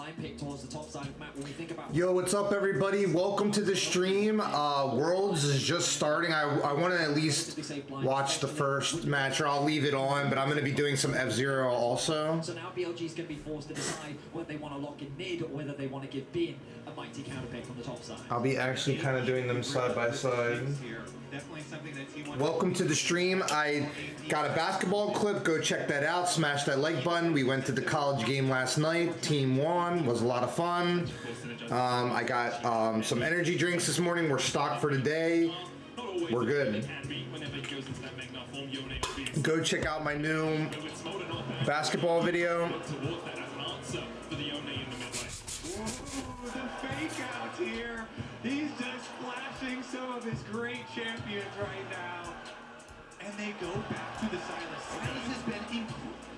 line pick towards the top side of the map. When we think about Yo, what's up, everybody? Welcome to the stream. Worlds is just starting. I want to at least watch the first match, or I'll leave it on, but I'm going to be doing some F-Zero also. So now BLG is going to be forced to decide whether they want to lock in mid or whether they want to give Bin a mighty counter pick on the top side. I'll be actually kind of doing them side by side. Welcome to the stream. I got a basketball clip. Go check that out. Smash that like button. We went to the college game last night. Team won. Was a lot of fun. I got some energy drinks this morning. We're stocked for today. We're good. Go check out my new basketball video. Here, he's just flashing some of his great champions right now. And they go back to the Silas. Silas has been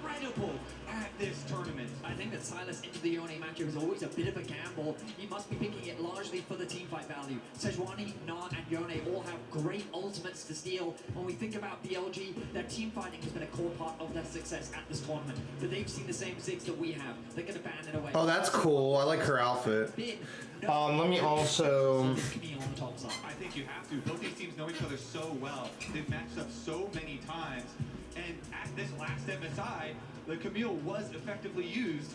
incredible at this tournament. I think that Silas into the Yone matchup is always a bit of a gamble. He must be picking it largely for the team fight value. Sejuani, Nart, and Yone all have great ultimates to steal. When we think about BLG, their team fighting has been a core part of their success at this tournament. But they've seen the same Ziggs that we have. They're going to ban it away. Oh, that's cool. I like her outfit. Let me also... I think you have to. Both these teams know each other so well. They've matched up so many times. And at this last MSI, the Camille was effectively used.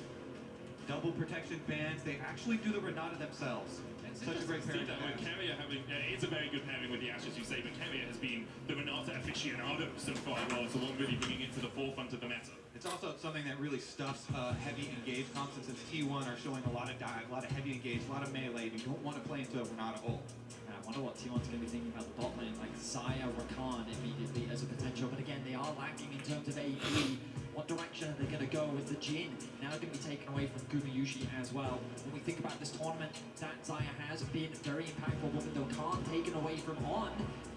Double protection bans. They actually do the Renata themselves. Such a great pairing. Carrier having, it's a very good pairing with the Ashes, you say, but Carrier has been the Renata aficionado so far, well, so long really bringing it to the forefront of the meta. It's also something that really stuffs heavy engage comps, since T1 are showing a lot of dive, a lot of heavy engage, a lot of melee. You don't want to play into a Renata ult. I wonder what T1's going to be thinking about the bot lane, like Zaya, Rakan immediately as a potential, but again, they are lacking in terms of AP. What direction are they going to go with the Jhin? Now going to be taken away from Gumayushi as well. When we think about this tournament, that Zaya has been very impactful, but with Dokkan taken away from On,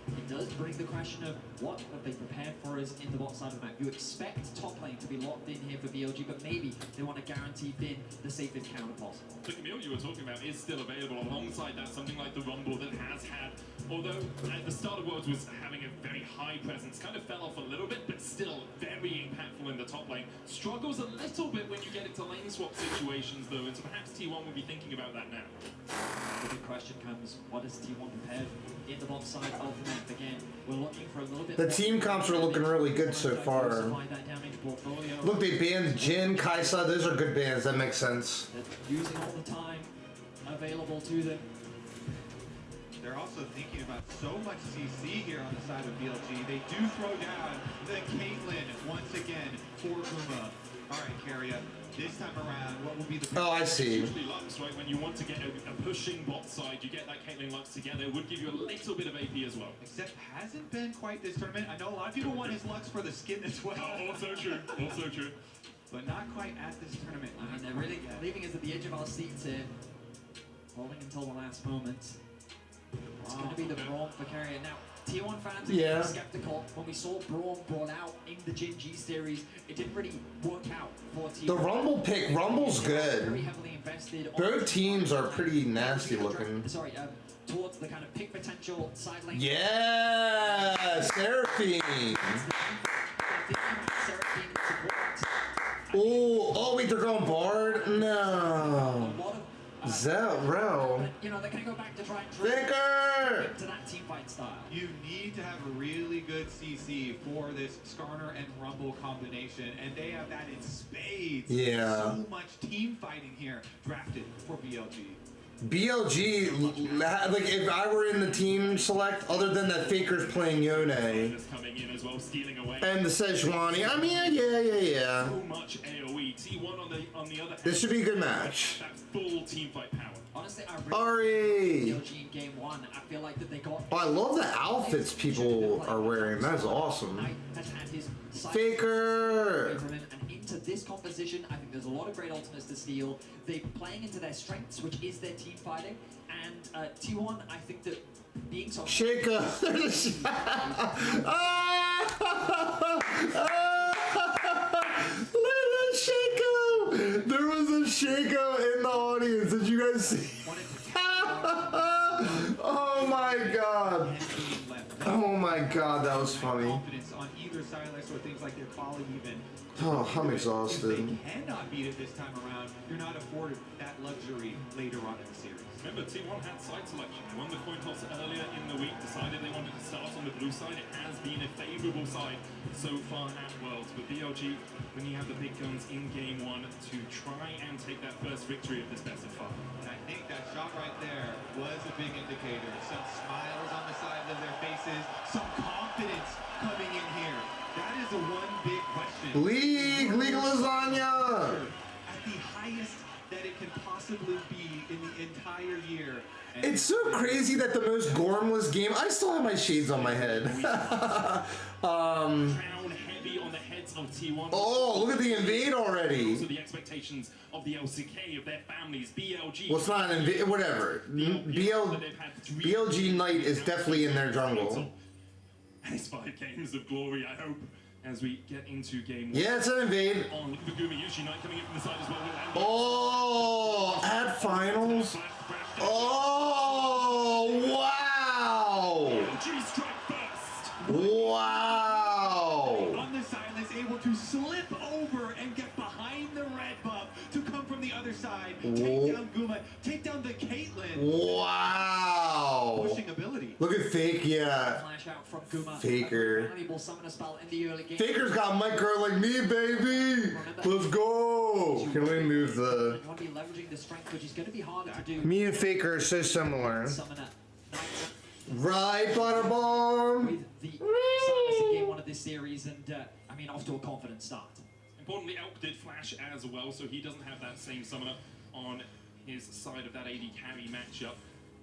it does bring the question of what have they prepared for us in the bot side of the map. You expect top lane to be locked in here for BLG, but maybe they want to guarantee Bin the safest counter possible. The Camille you were talking about is still available. Alongside that, something like the Rumble that has had, although at the start of Worlds was having a very high presence, kind of fell off a little bit, but still very impactful in the top lane. Struggles a little bit when you get into lane swap situations though, and so perhaps T1 will be thinking about that now. The big question comes, what is T1 prepared in the bot side of the map? Again, we're looking for a little bit. The team comps are looking really good so far. Look, they banned Jhin, Kaisa. Those are good bans. That makes sense. They're using all the time available to them. They're also thinking about so much CC here on the side of BLG. They do throw down the Caitlyn once again for Uma. All right, Carrier. This time around, what will be the... Oh, I see. Usually Lux, right? When you want to get a pushing bot side, you get that Caitlyn Lux together. It would give you a little bit of AP as well. Except hasn't been quite this tournament. I know a lot of people want his Lux for the skin as well. Also true. Also true. But not quite at this tournament. I mean, they're really leaving us at the edge of our seats here. Holding until the last moment. It's going to be the Braum for Carrier. Now, T1 fans are skeptical. When we saw Braum brought out in the Jhin G series, it didn't really work out for T1. The Rumble pick, Rumble's good. Very heavily invested. Both teams are pretty nasty looking. Sorry, towards the kind of pick potential side lane. Yeah, Seraphine. Oh, wait, they're going Bard? No. Zero. You know, they're going to go back to try and Thicker! to that team fight style. You need to have a really good CC for this Skarner and Rumble combination, and they have that in spades. Yeah. So much team fighting here drafted for BLG. BLG, like if I were in the team select, other than that Faker's playing Yone Coming in as well, stealing away. and the Sejuani, I mean, yeah. So much AoE. T1 on the other hand. This should be a good match. That full team fight power. Honestly, I Ari! BLG in game one, I feel like that they got... Oh, I love the outfits people are wearing. That's awesome. Has had his Faker! and into this composition, I think there's a lot of great ultimates to steal. They're playing into their strengths, which is their team fighting. And T1, I think that being so... Shaker! Shaco! There was a Shaco in the audience. Did you guys see? Oh my god. Oh my god, that was funny. Confidence on either Silas or things like their Kali even. Oh, I'm If exhausted. they cannot beat it this time around, you're not afforded that luxury later on in the series. Remember, T1 had side selection. They won the coin toss earlier in the week, decided they wanted to start on the blue side. It has been a favorable side so far at Worlds. But BLG, when you have the big guns in game one, to try and take that first victory of this best of five. And I think that shot right there was a big indicator. Some smiles on the sides of their faces, some confidence coming in here. That is the one big question. League Lasagna! At the highest that it can possibly be in the entire year. And It's so crazy that the most gormless game. I still have my shades on my head. Crown heavy on the heads of T1. Oh, look at the invade already. Also the expectations of the LCK, of their families, BLG. Well, it's not an invade. Whatever. BLG Knight is definitely in their jungle. And it's 5 games of glory, I hope, as we get into game one. Yeah, it's an invade. Oh, look at the Gumayushi Knight coming in from the side as well. Oh, at finals. Oh, wow. BLG strike first. Wow. on the Silas able to slip over and get behind the red buff to come from the other side, take down Guma, take down the Caitlyn. Wow. Pushing ability. Look at Fake, yeah. Flash out from Guma. Faker. A valuable summoner spell in the early game. Faker's got micro like me, baby. Let's go. Can we move the... You want to be leveraging the strength, which is going to be harder to do. Me and Faker are so similar. Summoner Knights Right, Butterbomb. with the Silas in game one of this series, and I mean, off to a confident start. Importantly, Elk did flash as well, so he doesn't have that same summoner on his side of that AD carry matchup.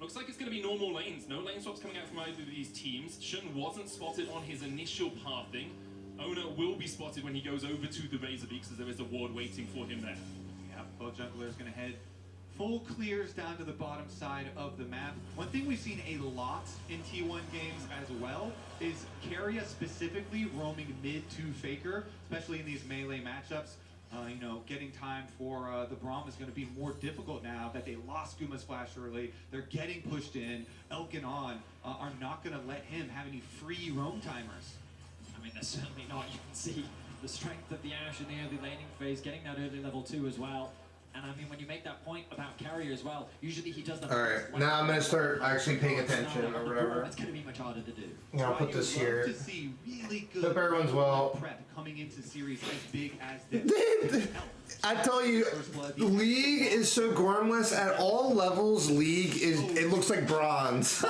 Looks like it's going to be normal lanes. No lane swaps coming out from either of these teams. Shun wasn't spotted on his initial pathing. Owner will be spotted when he goes over to the Razor Beaks, as there is a ward waiting for him there. Yeah, both junglers going to head full clears down to the bottom side of the map. One thing we've seen a lot in T1 games as well is Keria specifically roaming mid to Faker, especially in these melee matchups. You know, getting time for the Braum is going to be more difficult now that they lost Guma's flash early. They're getting pushed in. Elk and On are not going to let him have any free roam timers. I mean, they're certainly not. You can see the strength of the Ashe in the early laning phase, getting that early level 2 as well. And I mean, when you make that point about Carrier as well, usually he does that. Alright, now I'm gonna start actually paying attention or whatever. It's going to be much harder to do. Yeah, I'll So put I this would love here. to see really good Hope everyone's well. prep coming into series as big as this. I tell you, League is so gormless. At all levels, League is, it looks like bronze.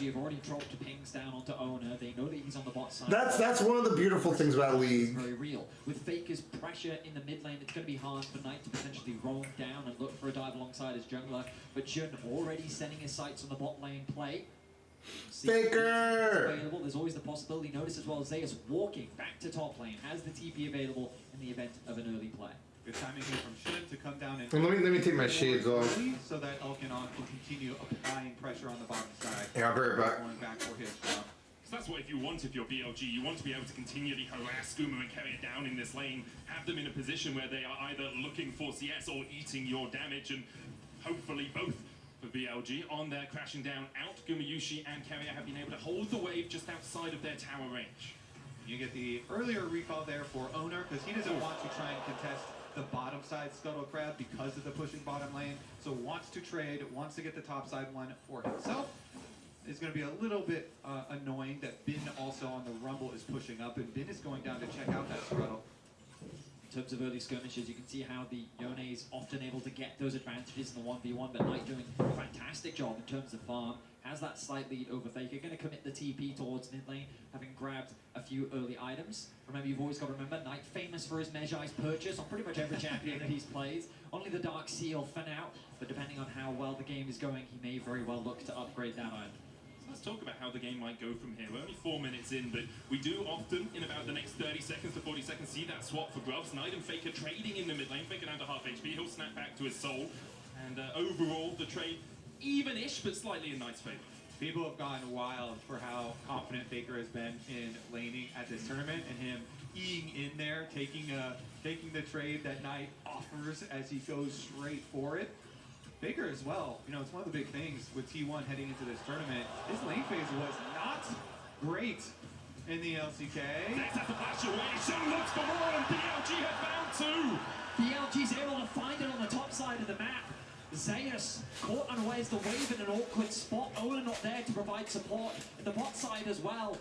You've already dropped pings down onto Owner. They know that he's on the bot side. That's one of the beautiful things about It's League. very real. With Faker's pressure in the mid lane, it's going to be hard for Knight to potentially roam down and look for a dive alongside his jungler. But Jun already setting his sights on the bot lane play. See Faker! available. There's always the possibility. Notice as well, Zeus walking back to top lane, has the TP available in the event of an early play. Good timing here from Shun to come down and Let me take my shades off. so that Elk and On can continue applying pressure on the bottom side. Yeah, I'll be right back. Going back for his jump. So that's what if you want, if you're BLG, you want to be able to continually harass Guma and carry it down in this lane, have them in a position where they are either looking for CS or eating your damage, and hopefully both for BLG. On their crashing down out, Gumayushi and Carrier have been able to hold the wave just outside of their tower range. You get the earlier recall there for Owner because he doesn't want to try and contest the bottom side Scuttle Crab because of the pushing bottom lane. So wants to trade, wants to get the top side one for himself. It's going to be a little bit annoying that Bin also on the Rumble is pushing up, and Bin is going down to check out that Scuttle. In terms of early skirmishes, you can see how the Yone is often able to get those advantages in the 1v1, but Knight doing a fantastic job in terms of farm. Has that slight lead over Faker, going to commit the TP towards mid lane, having grabbed a few early items. Remember, you've always got to remember, Knight famous for his Mejai's purchase on pretty much every champion that he's played. Only the Dark Seal for now, but depending on how well the game is going, he may very well look to upgrade that item. Let's talk about how the game might go from here. We're only 4 minutes in, but we do often, in about the next 30 seconds to 40 seconds, see that swap for Grubs. Knight and Faker trading in the mid lane. Faker down to half HP. He'll snap back to his soul. And overall, the trade even-ish, but slightly in Knight's favor. People have gone wild for how confident Faker has been in laning at this tournament, and him eating in there, taking the trade that Knight offers as he goes straight for it. Faker as well, you know, it's one of the big things with T1 heading into this tournament. His lane phase was not great in the LCK. There's that flash away. Shun looks for more, and BLG have found 2. BLG's able to find it on the top side of the map. Zeus caught unawares, the wave in an awkward spot. Ola not there to provide support. And the bot side as well.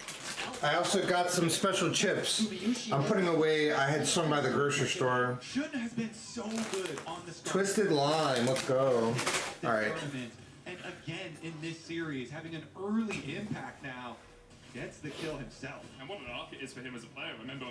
I also got some special chips. I'm putting away. I had some by the grocery store. Shun has been so good on the start. Twisted Lime. Let's go. All right. Tournament. And again, in this series, having an early impact now, gets the kill himself. And what an arc it is for him as a player. Remember,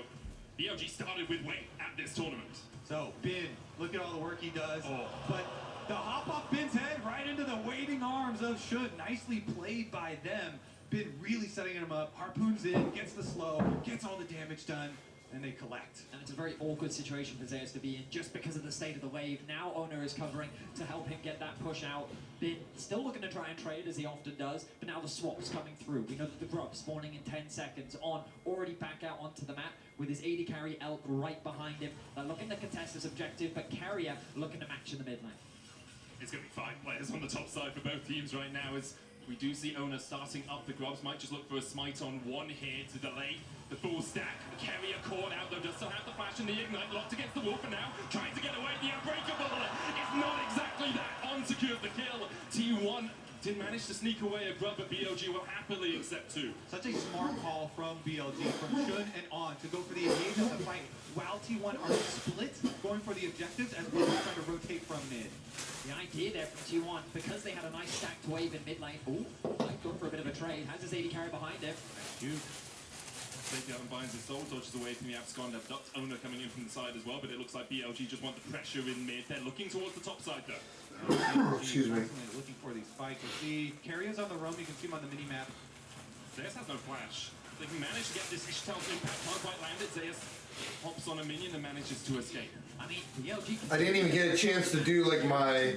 BLG started with weight at this tournament. So, Bin, look at all the work he does. But the hop off Bin's head right into the waiting arms of Shun. Nicely played by them. Bin really setting him up. Harpoons in, gets the slow, gets all the damage done, and they collect. And it's a very awkward situation for Zeus to be in just because of the state of the wave. Now Owner is covering to help him get that push out. Bin still looking to try and trade as he often does, but now the swap's coming through. We know that the grub spawning in 10 seconds on, already back out onto the map with his AD carry Elk right behind him. They're looking to contest his objective, but Carrier looking to match in the mid lane. It's going to be 5 players on the top side for both teams right now as we do see Owner starting up the grubs. Might just look for a smite on one here to delay the full stack. The Carrier caught out though, does still have the flash and the ignite locked against the wolf, and now trying to get away. The unbreakable is not exactly that. On secures the kill. T1 did manage to sneak away a grub, but BLG will happily accept 2. Such a smart call from BLG, from Shun and on, to go for the engage of the fight, while T1 are split, going for the objectives, as well as trying to rotate from mid. The idea there from T1, because they had a nice stacked wave in mid lane. Ooh, might go for a bit of a trade. Has his AD carry behind him. Huge. Takes out and binds his soul, dodges away from the abscond. Abduct Owner coming in from the side as well, but it looks like BLG just want the pressure in mid. They're looking towards the top side though. Excuse me. Looking for these spikes. You see Carrier's on the roam, you can see him on the mini-map. Zeus has no flash. They can manage to get this Ishtal's impact, can't quite land it. Zeus hops on a minion and manages to escape. I mean, BLG I didn't even get a chance to do like my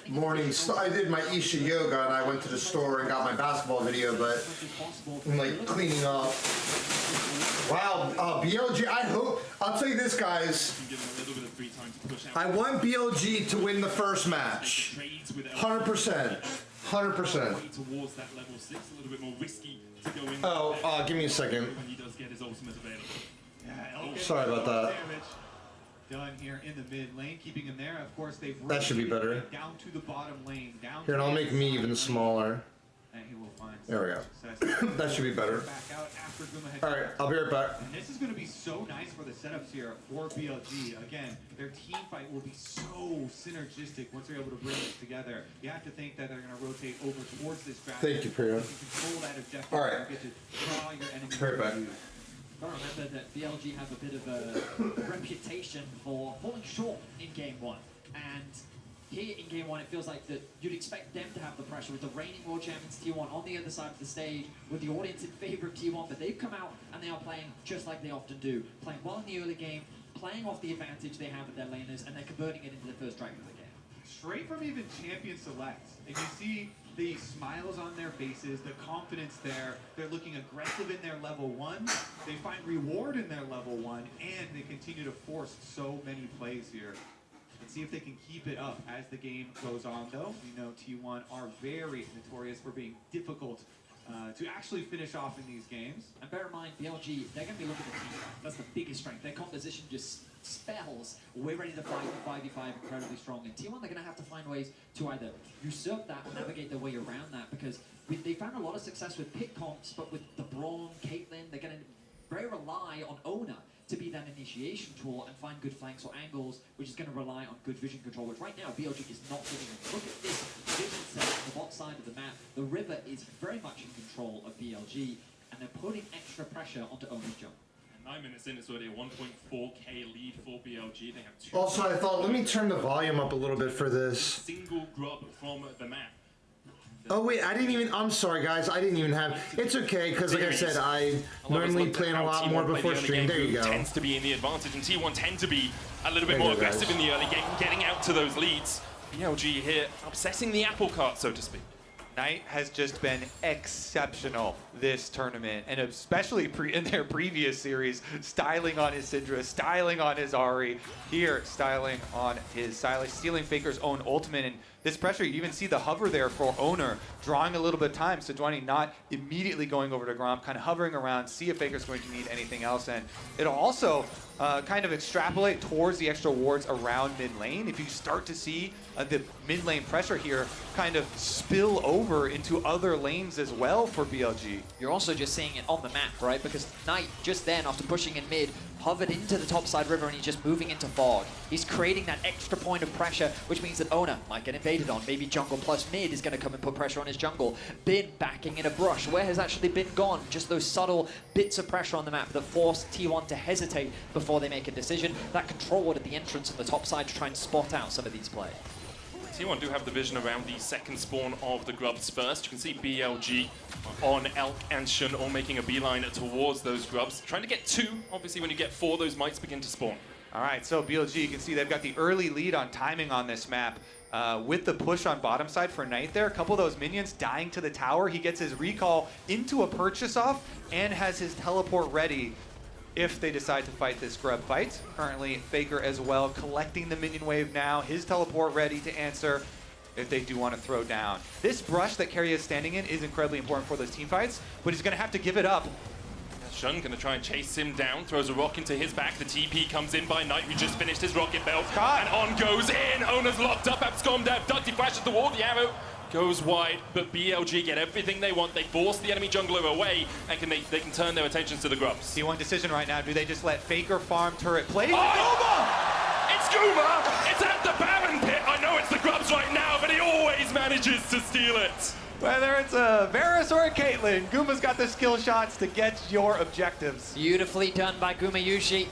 morning. I did my Isha yoga and I went to the store and got my basketball video, but I'm like cleaning up. Wow, BLG. I hope. I'll tell you this, guys. Give him a little bit of free time to push out. I want BLG to win the first match. 100%. 100%. Towards that level 6, a little bit more risky to go in. Oh, give me a second. When he does get his ultimate available. Yeah, Elk Sorry about that. damage done here in the mid lane, keeping him there. Of course, they've That should be better. down to the bottom lane. Down Here, and I'll make me even smaller. And he will find There we go. success. That should be better. Back out after Guma had All right, I'll be right back. And this is going to be so nice for the setups here for BLG. Again, their team fight will be so synergistic once they're able to bring this together. You have to think that they're going to rotate over towards this dragon. Thank you, Priya. You can control that objective. All right. You get to draw your enemy. Right back. to you. Gotta remember that BLG have a bit of a reputation for falling short in game 1. And here in game 1, it feels like that you'd expect them to have the pressure with the reigning world champions T1 on the other side of the stage, with the audience in favor of T1, but they've come out and they are playing just like they often do. Playing well in the early game, playing off the advantage they have with their laners, and they're converting it into the first dragon of the game. Straight from even champion selects. And you see the smiles on their faces, the confidence there. They're looking aggressive in their level 1. They find reward in their level 1, and they continue to force so many plays here. Let's see if they can keep it up as the game goes on, though. We know T1 are very notorious for being difficult to actually finish off in these games. And bear in mind, BLG, they're going to be looking at team fight. That's the biggest strength. Their composition just spells, we're ready to fight, 5v5, incredibly strong. And T1, they're going to have to find ways to either usurp that or navigate their way around that, because they found a lot of success with pick comps, but with the Braun, Caitlyn, they're going to very rely on Owner to be that initiation tool and find good flanks or angles, which is going to rely on good vision control, which right now BLG is not giving them. Look at this vision set on the bot side of the map. The river is very much in control of BLG, and they're putting extra pressure onto Owner's jump. 9 minutes in, it's already a 1.4k lead for BLG. They have 2. Also, I thought, let me turn the volume up a little bit for this. Single grub from the map. Oh wait, I didn't even, I'm sorry guys, I didn't even have, it's okay, because like I said, I normally play a lot more before stream. There you go. Tends to be in the advantage, and T1 tend to be a little bit more aggressive in the early game, getting out to those leads. BLG here, obsessing the apple cart, so to speak. Knight has just been exceptional this tournament, and especially in their previous series, styling on his Syndra, styling on his Ahri, here styling on his Silas, stealing Faker's own ultimate, and this pressure, you even see the hover there for Owner, drawing a little bit of time. So Dwayne not immediately going over to Grom, kind of hovering around, see if Faker's going to need anything else. And it'll also kind of extrapolate towards the extra wards around mid lane. If you start to see the mid lane pressure here kind of spill over into other lanes as well for BLG. You're also just seeing it on the map, right? Because Knight, just then, after pushing in mid, hovered into the topside river and he's just moving into fog. He's creating that extra point of pressure, which means that Owner might get invaded on. Maybe jungle plus mid is going to come and put pressure on his jungle. Bin backing in a brush. Where has actually Bin gone? Just those subtle bits of pressure on the map that force T1 to hesitate before they make a decision. That control ward at the entrance on the top side to try and spot out some of these plays. T1 do have the vision around the second spawn of the grubs first. You can see BLG on Elk and Shun all making a beeline towards those grubs. Trying to get 2. Obviously, when you get 4, those mites begin to spawn. All right, so BLG, you can see they've got the early lead on timing on this map. With the push on bottom side for Knight there, a couple of those minions dying to the tower. He gets his recall into a purchase off and has his teleport ready if they decide to fight this grub fight. Currently, Faker as well collecting the minion wave now. His teleport ready to answer if they do want to throw down. This brush that Carry is standing in is incredibly important for those team fights, but he's going to have to give it up. Shun gonna try and chase him down, throws a rock into his back. The TP comes in by Knight, who just finished his rocket belt. And on goes in. Owner's locked up, abscommed abducted, flashes the wall. The arrow goes wide, but BLG get everything they want. They force the enemy jungler away, and they can turn their attentions to the grubs. T1 decision right now. Do they just let Faker farm turret play? Oh! It's Guma! It's at the Baron pit! I know it's the grubs right now, but he always manages to steal it. Whether it's a Varus or a Caitlyn, Guma's got the skill shots to get your objectives. Beautifully done by Gumayushi.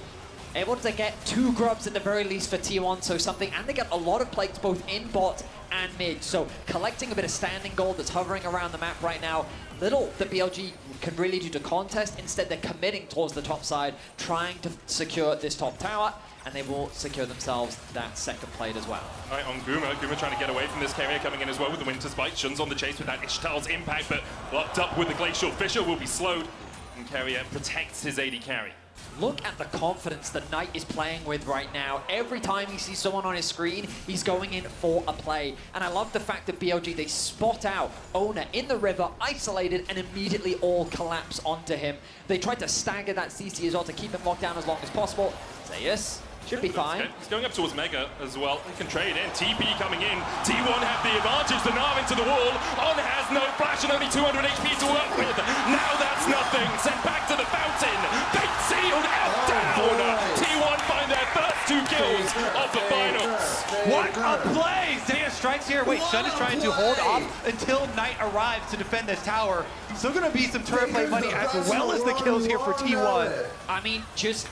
Able to get 2 grubs at the very least for T1, so something, and they get a lot of plates both in bot and mid. So collecting a bit of standing gold that's hovering around the map right now. Little that BLG can really do to contest. Instead, they're committing towards the top side, trying to secure this top tower, and they will secure themselves that second plate as well. All right, on Guma. Guma trying to get away from this carrier coming in as well with the Winter Spike. Shun's on the chase with that Ishtal's impact, but locked up with the Glacial Fissure will be slowed. And Carrier protects his AD carry. Look at the confidence that Knight is playing with right now. Every time he sees someone on his screen, he's going in for a play. And I love the fact that BLG, they spot out Owner in the river, isolated, and immediately all collapse onto him. They tried to stagger that CC as well to keep him locked down as long as possible. Zeus should be fine. He's going up towards Mega as well. He can trade in. TP coming in. T1 have the advantage. The Gnar into the wall. On has no flash and only 200 HP to work with. Now that's nothing. Sent back to the fountain. Fate sealed out down. T1 find their first 2 kills of the finals. What a play! Zeus strikes here. Wait, Shun is trying to hold off until Knight arrives to defend this tower. Still going to be some turret play money as well as the kills here for T1. I mean, just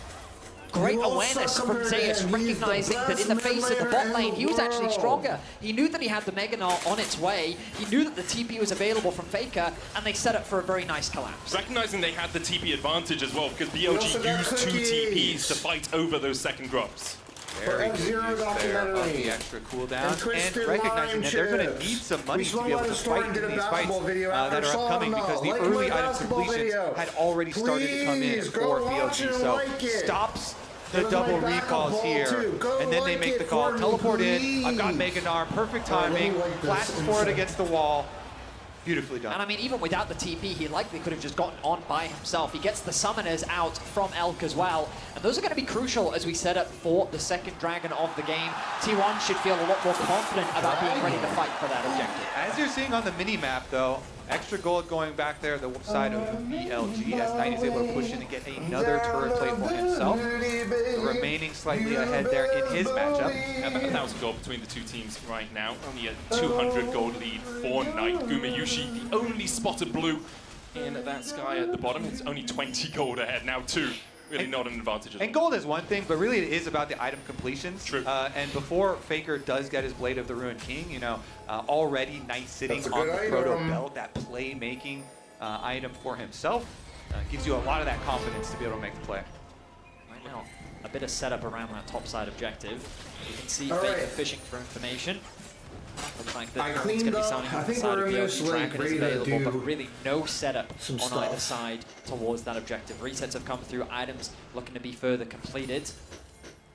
great awareness from Zeus, recognizing that in the face of the bot lane, he was actually stronger. He knew that he had the Mega Gnar on its way. He knew that the TP was available from Faker, and they set up for a very nice collapse. Recognizing they had the TP advantage as well, because BLG used 2 TPs to fight over those second grubs. Very good use there of the extra cooldown, and recognizing that they're going to need some money to be able to fight in these fights that are upcoming, because the early item completions had already started to come in for BLG. So stops the double recalls here, and then they make the call. Teleport in. I've got Mega Gnar, perfect timing. Flashes for it against the wall. Beautifully done. And I mean, even without the TP, he likely could have just gotten on by himself. He gets the summoners out from Elk as well. And those are going to be crucial as we set up for the second dragon of the game. T1 should feel a lot more confident about being ready to fight for that objective. As you're seeing on the mini-map, though, extra gold going back there, the side of BLG, as Knight is able to push in and get another turret plate for himself. Remaining slightly ahead there in his matchup. About 1,000 gold between the 2 teams right now. Only a 200 gold lead for Knight. Gumayushi, the only spotted blue in that sky at the bottom. It's only 20 gold ahead now, 2. Really not an advantage at all. And gold is one thing, but really it is about the item completions. True. And before Faker does get his Blade of the Ruined King, you know, already Knight sitting on the Proto Belt, that play-making item for himself, gives you a lot of that confidence to be able to make the play. Right now, a bit of setup around that top side objective. You can see Faker fishing for information. Looks like that it's going to be sounding on the side of BLG. Dragon is available, but really no setup on either side towards that objective. Resets have come through, items looking to be further completed.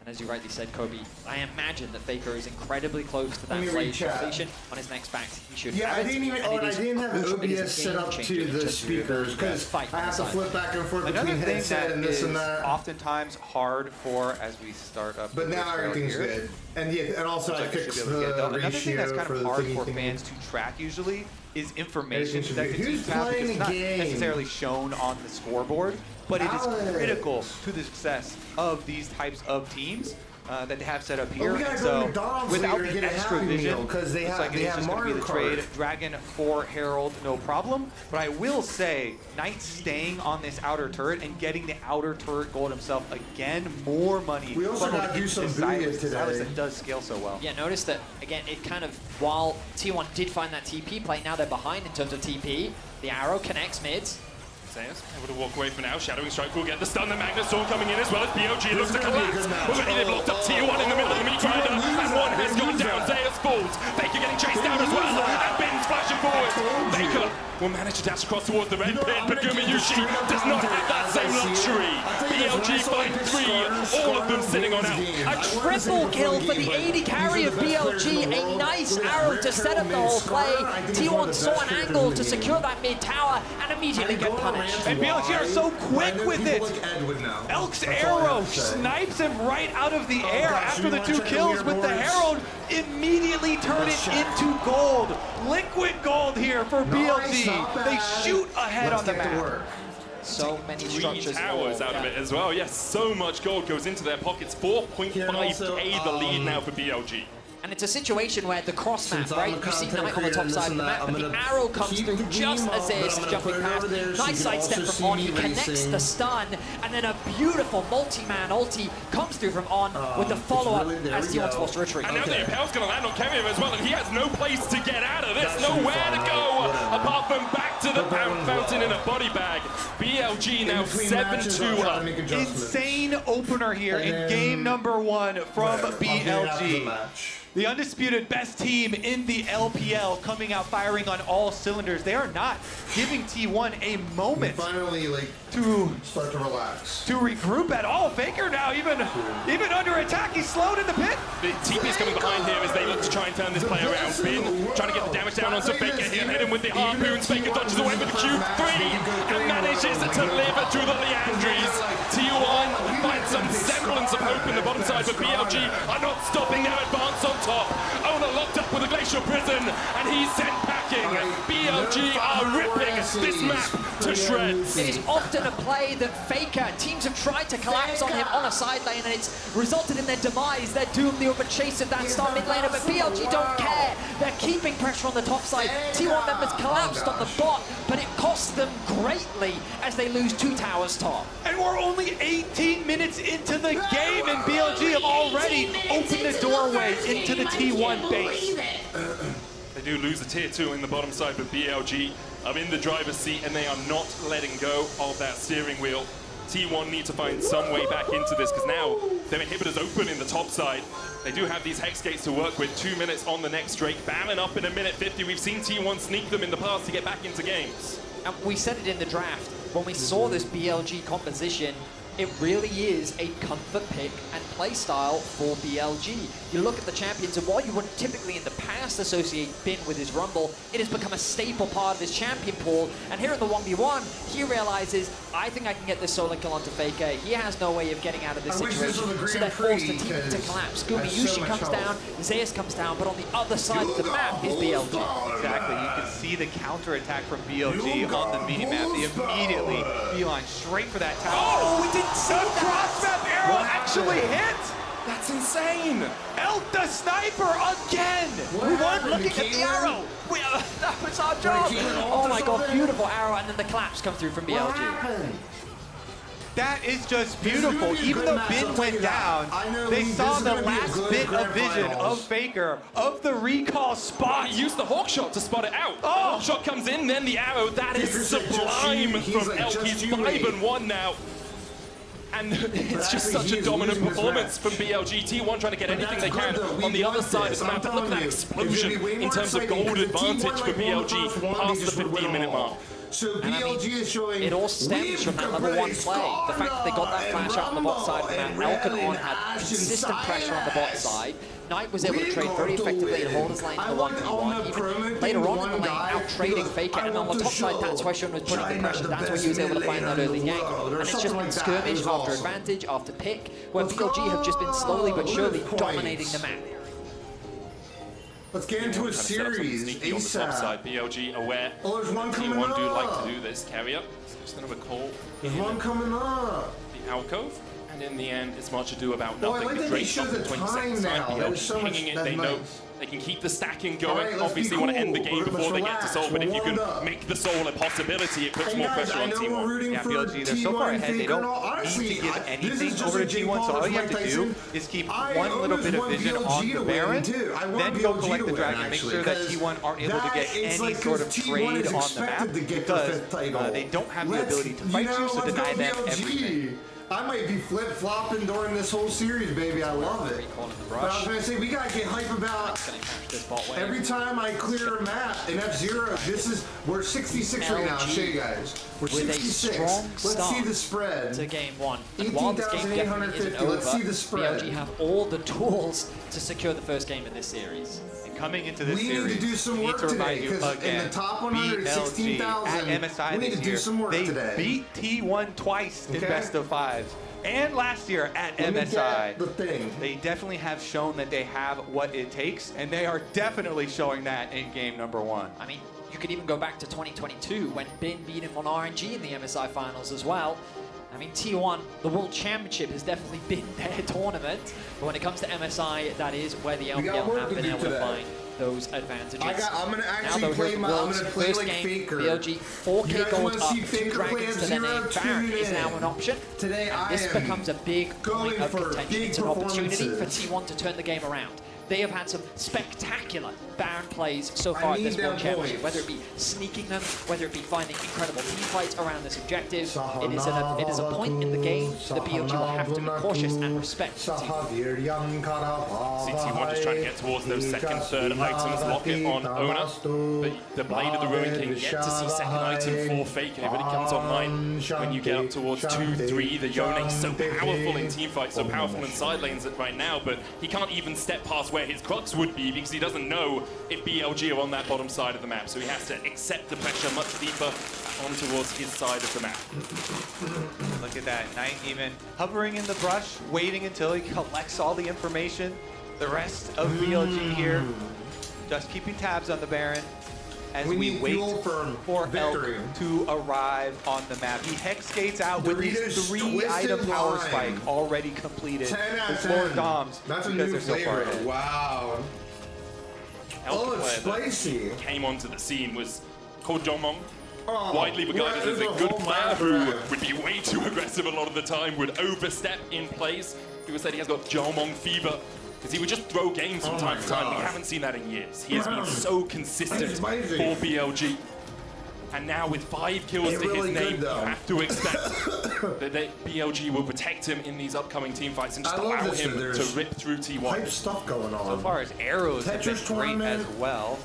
And as you rightly said, Kobe, I imagine that Faker is incredibly close to that me blade read chat. completion. On his next back, he should Yeah, have I it, didn't even. and Oh, it and I is didn't have crucial. It is a OBS set game up changer to in the terms of your speakers ability to because fight I on have the to side. flip back and forth Another between thing headset that and this is and that. oftentimes hard for as we start up. But the now trail everything's here, good, and yeah, and also I looks like we should fixed be able to get it the done. Another thing that's ratio kind for of the hard thingy for thing. fans to track usually is information Editing that the should be- teams who's have because playing it's not the game? necessarily shown on the scoreboard, but it is Alex. critical to the success of these types of teams. That they have set up Oh, here. we gotta And go to so McDonald's without later to the get a extra Happy vision, Meal, 'cause they looks have- like they it is have just going to be the Mario trade. Kart. Dragon for Herald, no problem. But I will say, Knight staying on this outer turret and getting the outer turret gold himself again, more money. We also funneled gotta do into some Silas. Booyah today. Silas that does scale so well. Yeah, notice that, again, it kind of, while T1 did find that TP play, now they're behind in terms of TP. The arrow connects mids. Zeus able to walk away for now. Shadowing Strike will get the stun. The Magnet Sword coming in as well as BOG looks to is gonna be a collapse. good match. Already they've locked up T1 in the middle of the meat grinder, and one has gone down. Zeus falls. Baker getting chased down as well, and Bin's flashing forward. Baker will manage to dash across towards the red pit, but Gumayushi does not have that same luxury. BLG find 3, all of them sitting on out. A triple kill for the AD carry of BLG. A nice arrow to set up the whole play. T1 saw an angle to secure that mid tower and immediately get punished. And BLG are so quick with it. Elk's arrow say. snipes him right out of the air gosh, after you the wanna 2 check the kills with the leaderboards? Herald. Immediately turn it into gold. Liquid gold here for BLG. not They bad. shoot ahead Let's on the get to map. work. So many 3 structures. towers out of it as well. Yes, so much gold goes into their pockets. 4.5k the lead now for BLG. And it's a situation where the cross map, Since I'm right? a You see content Knight on the top creator side of and the this map, and but that, the I'm arrow gonna comes keep through the just game as up, Zeus but is I'm gonna jumping put it past. over there so Nice you can sidestep also from see On, me he connects racing. the stun, and then a beautiful multi-man ulti comes through from On with the follow-up really- there as we T1's go. forced to retreat. And now the Impel's going to land on Kevin as well, and he has no place to get out of this, That should be nowhere to fine, go, whatever. apart from back to the Put that one fountain in well. a body bag. BLG now between matches, I'll 7-2 try to up. make adjustments. Insane opener here in And game number 1 from Whatever. I'll get it after the BLG. match. The undisputed best team in the LPL coming out firing on all cylinders. They are not giving T1 a moment Finally, like, to start to relax. regroup at all. Faker now even under attack. He's slowed in the pit. The TP's coming behind here as they look to try and turn this play around. Bin trying to get the damage down onto Faker here. Hit him with the harpoons. Faker dodges away with the Q3 and manages to live through the Leandries. T1 finds some semblance of hope in the bottom side, but BLG are not stopping their advance on top. Owner locked up with a glacial prison, and he's sent packing. BLG are ripping this map to shreds. It is often a play that Faker, teams have tried to collapse on him on a side lane, and it's resulted in their demise. They're doomed the overchase of that star mid laner, but BLG don't care. They're keeping pressure on the top side. T1 members collapsed on the bot, but it costs them greatly as they lose 2 towers top. And we're only 18 minutes into the game, and BLG have already opened the doorway into the T1 base. They do lose a tier 2 in the bottom side, but BLG are in the driver's seat and they are not letting go of that steering wheel. T1 need to find some way back into this because now their inhibitors open in the top side. They do have these hex gates to work with. 2 minutes on the next Drake. Bamming up in a minute 50. We've seen T1 sneak them in the past to get back into games. And we said it in the draft, when we saw this BLG composition, it really is a comfort pick and play style for BLG. You look at the champions, and while you wouldn't typically in the past associate Bin with his Rumble, it has become a staple part of his champion pool. And here in the 1v1, he realizes, I think I can get this solo kill onto Faker. He has no way of getting out of this I wish this situation. was a So they're Grand forced to Prix, team to 'cause collapse. I have so Gumayushi much comes health. down, Zeus comes down, but on the other side of the map is BLG. Exactly, you can see the counterattack from BLG on the minimap. They immediately beeline straight for that tower. Oh, we didn't see The that! cross-map arrow actually hit! That's insane. Elk the sniper again! We weren't looking at the arrow! That was our job! Oh my god, beautiful arrow, and then the collapse comes through from BLG. That is just beautiful. Even though Bin went down, they saw the last bit of vision of Faker, of the recall spot. He used the hawk shot to spot it out. Oh! Hawk shot comes in, then the arrow. That is He's like, sublime just you. from He's like, Elk. just He's you, mate. 5-1 now. And it's just actually, such a he's dominant losing his performance match. from BLG. T1 trying to get anything they that's can good, though. We on the other want side this. of the map. I'm But look at that telling you, it's gonna explosion be way in more terms of exciting gold because the advantage T1 for like won the BLG first one, past they the just would win 15-minute them all. mark. So And I mean, BLG is showing it all stems from that level 1 play. The fact that they got that flash out on the bot side of the map. Elkin On had consistent pressure on the bot side. Knight was able to trade very effectively and hold his lane for the 1v1. Even later on in the lane, out trading Faker. And on the top side, that's where Shun was putting the pressure. That's where he was able to find that early gank. And it's just been skirmish after advantage, after pick, where BLG have just been slowly but surely dominating the map. Let's get into a series. On the top side, BLG aware. Oh, there's one coming T1 up. do like to do this. Carry up. Just another call. There's one coming up. The alcove. And in the end, it's much ado about Oh, I nothing. like The that they Drake show off the the 20 time second side. now. That was so much- Pinging it. that's They know nice. they can keep the stacking All going. right, let's Obviously, be want to end the cool. game Let's before they get to relax. soul. But if you Warmed can up. make the soul a possibility, it puts Hey more guys, pressure I on know we're T1. rooting Yeah, for BLG, they're so far ahead, they don't need to give anything over to T1, so all you have to do is keep one little bit of vision on the Baron, then go collect the dragon, make sure that T1 aren't able to get any sort of trade on the map, because they don't have the ability to fight you, so deny them everything. I might be flip-flopping during this whole series, baby. I love it. Recall in the But I was brush. gonna say, we gotta get hype about Gonna catch this bot wave. every time I clear a map in F-Zero. We're 66 right now. I'll show you guys. We're With a 66. strong Let's see start the spread. to game 1. And while this game definitely isn't 18,850. over, Let's see the spread. BLG have all the tools to secure the first game of this series. Coming into this We need series, to do some need work to remind today, you 'cause in again, the top 100, BLG 16,000, at MSI we need this to do year, some work they today. beat T1 twice in Okay. best of 5s. And last year at Let me MSI, get the thing. they definitely have shown that they have what it takes, and they are definitely showing that in game number 1. I mean, you could even go back to 2022 when Bin beat him on RNG in the MSI finals as well. I mean, T1, the World Championship has definitely been their tournament. But when it comes to MSI, that is where the got LPL work have to been do able to today. find those advantages. I'm gonna Now actually though, play here's I'm World's gonna play first like game, Faker. BLG, You 4K guys gold wanna see up, 2 Faker play dragons to their F-Zero? name. Baron Tune is now in. an option. Today And I this am becomes a big going point of for contention. big It's an opportunity for performances. T1 to turn the game around. They have had some spectacular Baron plays so far at need this World their Championship, points. whether it be sneaking them, whether it be finding incredible team fights around this objective. It is a point in the game that BLG will have to be cautious and respect T1. CT1 just trying to get towards those second, third items, lock it on Ona. But the Blade of the Ruin King yet to see second item for Faker. It really comes online when you get up towards 2, 3. The Yone so powerful in teamfights, so powerful in side lanes right now, but he can't even step past where his Crux would be because he doesn't know if BLG are on that bottom side of the map. So he has to accept the pressure much deeper on towards his side of the map. Look at that, Knight even hovering in the brush, waiting until he collects all the information. The rest of BLG here, just keeping tabs on the Baron as We we need wait fuel for victory. Elk to arrive on the map. He hex skates out with his Doritos 3-item Twisted power Lime. spike already completed. 10 out of Before 10. Doms, That's a because new they're so far flavor. ahead. Wow. Oh, it's Elk player spicy. that came onto the scene was called Jomong. Oh, Widely regarded we're as a in the good whole player map, who right? would be way too aggressive a lot of the time, would overstep in plays. People said he has got Jomong fever because he would just throw games from Oh time my to time. We God. haven't seen that in years. He has been so consistent That's amazing. for BLG. And now with 5 kills They're to really his good, name, though. you have to expect that BLG will protect him in these upcoming team fights and just I love allow this, him that to there's rip through T1. Hype stuff going on. So far as arrows have been Tetris great as tournament. well.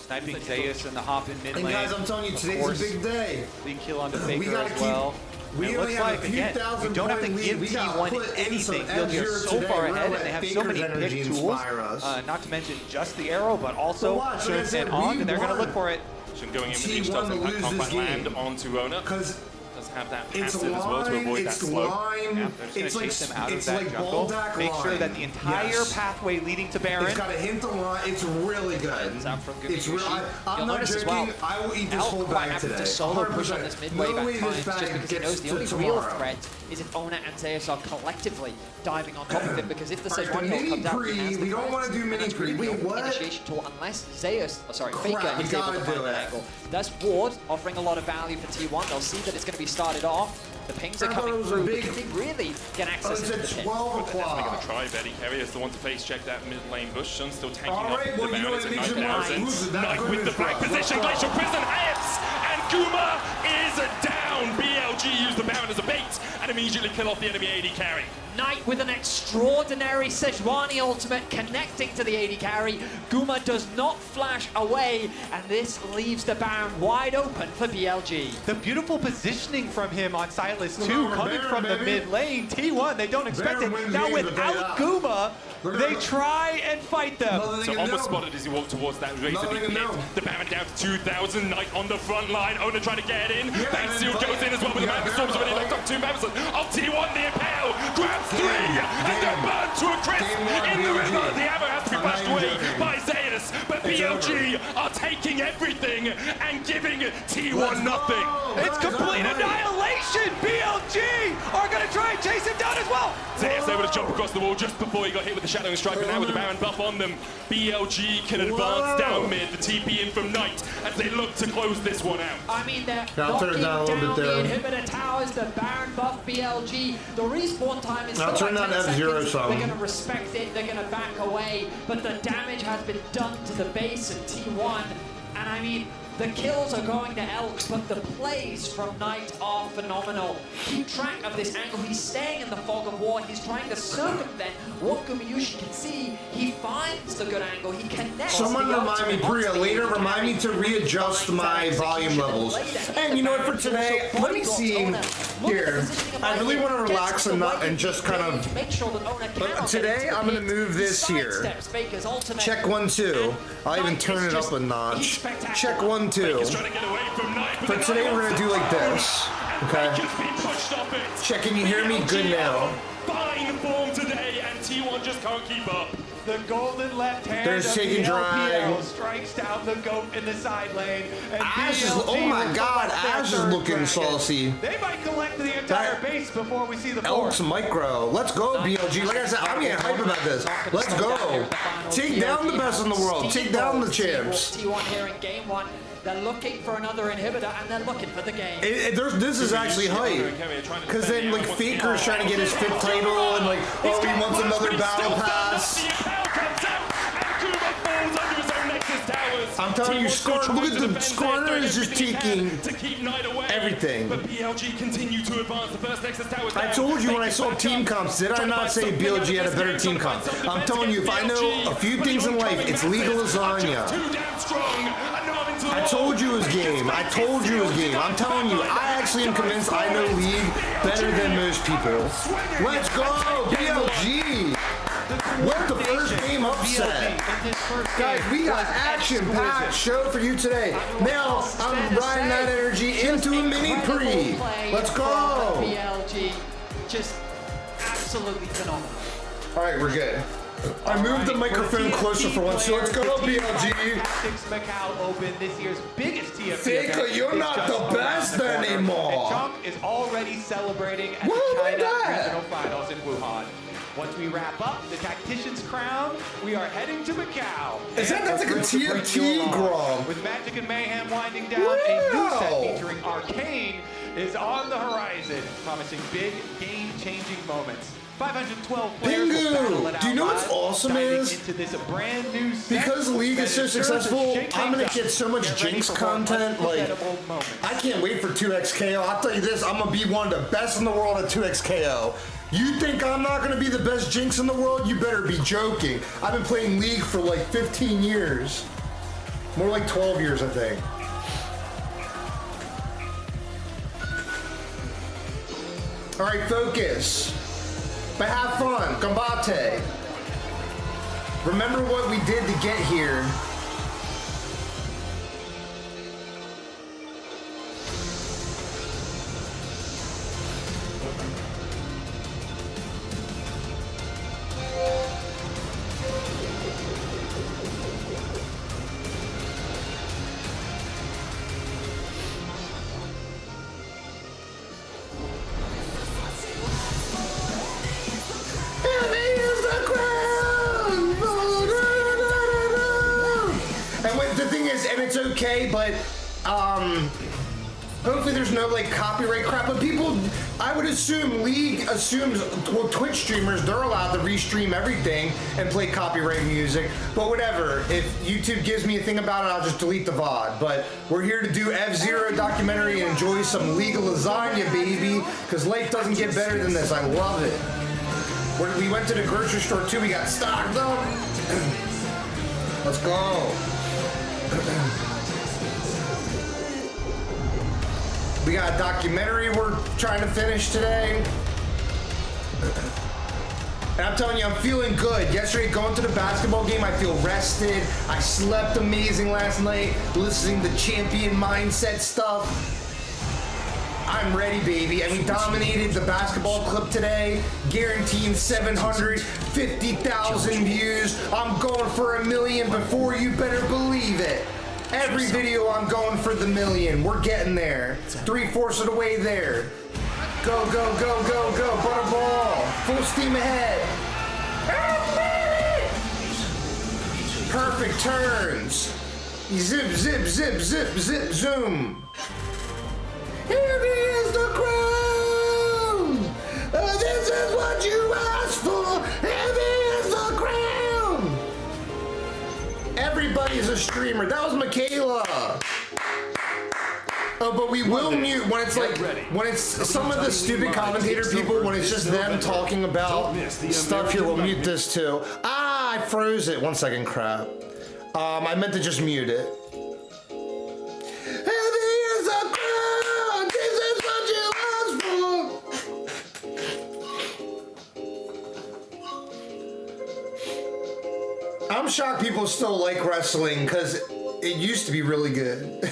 Sniping Zeus in the hop in mid And lane. guys, I'm telling you, Of today's course, a big day. big kill onto We Faker gotta as well. We And it only looks have like, a few again, you thousand don't have to point give lead. We gotta T1 put in some anything. They'll be F-Zero so today. far We're ahead, gonna and they let have so Faker's many energy pick tools. inspire us. Not to mention just the arrow, but also So watch, like I Shun said, and On, we and they're going to won. look for it. Shun going in with T1 each does to impact lose can't this quite land game. onto Ona. Because Does have that it's passive as well to lime, avoid that it's slow. lime, Yeah, they're just going it's to like, chase them out of it's that like jungle. Baldock Make sure lime. that the entire Yes. pathway leading to Baron. It's got a hint of lime. It's really good. It's out from It's real. Gumayushi. I'm You'll not notice as joking. well, I will eat this Elk whole quite bag happy today. to solo push on 100%. this mid wave No way at this times, just bag because he gets knows the to only real tomorrow. threat is if Ona and Zeus are collectively diving on top of him, because if the Alright, Sejuani the ult comes out, mini he has pre, the we don't threat, wanna do and mini that's really pre. the Wait, only what? initiation tool, unless Zeus, Crap, Faker we is able gotta to find do an it. angle. That's Ward offering a lot of value for T1. They'll see that it's going to be started off. The pings are I thought coming it was a through, big- but can they really get access It's into the at pit? 12 They're definitely going o'clock. to try. Betty Carrier is the one to face check that mid lane bush. Shun still tanking All up right, the well, you know Baron. It's what a makes it 9,000. more exclusive? That's Knight good with the as back well. position. Let's go. Glacial Prison hits, and Guma is down. BLG used the Baron as a bait, and immediately kill off the enemy AD carry. Knight with an extraordinary Sejuani ultimate connecting to the AD carry. Guma does not flash away, and this leaves the Baron wide open for BLG. The beautiful positioning from him on Silas too, coming from the mid lane. T1, they don't expect it. Now without Guma, they try and fight them. So almost spotted as he walked towards that razor beam hit. The Baron down to 2,000. Knight on the front line. Ona trying to get in. Bankseal goes in as well with the Magic Storms already locked up 2 members. Of T1, the Impale grabs 3 and they're burned to a crisp in the river. The ammo has to be flashed away by Zeus, but BLG are taking everything and giving T1 nothing. It's complete annihilation. BLG are going to try and chase him down as well. Zeus able to jump across the wall just before he got hit with the Shadowing Strike, but now with the Baron buff on them, BLG can advance down mid. The TP in from Knight as they look to close this one out. I mean, they're I'll turn knocking it down a little down bit the there. inhibitor towers, the Baron buff BLG. The respawn time is I'll still turn like down 10 F0 seconds. some. They're going to respect it, they're going to back away, but the damage has been done to the base of T1. And I mean, the kills are going to Elk, but the plays from Knight are phenomenal. Keep track of this angle. He's staying in the fog of war. He's trying to circumvent what Gumayushi can see. He finds the good angle. He connects. Someone the remind me, ultimate Priya, onto the later AD remind me carry. to readjust my volume levels. And you know what, for today, let me see here. I really want to relax and not and just kind of. But today, I'm going to move this here. Check 1, 2. I'll even turn it up a notch. Check 1, 2. Baker's trying to get away from Knight, but For today, we're gonna do like this. Okay. Baker's been pushed off it. Check, can you hear me? Good now. Fine form today, and T1 just can't keep up. The golden left hand There's of taking the LPL drag. strikes down the goat in the side lane. And Ash is, BLG oh my will god, collect their Ash is third looking dragon. saucy. They might collect the entire That- base before we see the Elk's fourth. micro. Let's go, BLG. Like I said, I'm getting hype about this. Let's go. Take down the best in the world. Take down the champs. T1 here in game 1. They're looking for another inhibitor and they're looking for the game. This is actually hype. Because then, like, Faker's trying to get his 5th title, and, like, oh, he wants another battle pass. I'm telling you, look at the Scorner is just taking everything. But BLG continue to advance. The first Nexus Tower I told you when I saw team comps, did I not say BLG had a better team comp? I'm telling you, if I know a few things in life, it's legal lasagna. I told you it was game. I told you it was game. I'm telling you, I actually am convinced I know League better than most people. Let's go, BLG! What the first game upset? Guys, we got action-packed show for you today. Now, I'm riding that energy into a mini pre. Let's go! BLG, just absolutely phenomenal. All right, we're good. I moved the microphone closer for once, so let's go, BLG. Tactics Macau Open, this year's biggest TFT Faker, event, you're is not just the around best corner. anymore. And Chunk is already celebrating at Whoa, the look at China that. Regional Finals in Wuhan. Once we wrap up the Tactician's Crown, we are heading to Macau. Is that- And that's like a we're thrilled to bring TFT you along. Grom. With Magic and Mayhem winding down, a new Wow. set featuring Arcane is on the horizon, promising big, game-changing moments. 512 players will battle it Pingu! out Do you know what's live, awesome diving is? into this brand new set Because League is that so sure to successful, shake I'm gonna things get up. so much Get ready Jinx for more content, like, unforgettable moments. I can't wait for 2xKO. I'll tell you this, I'm gonna be one of the best in the world at 2xKO. You think I'm not gonna be the best Jinx in the world? You better be joking. I've been playing League for like 15 years. More like 12 years, I think. All right, focus. But have fun, combate. Remember what we did to get here. And the thing is, and it's okay, but Hopefully there's no like copyright crap, but people, I would assume League assumes, well, Twitch streamers, they're allowed to restream everything and play copyright music, but whatever. If YouTube gives me a thing about it, I'll just delete the VOD. But we're here to do F-Zero documentary and enjoy some legal lasagna, baby, because life doesn't get better than this. I love it. We went to the grocery store too, we got stocked up. Let's go. We got a documentary we're trying to finish today. And I'm telling you, I'm feeling good. Yesterday, going to the basketball game, I feel rested. I slept amazing last night, listening to champion mindset stuff. I'm ready, baby. And we dominated the basketball clip today, guaranteeing 750,000 views. I'm going for 1 million before you better believe it. Every video I'm going for the 1 million. We're getting there. 3/4 of the way there. Go, go, go, go, go. Butterball. Full steam ahead. Perfect turns. Zip, zip, zip, zip, zip, zoom. Here is the crown. This is what you asked for. Here is the crown. Everybody's a streamer. That was Michaela. Oh, but we will mute when it's like, when it's some of the stupid commentator people, when it's just them talking about stuff here, we'll mute this too. Ah, I froze it. 1 second, crap. I meant to just mute it. Here's a crown. This is what you asked for. I'm shocked people still like wrestling because it used to be really good.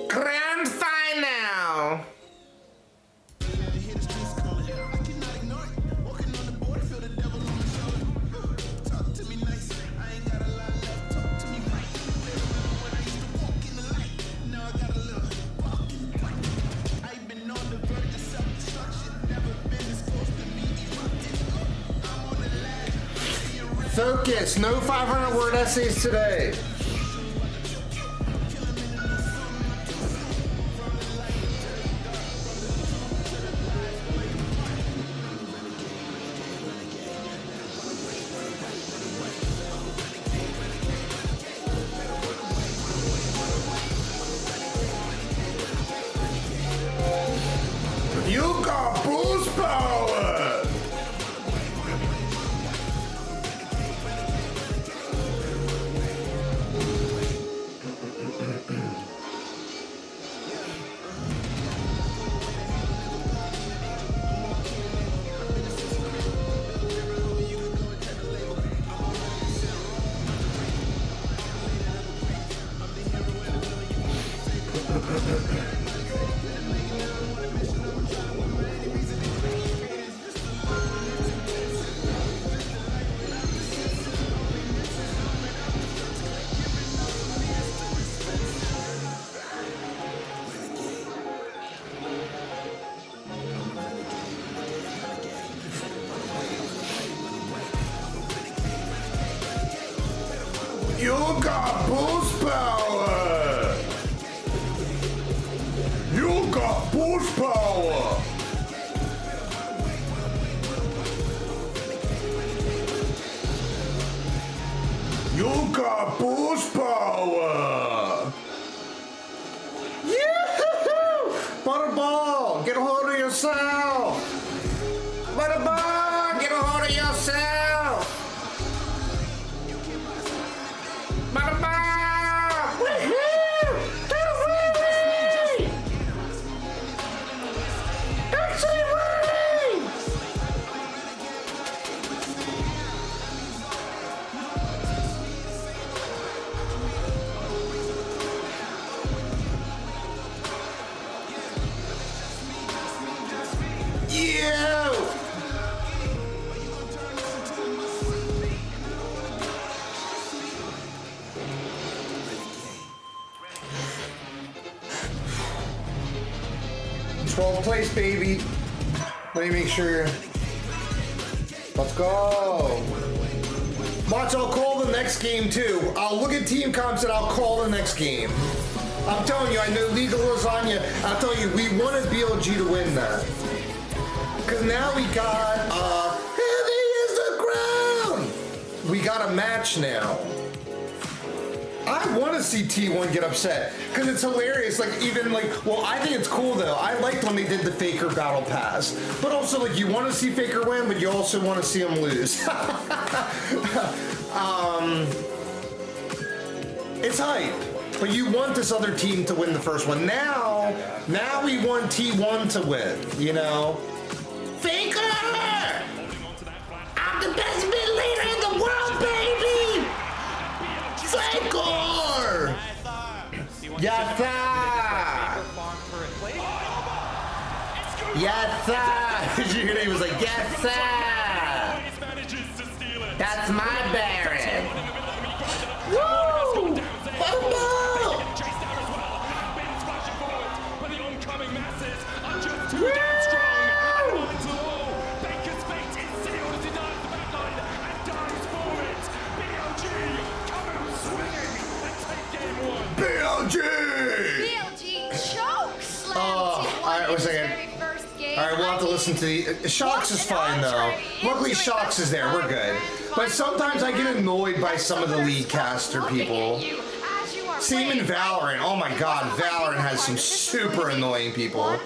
Grand final. Focus, no 500-word essays today. You got boost power! You got boost power! You got boost power! You got boost power! Yoo-hoo! Butterball, get a hold of yourself! Butterball, get a hold of yourself! Butterball! Woohoo! Don't worry! Don't say worry! Yeah! 12th place, baby. Let me make sure. Let's go. Watch, I'll call the next game too. I'll look at team comps and I'll call the next game. I'm telling you, I know legal lasagna. I'll tell you, we wanted BLG to win that. Because now we got, heavy is the ground. We got a match now. I want to see T1 get upset because it's hilarious. Like, even like, well, I think it's cool though. I liked when they did the Faker battle pass, but also like you want to see Faker win, but you also want to see him lose. It's hype, but you want this other team to win the first one. Now we want T1 to win. You know, Faker, I'm the best mid laner in the world, baby. Faker! Yatta! Yatta! Did you hear that? He was like, Yatta! That's my Baron! Woo! Bumble! BLG choke slam. Alright, one second. Alright, we'll have to listen to the... Shocks is fine, though. Luckily, Shocks is there. We're good. But sometimes I get annoyed by some of the lead caster people. Same in Valorant. Oh my god, Valorant has some super annoying people.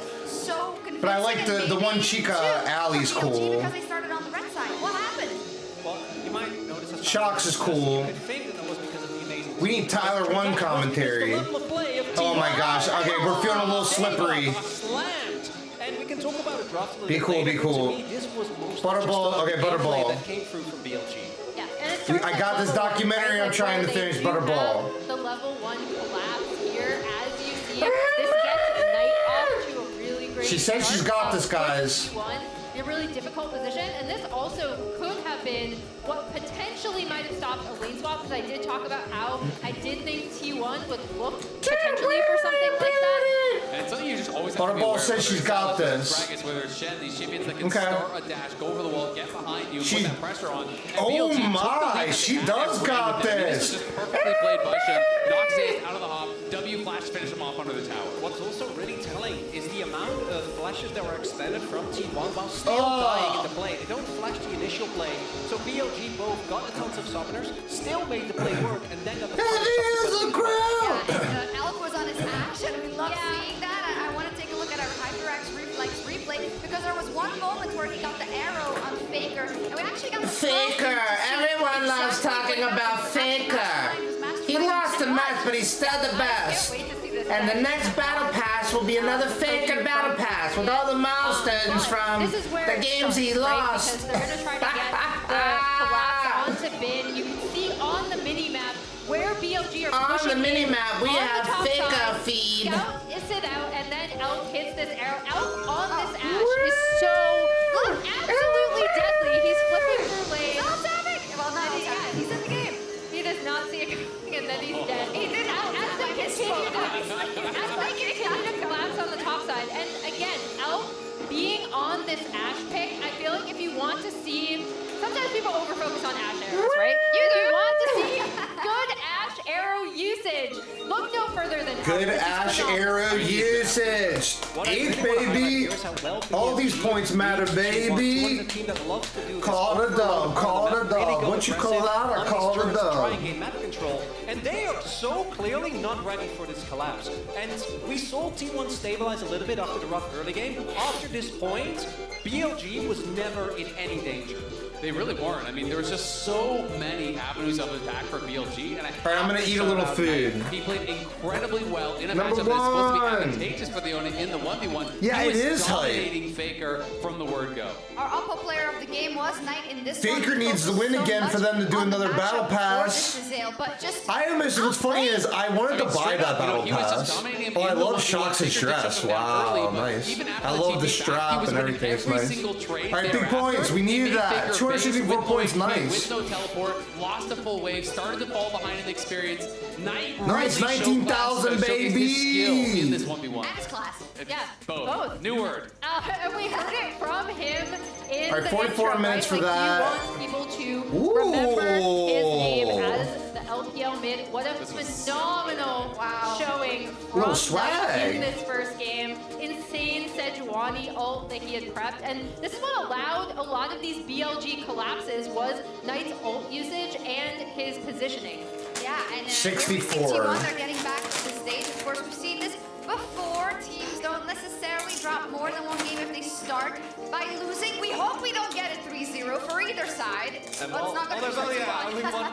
But I like the one Chica Alley's cool. Because they started on the red side. What happened? Well, you might notice Shocks is cool. We need Tyler 1 commentary. Oh my gosh. Okay, we're feeling a little slippery. And we can talk about a draft. Be cool, be cool. Butterball. Okay, Butterball. That came through from BLG. Yeah, and I got this documentary. I'm trying to finish Butterball. The level 1 collapse here, as you see, this gets Knight off to a really great She said she's got this, guys. T1 in a really difficult position, and this also could have been what potentially might have stopped a lane swap, because I did talk about how I did think T1 would look potentially for something like that. And something you just always have to be Butterball aware says of, she's got this. Brackets, whether it's Shen, these champions that can Okay. start a dash, go over the wall, get behind you, She- put that pressure on. And Oh BLG took the my, lead at she the does end, got with them. I mean, this. This is just perfectly played by Shen. Knocks it out of the hop. W flash finish him off under the tower. What's also really telling is the amount of flashes that were extended from T1 while still Oh. dying in the play. They don't flash the initial play, so BLG both got the tons of summoners, still made the play work, and then got the Heavy is the ground! Yeah, Alec was on his Ash, and we love seeing that. I want to take a look at our HyperX Reflex replay, because there was one moment where he got the arrow on Faker, and we actually got the Faker! Everyone loves talking about Faker! He lost the match, but he's still the best. And the next battle pass will be another Faker battle pass with all the milestones from This is where the it games he starts, right? lost. Because they're going to try to get the collapse onto Bin. You can see on the mini-map where BLG are On pushing the in. mini-map, we On the have top Faker side, feed. Scout is it out, and then Elk hits this arrow. Elk on this Ash is so absolutely deadly. He's flipping through lanes. Well, no, he's in the game. He does not see it coming, and then he's dead. He did not As they continue to collapse on the top side. And again, Elk being on this Ash pick, I feel like if you want to see, sometimes people overfocus on Ash arrows, right? If you want to see good Ash arrow usage, look no further than Good Elk. This is Ash phenomenal. arrow usage. What I Eighth, really wanna baby. highlight here is how well All BLG these points matter, reads T1. T1 is baby. a team that loves to do this Call it a dub, call it a dub. What you call that? I call it a dub. Try and gain map control, and they are so clearly not ready for this collapse. And we saw T1 stabilize a little bit after the rough early game. After this point, BLG was never in any danger. They really weren't. I mean, there was just so many avenues of attack for BLG, and I All right, I'm gonna have to eat a shout little out food. Knight. He played incredibly well in a Number matchup that's supposed to be one. advantageous for the Oni in the 1v1. Yeah, he it was is hype. dominating Faker from the word go. Our Oppo player of the game was Knight in this Faker one. needs to Focused win so again for much them to do on the another battle matchup for pass. this Zale, but just I almost, what's funny is I wanted to buy Straight that up, you know, battle he was just pass. dominating him Oh, I in the love 1v1. Shocks and Faker did Stress. shut him down Wow, early, but nice. even after I the love TP the back, he strap was and winning everything. It's every nice. single trade All right, big thereafter. points. We He needed made that. Faker 264 big points. with no Nice. With no teleport, lost a full wave, started to fall behind in the experience. Knight Nice, really 19,000, showcased his skill baby. in this 1v1. Axe class. Yeah, Both. New word. And we heard it from him in All right, the 44 intro, minutes right? for like, that. He wants people to remember his name as the Elk PL mid. What a phenomenal showing Little from swag. Knight in this first game. Insane Sejuani ult that he had prepped. And this is what allowed a lot of these BLG collapses was Knight's ult usage and his positioning. Yeah, and 64. T1 are getting back to the stage. Of course, we've seen this before. Teams don't necessarily drop more than one game if they start by losing. We hope we don't get a 3-0 for either side. But it's not going to be only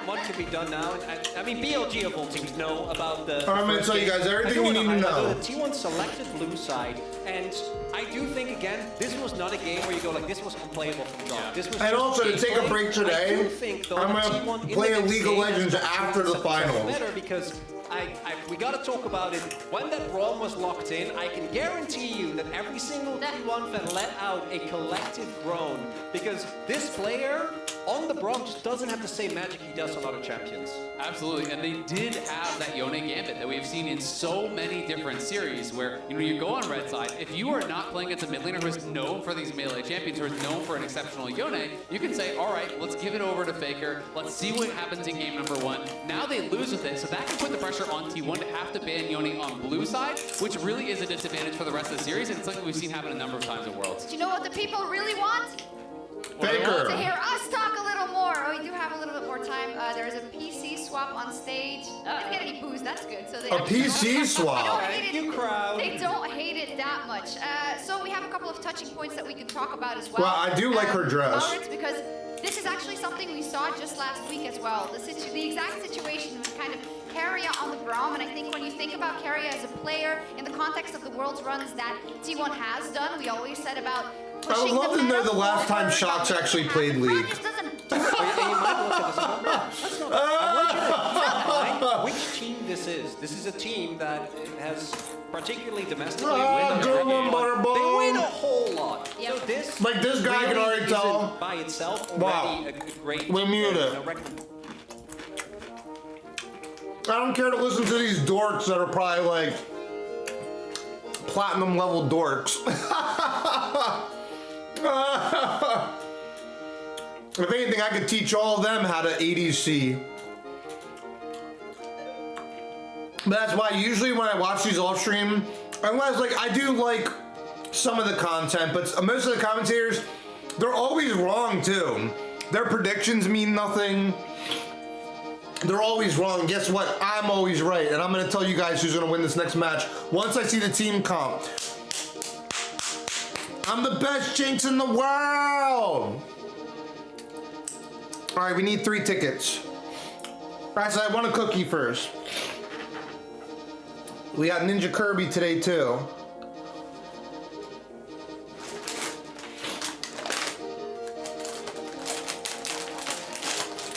one can be done now. And, I mean, BLG of all teams know about the. I'm going to tell you guys everything you need to know. The T1 selected blue side, and I do think again, this was not a game where you go like this was unplayable from jump. This was And also to take a break today, I'm going to play a League of Legends after the finals. Better because we got to talk about it. When that Braum was locked in, I can guarantee you that every single T1 fan let out a collective groan because this player on the Braum just doesn't have the same magic he does on other champions. Absolutely, and they did have that Yone Gambit that we've seen in so many different series where, you know, you go on red side, if you are not playing against a mid laner who is known for these melee champions, who is known for an exceptional Yone, you can say, all right, let's give it over to Faker, let's see what happens in game number 1. Now they lose with it, so that can put the pressure on T1 to have to ban Yone on blue side, which really is a disadvantage for the rest of the series, and it's something we've seen happen a number of times in Worlds. Do you know what the people really want? Faker. To hear us talk a little more. Oh, we do have a little bit more time. There is a PC swap on stage. Didn't get any booze, that's good. So they A PC swap? Thank you, crowd. They don't hate it that much. So we have a couple of touching points that we can talk about as well. Well, I do like her dress. Maurits, because this is actually something we saw just last week as well. The exact situation was kind of Keria on the Braum, and I think when you think about Keria as a player in the context of the World's runs that T1 has done, we always said about I would love to know the last time Shots actually played League. Which team this is? This is a team that has particularly domestically they win a whole lot. Yep. So this Like this guy can already isn't tell. by itself Wow. already a great. We mute it. I don't care to listen to these dorks that are probably like platinum level dorks. If anything, I could teach all of them how to ADC. But that's why usually when I watch these off stream, unless like I do like some of the content, but most of the commentators, they're always wrong too. Their predictions mean nothing. They're always wrong. Guess what? I'm always right, and I'm gonna tell you guys who's gonna win this next match once I see the team comp. I'm the best Jinx in the world! Alright, we need 3 tickets. Alright, so I want a cookie first. We got Ninja Kirby today too.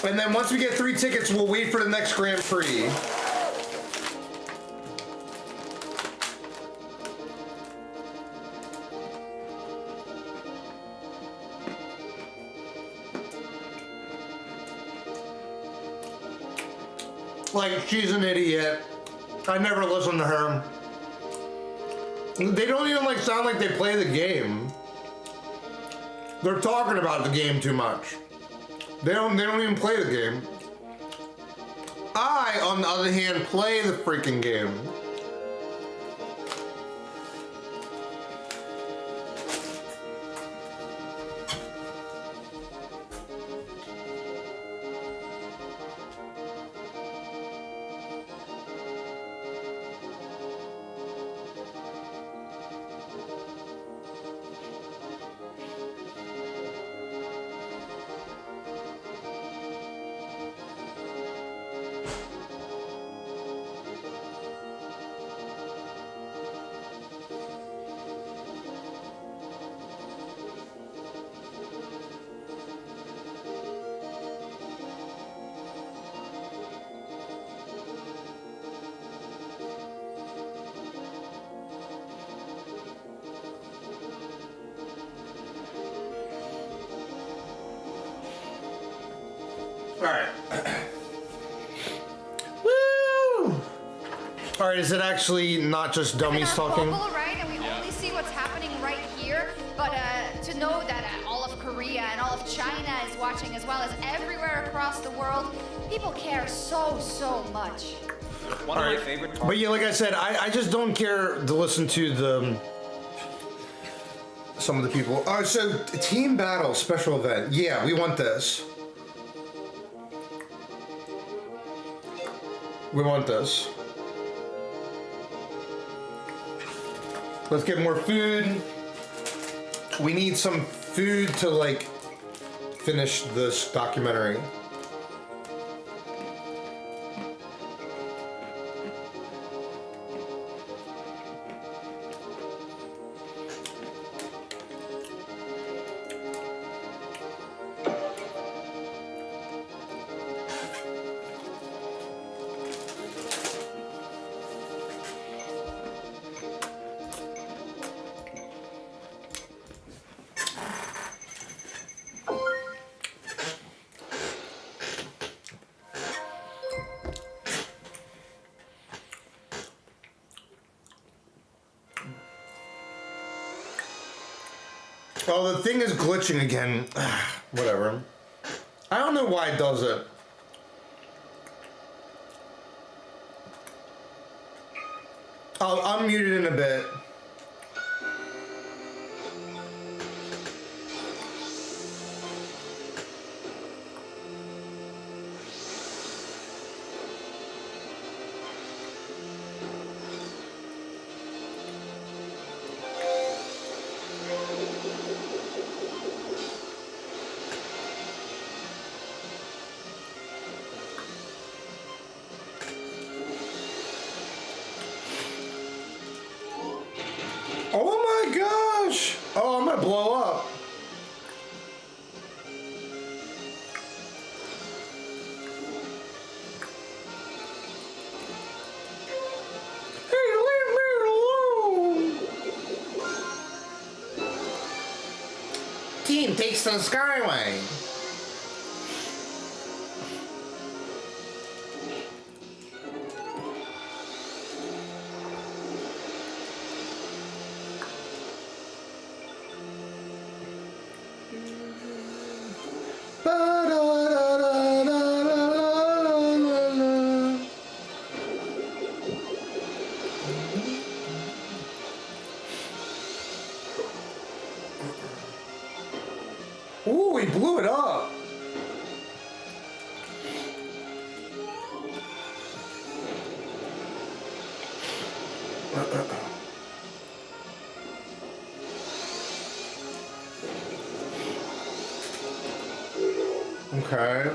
And then once we get 3 tickets, we'll wait for the next Grand Prix. Like, she's an idiot. I never listen to her. They don't even like sound like they play the game. They're talking about the game too much. They don't even play the game. I, on the other hand, play the freaking game. Alright. Woo! Alright, is it actually not just dummies talking? Global, right? And we only see what's happening right here. But to know that all of Korea and all of China is watching as well as everywhere across the world. People care so, so much. One of my favorite parts. But yeah, like I said, I just don't care to listen to the some of the people. Oh, so team battle special event. Yeah, we want this. We want this. Let's get more food. We need some food to like finish this documentary. Oh, the thing is glitching again. Whatever. I don't know why it does it. I'll unmute it in a bit. Oh my gosh! Oh, I'm gonna blow up. Hey, leave me alone! Team takes the Skyway. Ooh, he blew it up. Okay.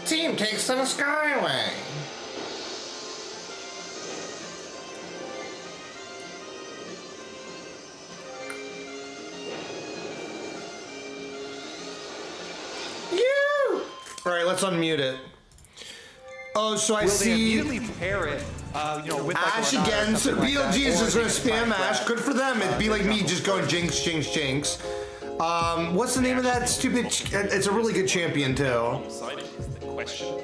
Team takes to the Skyway. You. All right, let's unmute it. Oh, so I Will they see immediately pair it, with like Ash a Renata or again. So something like that, BLG is or just they gonna can spam find Ash. Brad? Good for them. It'd be like me just going jinx, jinx, jinx. What's the name of that stupid? It's a really good champion too. Side is the question.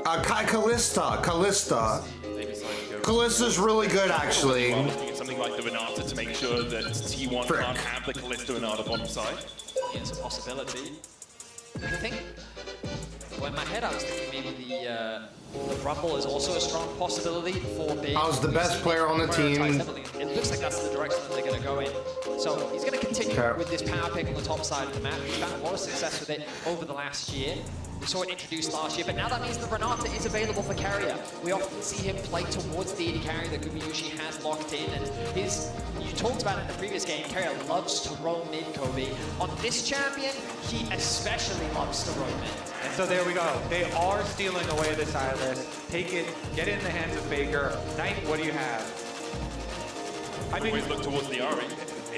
Callista. Maybe side go. Callista's really good actually. Well, looking at something like the Renata to make sure that T1 Frick. can't have the Callista Renata bottom side. Yeah, it's a possibility. I think, well, in my head, I was thinking maybe the Rumble is also a strong possibility for being. I was the best player on the team. It looks like that's the direction that they're going to go in. So he's going to continue Okay. with this power pick on the top side of the map. He's had a lot of success with it over the last year. We saw it introduced last year, but now that means the Renata is available for carrier. We often see him play towards the AD carry that Gumayushi has locked in, and you talked about it in the previous game, carrier loves to roam mid, Kobe. On this champion, he especially loves to roam mid. And so there we go. They are stealing away the Silas. Take it, get it in the hands of Baker. Knight, what do you have? I mean, Always look towards the Ari.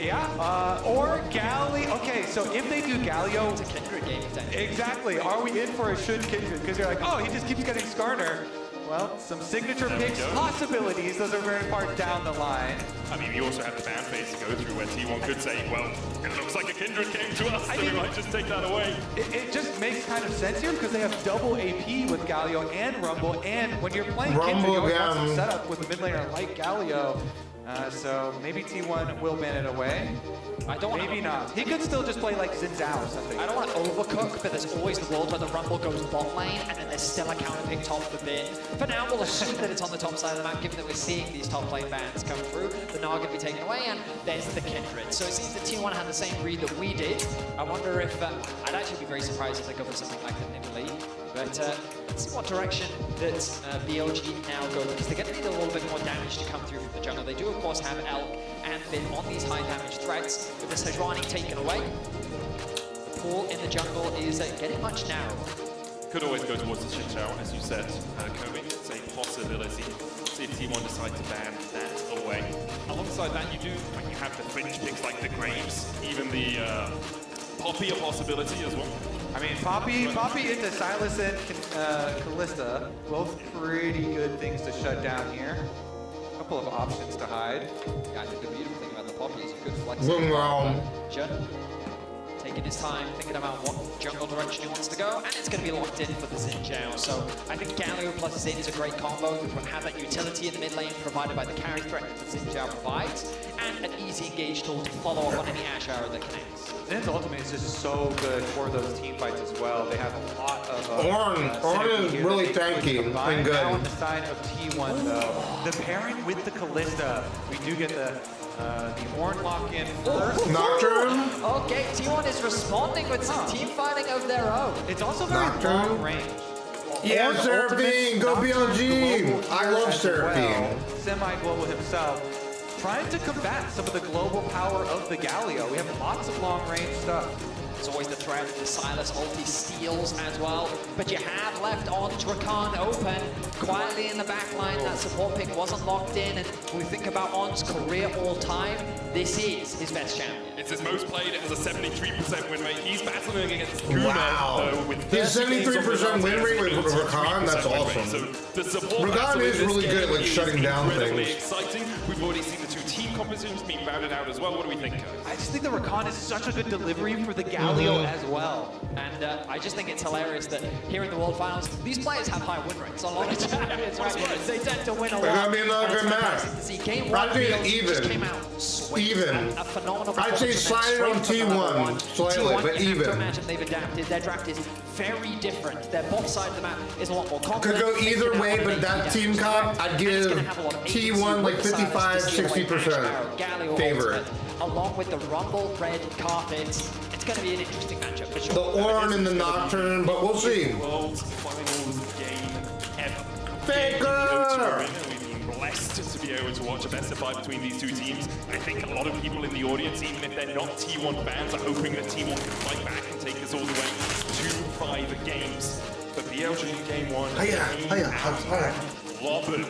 yeah, or Galli. Okay, so if they do Galio, It's a Kindred game, technically. exactly. Are we in for a should Kindred? Because you're like, oh, he just keeps getting Skarner. Well, some signature picks possibilities. Those are very far down the line. I mean, we also have the ban phase to go through where T1 could say, well, it looks like a Kindred came to us, so we might just take that away. It just makes kind of sense here because they have double AP with Galio and Rumble, and when you're playing Kindred, you always want some setup with a mid laner like Galio. So maybe T1 will ban it away. I don't Maybe not. He could still just play like Xin Zhao or something. I don't want to overcook, but there's always the world where the Rumble goes bot lane, and then there's still a counter pick top of the bin. For now, we'll assume that it's on the top side of the map, given that we're seeing these top lane bans come through. The Gnar going to be taken away, and there's the Kindred. So it seems that T1 had the same read that we did. I wonder if... I'd actually be very surprised if they go for something like the Nimbly. But let's see what direction that BLG now go, because they're going to need a little bit more damage to come through from the jungle. They do, of course, have Elk and Finn on these high damage threats. With the Sejuani taken away, the pool in the jungle is getting much narrower. Could always go towards the Xin Zhao, as you said, Kobe. It's a possibility. See if T1 decide to ban that away. Alongside that, you have the fringe picks like the Graves, even the Poppy a possibility as well. I mean, Poppy into Silas and Callista, both pretty good things to shut down here. A couple of options to hide. Yeah, I think the beautiful thing about the Poppy is you could flex Well, taking his time, thinking about what jungle direction he wants to go, and it's going to be locked in for the Xin Zhao. So I think Galio plus Xin is a great combo. We have that utility in the mid lane provided by the carry threat that the Xin Zhao provides, and an easy engage tool to follow up on any Ash arrow that connects. Zin's ultimate is just so good for those team fights as well. They have a lot of Ornn is really tanky and good. Now on the side of T1 though, the pairing with the Callista, we do get the Ornn lock-in first. Nocturne? Okay, T1 is responding with some team fighting of their own. It's also very long range. Yeah, Ornn Seraphine, go ultimate, BLG. Nocturne I love as Seraphine. well. Semi-global himself, trying to combat some of the global power of the Galio. We have lots of long-range stuff. There's always the threat of the Silas ulti steals as well, but you have left on Rakan open quietly in the back line. That support pick wasn't locked in, and when we think about Onn's career all time, this is his best champion. It's his most played, it has a 73% win rate. He's battling against Guna. Wow. With His 73% win rate with Rakan, that's awesome. So the support Rakan is really good at like shutting down incredibly things. exciting. We've already seen the two team compositions being routed out as well. What do we think? I just think the Rakan is such a good delivery for the Galio as well. And I just think it's hilarious that here in the World Finals, these players have high win rates. A lot of times, right? They tend to win a lot. They're gonna be another good match. Game one, I'd say BLG just even. came out sweet. Even. A phenomenal I'd say performance slide it on straight from the number T1 one. slightly, T1, but you have to even. imagine they've adapted. Their draft is very different. Their bot side of the map is a lot more Could confident. go They either can way, have but an that AP team damage comp, threat, I'd and it's give gonna have a lot of agency T1 like with the Silas 55, to steal away 60% Ash Galio favorite. ultimate, along with the Rumble red carpet. It's going to be an interesting matchup for sure. The Ornn and the Nocturne, but we'll see. World Finals game ever. Faker! We've been blessed to be able to watch a best of 5 between these two teams. I think a lot of people in the audience, even if they're not T1 fans, are hoping that T1 can fight back and take us all the way to 5 games. But BLG in game 1, clobbered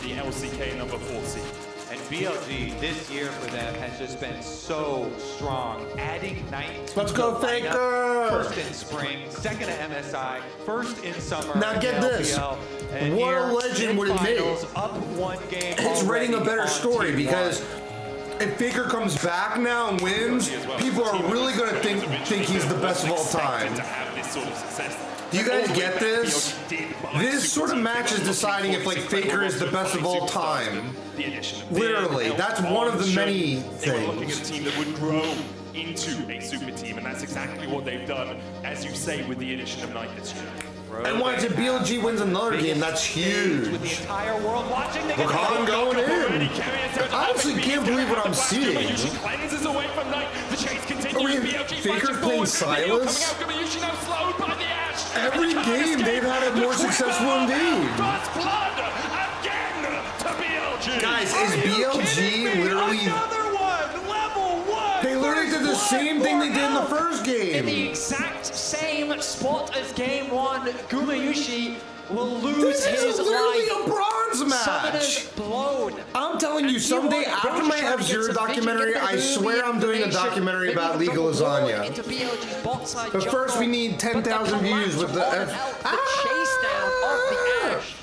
the LCK number 4 seed. And BLG this year for them has just been so strong. Adding Knight to Let's the go, lineup. Faker! First in spring, second at MSI, first in summer. Now in get this. LPL. And What here, a legend would it be? finals, up 1 game. It's writing a already better on story T1. because if Faker comes back now and wins, people are really going to think he's the best of all time. To have this sort of success. Do you guys get this? This sort of match is deciding if like Faker is the best of all time. Literally, that's one of the many They were looking at a things. team that would grow into a super team, and that's exactly what they've done, as you say, with the addition of Knight this year. And once if BLG wins another game, that's With the huge. entire world watching, they get Rakan going in. I honestly can't believe what I'm seeing. Cleanses away from Knight. The chase continues. I mean, BLG Faker's punches playing forward. Silas. Coming out, Gumayushi now slowed by the Ash. Every Can't game escape. they've had a more The successful Twitter indeed. First blood again to BLG. Guys, is BLG literally... Another one! Level 1! They literally did the same thing they did in the first In the game. exact same spot as game 1, Gumayushi will lose This is his literally life. a bronze match. Summoners blown. I'm telling you, someday after my F-Zero documentary, I swear I'm doing a documentary about League of Lasagna. But first we need 10,000 views with the F... The chase down of the Ash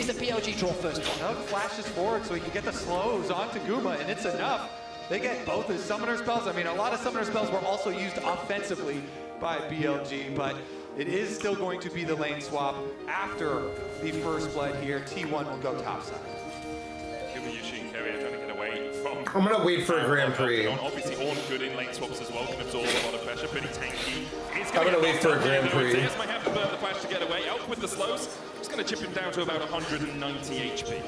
is the BLG draw first one. Nope, flashes forward so he can get the slows onto Guma, and it's enough. They get both his summoner spells. I mean, a lot of summoner spells were also used offensively by BLG, but it is still going to be the lane swap after the first blood here. T1 will go topside. Yushi and Kerry are trying to get away from... I'm gonna wait for a Grand Prix. Obviously, Orn good in lane swaps as well, can absorb a lot of pressure, pretty tanky. I'm gonna wait for a Grand Prix. Zeus might have to burn the flash to get away. Elk with the slows, just gonna chip him down to about 190 HP.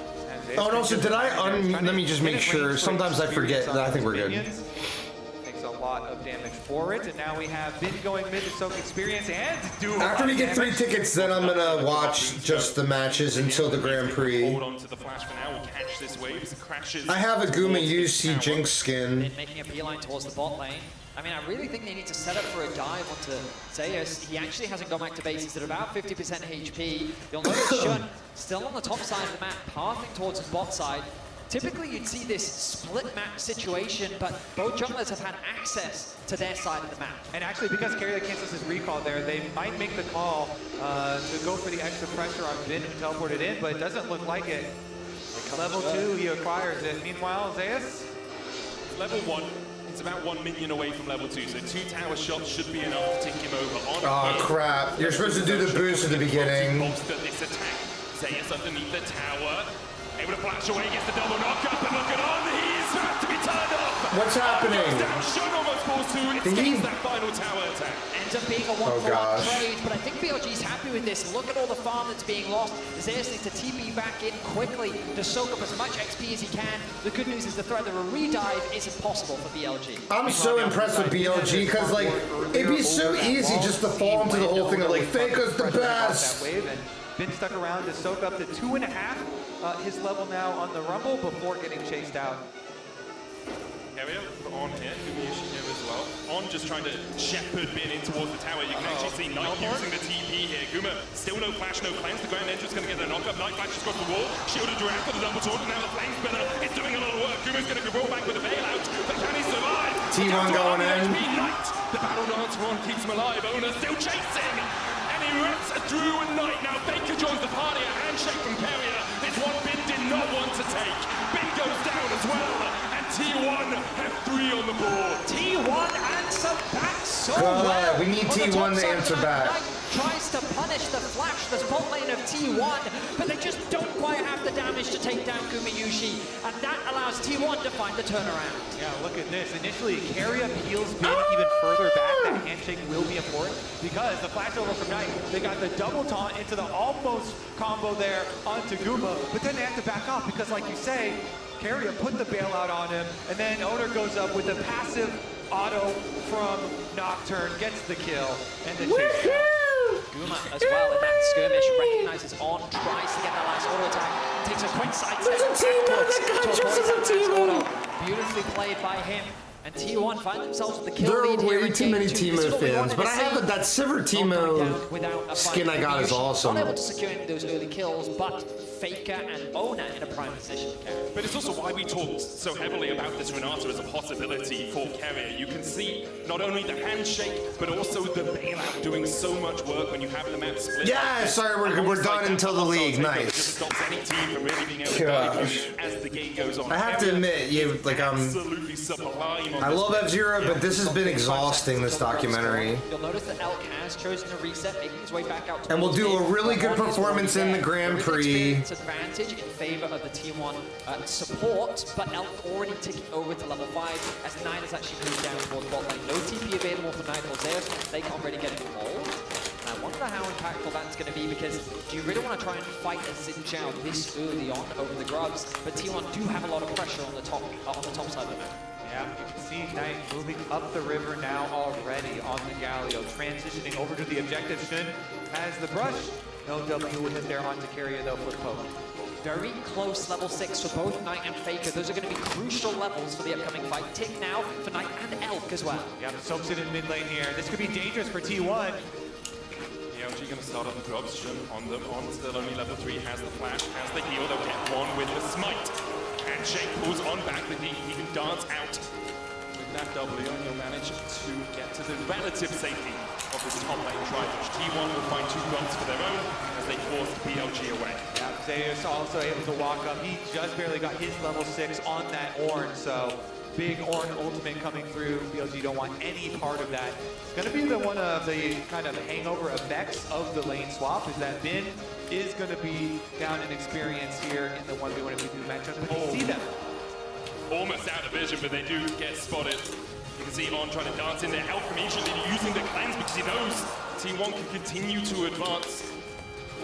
Oh, and also, did I let me just make sure. Sometimes I forget that I think we're good. Takes a lot of damage for it, and now we have Bin going mid to soak experience and do a After lot we of get 3 damage. tickets, then I'm gonna watch just the matches until the Grand Prix. Hold on to the flash for now, we'll catch this wave as it crashes. I have a Guma UC Jinx skin. Making a beeline towards the bot lane. I mean, I really think they need to set up for a dive onto Zeus. He actually hasn't gone back to base. He's at about 50% HP. You'll notice Shun still on the top side of the map, pathing towards his bot side. Typically, you'd see this split map situation, but both junglers have had access to their side of the map. And actually, because Keria cancels his recall there, they might make the call to go for the extra pressure on Bin who teleported in, but it doesn't look like it. Level 2, he acquires it. Meanwhile, Zeus? Level 1. It's about 1 minion away from level 2, so 2 tower shots should be enough to take him over. Oh crap! You're supposed to do the boost at the beginning. This attack. Zeus underneath the tower, able to flash away, gets the double knockup, and look at on, he's about to be turned off. What's happening? Down, Shun almost falls through, escapes that final tower attack. Ends up being a one-for-one trade, but I think BLG's happy with this. Look at all the farm that's being lost. Zeus needs to TP back in quickly to soak up as much XP as he can. The good news is the threat of a redive isn't possible for BLG. I'm so impressed with BLG because like it'd be so easy just to fall into the whole thing of like Faker's the best. Bin stuck around to soak up to 2.5 his level now on the Rumble before getting chased out. Keria on here, Yushi here as well. On just trying to shepherd Bin in towards the tower. You can actually see Knight using the TP here. Guma, still no flash, no cleanse. The Grand Entrance going to get the knockup. Knight flashes across the wall. Shielded direct for the double taunt. Now the flames spinner is doing a lot of work. Guma's going to roll back with a bailout. But can he survive? T1 going in. Knight. The battle dance Ron keeps him alive. Owner still chasing. And he rips through a Knight. Now Baker joins the party. A handshake from Keria. It's one Bin did not want to take. Bin goes down as well. T1 have 3 on the board. T1 answer back so God, well. we need T1 to answer back. Knight tries to punish the flash, the spot lane of T1, but they just don't quite have the damage to take down Gumayushi, and that allows T1 to find the turnaround. Yeah, look at this. Initially, Keria peels Bin even further back. That handshake will be important because the flash over from Knight, they got the double taunt into the almost combo there onto Guma, but then they have to back off because, like you say, Keria put the bailout on him, and then Owner goes up with the passive auto from Nocturne, gets the kill, and the chase down. Guma as well in that skirmish recognizes On, tries to get that last auto attack, takes a quick side step. Beautifully played by him. And T1 find themselves with the kill There lead are here way in too game many 2. Teemo This is what we fans, wanted but to I see. have that Sivir Teemo skin I got is awesome. Not able to secure any of those early kills, but Faker and Owner in a prime position to carry. But it's also why we talked so heavily about this Renata as a possibility for Keria. You can see not only the handshake, but also the bailout doing so much work when you have the map split. Yeah, sorry, we're done until the league. Nice. Stops any team from really being able to dive as the game goes on. I have to admit, absolutely sublime. I love F-Zero, but this has been exhausting, this documentary. You'll notice that Elk has chosen to reset, making his way back out. And we'll do a really good performance in the Grand Prix. Advantage in favor of the T1 support, but Elk already ticking over to level 5 as Nine has actually moved down towards bot lane. No TP available for Nine or Zeus, they can't really get involved. And I wonder how impactful that's going to be, because do you really want to try and fight a Xin Zhao this early on over the grubs? But T1 do have a lot of pressure on the top side of the map. Yeah, you can see Knight moving up the river now already on the Galio, transitioning over to the objective. Shun has the brush. No W will hit there onto Keria though for poke. Very close level 6 for both Knight and Faker. Those are going to be crucial levels for the upcoming fight. Tick now for Knight and Elk as well. Yeah, soaks it in mid lane here. This could be dangerous for T1. BLG going to start on the grubs. Shun on them. On still only level 3. Has the flash. Has the heal. They'll get one with the smite. Handshake pulls on back. But he can dance out. With that W, he'll manage to get to the relative safety of this top lane triage. T1 will find 2 grubs for their own as they force BLG away. Yeah, Zeus also able to walk up. He just barely got his level 6 on that Ornn, so big Ornn ultimate coming through. BLG don't want any part of that. It's going to be one of the kind of hangover effects of the lane swap is that Bin is going to be down in experience here in the 1v1 if we do matchup. But you see them. Almost out of vision, but they do get spotted. You can see On trying to dance in there, help from immediately using the cleanse because he knows T1 can continue to advance.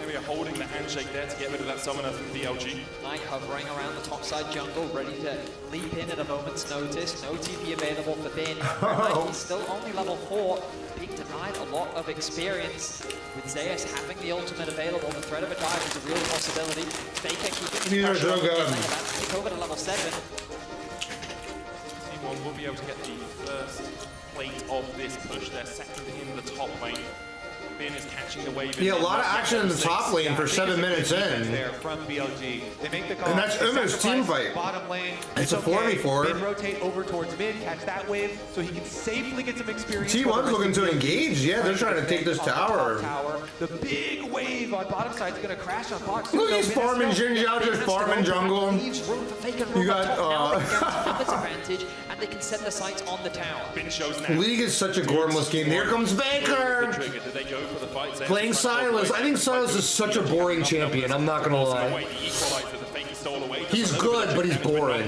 Maybe holding the handshake there to get rid of that summoner from BLG. Knight hovering around the top side jungle, ready to leap in at a moment's notice. No TP available for Bin. He's still only level 4, being denied a lot of experience. With Zeus having the ultimate available, the threat of a dive is a real possibility. Faker keeping his pressure on about to kick over to level 7. T1 will be able to get the first plate of this push. They're second in the top lane. Bin is catching the wave. Yeah, a lot of action in the top lane for 7 minutes in. There from BLG. They make the call. And that's Uma's team fight. Bottom lane. It's a 4v4. Bin rotate over towards mid, catch that wave, so he can safely get some experience. T1's looking to engage. Yeah, they're trying to take this tower. The big wave on bottom side is going to crash on bot. Look, he's farming Jinjiao, just farming jungle. You got, advantage, and they can set the sights on the tower. Bin shows now. League is such a gormless game. Here comes Faker! Did they go for the fight? Playing Silas. I think Silas is such a boring champion, I'm not gonna lie. He's good, but he's boring.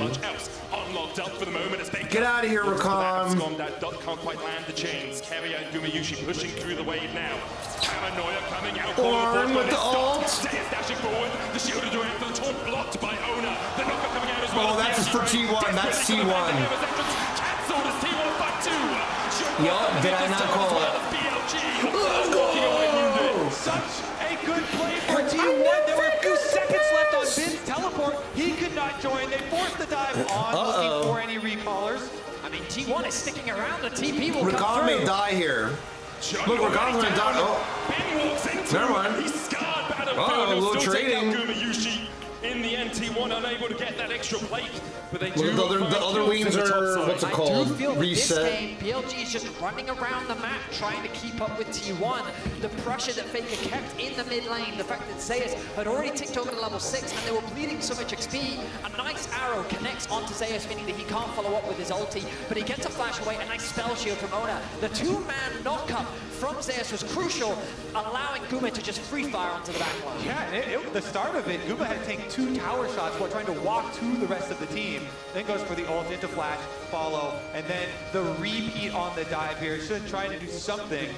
Get out of here, Rakan. That dot can't quite land the chains. Keria and Gumayushi pushing through the wave now. Paranoia coming out. Ornn with the ult. Zeus dashing forward. The shield is around for the taunt blocked by Ona. The knocker coming out as well. Oh, that's for T1. That's T1. Cancelled as T1 fight 2. Yup, did I not call it? Let's go! Such a good play for T1. There were a few seconds left on Bin's teleport. He could not join. They forced the dive on, looking for any recallers. I mean, T1 is sticking around. The TP will Rakan come through. may die here. Look, Rakan's gonna die. Oh, never mind. He's scarred Battlefield. Oh, a little Still take out trading. Gumayushi. In the end, T1 unable to get that extra plate, but they do. Look, the other wings are, what's it I do called? feel that Reset. this game, BLG is just running around the map, trying to keep up with T1. The pressure that Faker kept in the mid lane, the fact that Zeus had already ticked over to level 6 and they were bleeding so much XP. A nice arrow connects onto Zeus, meaning that he can't follow up with his ulti, but he gets a flash away, a nice spell shield from Ona. The 2-man knockup from Zeus was crucial, allowing Guma to just free fire onto the back line. Yeah, the start of it, Guma had to take 2 tower shots while trying to walk to the rest of the team. Then goes for the ult into flash, follow, and then the repeat on the dive here. Should try to do something,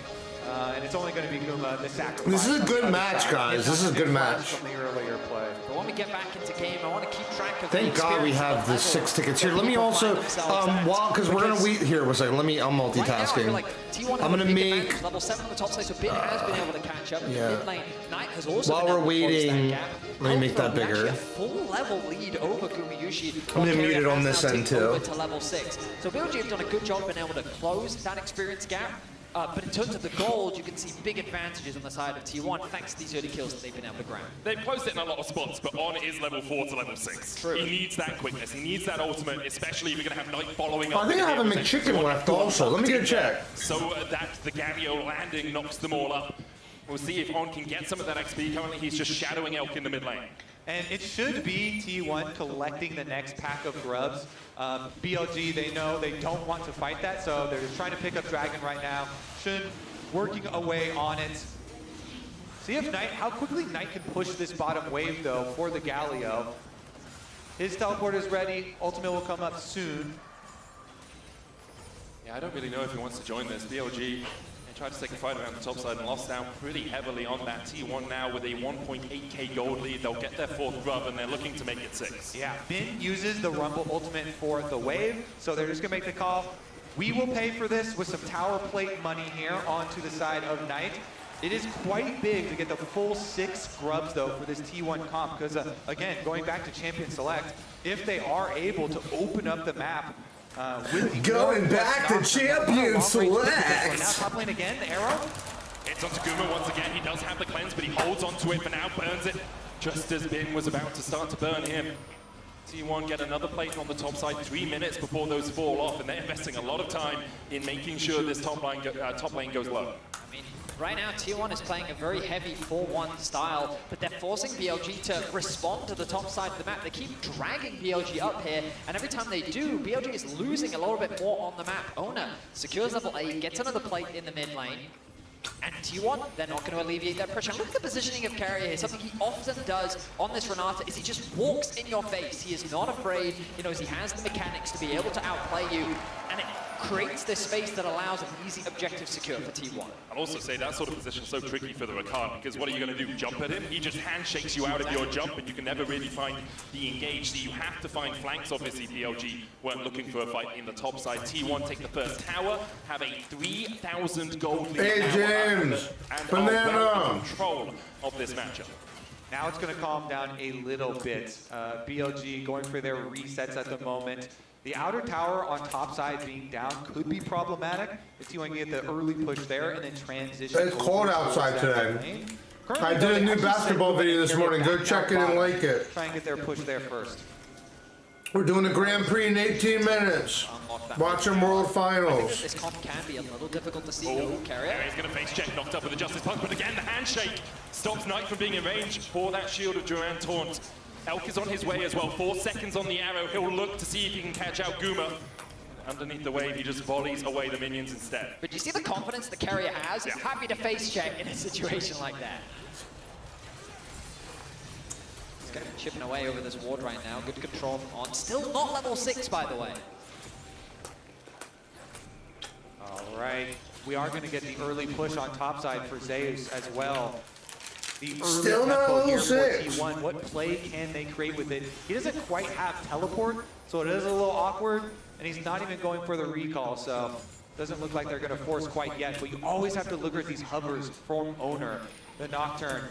and it's only going to be Guma, the sacrifice. This is a good match, guys. This is a good match. From the earlier play. But when we get back into game, I want to keep track of Thank the God we experience have of the level 6 tickets here. that Let me people also, find themselves at. because we're gonna wait here. I'm Right now, I feel multitasking. like T1 I'm gonna have a big make. advantage. Level 7 on the top side, so Bin has been able to catch up. Yeah. Mid lane, Knight has also While been we're able to close waiting, that gap. let me make that Alpha with bigger. actually a full level lead over Gumayushi. I'm gonna mute it on Has this now end, taken over too. to level 6. So BLG have done a good job being able to close that experience gap. But in terms of the gold, you can see big advantages on the side of T1 thanks to these early kills that they've been able to grab. They've closed it in a lot of spots, but On is level 4 to level 6. True. He needs that quickness. He needs that ultimate, especially if you're going to have Knight following up. I think I have a McChicken left also. Let me get a check. So that the Gavio landing knocks them all up. We'll see if On can get some of that XP. Currently, he's just shadowing Elk in the mid lane. And it should be T1 collecting the next pack of grubs. BLG, they know they don't want to fight that, so they're just trying to pick up Dragon right now. Shun working away on it. See if Knight, how quickly Knight can push this bottom wave though for the Galio. His teleport is ready. Ultimate will come up soon. Yeah, I don't really know if he wants to join this. BLG, they tried to take a fight around the top side and lost down pretty heavily on that. T1 now with a 1.8k gold lead. They'll get their 4th grub and they're looking to make it 6. Yeah, Bin uses the Rumble ultimate for the wave, so they're just gonna make the call. We will pay for this with some tower plate money here onto the side of Knight. It is quite big to get the full 6 grubs though for this T1 comp, because again, going back to Champion Select, if they are able to open up the map with the Going back to Champion Select. Now top lane again, the arrow. It's onto Guma once again. He does have the cleanse, but he holds onto it for now, burns it just as Bin was about to start to burn him. T1 get another plate on the top side 3 minutes before those fall off, and they're investing a lot of time in making sure this top lane goes low. I mean, Right now, T1 is playing a very heavy 4-1 style, but they're forcing BLG to respond to the top side of the map. They keep dragging BLG up here, and every time they do, BLG is losing a little bit more on the map. Oner secures level 8, gets another plate in the mid lane, and T1, they're not going to alleviate that pressure. Look at the positioning of Carrier here. Something he often does on this Renata is he just walks in your face. He is not afraid. He knows he has the mechanics to be able to outplay you, and it creates this space that allows an easy objective secure for T1. I'll also say that sort of position is so tricky for the Rakan, because what are you going to do, jump at him? He just handshakes you out of your jump, and you can never really find the engage. So you have to find flanks. Obviously, BLG weren't looking for a fight in the top side. T1 take the first tower, have a 3,000 gold lead. Hey, James! And Banana! well in control of this matchup. Now it's going to calm down a little bit. BLG going for their resets at the moment. The outer tower on top side being down could be problematic if you want to get the early push there and then transition. It's cold outside today. I did a new basketball video this morning. Go check it and like it. Try and get their push there first. We're doing the Grand Prix in 18 minutes. Watching World Finals. This comp can be a little difficult to see. Oh, Carrier. He's going to face check, knocked up with a Justice Punch, but again, the handshake stops Knight from being in range for that shield of Duran Taunt. Elk is on his way as well, 4 seconds on the arrow. He'll look to see if he can catch out Guma. Underneath the wave, he just volleys away the minions instead. But do you see the confidence the Carrier has? He's happy to face check in a situation like that. He's going to be chipping away over this ward right now. Good control from On. Still not level 6, by the way. All right. We are going to get the early push on top side for Zeus as well. The early Still not tempo level here for 6. T1. What play can they create with it? He doesn't quite have teleport, so it is a little awkward, and he's not even going for the recall, so doesn't look like they're going to force quite yet, but you always have to look at these hovers from Oner. The Nocturne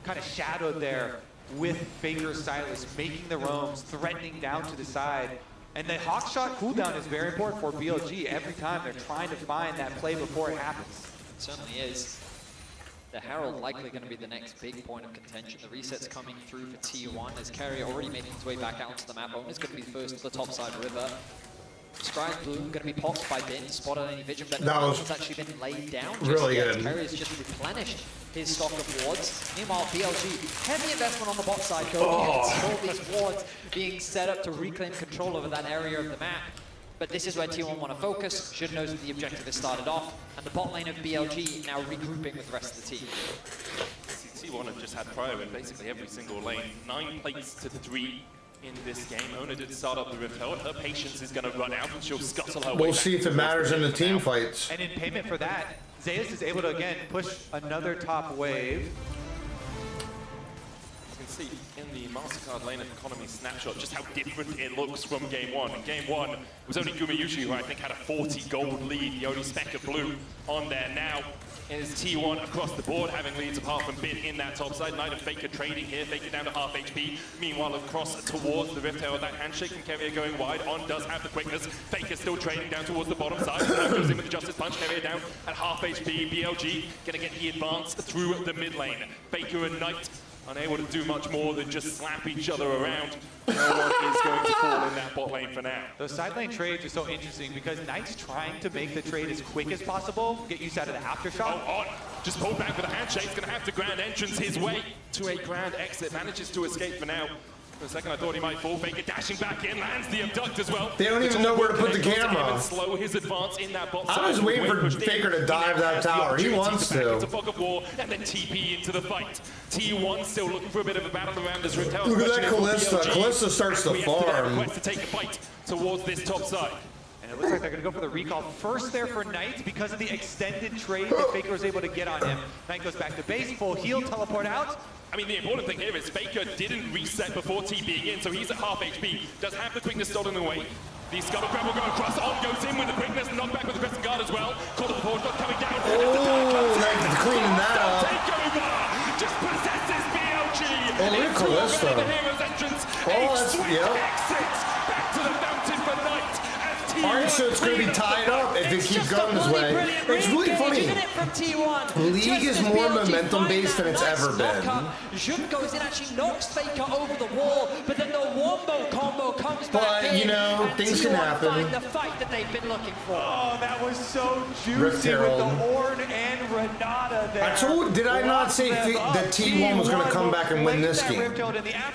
kind of shadowed there with Faker Silas, making the roams, threatening down to the side. And the Hawk Shot cooldown is very important for BLG. Every time they're trying to find that play before it happens. It certainly is. The Herald likely going to be the next big point of contention. The reset's coming through for T1 as Carrier already making his way back out to the map. Oner's going to be first to the top side river. Scribe Bloom going to be popped by Bin, spotted any vision, but that was has actually been laid down. Really good. Carrier's just replenished his stock of wards. Meanwhile, BLG, heavy investment on the bot side, going against all these wards being set up to reclaim control over that area of the map. But this is where T1 want to focus. Should know that the objective has started off, and the bot lane of BLG now regrouping with the rest of the team. T1 have just had prior in basically every single lane. 9 plates to 3 in this game. Oner did start up the Rift Herald. Her patience is going to run out, and she'll scuttle her way. We'll see if it matters in the team fights. And in payment for that, Zeus is able to again push another top wave. You can see in the MasterCard lane economy snapshot just how different it looks from game 1. In game 1, it was only Gumayushi who I think had a 40 gold lead, the only speck of blue on there. Now is T1 across the board, having leads apart from Bin in that top side. Knight and Faker trading here, Faker down to half HP. Meanwhile, across towards the Rift Herald, that handshake from Carrier going wide. On does have the quickness. Faker still trading down towards the bottom side. Now goes in with the Justice Punch. Carrier down at half HP. BLG gonna get the advance through the mid lane. Faker and Knight unable to do much more than just slap each other around. No one is going to fall in that bot lane for now. Those side lane trades are so interesting because Knight's trying to make the trade as quick as possible, get used out of the aftershock. Oh, On just pulled back with a handshake. He's going to have to grand entrance his way to a grand exit. Manages to escape for now. For a second, I thought he might fall. Faker dashing back in, lands the abduct as well. They don't even know where to put the camera. Slow his advance in that bot I was side. waiting for Faker to dive that tower. He wants to. It's a fog of war and then TP into the fight. T1 still looking for a bit of a battle around his Rift Herald. Look at that Callista. Callista starts to farm. Quest to take a fight towards this top side. And it looks like they're going to go for the recall first there for Knight because of the extended trade that Faker was able to get on him. Knight goes back to base, full heal, teleport out. I mean, the important thing here is Faker didn't reset before TPing in, so he's at half HP. Does have the quickness stolen away. The Scuttle Grab will go across. On goes in with the quickness, knocked back with the Crescent Guard as well. Caught up the forward, got coming down. Oh, they're cleaning that up. Takeover just possesses BLG. Oh, look at Callista. The hero's entrance. Oh, that's, Exit back to the fountain for Knight. Aren't so it's going to be tied up if it keeps going this way. It's really funny. League is more momentum-based than it's ever been. Jun goes in, actually knocks Faker over the wall, but then the wombo combo comes back in. But, you know, things can happen. Find the fight that they've been looking for. Oh, that was so Rift juicy with Herald. the Ornn and Renata there. Did I not say that T1 was going to come back and win this game?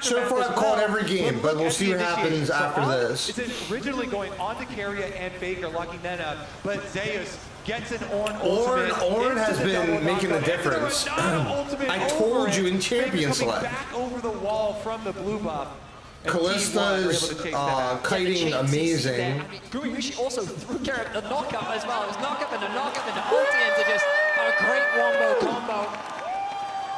So far, I've called every game, but we'll see what happens after this. It's originally going on to Keria and Faker, locking that up, but Zeus gets an Ornn Ornn has been making the difference. I told you in Champion Select. Back over the wall from the blue buff. Kallista's kiting amazing. Gumayushi also threw Keria the knockup as well. It was knockup and a knockup and ulti into just a great wombo combo.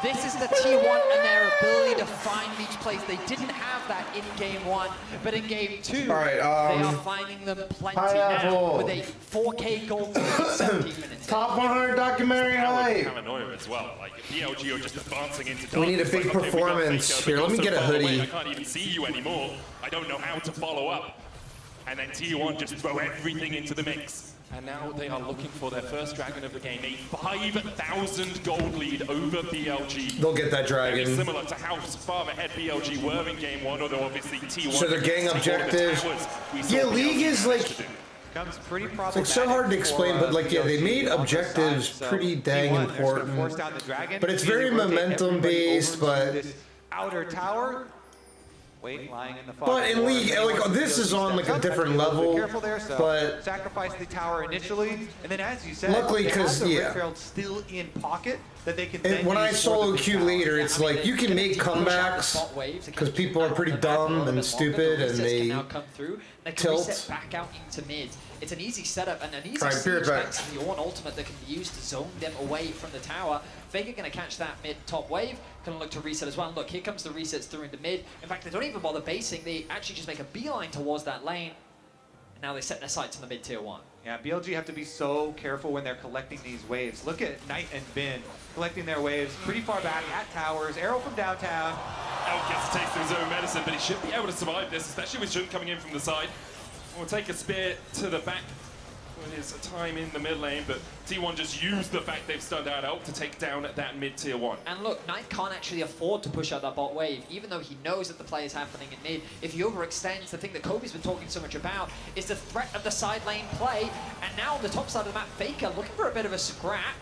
This is the T1 and their ability to find each place. They didn't have that in game 1, but in game 2, all right, they are finding them plenty now with a 4K gold in 17 minutes. Top 100 documentary hype. Paranoia as well. Like BLG are just advancing into We need a big performance. Here, let me get a hoodie. I can't even see you anymore. I don't know how to follow up. And then T1 just throw everything into the mix. And now they are looking for their first dragon of the game, a 5,000 gold lead over BLG. They'll get that dragon. Very similar to how far ahead BLG were in game 1, although obviously T1. So they're getting objectives. Yeah, League is like, Becomes pretty it's like so hard to explain, but like, yeah, they made objectives pretty dang important. But it's very momentum based, but. Outer tower. Wait, lying in the fog. But in League, like, this is on like a different level. Careful there, so But sacrifice the tower initially, and then as you said, luckily, they have 'cause, the yeah. Rift Herald still in pocket that they can. when I solo queue later, it's like you can make comebacks because people are pretty dumb and stupid and they tilt. Back out into mid. It's an easy setup and an easy Alright, be right back. thanks to the Ornn ultimate that can be used to zone them away from the tower. Faker going to catch that mid top wave, going to look to reset as well. And look, here comes the resets through into mid. In fact, they don't even bother basing. They actually just make a beeline towards that lane. And now they set their sights on the mid tier 1. Yeah, BLG have to be so careful when they're collecting these waves. Look at Knight and Bin collecting their waves pretty far back at towers. Arrow from downtown. Elk gets to taste of his own medicine, but he should be able to survive this, especially with Jun coming in from the side. We'll take a spear to the back for his time in the mid lane, but T1 just used the fact they've stunned out Elk to take down that mid tier 1. And look, Knight can't actually afford to push out that bot wave, even though he knows that the play is happening in mid. If he overextends, the thing that Kobe's been talking so much about is the threat of the side lane play, and now on the top side of the map, Faker looking for a bit of a scrap.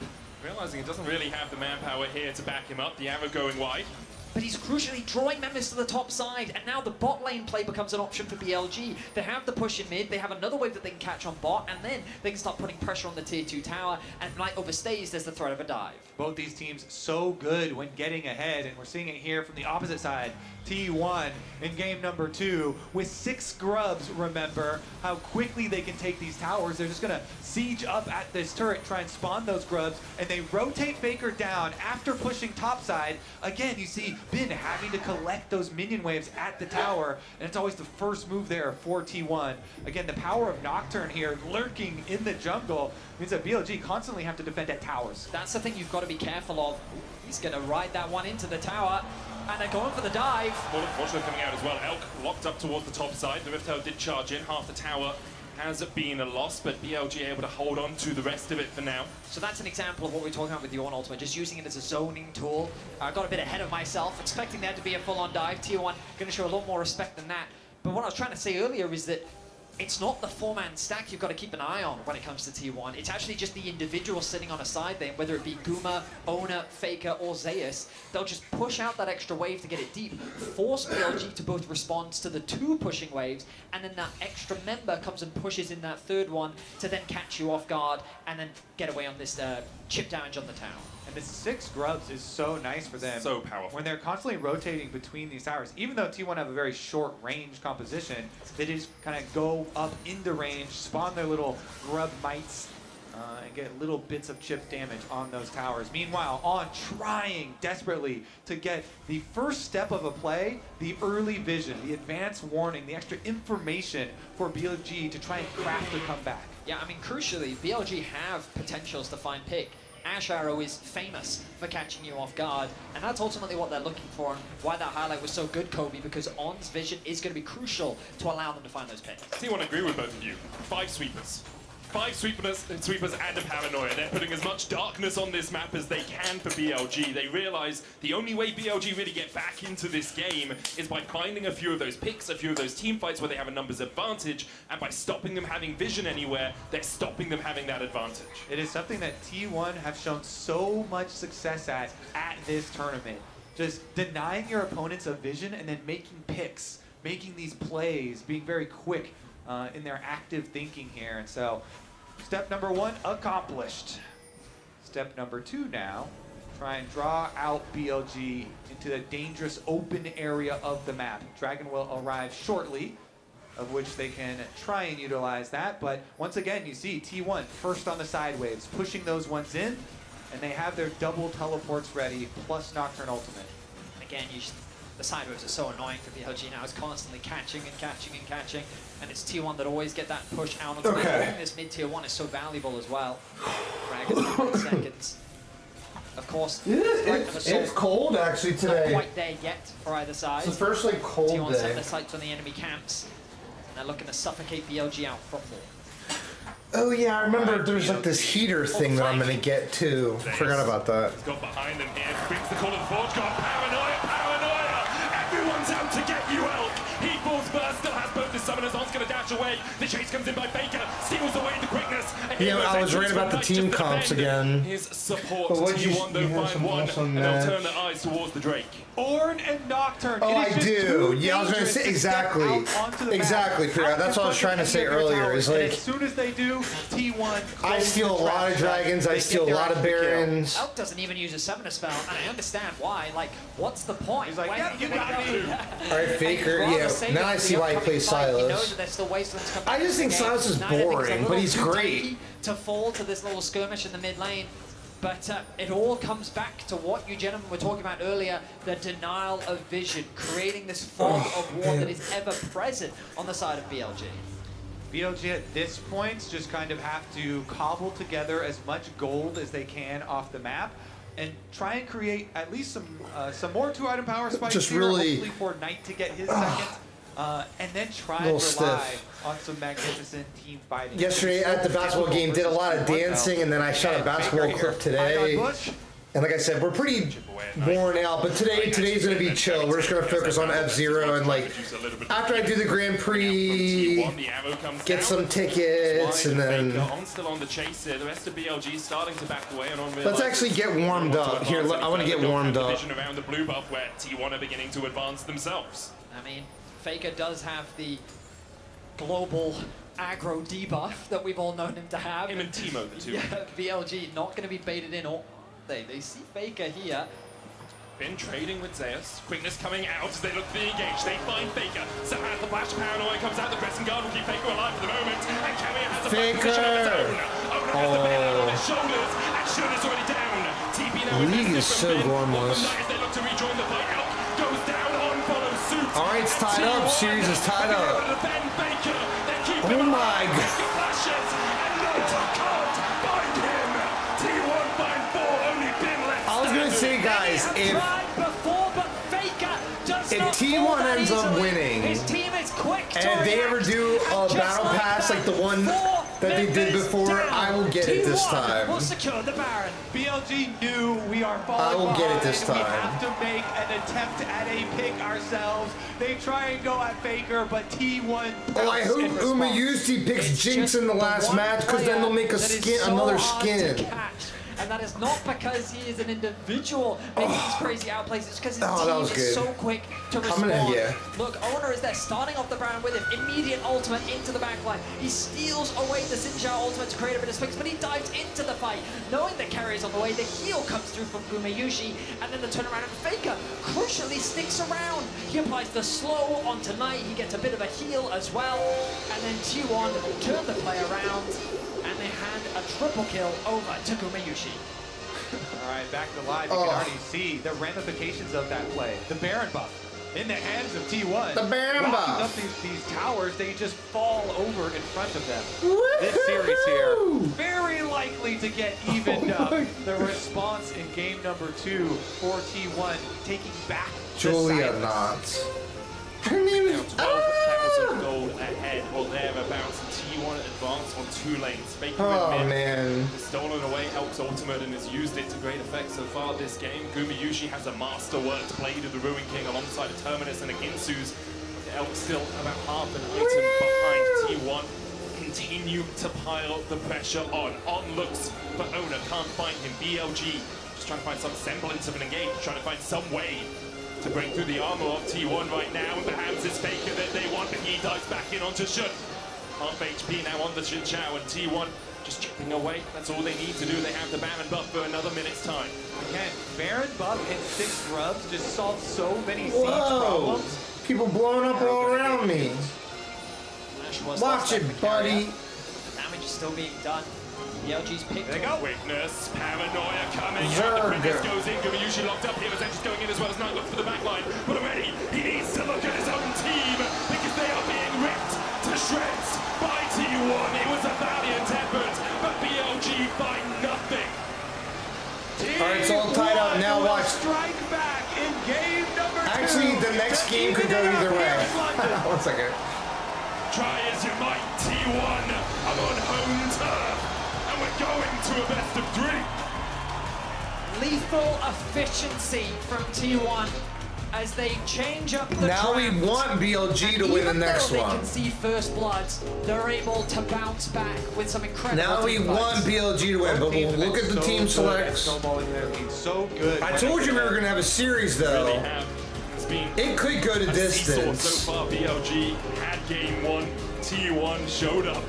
Realizing he doesn't really have the manpower here to back him up, the arrow going wide. But he's crucially drawing members to the top side, and now the bot lane play becomes an option for BLG. They have the push in mid, they have another wave that they can catch on bot, and then they can start putting pressure on the tier 2 tower, and if Knight overstays, there's the threat of a dive. Both these teams so good when getting ahead, and we're seeing it here from the opposite side. T1 in game number 2 with 6 grubs, remember how quickly they can take these towers. They're just gonna siege up at this turret, try and spawn those grubs, and they rotate Faker down after pushing topside. Again, you see Bin having to collect those minion waves at the tower, and it's always the first move there for T1. Again, the power of Nocturne here lurking in the jungle means that BLG constantly have to defend at towers. That's the thing you've got to be careful of. He's gonna ride that one into the tower, and they're going for the dive. Well, unfortunately coming out as well. Elk locked up towards the top side. The Rift Herald did charge in. Half the tower has been a loss, but BLG able to hold on to the rest of it for now. So that's an example of what we're talking about with the Ornn ultimate, just using it as a zoning tool. I got a bit ahead of myself, expecting there to be a full-on dive. Tier 1 going to show a lot more respect than that. But what I was trying to say earlier is that it's not the 4-man stack you've got to keep an eye on when it comes to T1. It's actually just the individual sitting on a side lane, whether it be Guma, Ona, Faker, or Zeus. They'll just push out that extra wave to get it deep, force BLG to both respond to the 2 pushing waves, and then that extra member comes and pushes in that 3rd one to then catch you off guard and then get away on this chip damage on the tower. And the 6 grubs is so nice for them. So powerful. When they're constantly rotating between these towers, even though T1 have a very short range composition, they just kind of go up into range, spawn their little grub mites, and get little bits of chip damage on those towers. Meanwhile, On trying desperately to get the first step of a play, the early vision, the advanced warning, the extra information for BLG to try and craft a comeback. Yeah, I mean, crucially, BLG have potentials to find pick. Ash Arrow is famous for catching you off guard, and that's ultimately what they're looking for, and why that highlight was so good, Kobe, because On's vision is going to be crucial to allow them to find those picks. T1 agree with both of you. 5 sweepers. 5 sweepers and a paranoia. They're putting as much darkness on this map as they can for BLG. They realize the only way BLG really get back into this game is by finding a few of those picks, a few of those team fights where they have a numbers advantage, and by stopping them having vision anywhere, they're stopping them having that advantage. It is something that T1 have shown so much success at this tournament. Just denying your opponents a vision and then making picks, making these plays, being very quick in their active thinking here. And so step number 1 accomplished. Step number 2 now, try and draw out BLG into the dangerous open area of the map. Dragon will arrive shortly, of which they can try and utilize that. But once again, you see T1 first on the side waves, pushing those ones in, and they have their double teleports ready, plus Nocturne Ultimate. Again, the side waves are so annoying for BLG now. It's constantly catching and catching and catching, and it's T1 that always get that push out onto the lane. This mid tier 1 is so valuable as well. Dragon 20 seconds. Of course, It's cold actually not today. quite there yet for either side. It's the first like cold T1 set day. their sights on the enemy camps. And they're looking to suffocate BLG out from there. Oh yeah, I remember there's like this heater thing that I'm gonna get too. Forgot about that. He's got behind them here, brings the call to the forge guard. Paranoia, paranoia! Everyone's out to get you, Elk! He falls first, still has both his summoners. On's gonna dash away. The chase comes in by Faker, steals away the quickness. Yeah, I was right about the team comps again. His support, But what'd you- T1 though you have find some one, awesome and they'll match. turn their eyes towards the Drake. Ornn and Nocturne. Oh, It is I just do. too Yeah, I was gonna dangerous say to step exactly. out onto the Exactly, map, Pierre. out That's in what I was front trying to of say any of your earlier, towers. is And like- as soon as they do, T1 I closes steal a the lot of trap. dragons. I They steal a get their lot of own kill. barons. Elk doesn't even use a summoner spell, and I understand why. Like, what's the point? He's like, When yep, you they got go- me. All right, Faker. Rather Yeah, save now it I for see the why he upcoming plays fight. He knows Silas. that there's still ways for them to come I back just to the think game. Silas is Now I think it's a boring, little but he's too great. tanky to fall to this little skirmish in the mid lane. But it all comes back to what you gentlemen were talking about earlier, the denial of vision, creating this fog of war that is ever present on the side of BLG. BLG at this point just kind of have to cobble together as much gold as they can off the map and try and create at least some more 2-item power spikes Just here, really- hopefully for Knight to get his second. And then try and Little rely stiff. on some magnificent team fighting. Yesterday at the basketball game, did a lot of dancing, and then I shot a basketball clip today. And like I said, we're pretty worn out, but today's gonna be chill. We're just gonna focus on F-Zero and like after I do the Grand Prix, get some tickets, and then On still on the chase here. The rest of BLG starting to back away and on. let's actually get warmed up. Here, I want to get warmed up. Vision around the blue buff where T1 are beginning to advance themselves. I mean, Faker does have the global aggro debuff that we've all known him to have. Him and Timo, the two. Yeah, BLG not going to be baited in all day. They see Faker here. Been trading with Zeus. Quickness coming out as they look to be engaged. They find Faker. So has the flash paranoia comes out. The pressing guard will keep Faker alive for the moment. And Carrier has a back position of his own. Owner has the banner on his shoulders. And Shooter's already down. TP now League is so gormless. As they look to rejoin the fight. Elk goes down on follow suit. All right, it's tied up. Series is tied up. Oh my God. Flashes and Nota can't find him. T1 find 4. Only Bin left. I was gonna say, guys, if T1 ends up winning, his team is quick and if they ever do a battle pass like the one that they did before, I will get it this time. Will secure the Baron. BLG knew we are falling I will get it behind. this We time. have to make an attempt at a pick ourselves. They try and go at Faker, but T1. Oh, I hope in response. Umayusi picks It's Jinx just in the last one match, because then they'll make a player that is skin, so another hard to skin. catch. And that is not because he is an individual making these crazy outplays. It's because his Oh, that team was is good. so quick to Coming respond. in, yeah. Look, Owner is there, starting off the Baron with him. Immediate ultimate into the backline. He steals away the Xin Zhao ultimate to create a bit of space, but he dives into the fight. Knowing the carry is on the way, the heal comes through from Gumayushi, and then the turnaround of Faker crucially sticks around. He applies the slow onto Knight. He gets a bit of a heal as well. And then T1 turn the play around, and they hand a triple kill over to Gumayushi. All right, back to live. You can already see the ramifications of that play. The Baron buff. in the hands of T1. The Bamba. Rocking up these towers, they just fall over in front of them. This series here, very likely to get evened up. The response in game number 2 for T1, taking back Julia the Knots. Her Now name is 12,000 gold ahead or thereabouts. T1 advance on 2 lanes. Faking Oh with mid. man. Has stolen away Elk's ultimate and has used it to great effect so far this game. Gumayushi has a masterworked blade of the Ruin King alongside a Terminus and a Ginsu's. Elk still about half an item behind T1. Continue to pile the pressure on. On looks for Owner, can't find him. BLG just trying to find some semblance of an engage, trying to find some way to break through the armor of T1 right now, and perhaps it's Faker that they want, but he dives back in onto Shun. Half HP now on the Chin Chow, and T1 just chipping away. That's all they need to do. They have the Baron buff for another minute's time. Again, Baron buff and 6 grubs just solved so many siege Whoa. problems. People blowing up all around me. Flash was Watch lost it, by Carrier. buddy. Damage is still being done. BLG's picked. There they go. Witness, paranoia coming out. Zerg. The premise goes in. Gumayushi locked up here. Just going in as well as Knight looks for the back line. But already, he needs to look at his own team because they are being ripped to shreds by T1. It was a valiant effort, but BLG find nothing. All right, it's all tied up. Now Will watch. strike back in game number 2. Actually, the next game could go either way. 1 second. Try as you might, T1 are on home turf, and we're going to a best of 3. Lethal efficiency from T1 as they change up the Now we draft. want BLG to And win the even next though one. they concede first bloods, they're able to bounce back with some incredible Now we team want fights. BLG to win, but we'll look at the team selects. Snowballing their lead so good. I told you we were gonna have a series Really though. have. It's been It could go to a seesaw distance. so far. BLG had game 1. T1 showed up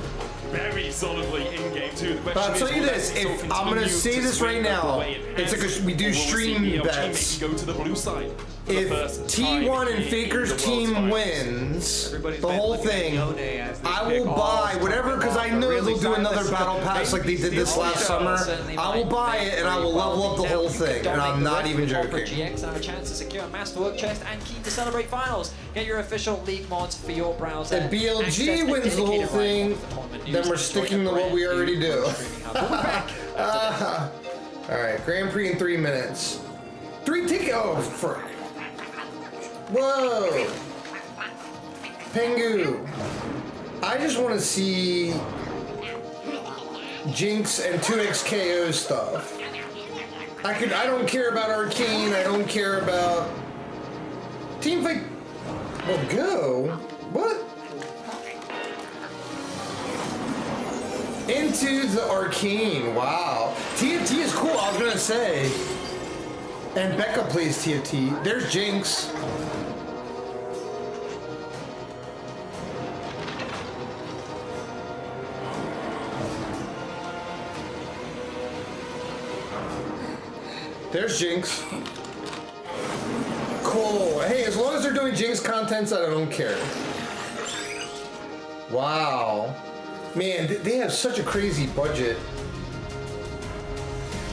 very solidly in game 2. The But I'll question tell you is, will this, that still if I'm gonna continue say to this swing right the now, way it it's has, like we do or will we see stream BLG bets. maybe go to the blue side for the If first time T1 and in Faker's the world's team finals. wins Everybody's the been whole looking at thing, Yone as they I pick will all buy the whatever because I know really they'll do another silent battle pass like they did this baby last steals. summer. Certainly I will might buy make it and I will very level well up the be whole down. You thing, could and I'm dominate not the even rest for joking. GX have a chance to secure a Masterwork chest and key to celebrate finals. Get your official league mods for your browser. If BLG Access the wins the whole dedicated thing, right of the tournament then news we're and sticking enjoy to a what we brand already new do. streaming hub. We'll be back after this. All right, Grand Prix in 3 minutes. 3 tickets. Oh, for. Whoa. Pengu. I just want to see Jinx and 2XKO stuff. I don't care about Arcane. I don't care about Teamfight. Well, go. What? Into the Arcane. Wow. TFT is cool. I was gonna say. And Becca plays TFT. There's Jinx. There's Jinx. Cool. Hey, as long as they're doing Jinx contents, I don't care. Wow. Man, they have such a crazy budget.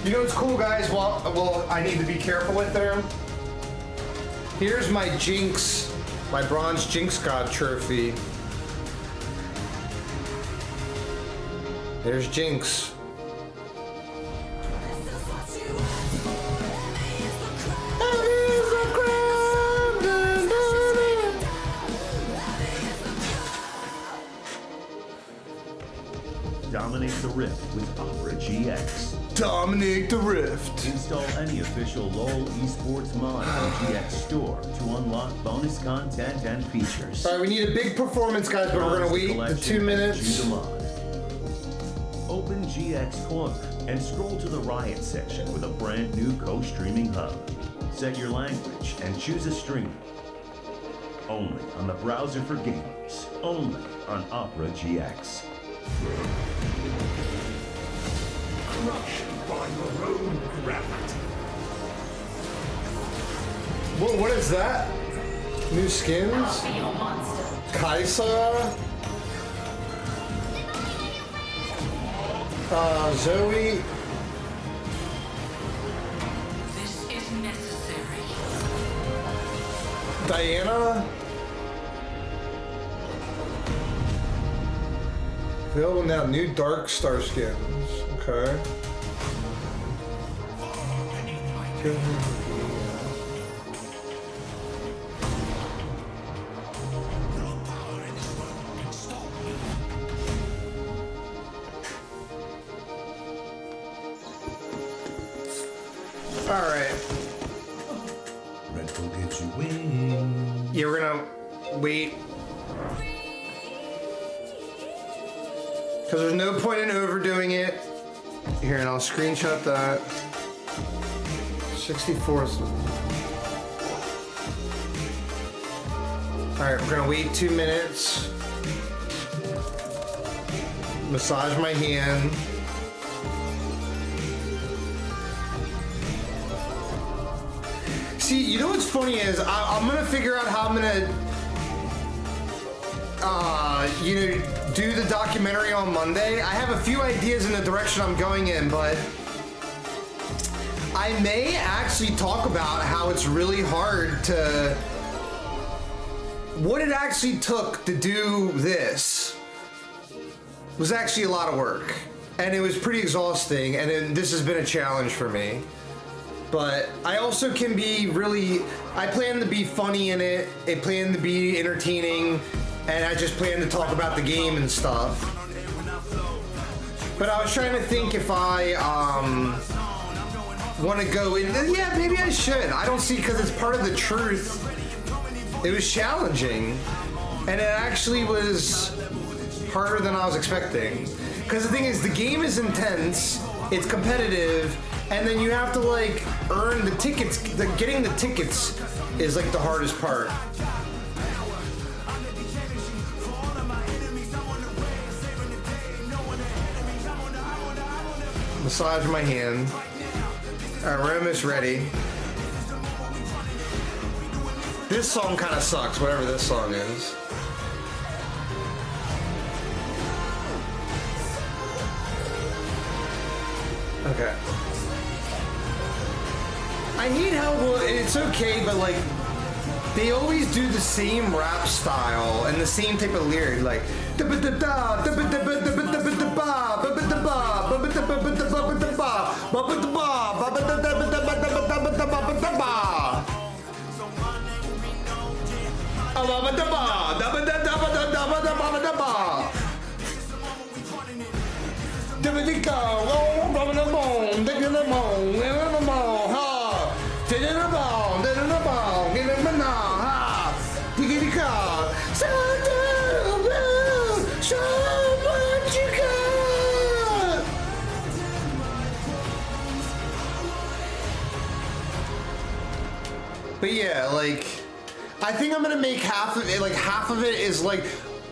You know what's cool, guys? Well, I need to be careful with them. Here's my Jinx, my bronze Jinx God trophy. There's Jinx. Dominate the Rift with Opera GX. Dominate the Rift. Install any official LoL esports mod on GX Store to unlock bonus content and features. All right, we need a big performance, guys, but we're gonna wait the 2 minutes. Choose a mod. Open GX Cloak and scroll to the Riot section with a brand new co-streaming hub. Set your language and choose a stream. Only on the browser for gamers. Only on Opera GX. Crushed by your own gravity. Whoa, what is that? New skins? Kaisa? Zoe? This is necessary. Diana. Available now, new Dark Star skins. Okay. Alright. Red Bull gives you wings. Yeah, we're gonna wait. Because there's no point in overdoing it. Here, and I'll screenshot that. 64th. Alright, we're gonna wait 2 minutes. Massage my hand. See, you know what's funny is I'm gonna figure out how I'm gonna, do the documentary on Monday. I have a few ideas in the direction I'm going in, but I may actually talk about how it's really hard to, what it actually took to do this was actually a lot of work, and it was pretty exhausting, and this has been a challenge for me. But I also can be really, I plan to be funny in it, I plan to be entertaining, and I just plan to talk about the game and stuff. But I was trying to think if I want to go in, yeah, maybe I should. I don't see, because it's part of the truth. It was challenging, and it actually was harder than I was expecting. Because the thing is, the game is intense, it's competitive, and then you have to like earn the tickets. Getting the tickets is like the hardest part. Massage my hand. Alright, we're almost ready. This song kind of sucks, whatever this song is. Okay. I hate how, well, it's okay, but like, they always do the same rap style and the same type of lyric, like But yeah, like, I think I'm gonna make half of it, like half of it is like,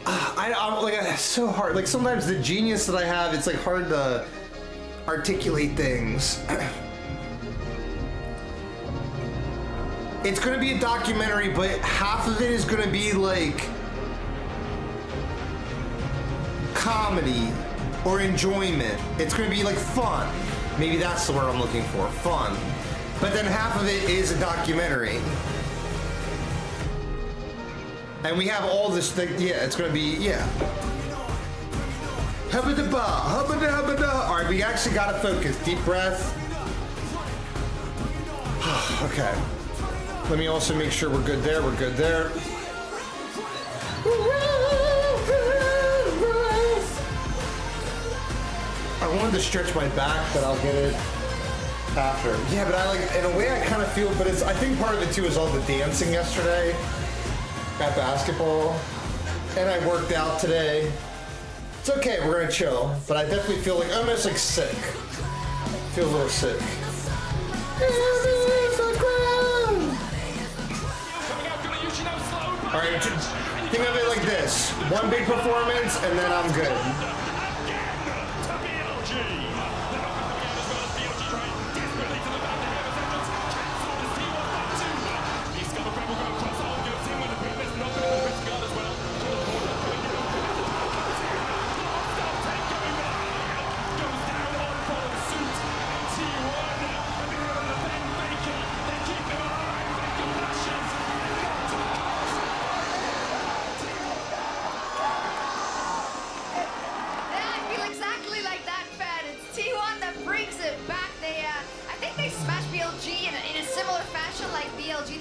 I'm like, it's so hard. Like sometimes the genius that I have, it's like hard to articulate things. It's gonna be a documentary, but half of it is gonna be like comedy or enjoyment. It's gonna be like fun. Maybe that's the word I'm looking for, fun. But then half of it is a documentary. And we have all this thing, yeah, it's gonna be, yeah. Hubba-da-ba, hubba-da-hubba-da. All right, we actually gotta focus. Deep breath. Okay. Let me also make sure we're good there, we're good there. I wanted to stretch my back, but I'll get it after. Yeah, but I like, in a way I kind of feel, but it's, I think part of it too is all the dancing yesterday at basketball. And I worked out today. It's okay, we're gonna chill. But I definitely feel like, almost like sick. I feel a little sick. Alright, think of it like this. One big performance and then I'm good.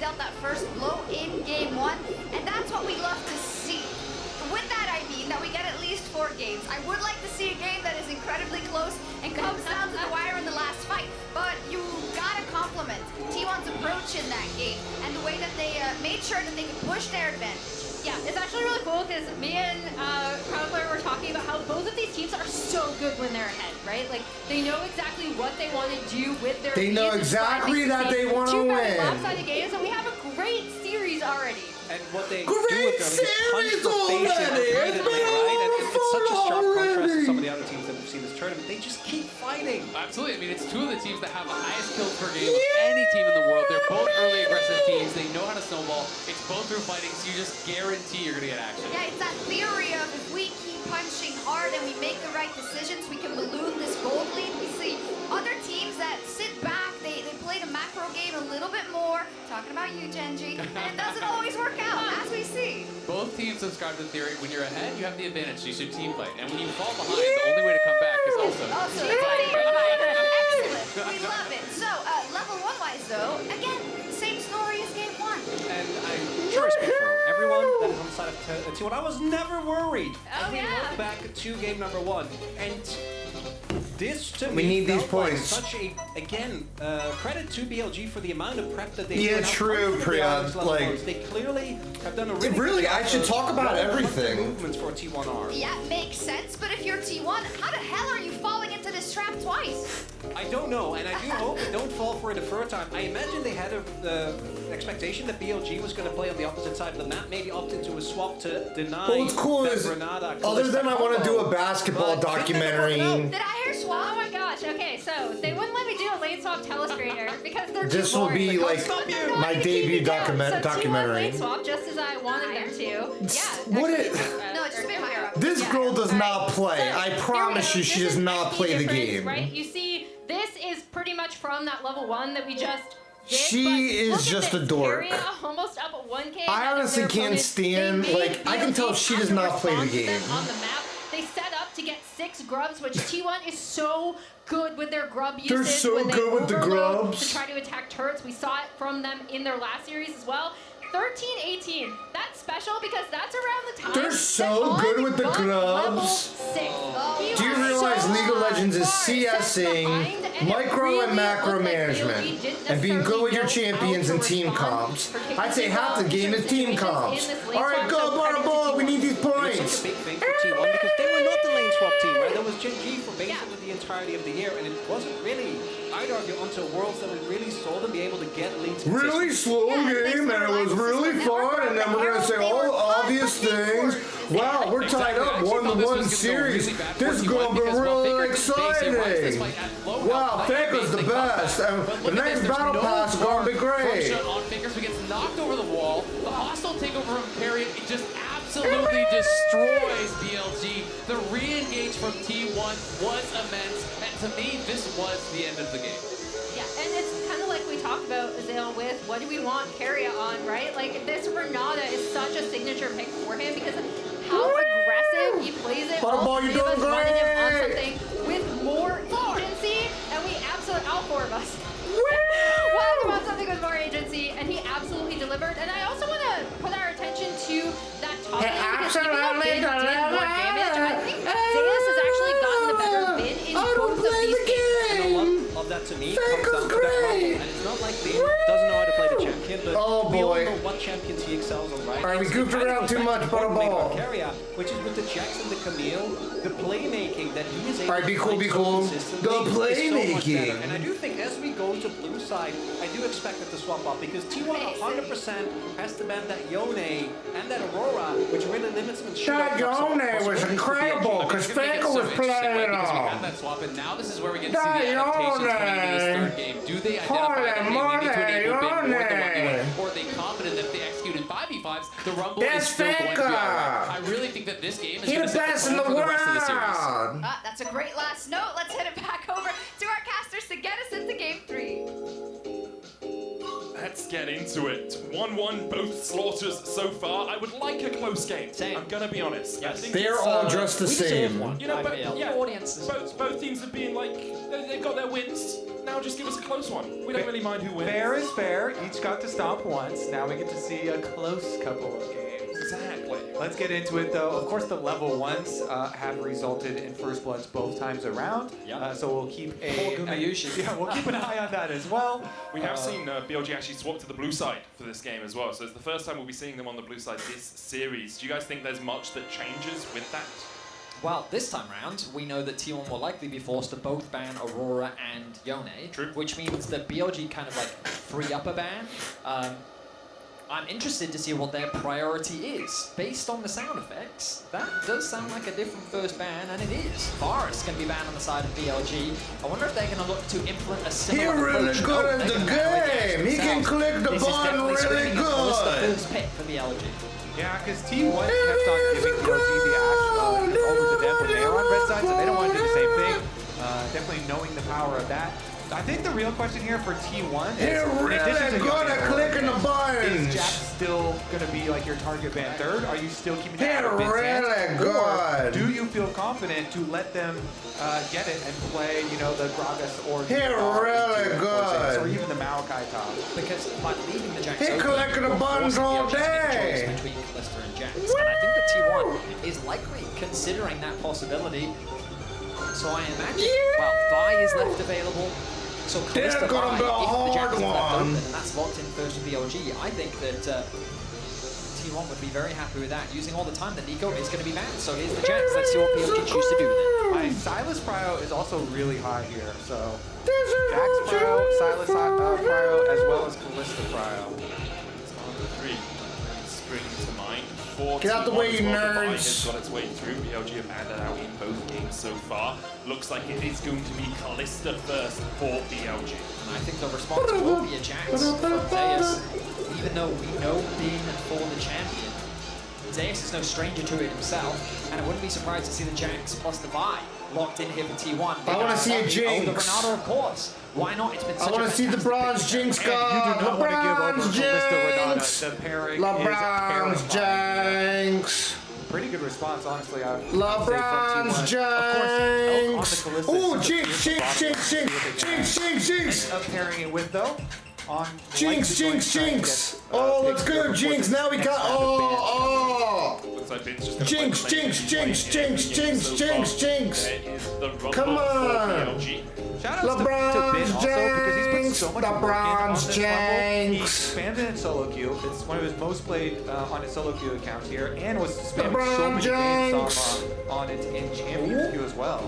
dealt that first blow in game 1, and that's what we love to see. With that, I mean that we get at least 4 games. I would like to see a game that is incredibly close and comes down to the wire in the last fight, but you gotta compliment T1's approach in that game and the way that they made sure that they could push their advantage. Yeah, it's actually really cool because me and Crowdplayer were talking about how both of these teams are so good when they're ahead, right? Like, they know exactly what they want to do with their They know lead. exactly that they want to Two very win. lopsided games, and we have a great series already. And what they Great do with them is punch series the face in already. It's repeatedly, been right? And it's such a sharp contrast to already. some of the other teams that we've seen this tournament. They just keep fighting. Absolutely. I mean, it's two of the teams that have the highest kills per game of any team in the world. They're both early aggressive teams. They know how to snowball. It's both through fighting, so you just guarantee you're going to get action. Yeah, it's that theory of if we keep punching hard and we make the right decisions, we can balloon this gold lead. We see other teams that sit back, they play the macro game a little bit more, talking about you, Genji, and it doesn't always work out, as we see. Both teams subscribe to the theory, when you're ahead, you have the advantage, so you should team fight. And when you fall behind, the only way to come back is also Also, team fight. excellent. We love it. So, level 1-wise, though, again, same story as game 1. And I'm sure I speak for everyone that is on the side of T1. I was never worried. Oh, And we yeah. look back to game number 1. And this, to We me, need these felt like points. such a, again, credit to BLG for the amount of prep that they Yeah, do. and how true, confident they Priya, are in these level like- ones. They clearly have done a really Really, good job I should of talk about knowing what their everything. movements for T1 are. Yeah, makes sense, but if you're T1, how the hell are you falling into this trap twice? I don't know, and I do hope they don't fall for it the first time. I imagine they had an expectation that BLG was going to play on the opposite side of the map, maybe opt into a swap to deny Well, what's cool that is, Granada other than I want to do a combo, basketball but they never documentary, Did I hear Oh swap? my gosh, okay, so they wouldn't let me do a lane swap telestrator because they're too this will boring. be like stop you. No, I my need to keep debut it down. So T1 documentary. lane swap just as I wanted them to. Yeah. What actually, it- No, it's just a bit higher up. This Yeah. girl does All not right. play. So, I here we promise go. you, she This does is not the play the difference, game. Right? You see, this is pretty much from that level 1 that we just did. She but is look at just a this. dork. Area almost up at 1K. I ahead of honestly their can't opponents. stand, They made like, I can tell BLG she have does to not play the respond to them game. On the map, they set up to get 6 grubs, which T1 is so good with their grub usage. They're so when they good with the overload grubs. To try to attack turrets. We saw it from them in their last series as well. 13-18. That's special because that's around the time. They're so that good On with the got grubs. level 6. Do you realize League of Legends is CSing, micro and macro management, and being good with your champions and team comps? I'd say half the game is team comps. All right, go, ball, we need these It's such points. a big thing for T1 because they were not the lane swap team, right? There was Genji for basically the entirety of the year, and it wasn't really, I'd argue, until Worlds that we really saw them be able to get leads Really consistently. slow game, and it was really fun, and then we're gonna say all the obvious things. Wow, we're tied up 1-1 series. This is gonna be really exciting. Wow, Faker's the best. And the next battle pass is gonna be great. Shot on Fingers, but gets knocked over the wall. The hostile takeover from Carrion, it just absolutely destroys BLG. The re-engage from T1 was immense, and to me, this was the end of the game. Yeah, and it's kind of like we talked about, Azale, with what do we want Carrier on, right? Like, this Renata is such a signature pick for him because of how aggressive he plays it. Butterball, All you're three of us doing wanted him on great. something with more agency, and we absolutely, all 4 of us, wanted him on something with more agency, and he absolutely delivered. And I also want to put our attention to that top lane, because even though Bin did more damage, I think Zeus has actually gotten the better Bin in both of these games. And a lot of that to me comes Faker's down to that great. rumble. And it's not like Bin doesn't know how to play the champion, but Oh, we all boy. know what champions he excels on, right? All right, we It's goofed the kind of around too effect much, you want to make Butterball. on Carrier, which is with the Jax and the Camille, the playmaking that he is able All right, be to cool, find be so cool. consistently The is so much playmaking. better. And I do think as we go to blue side, I do expect it to swap up because T1 100% has to ban that Yone and that Aurora, which really limits him in That Yone was incredible because Faker was playing it Because we all. had that swap, and now this is where we get to see That the adaptations coming into this Yone. third game. Do they Holy identify that, hey, we need to enable Bin more than what we Yone. want, or are they confident that if they execute in 5v5s, the Rumble That's is still going to be Faker. alright? I really think that this game is He going the to set best the in the tone for the rest of the series. world. That's a great last note. Let's hit it back over to our casters to get us into game 3. Let's get into it. 1-1, both slaughters so far. I would like a close game. Same. I'm gonna be honest. I think They're it's, all just the we deserve same. one. You know, I but feel. yeah, Audiences. both teams have been like, they've got their wins. Now just give us a close one. We don't really mind who wins. Fair is fair. Each got to stomp once. Now we get to see a close couple of games. Exactly. Let's get into it though. Of course, the level ones have resulted in first bloods both times around. Yeah. So we'll keep we'll keep an eye on that as well. We have seen BLG actually swap to the blue side for this game as well, so it's the first time we'll be seeing them on the blue side this series. Do you guys think there's much that changes with that? Well, this time round, we know that T1 will likely be forced to both ban Aurora and Yone, True. which means that BLG kind of like free up a ban. I'm interested to see what their priority is. Based on the sound effects, that does sound like a different first ban, and it is. Forest going to be banned on the side of BLG. I wonder if they're going to look to implement a similar He really approach. good at the game. He can click the button really good. First pick for BLG. Yeah, because T1 kept on giving BLG the ash over to them when they are on red side, so they don't want to do the same thing. Definitely knowing the power of that. I think the real question here for T1 is, They're really good at clicking the buttons. Is Jack still going to be like your target ban third? Are you still keeping that They're out of Ben's hands? really Or good. do you feel confident to let them get it and play, you know, the Gragas or They're really good. or even the Maokai top? Because by leaving the Jax He open, collected the we're buttons forcing all BLG to make a day. choice between Kalista and Jax. And I think that T1 is likely considering that possibility. So I imagine, well, Vi is left available. So They're Kalista gonna Vi, be a if the hard Jax is left one. open, and that's locked in first with BLG, I think that T1 would be very happy with that. Using all the time that Nico is going to be banned. So here's the Jax. Let's see what BLG choose to do with it. Silas Prio is also really high here, so Jax Prio, Silas Prio, as well as Kalista Prio. It's on the 3. Spring to mind. 4 Get out the T1 way, as you well. The Vi nerds. has got its way through. BLG have had that out in both games so far. Looks like it is going to be Kalista first for BLG. And I think the response will be a Jax from Zeus. Even though we know being for the champion, Zeus is no stranger to it himself, and I wouldn't be surprised to see the Jax plus the Vi locked in here for T1. I wanna see a Jinx. Oh, the Renata, of course. Why not? It's been such I want to see the bronze Jinx And you do go. not want to give over LeBron's Kalista Renata. Jinx. The pairing LeBron's is terrifying. Jinx. Pretty good response, honestly. I would say LeBron's from T1. Of course, Jinx. Elk on the Kalista Ooh, is Jinx, such a Jinx, beautiful Jinx, bottom Jinx, line. Jinx, Jinx, Jinx. Ended up pairing it with, though, on Jinx, likely Jinx, going to Jinx. get, Oh, let's picked go, here Jinx. before Now we this got. next round of bans. Oh, Looks like Vince just gonna Jinx, play the Jinx, same Jinx, play Jinx, in Jinx, so Jinx, far. Jinx. There is the rumble Come for on. BLG. Shout out to Ben LeBron's also because he's put Jinx. so much work in on LeBron's this rumble. He Jinx. expanded in solo queue. It's one of his most played on his solo queue accounts here, and was spamming so LeBron many Jinx. games on it in champion queue as well.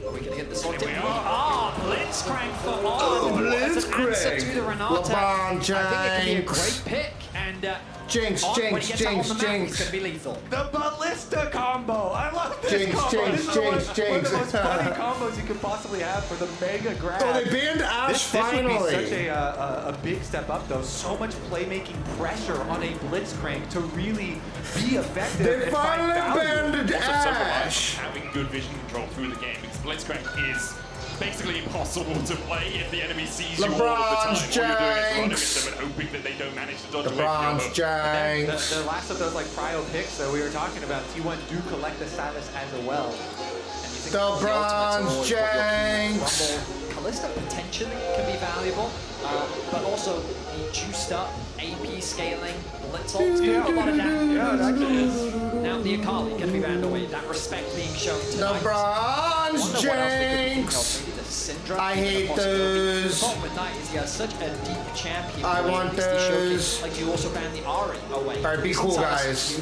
Are we going to get this locked in? we We are. are! Blitzcrank for on! Oh, As an answer Blitzcrank. to the Renata. LeBron I think it could be a Jinx. great pick. And Jinx, on, when Jinx, he gets out on Jinx, the map, Jinx. he's going to be lethal. The ballista combo. I love this Jinx, combo. Jinx, This is one of Jinx, the most Jinx. funny combos you could possibly have for the mega grab. Oh, they banned Ash This would be finally. such a big step up, though. So much playmaking pressure on a blitzcrank to really be effective. They and find finally value. banned Also, so reliant Ash. on having good vision control through the game because Blitzcrank is basically impossible to play if the enemy sees you all of the time. All LeBron's you're doing is running Jinx. at them and hoping that they don't manage to dodge away from LeBron's your hook. Jinx. The last of those like prio picks that we were talking about, T1 do collect the Silas as well. And you think The ultimates are bronze always what you're looking for. Jinx. Rumble. Kalista potentially can be valuable, but also the juiced up AP scaling, blitz ults, can do a lot of damage. Yeah, it actually is. Now the Akali can be banned away. That respect being shown tonight. LeBron's Wonder what else they could be thinking of. Jinx. Maybe the Syndrome. I being a hate possibility. those. The problem with Knight is he has such a deep champion. I pool, want at least to showcase- those. Like you also banned the Ari away. Alright, be cool, guys.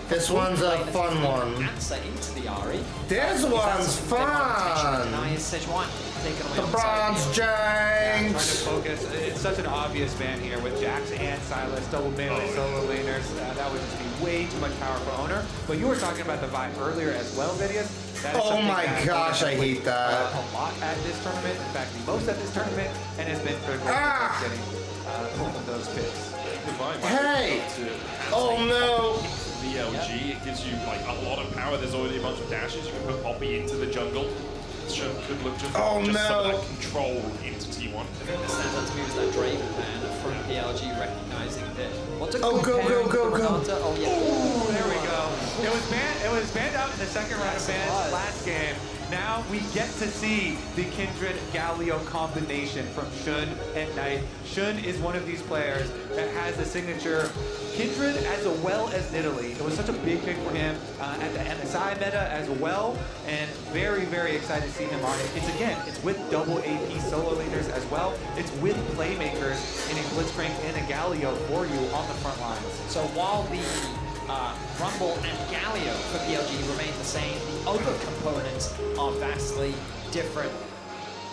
This one's a fun one. Answer into the Ari. This Is that one's something they want to potentially fun. deny is Sejuani taken away The on the side bronze of the Trying to Jinx. focus. It's such an obvious ban here with Jax and Silas, double melee solo laners. That would just be way too much power for Owner. But you were talking about the vibe earlier as well, Vidius. That is Oh something my that gosh, Owner I hate that. a lot at this tournament. In fact, the most at this tournament, and has been critical Ah. for getting both of those picks. Hey. Oh no. VLG, it gives you like a lot of power. There's already a bunch of dashes. You can put Poppy into the jungle. Shun could look just, Oh, just some of no. that control into T1. I think that stands out to me was that Draven ban from PLG recognizing that. What's a Oh, good go, pairing go, with go, go. Renata? Oh, yeah. Ooh, there we go. It was banned out in the second round of bans was. last game. Now we get to see the Kindred Galio combination from Shun and Knight. Shun is one of these players that has the signature Kindred as well as Nidalee. It was such a big pick for him at the MSI meta as well, and very, very excited to see him on it. It's with double AP solo laners as well. It's with playmakers in a Blitzcrank and a Galio for you on the front lines. So while the Rumble and Galio for PLG remain the same, the other components are vastly different.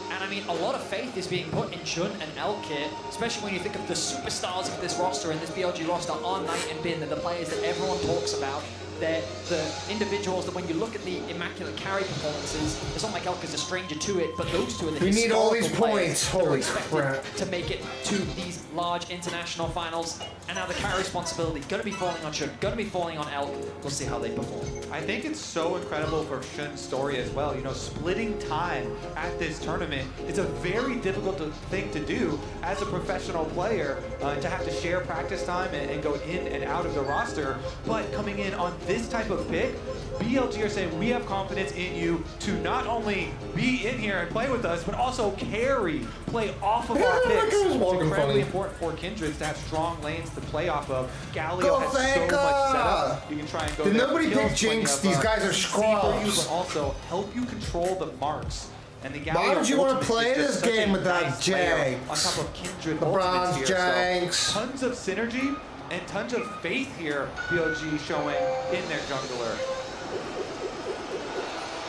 And I mean, a lot of faith is being put in Shun and Elkit, especially when you think of the superstars of this roster and this BLG roster are Knight and Bin. They're the players that everyone talks about. They're the individuals that when you look at the immaculate carry performances, it's not like Elkit's a stranger to it, but those two are the We need all these historical players points. that are Holy expected crap. to make it to these large international finals. And now the carry responsibility going to be falling on Shun, going to be falling on Elk. We'll see how they perform. I think it's so incredible for Shun's story as well. You know, splitting time at this tournament is a very difficult thing to do as a professional player, to have to share practice time and go in and out of the roster. But coming in on this type of pick, BLG are saying we have confidence in you to not only be in here and play with us, but also play off of our picks. It's incredibly important for Kindreds to have strong lanes to play off of. Galio Go has so much Faker! setup. You can try and go Did there. nobody Kills pick when Jinx? you have, These guys are CC for you, scrubs. but also help you control the marks. And the Galio Why would you want to ultimate play is just this such a game without nice layer Jinx? on top of Kindred LeBron's ultimates here. Jinx. So tons of synergy and tons of faith here, BLG showing in their jungler.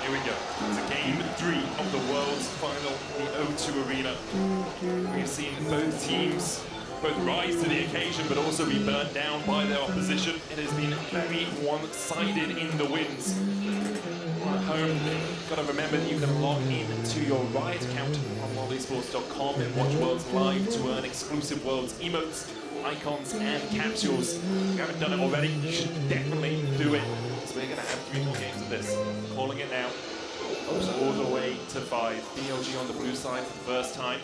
Here we go. It's game 3 of the world's final, the O2 Arena. We've seen both teams both rise to the occasion, but also be burnt down by their opposition. It has been very one-sided in the wins. At home, you've got to remember that you can log in to your Riot account on worldesports.com and watch Worlds live to earn exclusive Worlds emotes, icons, and capsules. If you haven't done it already, you should definitely do it. So we're going to have 3 more games of this. Calling it now. All the way to 5. BLG on the blue side for the first time.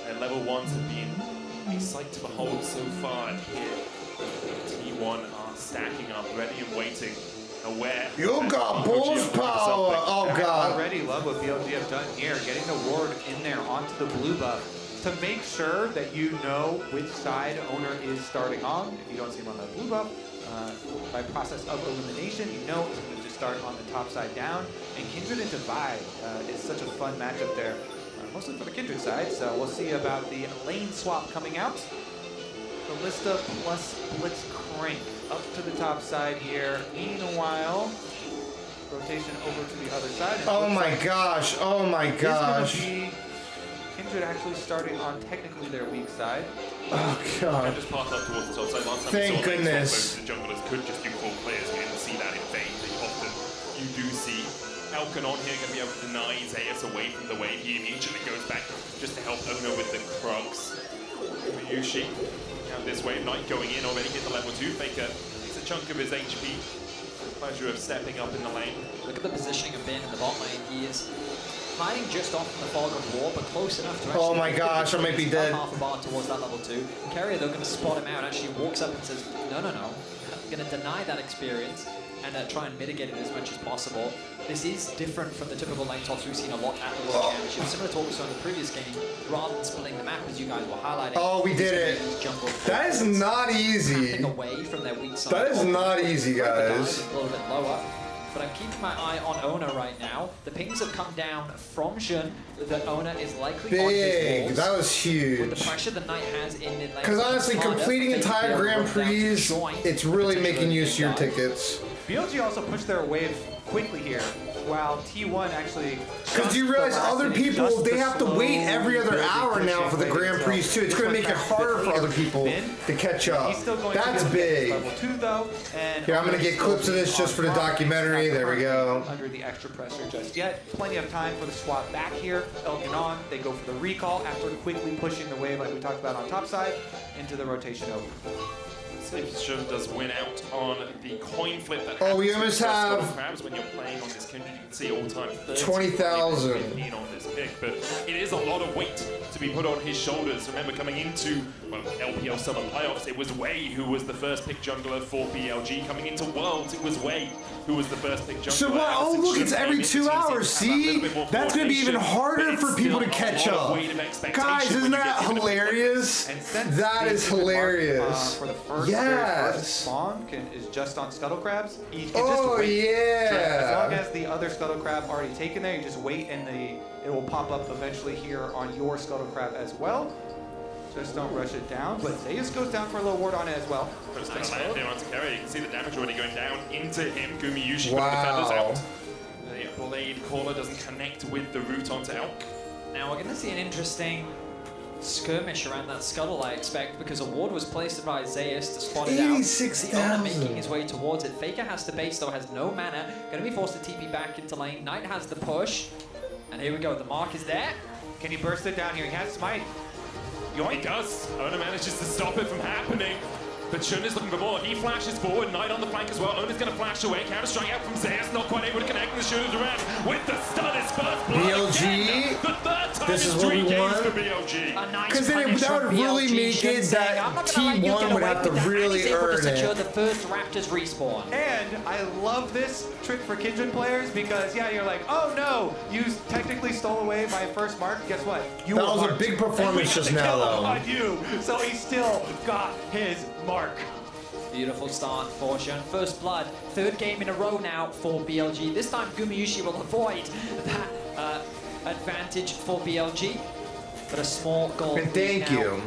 And level 1s have been a sight to behold so far. And here, T1 are stacking up, ready and waiting. Aware. You got Bulls power! Oh, I God. already love what BLG have done here, getting the ward in there onto the blue buff to make sure that you know which side owner is starting on. If you don't see him on the blue buff, by process of elimination, you know it's going to just start on the top side down. And Kindred and Divide is such a fun matchup there, mostly for the Kindred side. So we'll see about the lane swap coming out. Ballista plus Blitzcrank up to the top side here. Meanwhile, rotation over to the other side. And Oh looks my like gosh, oh my it's gonna gosh. be Kindred actually starting on technically their weak side. Oh, And God. just pass up towards the top side. Last time Thank we saw goodness. most of the junglers could just do full players. We didn't see that in Fate. Often you do see Alcon on here going to be able to deny Zeus away from the wave. He immediately goes back just to help Ono with the Krugs. Yushi out this wave. Knight going in already, hit the level 2. Faker takes a chunk of his HP. Pleasure of stepping up in the lane. Look at the positioning of Ben in the bot lane. He is hiding just off in the fog of war, but close enough to actually... Oh my gosh, I might be dead. Half a bar towards that level 2. Carrier, though, going to spot him out. Actually walks up and says, no. I'm going to deny that experience and try and mitigate it as much as possible. This is different from the typical lane tops we've seen a lot at the World Championship. Similar to what we saw in the previous game, rather than splitting the map, as you guys were highlighting. Oh, we did it. That is not easy. Away from their weak side. That is not easy, guys. A little bit lower. But I'm keeping my eye on Ona right now. The pings have come down from Shun. The Ona is likely on his Big. walls. That was With huge. the pressure the Knight has in mid lane. Because honestly, it's harder completing for them to entire be able to Grand run down to Prix, join, it's really potentially making use of your die. tickets. BLG also pushed their wave quickly here, while T1 actually... Because you realize other people, they have to wait every other hour now for the Grand Prix too. It's going to make it harder for other people to catch up. That's big. Level 2 though, and Here, I'm going to get clips of this just for the documentary. There we go. Under the extra pressure just yet. Plenty of time for the swap back here. Elgin on, they go for the recall after quickly pushing the wave like we talked about on top side into the rotation over. Station does win out on the coin flip that Oh, we happens almost with have Scuttle Crabs when you're playing on this kindred. You can see all time 20,000 on this pick, but it is a lot of weight to be put on his shoulders. Remember, coming into LPL Summer Playoffs, it was Wei who was the first pick jungler for BLG. Coming into Worlds, it was Wei who was the first pick jungler. So what? Oh, look, it's every 2 hours. See? That's going to be even harder for people to catch up. Guys, isn't that hilarious? That is hilarious. For the first Yes. spawn is just on Scuttle Crabs. You can Oh, just wait. yeah. So as long as the other Scuttle Crab already taken there, you just wait and it will pop up eventually here on your Scuttle Crab as well. Just don't rush it down, but Zeus goes down for a little ward on it as well. But it's going to land there onto Carry. You can see the damage already going down into him. Gumiyushi Wow. putting the feathers out. The blade caller doesn't connect with the root onto Elk. Now we're going to see an interesting skirmish around that scuttle, I expect, because a ward was placed by Zeus to spot it out. 86,000. Making his way towards it. Faker has to base, though, has no mana. Going to be forced to TP back into lane. Knight has the push. And here we go. The mark is there. Can he burst it down here? He has Smite. He does. Ona manages to stop it from happening. But Shun is looking for more. He flashes forward. Knight on the flank as well. Ona's going to flash away. Counter strike out from Zeus. Not quite able to connect. The Shun is around with the stun. His first blood BLG. again. The third time This in is what 3 we games want. for BLG. A nice Because then punish that would from really BLG. make it Shun saying, that "I'm not gonna let you get T1 would away have to with that." And really he's able to earn secure it. the first Raptors respawn. And I love this trick for Kindred players because, yeah, you're like, oh no, you technically stole away my first mark. Guess what? You That were was a marked. big performance And we had just to now, kill though. on you. So he still got his mark. Beautiful start for Shun. First blood, third game in a row now for BLG. This time Gumiyushi will avoid that advantage for BLG, but a small goal. And thank now. you.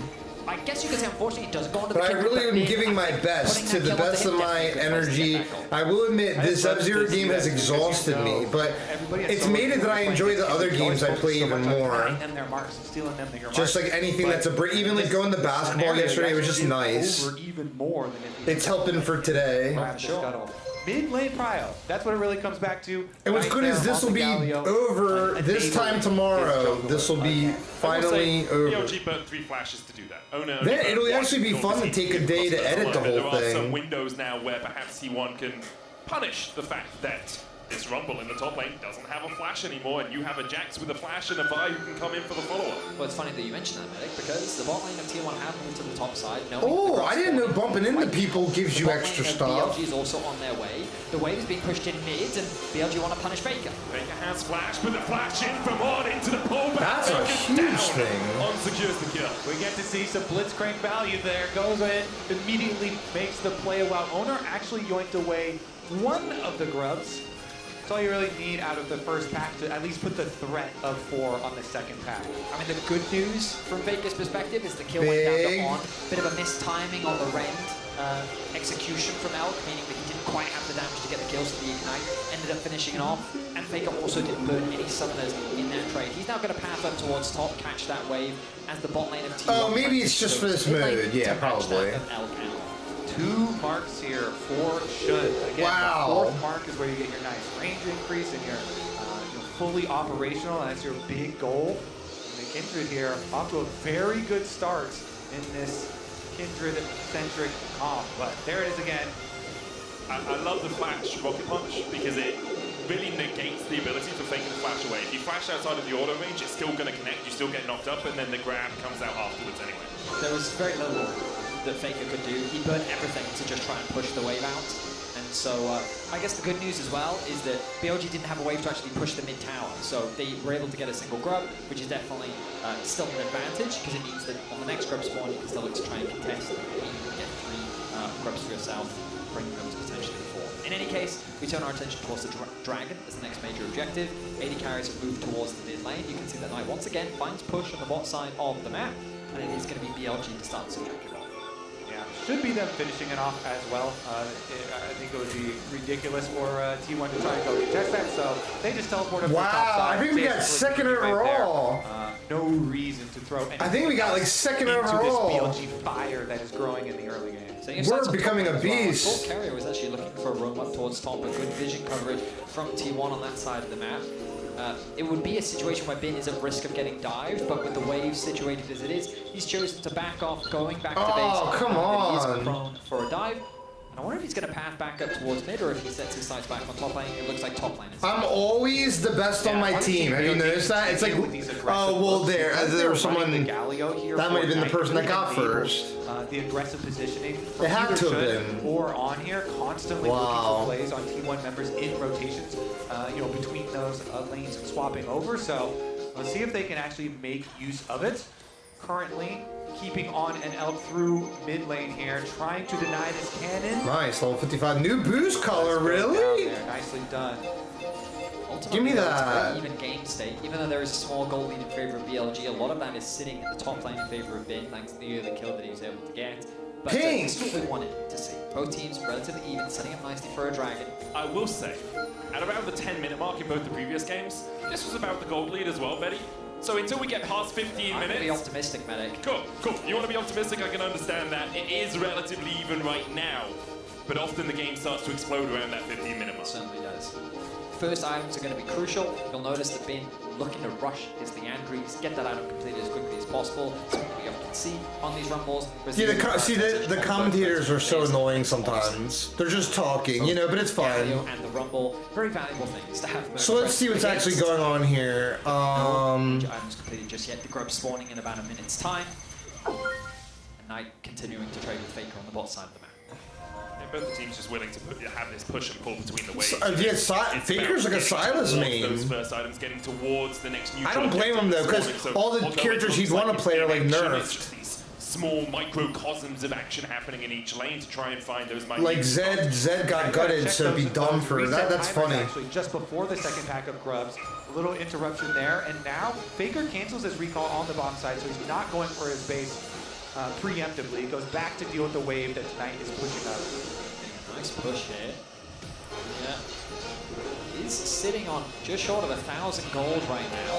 I guess you could say unfortunately it does go into But the I kick, really am big giving my attack, best putting to that the kill best onto of him, my definitely good place to energy. get that goal. I will admit, this love F-Zero to see game that has because exhausted you know me, but everybody has it's so made it that I much enjoy the other It's games I always play focused so even much on more. getting them their marks and stealing them their Just marks. like anything But that's a break, even like this going to basketball scenario, yesterday you was just actually nice. get over even more than if you It's helping for today. grab the scuttle. Mid lane prio. That's what it really comes back to. And what's Right good is there this on will the be Galio. over this time tomorrow. This will be finally over. BLG burnt 3 flashes to do that. Ona Then only it'll burnt actually be 1 fun to because he take a day to lost edit the alone. whole There are some thing. windows now where perhaps T1 can punish the fact that this Rumble in the top lane doesn't have a flash anymore, and you have a Jax with a flash and a Vi who can come in for the follow-up. Well, it's funny that you mentioned that, Medic, because the bot lane of T1 have moved to the top side. Oh, I didn't know bumping into people gives you extra stuff. BLG is also on their way. The wave is being pushed in mid, and BLG want to punish Faker. Faker has flash, but the flash in from on into the pullback. That's a Faker's huge down. thing. On secures the kill. We get to see some blitzcrank value there. Goes in, immediately makes the play while Owner actually yoinked away one of the grubs. That's all you really need out of the first pack to at least put the threat of 4 on the second pack. I mean, the good news from Faker's perspective is the kill went down to on. Bit of a mistiming on the rend execution from Elk, meaning that he didn't quite have the damage to get the kills to the Ignite. Ended up finishing it off, and Faker also didn't burn any summoners in that trade. He's now going to path up towards top, catch that wave as the bot lane of T1. Oh, maybe it's just for this mode. Yeah, probably. 2 marks here for Shun. Again, Wow. the 4th mark is where you get your nice range increase and you're fully operational, and that's your big goal. And the Kindred here off to a very good start in this Kindred-centric comp. But there it is again. I love the flash rocket punch because it really negates the ability for Faker to flash away. If you flash outside of the auto range, it's still going to connect, you still get knocked up, and then the grab comes out afterwards anyway. There was very little that Faker could do. He burned everything to just try and push the wave out. And so I guess the good news as well is that BLG didn't have a wave to actually push the mid tower. So they were able to get a single grub, which is definitely still an advantage because it means that on the next grub spawn you can still look to try and contest and get 3 grubs for yourself, bringing them to potentially 4. In any case, we turn our attention towards the dragon as the next major objective. 80 carries have moved towards the mid lane. You can see that Knight once again finds push on the bot side of the map, and it is going to be BLG to start this objective off. Yeah, should be them finishing it off as well. I think it would be ridiculous for T1 to try and go contest that, so they just teleported Wow, from top side. I think we got second overall. No reason to throw any I think we got like second into overall. this BLG fire that is growing in the early game. So We're becoming a beast. Full Carrier was actually looking for a roam up towards top, but good vision coverage from T1 on that side of the map. it would be a situation where Bin is at risk of getting dived, but with the wave situated as it is, he's chosen to back off, going back to base. Oh, come He is on. prone for a dive. And I wonder if he's going to path back up towards mid, or if he sets his sights back on top lane. It looks like top lane is. I'm always the best on my team. Have you noticed that? It's like, oh, well, there was someone, that might have been the person that got first. The aggressive positioning It had to have Shun been. or on here, constantly looking for plays on T1 members in rotations, between those lanes swapping over. So let's see if they can actually make use of it. Currently keeping on an elk through mid lane here, trying to deny this cannon. Nice, level 55. New boost color, really? Nicely done. Ultimately, Give me though, that. It's a very even game state. Even though there is a small goal lead in favor of BLG, a lot of that is sitting at the top lane in favor of Bin, thanks to the early kill that he was able to get. But Pink! this is what we wanted to see. Both teams relatively even, setting up nicely for a dragon. I will say, at around the 10-minute mark in both the previous games, this was about the gold lead as well, Betty. So until we get past 15 I'm minutes... be optimistic, Medic. Cool. You want to be optimistic, I can understand that. It is relatively even right now, but often the game starts to explode around that 15-minute mark. It certainly does. First items are going to be crucial. You'll notice that Bin looking to rush is the Andries, get that item completed as quickly as possible. Something we often see on these rumbles. Yeah, the commentators are so annoying sometimes. They're just talking, but it's fine. And the rumble, very valuable things to have. So let's see what's actually going on here. Items completed just yet. The grub spawning in about a minute's time. And Knight continuing to trade with Faker on the bot side of the map. Both the teams just willing to have this push and pull between the waves. Faker's like a Silas main. Those first items getting towards the next neutral. I don't blame him though, because all the characters he'd want to play are like nerfed. These small microcosms of action happening in each lane to try and find those. Like Zed got gutted, so it'd be dumb for that. That's funny. Actually, just before the second pack of grubs, a little interruption there, and now Faker cancels his recall on the bottom side, so he's not going for his base preemptively. He goes back to deal with the wave that Knight is pushing up. Nice push here. Yeah. He's sitting on just short of 1,000 gold right now.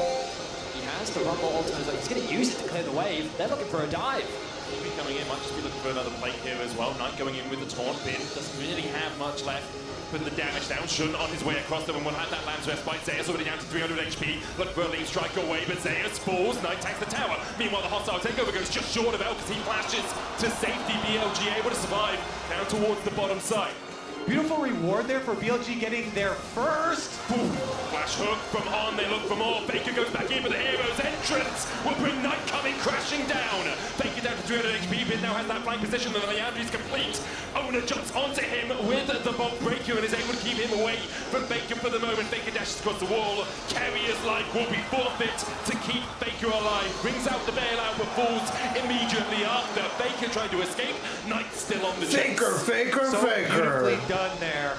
He has the rumble ultimate. He's going to use it to clear the wave. They're looking for a dive. Maybe coming in, might just be looking for another plate here as well. Knight going in with the taunt. Bin doesn't really have much left. Put the damage down. Shun on his way across them and will have that Lamb's Respite. Zeus already down to 300 HP. Look for a lead strike away, but Zeus falls. Knight takes the tower. Meanwhile, the hostile takeover goes just short of Elk as he flashes to safety. BLG able to survive down towards the bottom side. Beautiful reward there for BLG getting their first. Boom. Flash hook from on, they look for more. Faker goes back in, but the hero's entrance will bring Knight coming crashing down. Faker down to 300 HP, Bin now has that flank position, and the Leandri's complete. Owner jumps onto him with the bolt breaker and is able to keep him away from Faker for the moment. Faker dashes across the wall. Carrier's life will be forfeit to keep Faker alive. Brings out the bailout, but falls immediately after. Faker trying to escape. Knight still on the chase. Faker. Beautifully done there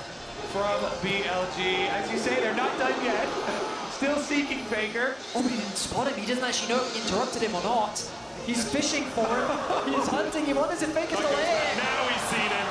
from BLG. As you say, they're not done yet. Still seeking Faker. Oh, he didn't spot him. He doesn't actually know if he interrupted him or not. He's fishing for him. He's hunting. He wonders if Faker's still here. Now he's seen him.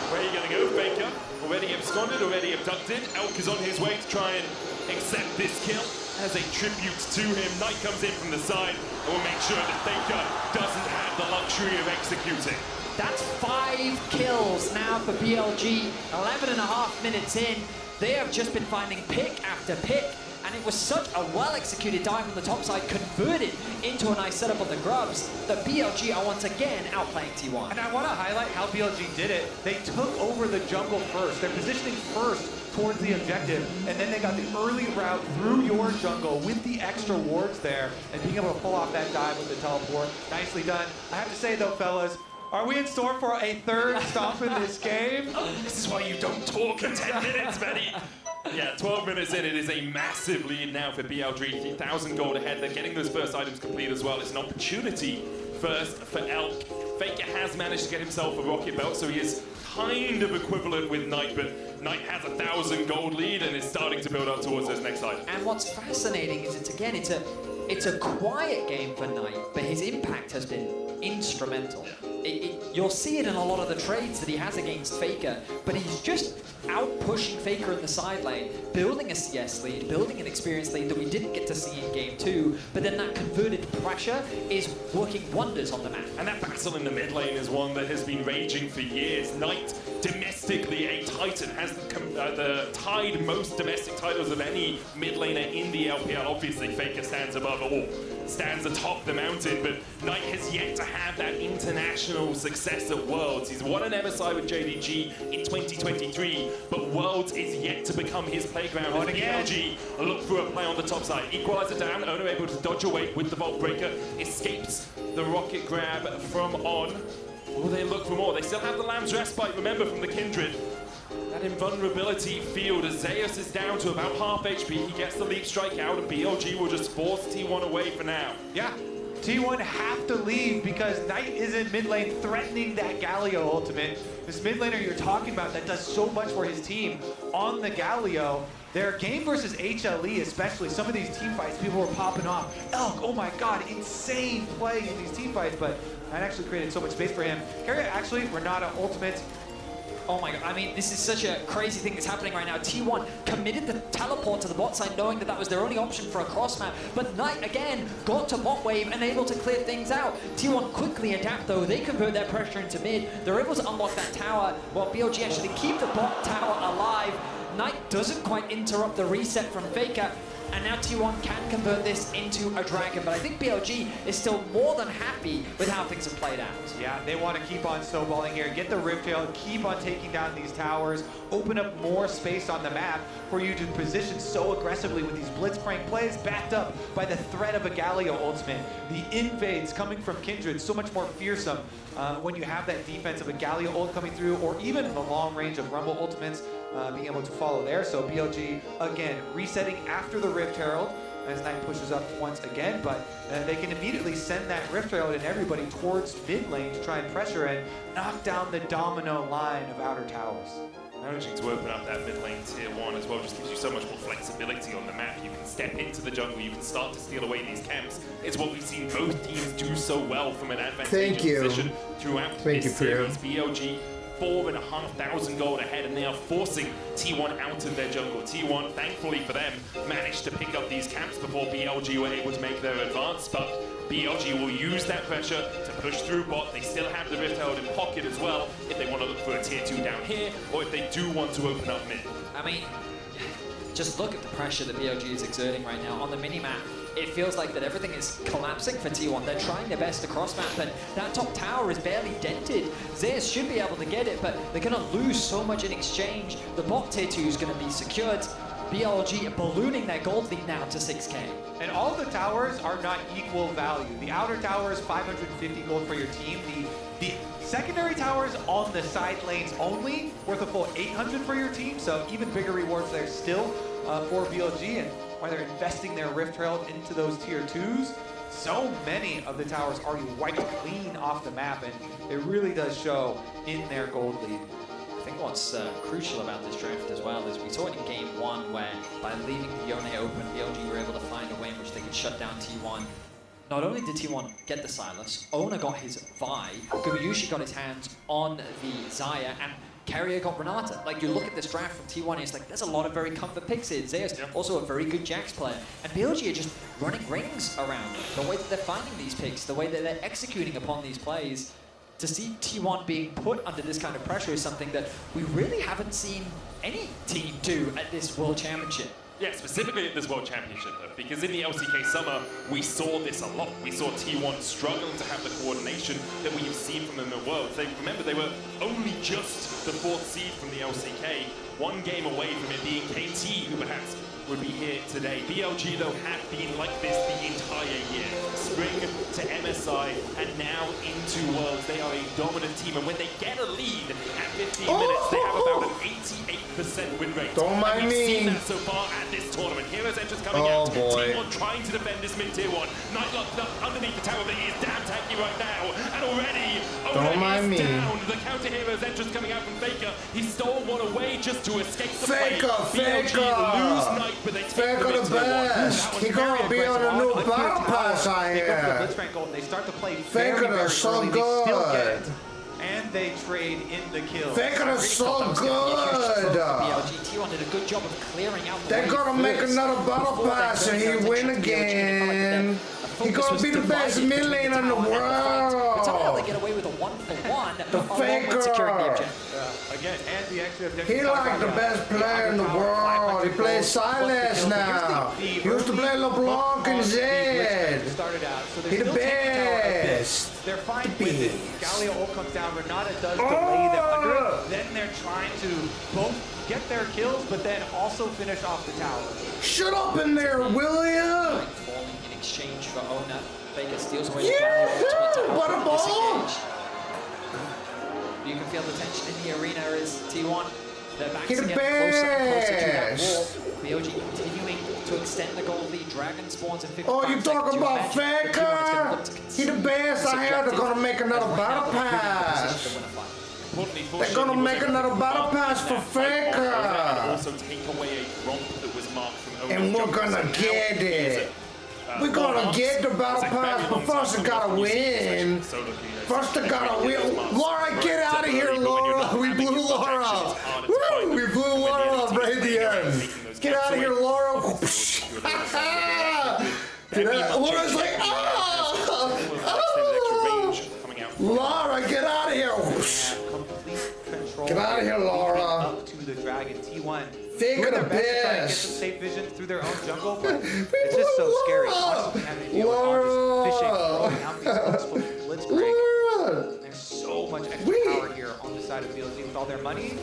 Where are you going to go, Faker? Already absconded, already abducted. Elk is on his way to try and accept this kill as a tribute to him. Knight comes in from the side and will make sure that Faker doesn't have the luxury of executing. That's 5 kills now for BLG. 11.5 minutes in. They have just been finding pick after pick. And it was such a well-executed dive on the top side, converted into a nice setup on the grubs, that BLG are once again outplaying T1. And I want to highlight how BLG did it. They took over the jungle first. They're positioning first towards the objective, and then they got the early route through your jungle with the extra wards there, and being able to pull off that dive with the teleport. Nicely done. I have to say though, fellas, are we in store for a third stop in this game? This is why you don't talk in 10 minutes, Betty. Yeah, 12 minutes in, it is a massive lead now for BLG. 1,000 gold ahead. They're getting those first items complete as well. It's an opportunity first for Elk. Faker has managed to get himself a rocket belt, so he is kind of equivalent with Knight, but Knight has 1,000 gold lead and is starting to build up towards those next items. And what's fascinating is it's a quiet game for Knight, but his impact has been instrumental. you'll see it in a lot of the trades that he has against Faker, but he's just out pushing Faker in the side lane, building a CS lead, building an experience lead that we didn't get to see in game 2, but then that converted pressure is working wonders on the map. And that battle in the mid lane is one that has been raging for years. Knight, domestically a Titan, has the tied most domestic titles of any mid laner in the LPL. Obviously, Faker stands above all, stands atop the mountain, but Knight has yet to have that international success at Worlds. He's won an MSI with JDG in 2023, but Worlds is yet to become his playground. As BLG look for a play on the top side. Equalizer down, Ono able to dodge away with the Vault Breaker, escapes the rocket grab from On. Will they look for more? They still have the Lamb's Respite, remember, from the Kindred. That invulnerability field, as Zeus is down to about half HP, he gets the leap strike out, and BLG will just force T1 away for now. Yeah, T1 have to leave because Knight is in mid lane threatening that Galio ultimate. This mid laner you're talking about that does so much for his team on the Galio. Their game versus HLE, especially, some of these team fights, people were popping off. Elk, oh my god, insane play in these team fights, but that actually created so much space for him. Carry actually, Renata ultimate. Oh my god, I mean, this is such a crazy thing that's happening right now. T1 committed the teleport to the bot side knowing that that was their only option for a cross map, but Knight, again, got to bot wave and able to clear things out. T1 quickly adapt though, they convert their pressure into mid, they're able to unlock that tower, while BLG actually keep the bot tower alive. Knight doesn't quite interrupt the reset from Faker, and now T1 can convert this into a dragon, but I think BLG is still more than happy with how things have played out. Yeah, they want to keep on snowballing here, get the Rift Tail, keep on taking down these towers, open up more space on the map for you to position so aggressively with these blitzcrank plays, backed up by the threat of a Galio ultimate. The invades coming from Kindred, so much more fearsome when you have that defense of a Galio ult coming through, or even the long range of Rumble ultimates being able to follow there. So BLG, again, resetting after the Rift Herald as Knight pushes up once again, but they can immediately send that Rift Herald and everybody towards mid lane to try and pressure and knock down the domino line of outer towers. Managing to open up that mid lane tier 1 as well just gives you so much more flexibility on the map. You can step into the jungle, you can start to steal away these camps. It's what we've seen both teams do so well from an advantageous position throughout this series. BLG 4,500 gold ahead, and they are forcing T1 out of their jungle. T1, thankfully for them, managed to pick up these camps before BLG were able to make their advance, but BLG will use that pressure to push through bot. They still have the Rift Herald in pocket as well if they want to look for a tier 2 down here, or if they do want to open up mid. I mean, just look at the pressure that BLG is exerting right now on the minimap. It feels like that everything is collapsing for T1. They're trying their best to cross map, but that top tower is barely dented. Zeus should be able to get it, but they're going to lose so much in exchange. The bot tier 2 is going to be secured. BLG ballooning their gold lead now to 6k. And all the towers are not equal value. The outer tower is 550 gold for your team. The secondary towers on the side lanes only worth a full 800 for your team, so even bigger rewards there still for BLG, and why they're investing their Rift Herald into those tier 2s. So many of the towers already wiped clean off the map, and it really does show in their gold lead. I think what's crucial about this draft as well is we saw it in game 1 where by leaving the Yone open, BLG were able to find a way in which they could shut down T1. Not only did T1 get the Silas, Ona got his Vi, Gumayushi got his hands on the Xayah, and Carrier got Renata. Like, you look at this draft from T1 and it's like, there's a lot of very comfort picks here. Zeus, also a very good Jax player. And BLG are just running rings around them. The way that they're finding these picks, the way that they're executing upon these plays. To see T1 being put under this kind of pressure is something that we really haven't seen any team do at this World Championship. Yeah, specifically at this World Championship though, because in the LCK Summer, we saw this a lot. We saw T1 struggling to have the coordination that we've seen from them in the Worlds. Remember, they were only just the 4th seed from the LCK, one game away from it being KT, who perhaps would be here today. BLG, though, have been like this the entire year. Spring to MSI, and now into Worlds. They are a dominant team, and when they get a lead at 15 minutes, they have about an 88% win rate. Don't mind me. We've seen that so far at this tournament. Heroes Entrance coming out. Boy. T1 trying to defend this mid-tier 1. Knight locked up underneath the tower, but he is damn tanky right now. And already is down. The counter Heroes Entrance coming out from Faker. He stole one away just to escape the play. BLG lose Knight, but they take Faker the best. He gonna be on a new battle pass, I hear. Alright, Golden, they start to play Faker very, very is so early. They still get good. it, and they trade in the kills. Faker is so BLG, good. T1 did a good job of clearing out the They're way gonna make first another battle before then pass and turning he their win attention to BLG, and it again. felt like He gonna be the best mid laner in the But somehow they world. get away with a 1-for-1 The along with securing the Faker. objective. Again, and the extra objective. He like the best player in the world. He plays Silas now. He used to play LeBlanc and Zed. Started out, so they're He the still taking tower a bit. best. They're fine The with it. best. Galio ult comes down. Renata does delay them under it. Then they're trying to both get their kills, but then also finish off the tower. Shut up in there, will ya? Falling in exchange for Ona. Faker steals away Yeah, the Galio ultimate to help them butterball. disengage. You can feel the tension in the arena as T1. Their backs He are the getting closer and closer to that best. wall. BLG continuing to extend the goal lead. Dragon spawns in 55 Oh, you seconds. talking about imagine T1 is gonna Faker? look to He the concede best. this I heard they're objective, gonna make another as right now battle they're putting them in pass. position to win a fight. Importantly for They're Shin, gonna he was make able another to battle mark pass for that fight off Faker. Ona and also take away a romp that was marked from Ona's And we're jungle. gonna So now get he is it. at, We're gonna once. get the battle It's a very pass, but long first time they gotta from what you see this win. session. So looking at First they gotta every win. month. Laura, get out of here, But when you're Laura. not We having blew your Laura protection, up. it's harder to Woo, find we them. blew When the Laura other up team's right at the playing around, end. taking those Get gaps out of here, away. Laura. Obviously, you're looking at Laura's like, Laura, get out of here. Complete control. Get out of here, Laura. Up to the Dragon. T1. Faker Doing the their best to try and get best. some safe vision through their own jungle, but it's just so scary. Watching them have to deal with all this fishing, throwing out these hooks from Blitzcrank. Laura. There's so much extra Wait. power here on the side of BLG with all their money.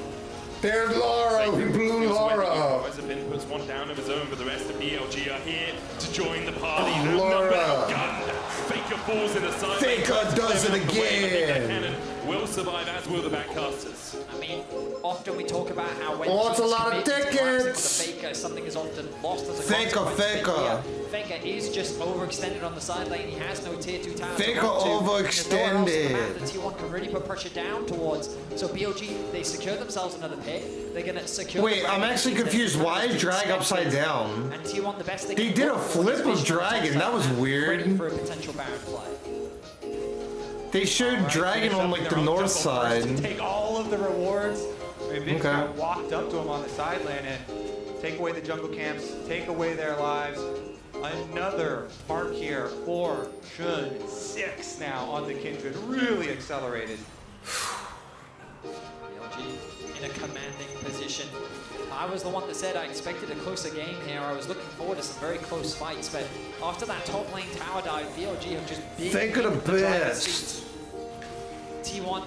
There's Laura. We blew Laura up. Equipment puts one down of his own, but the rest of BLG are here to join the party. Oh, They're Laura. number outgunned. Faker falls in the side. Faker does it again. Cannon will survive, as will the backcasters. I mean, often we talk about how when Oh, it's a teams lot of commit to collapsing tickets. for the Faker, something is often lost as a Faker, consequence. But Faker. here, Faker is just overextended on the side lane. He has no tier 2 tower. Faker to run to. There's nowhere else on the map overextended. that T1 can really put pressure down towards. So BLG, they secure themselves another pit. They're gonna secure. Wait, the I'm Dragon. actually confused. Why is Drag upside down? And T1, the best they He can did a look for flip is of vision on the Dragon. top That was side, weird. ready for a potential Baron play. They showed Dragon on like the north side. Take all of the rewards. Maybe Okay. walked up to him on the side lane and take away the jungle camps, take away their lives. Another mark here for Shun. 6 now on the Kindred. Really accelerated. BLG in a commanding position. I was the one that said I expected a closer game here. I was looking forward to some very close fights, but after that top lane tower dive, BLG have just been Think of the in driver's best. seat. T1,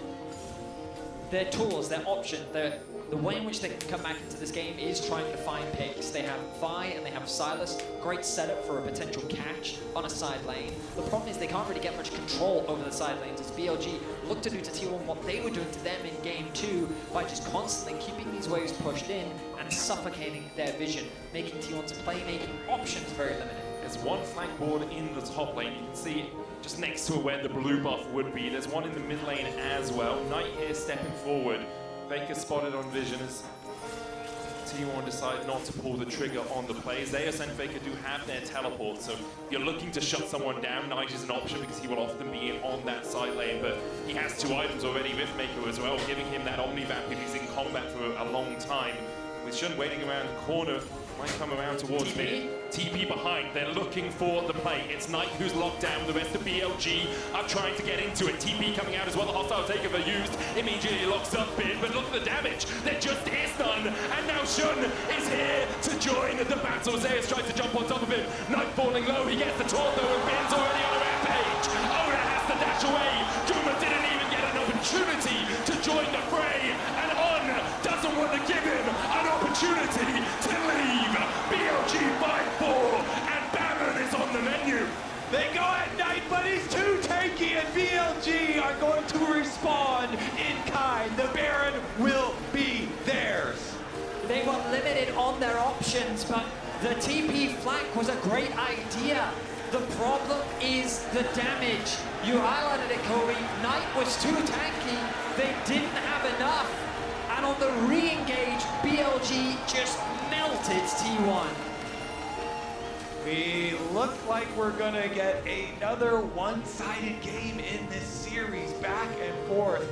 their tools, their option, the way in which they can come back into this game is trying to find picks. They have Vi and they have Silas. Great setup for a potential catch on a side lane. The problem is they can't really get much control over the side lanes as BLG look to do to T1 what they were doing to them in game 2 by just constantly keeping these waves pushed in and suffocating their vision, making T1's playmaking options very limited. There's one flank board in the top lane. You can see just next to where the blue buff would be. There's one in the mid lane as well. Knight here stepping forward. Baker spotted on vision as T1 decide not to pull the trigger on the plays. They, as Faker, do have their teleport, so you're looking to shut someone down. Knight is an option because he will often be on that side lane, but he has 2 items already with Maker as well, giving him that Omnivamp if he's in combat for a long time. With Shun waiting around the corner, might come around towards me. TP behind, they're looking for the play. It's Knight who's locked down. The rest of BLG are trying to get into it. TP coming out as well. The hostile takeover used. Immediately locks up Bid, but look at the damage. There just is none. And now Shun is here to join the battle. Zeus tries to jump on top of him. Knight falling low. He gets the taunt though, and Bid's already on a rampage. Oda has to dash away. Kuma didn't even get an opportunity to join the fray. And On doesn't want to give him an opportunity to leave. BLG 5-4, and Baron is on the menu. They go at Knight, but he's too tanky, and BLG are going to respond in kind. The Baron will be theirs. They were limited on their options, but the TP flank was a great idea. The problem is the damage. You highlighted it, Kobe. Knight was too tanky. They didn't have enough. And on the re-engage, BLG just melted T1. We look like we're gonna get another one-sided game in this series, back and forth.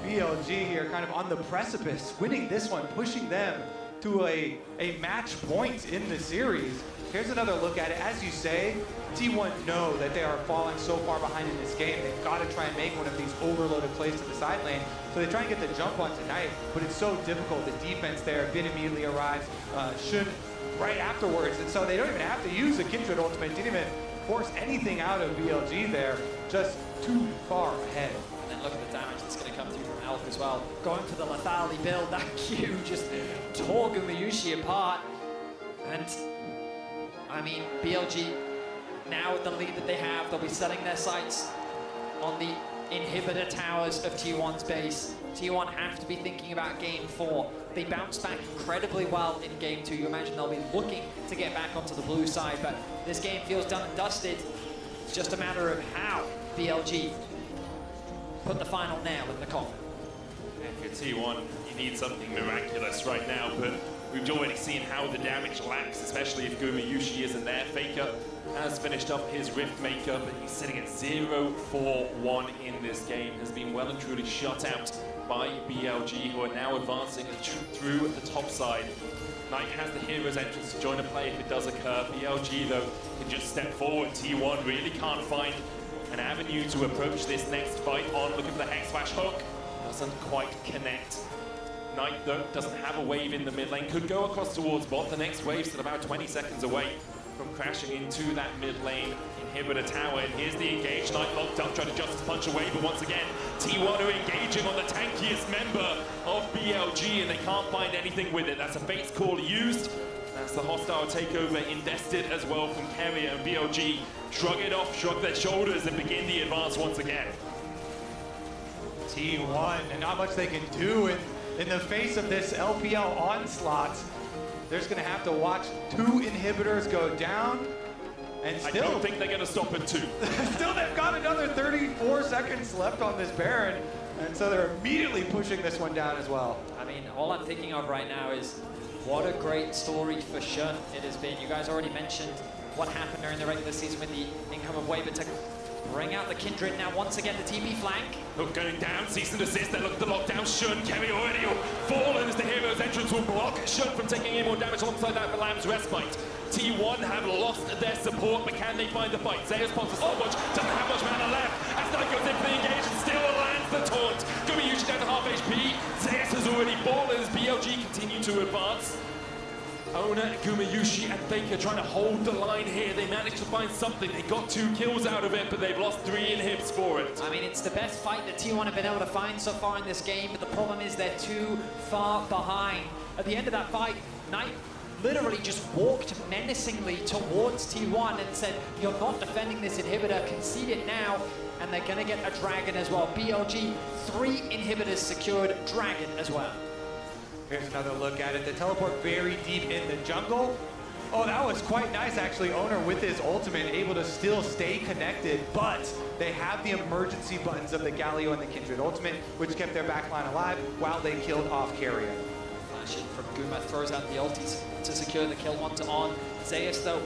BLG here kind of on the precipice, winning this one, pushing them to a match point in the series. Here's another look at it. As you say, T1 know that they are falling so far behind in this game. They've got to try and make one of these overloaded plays to the side lane. So they try and get the jump on tonight, but it's so difficult. The defense there, Bin immediately arrives, Shun right afterwards. And so they don't even have to use the Kindred ultimate. Didn't even force anything out of BLG there. Just too far ahead. And then look at the damage that's going to come through from Elk as well. Going for the Lethality build, that Q just tore Gumayushi apart. And I mean, BLG, now with the lead that they have, they'll be setting their sights on the inhibitor towers of T1's base. T1 have to be thinking about game 4. They bounced back incredibly well in game 2. You imagine they'll be looking to get back onto the blue side, but this game feels done and dusted. It's just a matter of how BLG put the final nail in the coffin. And for T1, you need something miraculous right now, but we've already seen how the damage lacks, especially if Gumayushi isn't there. Faker has finished up his Rift Maker, but he's sitting at 0-4-1 in this game. Has been well and truly shut out by BLG, who are now advancing through the top side. Knight has the hero's entrance to join a play if it does occur. BLG, though, can just step forward. T1 really can't find an avenue to approach this next fight on. Looking for the Hex Slash hook. Doesn't quite connect. Knight, though, doesn't have a wave in the mid lane. Could go across towards bot. The next wave's still about 20 seconds away from crashing into that mid lane inhibitor tower. And here's the engage. Knight locked up, trying to justice punch away. But once again, T1 are engaging on the tankiest member of BLG, and they can't find anything with it. That's a Fate's Call used. That's the hostile takeover invested as well from Carrier, and BLG shrug it off, shrug their shoulders, and begin the advance once again. T1, and not much they can do in the face of this LPL onslaught. They're just gonna have to watch 2 inhibitors go down, and still— I don't think they're gonna stop at 2. Still, they've got another 34 seconds left on this Baron, and so they're immediately pushing this one down as well. I mean, all I'm thinking of right now is what a great story for Shun it has been. You guys already mentioned what happened during the regular season with the income of Wave, but to bring out the Kindred now, once again, the TP flank. Hook going down, cease and desist, they look at the lockdown. Shun, Kerry already fallen as the hero's entrance will block Shun from taking any more damage alongside that for Lamb's Respite. T1 have lost their support, but can they find the fight? Zeus sponsors so much, doesn't have much mana left. As Knight goes in for the engage and still lands the taunt. Gumayushi down to half HP. Zeus has already fallen as BLG continue to advance. Owner, Gumayushi, and Faker trying to hold the line here. They managed to find something. They got 2 kills out of it, but they've lost 3 inhibs for it. I mean, it's the best fight that T1 have been able to find so far in this game, but the problem is they're too far behind. At the end of that fight, Knight literally just walked menacingly towards T1 and said, "You're not defending this inhibitor, concede it now," and they're gonna get a dragon as well. BLG, 3 inhibitors secured, dragon as well. Here's another look at it. The teleport very deep in the jungle. Oh, that was quite nice, actually. Owner with his ultimate, able to still stay connected, but they have the emergency buttons of the Galio and the Kindred ultimate, which kept their backline alive while they killed off Carrier. Flash in from Guma, throws out the ultis to secure the kill one-to-on. Zeus, though,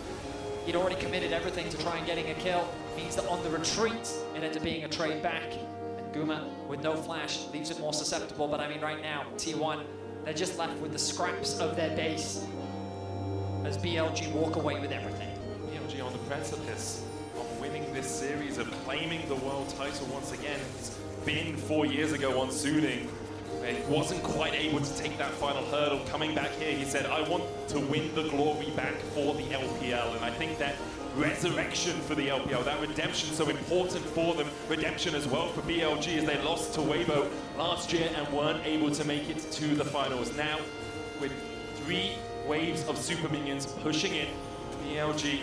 he'd already committed everything to try and getting a kill. Means that on the retreat, it ended up being a trade back. And Guma, with no flash, leaves it more susceptible. But I mean, right now, T1, they're just left with the scraps of their base as BLG walk away with everything. BLG on the precipice of winning this series, of claiming the world title once again. It's been 4 years ago on Sooning. He wasn't quite able to take that final hurdle. Coming back here, he said, "I want to win the glory back for the LPL." And I think that resurrection for the LPL, that redemption so important for them, redemption as well for BLG as they lost to Weibo last year and weren't able to make it to the finals. Now, with 3 waves of super minions pushing in, BLG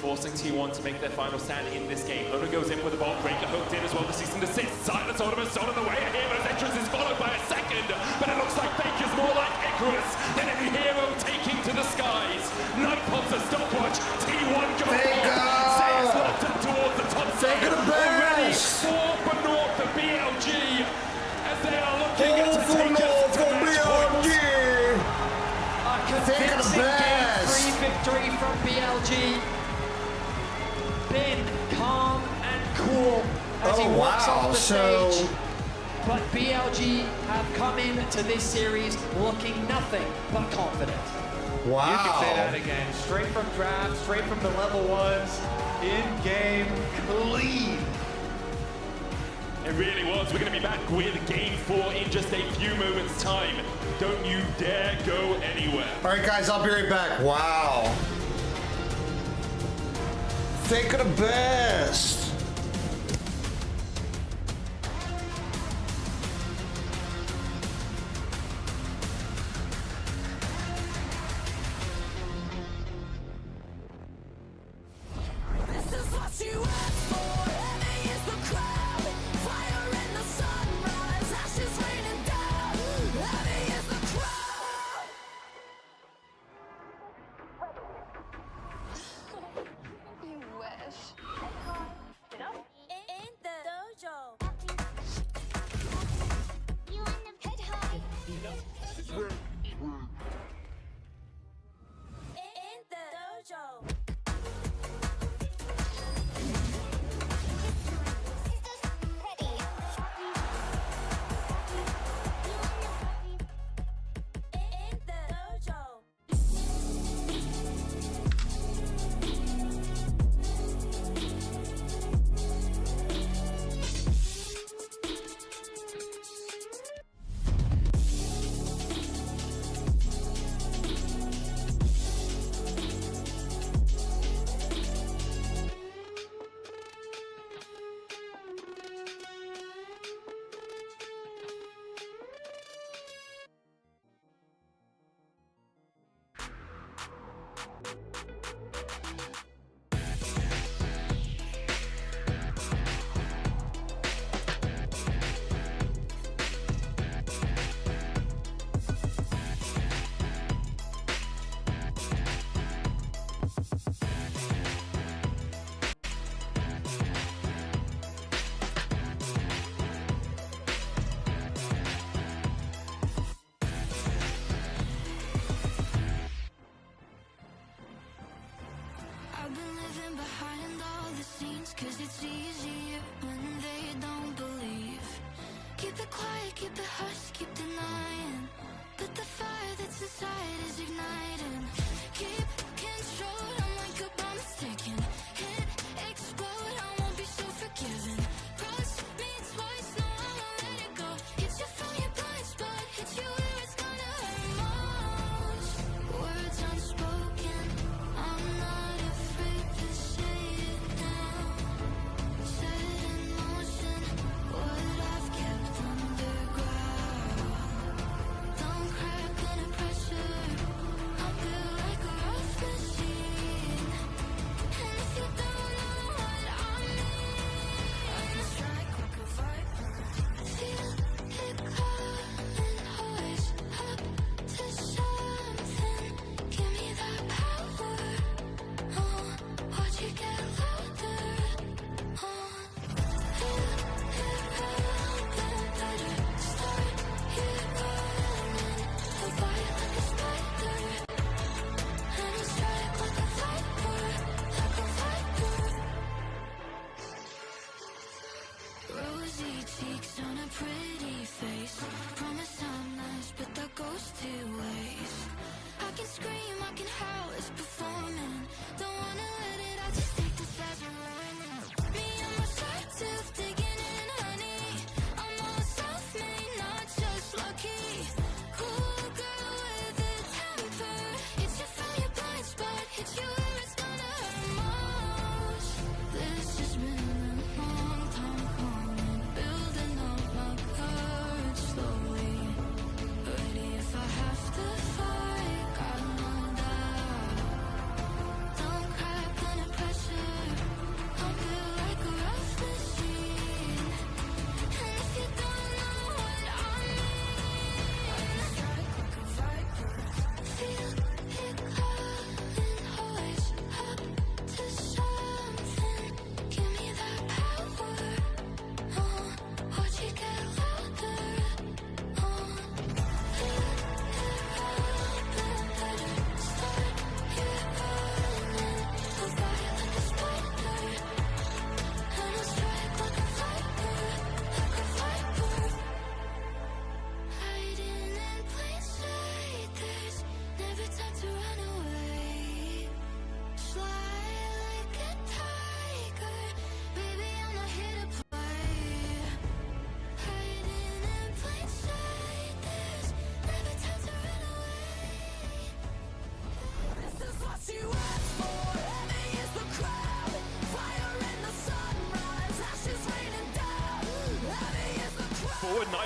forcing T1 to make their final stand in this game. Owner goes in with a bolt breaker, hooked in as well to cease and desist. Silence Ornament on the way. A hero's entrance is followed by a second, but it looks like Faker's more like Icarus than every hero taking to the skies. Knight pops a stopwatch. T1 goes on. Zeus locked up towards the top side. Already 4 for North for BLG as they are looking to take us to match point. A convincing game 3 victory from BLG. been calm and cool as he walks off the stage. But BLG have come into this series looking nothing but confident. Wow. You can say that again. Straight from draft, straight from the level ones, in game, clean. It really was. We're going to be back with Game 4 in just a few moments' time. Don't you dare go anywhere. All right, guys, I'll be right back. Wow. Think of the best. I've been living behind all the scenes, 'cause it's easier when they don't believe. Keep it quiet, keep it hush, keep denying, but the fire that's inside is igniting. Keep control, I'm like a bomb mistaken. Hit, explode, I won't be so forgiving. Cross me twice, no, I won't let it go. Hit you from your blind spot, hit you where it's gonna hurt most. Words unspoken, I'm not afraid to say it now. Set in motion what I've kept underground. Don't crack under pressure, I'm built like a rough machine.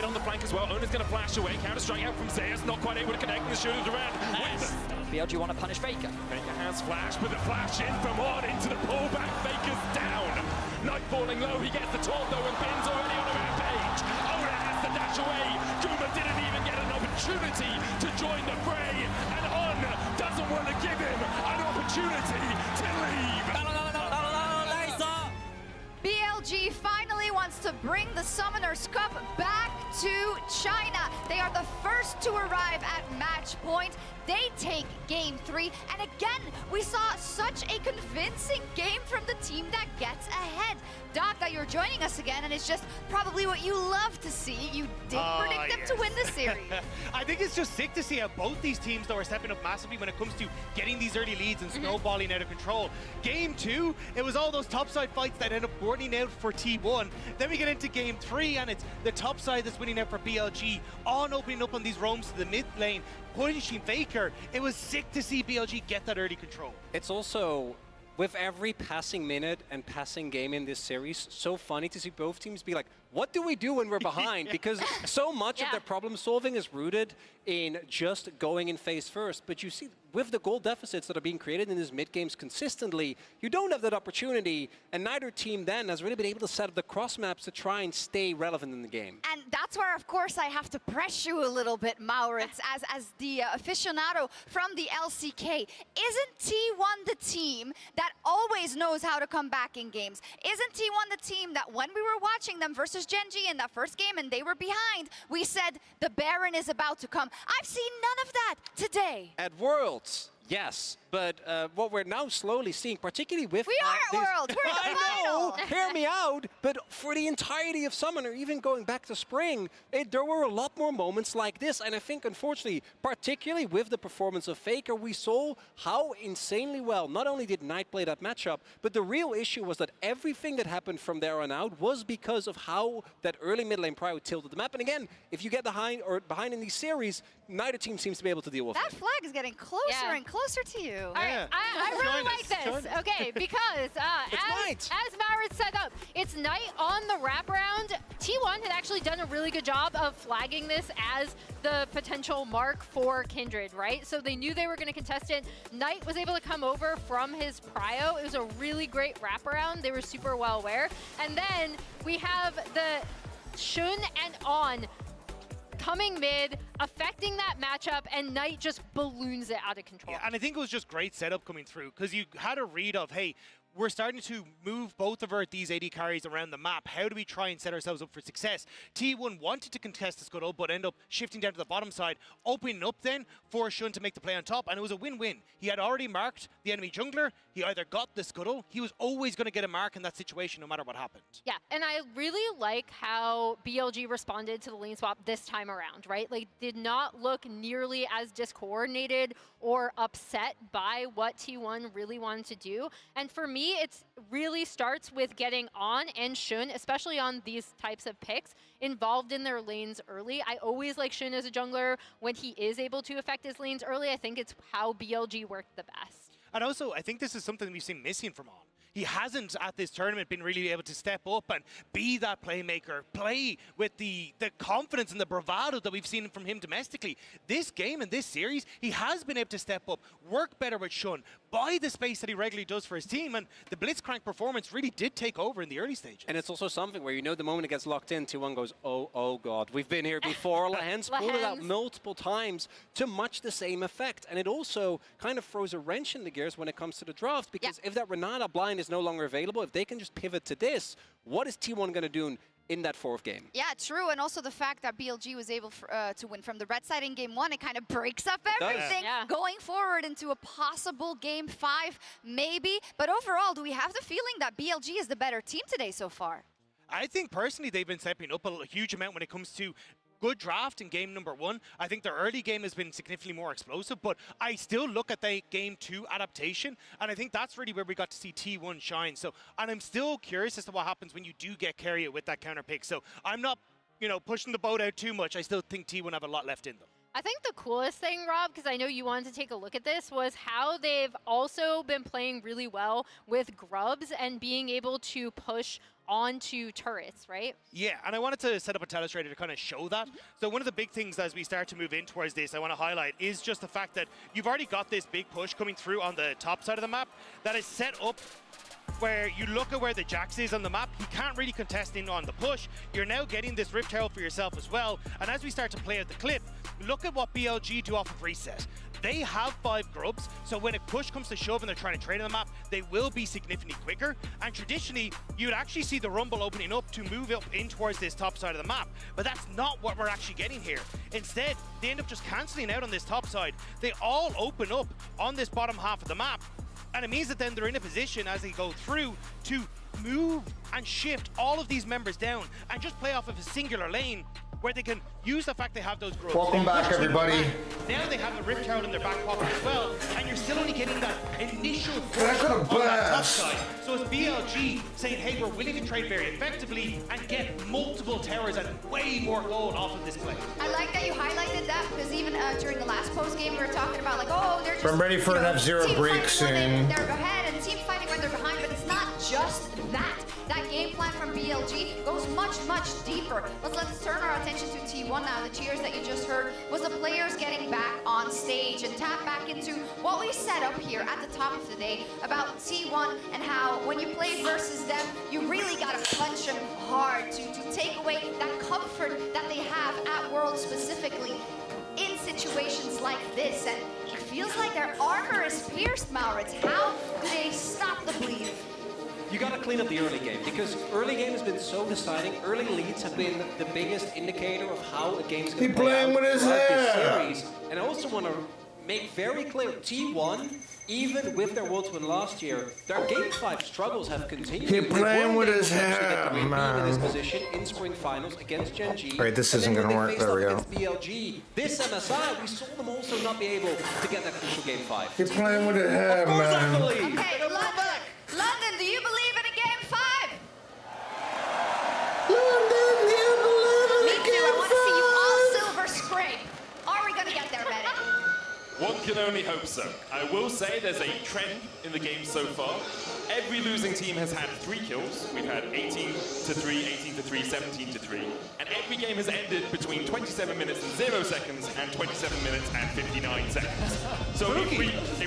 side on the flank as well. Ona's going to flash away. Counter-strike out from Zeus. Not quite able to connect the shooters around. BLG want to punish Faker. Faker has flash, but the flash in from on into the pullback. Faker's down. Knight falling low. He gets the taunt though, and Ben's already on a rampage. Ona has to dash away. Guma didn't even get an opportunity to join the fray, and On doesn't want to give him an opportunity to leave. BLG finally wants to bring the Summoners Cup back to China. They are the first to arrive at match point. They take game 3, and again, we saw such a convincing game from the team that gets ahead. Doc, that you're joining us again, and it's just probably what you love to see. You did predict them to win the series. I think it's just sick to see how both these teams, though, are stepping up massively when it comes to getting these early leads and snowballing out of control. Game 2, it was all those topside fights that end up burning out for T1. Then we get into game 3, and it's the top side that's winning out for BLG, on opening up on these roams to the mid lane, punishing Faker. It was sick to see BLG get that early control. It's also, with every passing minute and passing game in this series, so funny to see both teams be like, what do we do when we're behind? Because so much of their problem solving is rooted in just going in phase first. But you see, with the goal deficits that are being created in these mid-games consistently, you don't have that opportunity, and neither team then has really been able to set up the cross maps to try and stay relevant in the game. And that's where, of course, I have to press you a little bit, Maurits, as the aficionado from the LCK. Isn't T1 the team that always knows how to come back in games? Isn't T1 the team that when we were watching them versus Gen.G in that first game and they were behind, we said the Baron is about to come? I've seen none of that today. At Worlds, yes. But what we're now slowly seeing, particularly with... We are at Worlds! We're in the final! I know! Hear me out! But for the entirety of Summoner, even going back to Spring, there were a lot more moments like this. And I think, unfortunately, particularly with the performance of Faker, we saw how insanely well not only did Knight play that matchup, but the real issue was that everything that happened from there on out was because of how that early mid lane prio tilted the map. And again, if you get behind in these series, neither team seems to be able to deal with that it. Flag is getting closer and closer to you. All right, I really like this. Okay, because as Maurits set up, it's Knight on the wraparound. T1 had actually done a really good job of flagging this as the potential mark for Kindred, right? So they knew they were going to contest it. Knight was able to come over from his prio. It was a really great wraparound. They were super well aware. And then we have the Shun and On coming mid, affecting that matchup, and Knight just balloons it out of control. Yeah, and I think it was just great setup coming through, because you had a read of, hey, we're starting to move both of these AD carries around the map. How do we try and set ourselves up for success? T1 wanted to contest the scuttle, but end up shifting down to the bottom side, opening up then for Shun to make the play on top, and it was a win-win. He had already marked the enemy jungler. He either got the scuttle, he was always going to get a mark in that situation no matter what happened. Yeah, and I really like how BLG responded to the lane swap this time around, right? Like, did not look nearly as discoordinated or upset by what T1 really wanted to do. And for me, it really starts with getting On and Shun, especially on these types of picks, involved in their lanes early. I always like Shun as a jungler when he is able to affect his lanes early. I think it's how BLG worked the best. And also, I think this is something we've seen missing from On. He hasn't at this tournament been really able to step up and be that playmaker, play with the confidence and the bravado that we've seen from him domestically. This game and this series, he has been able to step up, work better with Shun, buy the space that he regularly does for his team, and the Blitzcrank performance really did take over in the early stages. And it's also something where, you know, the moment it gets locked in, T1 goes, oh God, we've been here before. Lahens pulled it out multiple times to much the same effect. And it also kind of throws a wrench in the gears when it comes to the draft, because if that Renata blind is no longer available, if they can just pivot to this, what is T1 going to do in that fourth game? Yeah, true. And also the fact that BLG was able to win from the red side in game 1, it kind of breaks up everything going forward into a possible game 5, maybe. But overall, do we have the feeling that BLG is the better team today so far? I think personally they've been stepping up a huge amount when it comes to good draft in game number 1. I think their early game has been significantly more explosive, but I still look at the game 2 adaptation, and I think that's really where we got to see T1 shine. So, and I'm still curious as to what happens when you do get Keria with that counter pick. So I'm not, pushing the boat out too much. I still think T1 have a lot left in them. I think the coolest thing, Rob, because I know you wanted to take a look at this, was how they've also been playing really well with grubs and being able to push onto turrets, right? Yeah, and I wanted to set up a telestrator to kind of show that. So one of the big things as we start to move in towards this, I want to highlight is just the fact that you've already got this big push coming through on the top side of the map that is set up where you look at where the Jax is on the map, he can't really contest in on the push. You're now getting this Rift Herald for yourself as well. And as we start to play out the clip, look at what BLG do off of reset. They have 5 grubs, so when a push comes to shove and they're trying to trade on the map, they will be significantly quicker. And traditionally, you'd actually see the rumble opening up to move up in towards this top side of the map. But that's not what we're actually getting here. Instead, they end up just cancelling out on this top side. They all open up on this bottom half of the map. And it means that then they're in a position as they go through to move and shift all of these members down and just play off of a singular lane where they can use the fact they have those grubs. Welcome back, everybody. Now they have the Rift Herald in their back pocket as well, and you're still only getting that initial push That could on have that top blast. side. So it's BLG saying, hey, we're willing to trade very effectively and get multiple towers and way more gold off of this play. I like that you highlighted that because even during the last post game we were talking about like, oh, they're just. I'm ready for an F-Zero team break fighting when soon. They're ahead and team fighting when they're behind, but it's not just that. That game plan from BLG goes much, much deeper. Let's turn our attention to T1 now. The cheers that you just heard was the players getting back on stage and tap back into what we set up here at the top of the day about T1 and how when you play versus them, you really gotta punch them hard to take away that comfort that they have at Worlds specifically in situations like this. And it feels like their armor is pierced, Maurits. How do they stop the bleed? You got to clean up the early game because early game has been so deciding. Early leads have been the biggest indicator of how a game's going to play playing out with his throughout this hair. series. And I also want to make very clear, T1, even with their Worlds win last year, their Game 5 struggles have continued. He They playing weren't with able his to actually hair, get the main man. in this position in spring finals against Gen G. All right, this And isn't then gonna when work. they There we faced go. off against BLG, this MSI, we saw them also not be able to get that crucial Game 5. He playing with his hair, Of course I man. believe. Okay, London, do you believe in a Game 5? London, you believe in Me the too. I Game want to see you all 5? silver scrape. Are we gonna get there, Bennett? One can only hope so. I will say there's a trend in the game so far. Every losing team has had 3 kills. We've had 18 to 3, 18 to 3, 17 to 3. And every game has ended between 27 minutes and 0 seconds and 27 minutes and 59 seconds. So if we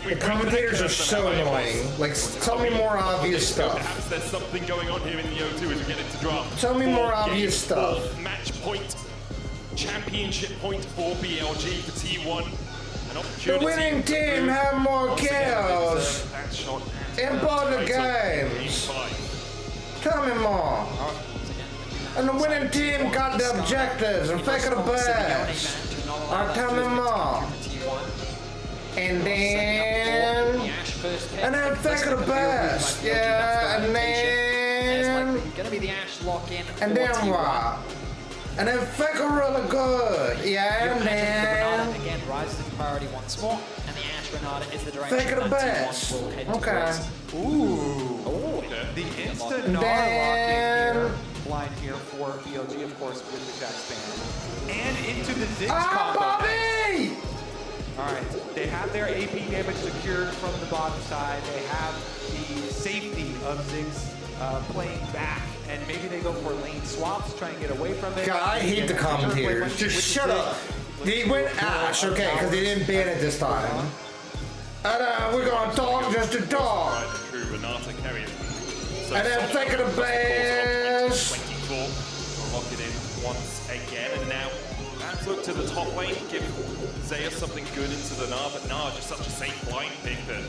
The commentators are so annoying. Like, tell me more obvious stuff. Perhaps there's something going on here in the O2 as we get into draft. Tell me more 4 obvious game, stuff. 4 match point, championship point for BLG for T1. An The opportunity winning to team prove have more once again kills that shot in both the games. Tell me more. And the winning team got the objectives and fake the best. Alright, tell me more. And then fake the best. Yeah, and then Gonna be the Ash lock in. and then what? And then fake it really good. Yeah, and then Again, rises to priority once more, and the Ash Renata is the direction fake it the that best. T1 will head Okay. towards. The instant And Gnar then- lock in here, blind here for BLG, of course, with the Jax ban. And into the Ziggs Ah, combo. Bobby! Alright, they have their AP damage secured from the bottom side. They have the safety of Ziggs playing back. And maybe they go for lane swaps, try and get away from it. God, I hate the commentators. Just shut up. They went Ash, okay, because they didn't ban it this time. And we're gonna talk just to talk. True Renata carrying. So And then fake it the best. 24 will lock it in once again, and now perhaps look to the top lane, give Zeus something good into the Gnar, but Gnar just such a safe blind pick that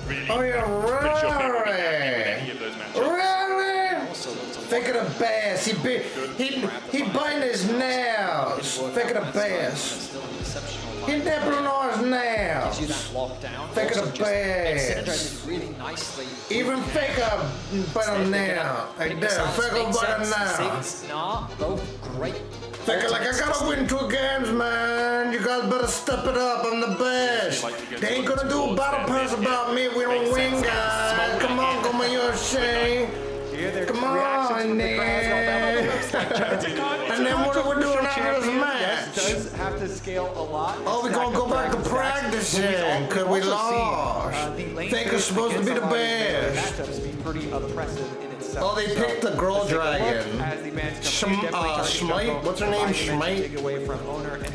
really. Oh, yeah, pretty sure people will be happy with really? any of those matchups. Really? Fake it the best. He biting his nails. Fake it the best. He nibbling on his nails. Gives you that lockdown. Fake it Also the just best. synergizes really nicely. Even fake a bite him now. Like that. Fake a bite him now. Nah, both great. Fake it like I gotta win 2 games, man. You guys better step it up. I'm the best. They ain't gonna do a battle pass about me if we don't win, guys. Come on, come on, you're ashamed. Here, their Come reactions on, from the crowd. man. And then what are we doing after this match? Does have to scale a lot. Oh, we're gonna go back to practicing because we lost. Faker's supposed to be the best. Matchups be pretty oppressive in itself. Oh, they picked the girl dragon. As the advance comes through, definitely Schmite? What's her name? Schmite? Take away from owner. And then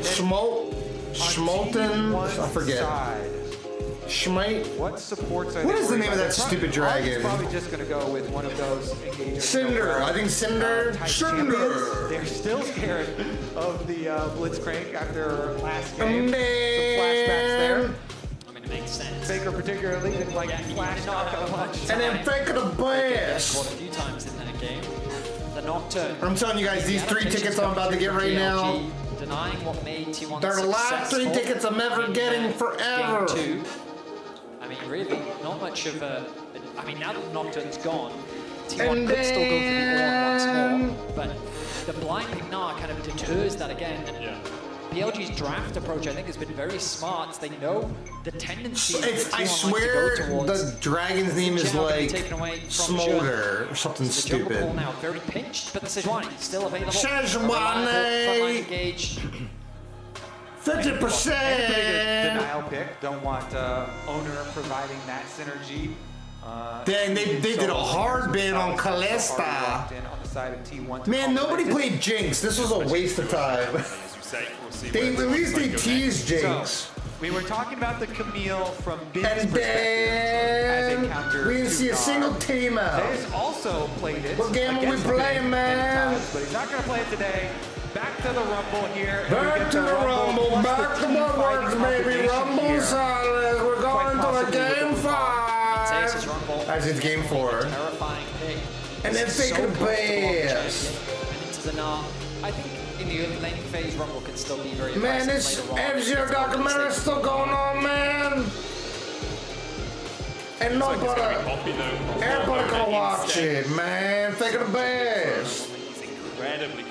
Schmolten? I forget. Schmite? What supports are What they is the worried name of about? that stupid dragon? Probably just going to go with one of those engagers. Cinder. I think Cinder. Cinder. They're still scared of the Blitzcrank after last game. And Some flashbacks there. I mean, it makes sense. Faker particularly didn't like flash knock that much. And then Faker the best. A few times in that game. The Nocturne. I'm telling you guys, these 3 tickets I'm about to get right now, Denying what made T1 they're the last 3 tickets I'm ever getting forever. Game 2. I mean, really, not much of a. I mean, now that Nocturne's gone, T1 could still go for the Orn once more, but the blind pick now kind of deters that again. And BLG's draft approach, I think, has been very smart. They know the tendency. I swear the dragon's name is like Smolder or something the jungle stupid. pool now very pinched, but the Sejuani still available. Sejuani! Engage. 50%! Denial pick. Don't want owner providing that synergy. Dang, they did a hard ban on Kalista. Man, nobody played Jinx. This was a waste of time. At least they teased Jinx. So, we were talking about the Camille from Bin's And then we didn't see a single team out. There's also played it. What game are we playing, man? But he's not going to play it today. Back to the Rumble here. Back to the Rumble. Back to what works, baby. Rumble silence. We're going to a game 5. As it's game 4. Terrifying pick. And then Faker the best. And into the Gnar. I think in the early laning phase, Rumble can still be very Man, this F-Zero documentary is still going on, man. And nobody, everybody gonna watch it, man. Faker the best.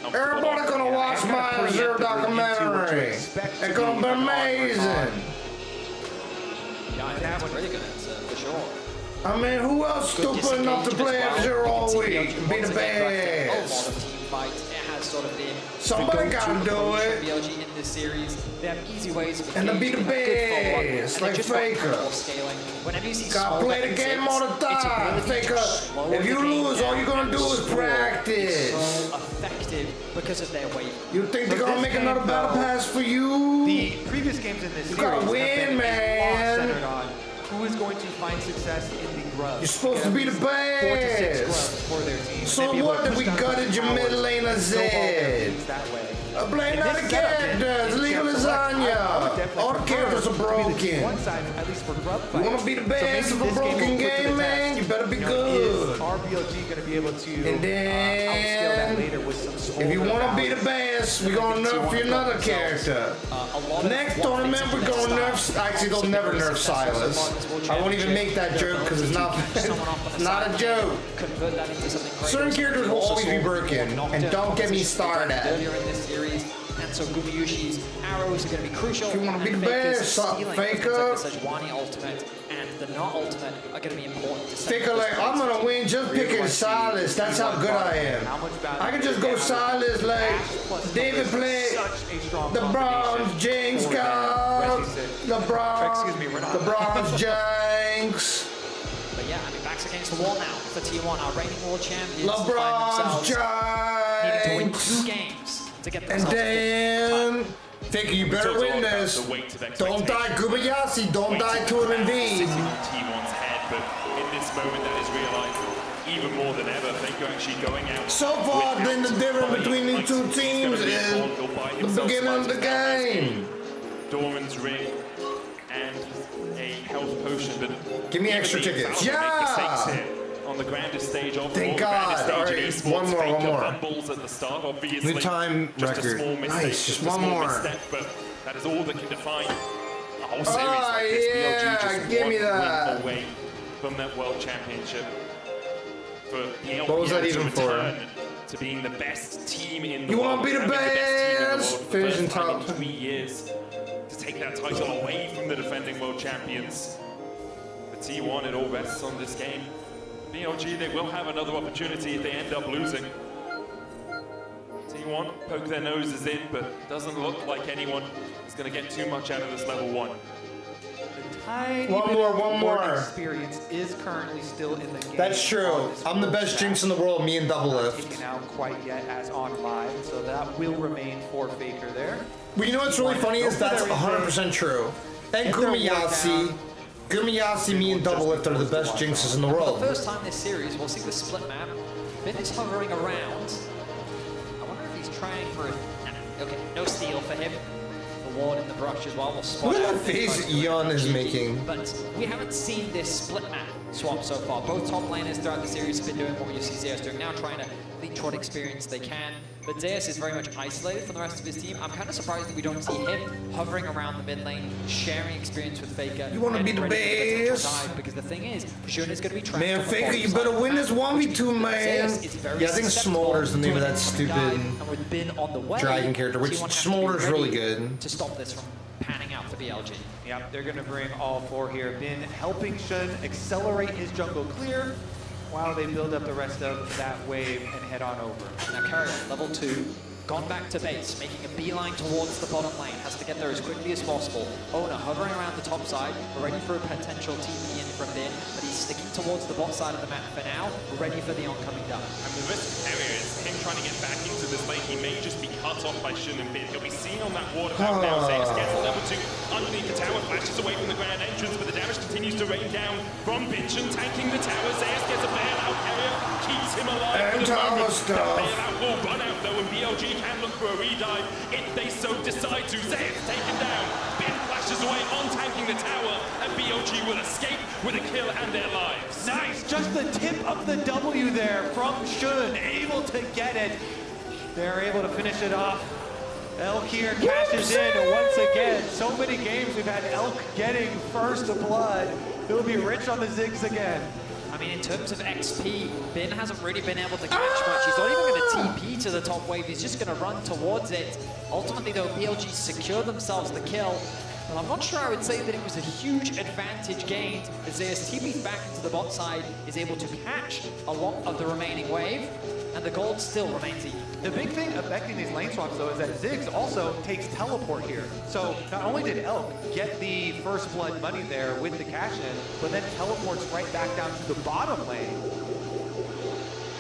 Everybody gonna watch my F-Zero documentary. It's gonna be amazing. Yeah, I think it's really good, for sure. I mean, who else stupid enough to play F-Zero all week and be the best? Sort of been somebody gotta do it. BLG in this series, they have easy ways of and to be the best, like Faker. Gotta play the game all the time. Faker, if you lose, all you're gonna do is practice. So effective because of their weight. You think they're gonna make another battle pass for you? The previous games in this series gotta win, man. Who is going to find success in the grub? You're supposed to be the best. 4 to 6 grubs for their team. So what if we gutted your mid laner Zed? Blame not the characters, leave Lasagna. All the characters are broken. One side, at least for grub You wanna be the best of a broken game, man? You better be good. Is RBLG going to be able to and then, outscale that later with some if you wanna be the best, we're gonna nerf you another character. Next tournament, we're gonna nerf. Actually, they'll never nerf Silas. I won't even make that joke because it's not a joke. Certain characters will always be broken, and don't get me started. Earlier in this series, and so Gumiyushi's arrows are going to be crucial. If you want to be the best, Faker. The Sejuani ultimate and the Gnar ultimate are going to be important. Faker, like, I'm going to win just picking Silas. That's how good I am. I can just go Silas like David played the Bronze Jinx card. The Bronze Jinx. But yeah, I mean, backs against the wall now for T1, our reigning world champions. LeBron's needing to win 2 games to get themselves. And then, Faker, you better win this. Don't die, Gubayasi. Don't die to an indeed. T1's head, but in this moment, that is realized even more than ever. Faker actually going out. So far, then the difference between these 2 teams is the beginning of the game. Dorman's ring and a health potion, but give me extra tickets. Yeah! On the grandest stage of thank God. All right, one more. At the start, obviously. New time record. Nice, just one more. Mistake, but that is all that can define a whole series like this. Yeah, BLG just give me that. Win away from that world championship. For BLG what was that even for? To being the best team in the you world. Want to be the best? Finishing top in 3 years. To take that title away from the defending world champions. The T1, it all rests on this game. BLG, they will have another opportunity if they end up losing. T1 poke their noses in, but it doesn't look like anyone is going to get too much out of this level 1. One more. Experience is currently still in the game. That's true. I'm the best Jinx in the world, me and Double Not Lift. taken out quite yet as on live, so that will remain for Faker there. Well, you know what's really funny is that's 100% true. And Gumiyasi, me and Double Lift are the best Jinxes in the For world. the first time this series, we'll see the split map. Bin is hovering around. I wonder if he's trying for a... Nah, okay, no steal for him. The ward in the brush as well will spot Look at out that this face very Eon is cheeky. making. But we haven't seen this split map swap so far. Both top laners throughout the series have been doing what you see Zeus doing now, trying to leech what experience they can. But Zeus is very much isolated from the rest of his team. I'm kind of surprised that we don't see him hovering around the mid lane, sharing experience with Faker. You wanna be the best? Because the thing is, Xun is going to be trapped. Man, on the Faker, bottom you side better of the win map, this 1v2, which man. Zeus is very Yeah, I think susceptible Smolder's the name of to that an stupid and with Bin on the way, dragon character, which T1 has to be Smolder's really ready good. to stop this from panning out for BLG. Yep, they're going to bring all 4 here. Bin helping Xun accelerate his jungle clear while they build up the rest of that wave and head on over. Now Carrier, level 2, gone back to base, making a beeline towards the bottom lane, has to get there as quickly as possible. Owner hovering around the top side, we're ready for a potential TP in from Bin, but he's sticking towards the bot side of the map for now, we're ready for the oncoming dive. And the risk of Carrier is him trying to get back into this lane. He may just be cut off by Xun and Bin. He'll be seen on that water map now. Zeus gets to level 2 underneath the tower, flashes away from the grand entrance, but the damage continues to rain down from Bitchin, tanking the tower. Zeus gets a bailout. Carrier keeps him alive. And for the moment. stuff. That bailout will run out though, and BLG can look for a redive if they so decide to. Zeus taken down. Bin flashes away on tanking the tower, and BLG will escape with a kill and their lives. Nice, just the tip of the W there from Xun, able to get it. They're able to finish it off. Elk here cashes in, and once again, so many games we've had Elk getting first blood. He'll be rich on the Ziggs again. I mean, in terms of XP, Bin hasn't really been able to catch much. He's not even going to TP to the top wave. He's just going to run towards it. Ultimately, though, BLG secure themselves the kill. But I'm not sure I would say that it was a huge advantage gained, as Zeus TP's back into the bot side, is able to catch a lot of the remaining wave, and the gold still remains even. The big thing affecting these lane swaps, though, is that Ziggs also takes teleport here. So not only did Elk get the first blood money there with the cash-in, but then teleports right back down to the bottom lane.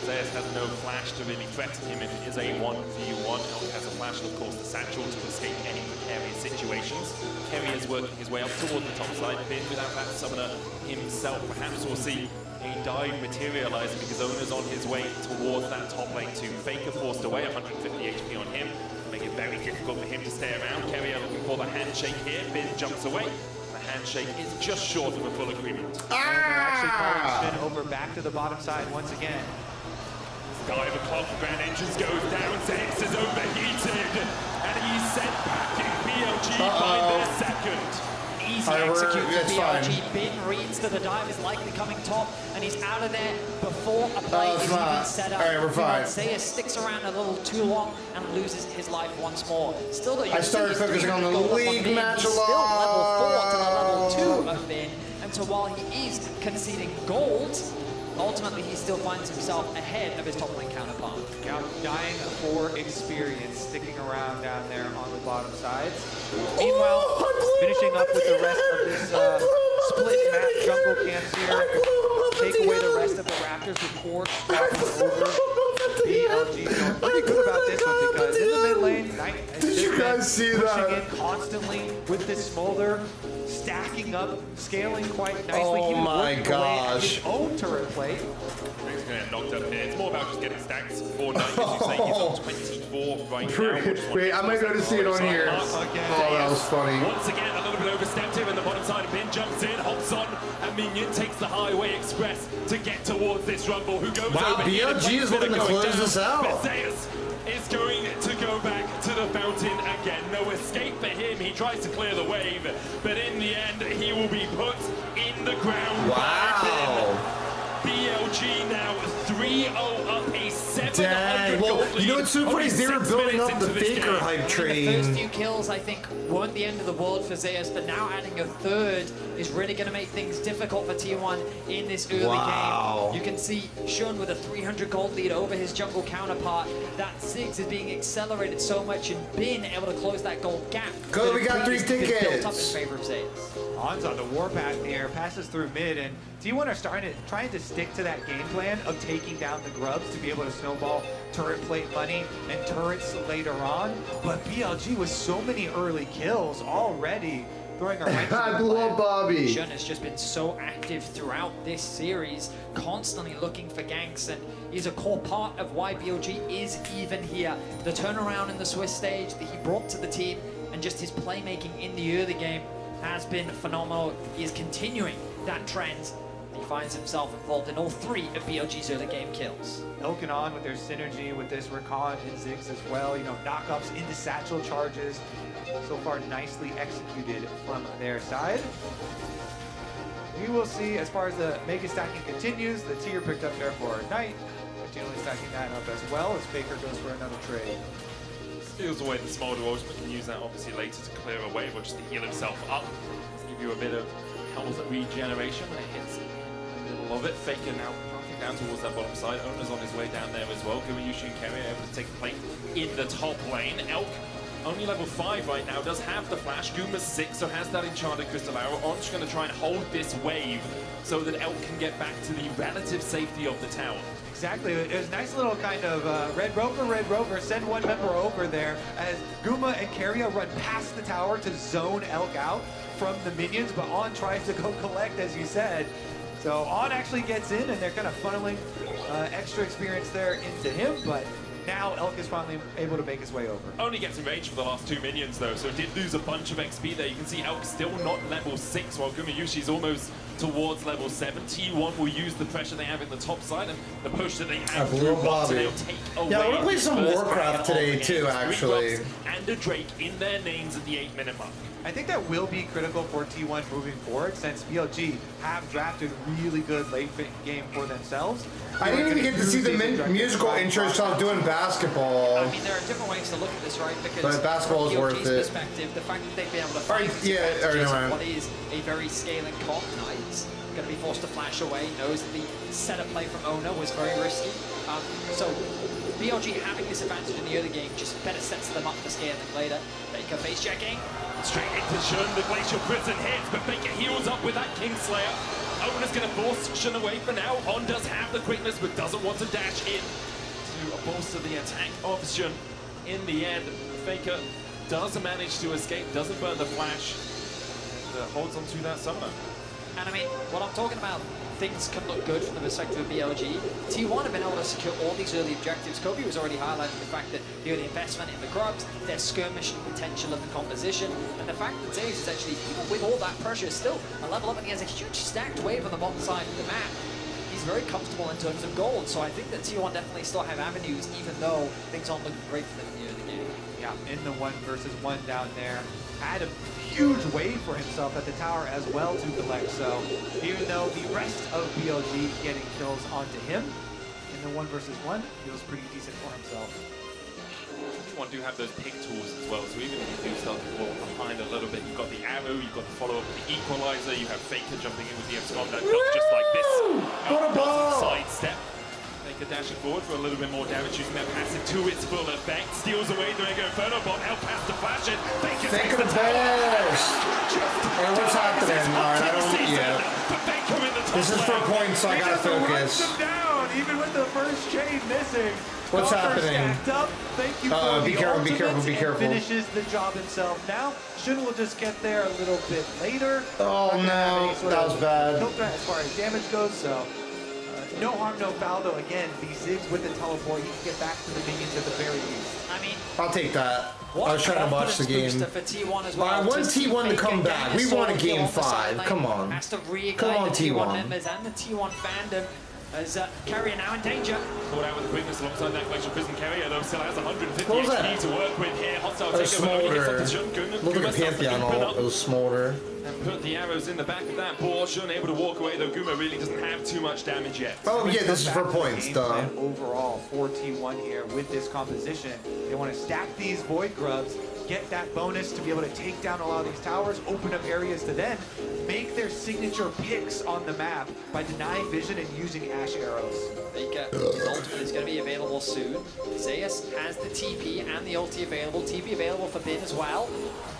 Zeus has no flash to really threaten him if it is a 1v1. Elk has a flash and, of course, the satchel to escape any precarious situations. Kerry is working his way up towards the top side. Bin without that summoner himself. Perhaps we'll see a dive materializing because Owner's on his way towards that top lane too. Faker forced away, 150 HP on him. Make it very difficult for him to stay around. Kerry looking for the handshake here. Bin jumps away. The handshake is just short of a full agreement. They're actually calling Xun over back to the bottom side once again. Dive o'clock, grand entrance goes down, Zeus is overheated, and he's sent back in BLG by their second. Easy execute for BLG. Bin reads that the dive is likely coming top, and he's out of there before a play is even set up. All right, we're fine. Zeus sticks around a little too long and loses his life once more. Still, though, I started focusing on the league match a Still level 4 to the level 2 of Bin, and so while he is conceding gold, ultimately, he still finds himself ahead of his top lane counterpart. Yeah, dying for experience, sticking around down there on the bottom sides. Meanwhile, finishing up with the rest of this split map jungle camps here. Take away the rest of the Raptors before swapping over. BLG feeling pretty good about this one because in the mid lane, Knight has been pushing in constantly with this Smolder, stacking up, scaling quite nicely. Oh my gosh. His own turret plate. He's going to get knocked up here. It's more about just getting stacks for Knight, as you say. He's on 24 right now. Wait, I might go to see it on here. Oh, that was funny. Once again, a little bit overstepped here in the bottom side. Bin jumps in, hops on, and Minion takes the Highway Express to get towards this Rumble, who goes over here. BLG is looking to close this out. But Zeus is going to go back to the fountain again. No escape for him. He tries to clear the wave, but in the end, he will be put in the ground. Wow. BLG BLG now 3-0 up, a 700 Dang. Well, gold you lead. know what's so funny is they were Only 6 building minutes up the into this Faker game. hype The first train. few kills, I think, weren't the end of the world for Zeus, but now adding a third is really going to make things difficult for T1 in this early Wow. game. You can see Shun with a 300 gold lead over his jungle counterpart. That Ziggs is being accelerated so much and been able to close that gold gap. Good, that we got 3 previously been built up in tickets. favor of Zeus. On's on the warpath here, passes through mid, and T1 are trying to stick to that game plan of taking down the grubs to be able to snowball turret plate money and turrets later on. But BLG with so many early kills already, throwing a wrench in I the blew plan. up Bobby. Shun has just been so active throughout this series, constantly looking for ganks, and he's a core part of why BLG is even here. The turnaround in the Swiss stage that he brought to the team, and just his playmaking in the early game has been phenomenal. He is continuing that trend. He finds himself involved in all 3 of BLG's early game kills. Elkin on with their synergy with this Rakan and Ziggs as well. You know, knockups into satchel charges. So far, nicely executed from their side. We will see as far as the mega stacking continues. The tier picked up there for Knight. Continually stacking that up as well as Faker goes for another trade. Steals away the Smolder Ultimate, but can use that obviously later to clear away, or just to heal himself up. Give you a bit of health regeneration when it hits in the middle of it. Faker now dropping down towards that bottom side. Owner's on his way down there as well. Gumayushi and Kerry able to take a plate in the top lane. Elk, only level 5 right now, does have the flash. Guma's 6, so has that enchanted crystal arrow. On's going to try and hold this wave so that Elk can get back to the relative safety of the tower. Exactly. It was a nice little kind of Red Rover, send one member over there as Guma and Keria run past the tower to zone Elk out from the minions, but On tries to go collect, as you said. So On actually gets in, and they're kind of funneling extra experience there into him, but now Elk is finally able to make his way over. Only gets enraged for the last 2 minions though, so it did lose a bunch of XP there. You can see Elk still not level 6, while Gumayushi's almost towards level 7. T1 will use the pressure they have in the top side and the push that they have through bot to now take away. Yeah, I want to play some first Warcraft dragon today on too, against 3 actually. Grubs and a Drake in their names at the 8-minute mark. I think that will be critical for T1 moving forward, since BLG have drafted really good late game for themselves. I didn't even get to see the musical intros till I was doing basketball. I mean, there are different ways to look at this, right? Because But basketball is from worth BLG's it. perspective, the fact that they've been able to find these yeah, advantages never of mind. what is a very scaling comp, Knight's going to be forced to flash away, knows that the setup play from Ona was very risky. So BLG having this advantage in the early game just better sets them up for scaling later. Baker face checking. Straight into Shun, the Glacial Prison hits, but Baker heals up with that Kingslayer. Owen's going to force Shun away for now. On does have the quickness, but doesn't want to dash in to bolster the attack of Shun. In the end, Faker does manage to escape, doesn't burn the flash, and holds on to that summoner. And I mean, what I'm talking about, things can look good from the perspective of BLG. T1 have been able to secure all these early objectives. Kobe was already highlighting the fact that the early investment in the grubs, their skirmishing potential of the composition, and the fact that Zeus is actually, even with all that pressure, still a level up, and he has a huge stacked wave on the bottom side of the map. He's very comfortable in terms of gold, so I think that T1 definitely still have avenues, even though things aren't looking great for them in the early game. Yeah, in the 1 versus 1 down there. Had a huge wave for himself at the tower as well to collect, so even though the rest of BLG getting kills onto him, in the 1 versus 1, feels pretty decent for himself. T1 do have those pick tools as well, so even if you do start to fall behind a little bit, you've got the arrow, you've got the follow-up with the equalizer, you have Faker jumping in with the abscond that does just like this. What a ball! Sidestep. Faker dashing forward for a little bit more damage, using that passive to its full effect. Steals away the Ringo Inferno bomb, El past the flash it. Faker takes the best! Hey, what's happening? Alright, I don't, yeah. This is for points, so I gotta focus. Runs him down, even with the first chain missing. What's Golfer happening? stacked up. Thank you for be the careful, be ultimates, careful, be and careful. Finishes the job himself. Now, Shun will just get there a little bit later. Oh, Not gonna have no, any sort that of was bad. kill threat as far as damage goes, so no harm, no foul. Though again, the Ziggs with the teleport, he can get back to the minions at the very least. I mean, I'll take that. I was trying to watch the game. For T1 as well. I want To see T1 to Faker come get back. a We solo want a kill game on the 5. sideline. Come on. Has to reignite Come on, the T1 T1. members and the T1 fandom as Carrier now in danger. Caught out with the quickness alongside that Glacial Prison Carrier, though still has 150 What was XP that? to work with here. Hostile A takeover only hits up smolder. to Shun. Look at the Pantheon, all it was smolder. And put the arrows in the back of that ball. Shun able to walk away, though Guma really doesn't have too much damage yet. Oh yeah, this is for Back to the points, game duh. plan overall for T1 here with this composition. They want to stack these Void Grubs, get that bonus to be able to take down a lot of these towers, open up areas to then make their signature picks on the map by denying vision and using Ash arrows. Faker, his ultimate is going to be available soon. Zeus has the TP and the ulti available. TP available for Bin as well.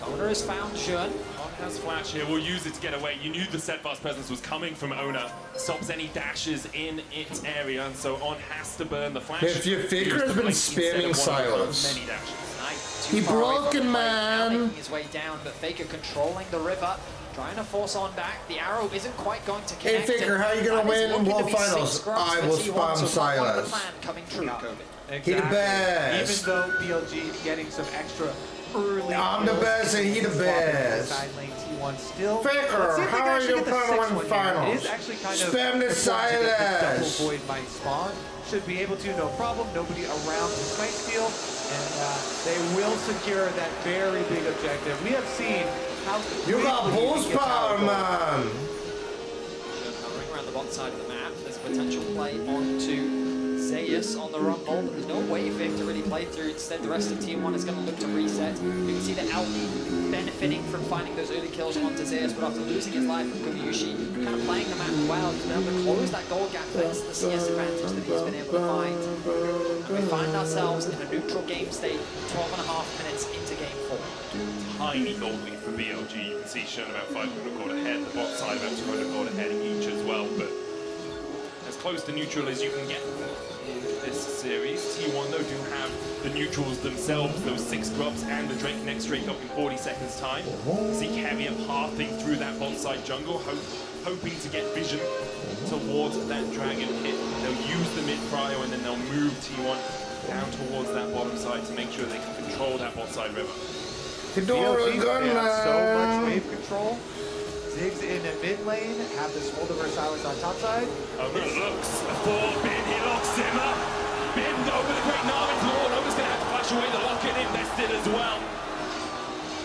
Owner has found Jun. On has flash here, will use it to get away. You knew the steadfast presence was coming from Ona. Stops any dashes in its area, and so On has to burn the flash. If your Faker has been spamming Silas. Many dashes. He broken, man. Making his way down, but Faker controlling the river, trying to force On back. The arrow isn't quite going to connect. Hey Faker, how are you gonna win in World Finals? I will spam Silas. Coming true, Kobe. He the best. Even though BLG is getting some extra early. I'm the best and he the best. Side lane T1 still. Faker, how are you playing in Finals? It is actually kind of Spam the Silas. Double Void might spawn. Should be able to, no problem. Nobody around to smite steal, and they will secure that very big objective. We have seen how you got boost power, man. Hovering around the bottom side of the map, there's potential play onto Zeus on the rumble, but there's no way for him to really play through. Instead, the rest of Team 1 is going to look to reset. You can see that Alki benefiting from finding those early kills onto Zeus, but after losing his life from Kumiyushi, kind of playing the map well, he's been able to close that goal gap thanks to the CS advantage that he's been able to find. And we find ourselves in a neutral game state, 12.5 minutes into game 4. Tiny gold lead for BLG. You can see Shun about 500 gold ahead, the bot side about 200 gold ahead each as well, but as close to neutral as you can get in this series. T1 though do have the neutrals themselves, those 6 grubs and the Drake next Drake up in 40 seconds time. See Carrier pathing through that bot side jungle, hoping to get vision towards that dragon hit. They'll use the mid prio and then they'll move T1 down towards that bottom side to make sure they can control that bot side river. BLG have so much wave control. Ziggs in the mid lane, have the Smolder Silas on top side. Over looks for Bin, he locks him up. Bin over the Great Narvin's Lord. Ona's going to have to flash away the lock-in invested as well.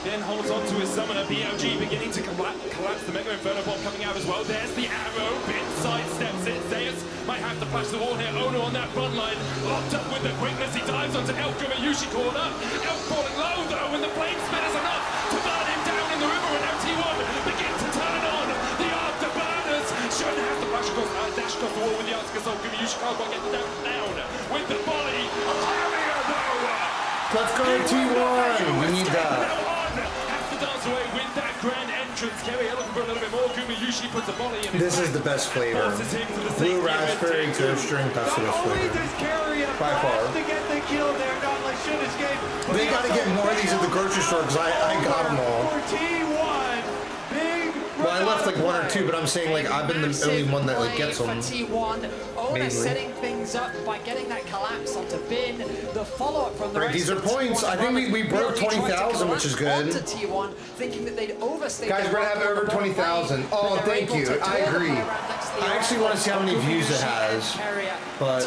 Bin holds on to his summoner, BLG beginning to collapse the Mega Inferno bomb coming out as well. There's the arrow, Bin sidesteps it. Zeus might have to flash the wall here. Ona on that front line, locked up with the quickness. He dives onto Elk Yushi corner. Elk falling low though, and the flame spin is enough to burn him down in the river. And now T1 begin to turn on the afterburners. Shun has to flash across, dash across the wall with the Arctic Assault. Yushi can't quite get the down with the volley. Carrier though. Let's go T1. We need that. Dance away with that grand entrance. Carrier looking for a little bit more. Yushi puts a volley in. This is the best flavor. Blue raspberry ghost drink. That's the best flavor. By far. To get the kill there, not like should escape. They got to get more of these at the grocery store because I got them all. For T1, big. Well, I left like 1 or 2, but I'm saying like I've been the only one that like gets them. T1, Ona setting things up by getting that collapse onto Bin. The follow-up from the Right, these are points. I think we broke 20,000, which is good. T1, thinking that they'd overstay. Guys, we're gonna have over 20,000. Oh, thank you. I agree. I actually want to see how many views it has, but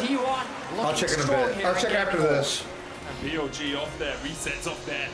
I'll check in a bit. I'll check after this. And BLG off there, resets off there.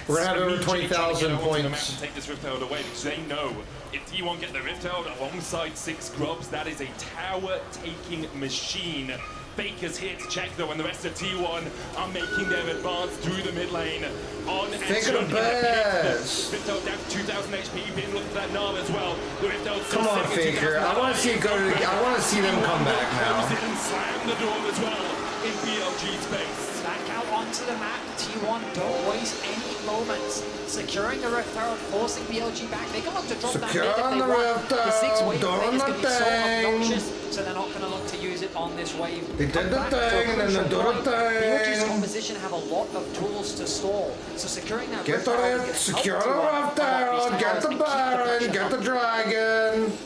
We're gonna have over 20,000 points. And take this Rift Herald away because they know if T1 get the Rift Herald alongside 6 grubs, that is a tower-taking machine. Faker's here to check though, and the rest of T1 are making their advance through the mid lane. On and Faker the best. Rift Herald down to 2,000 HP. Bin looking for that Narv as well. The Rift Herald Come on, Faker. I want to see it go to. I want to see them come back now. And slam the door as well in BLG's space. Back out onto the map. T1 don't waste any moments. Securing the Rift Herald, forcing BLG back. They can look to drop that mid if they want. The 6 wave play is going to be so obnoxious, so they're not going to look to use it on this wave. They did the thing and then they do the BLG's thing. composition have a lot of tools to stall, so securing that Get Rift the Herald Rift, is gonna secure the help Rift T1 Herald, get the Baron, get the Dragon,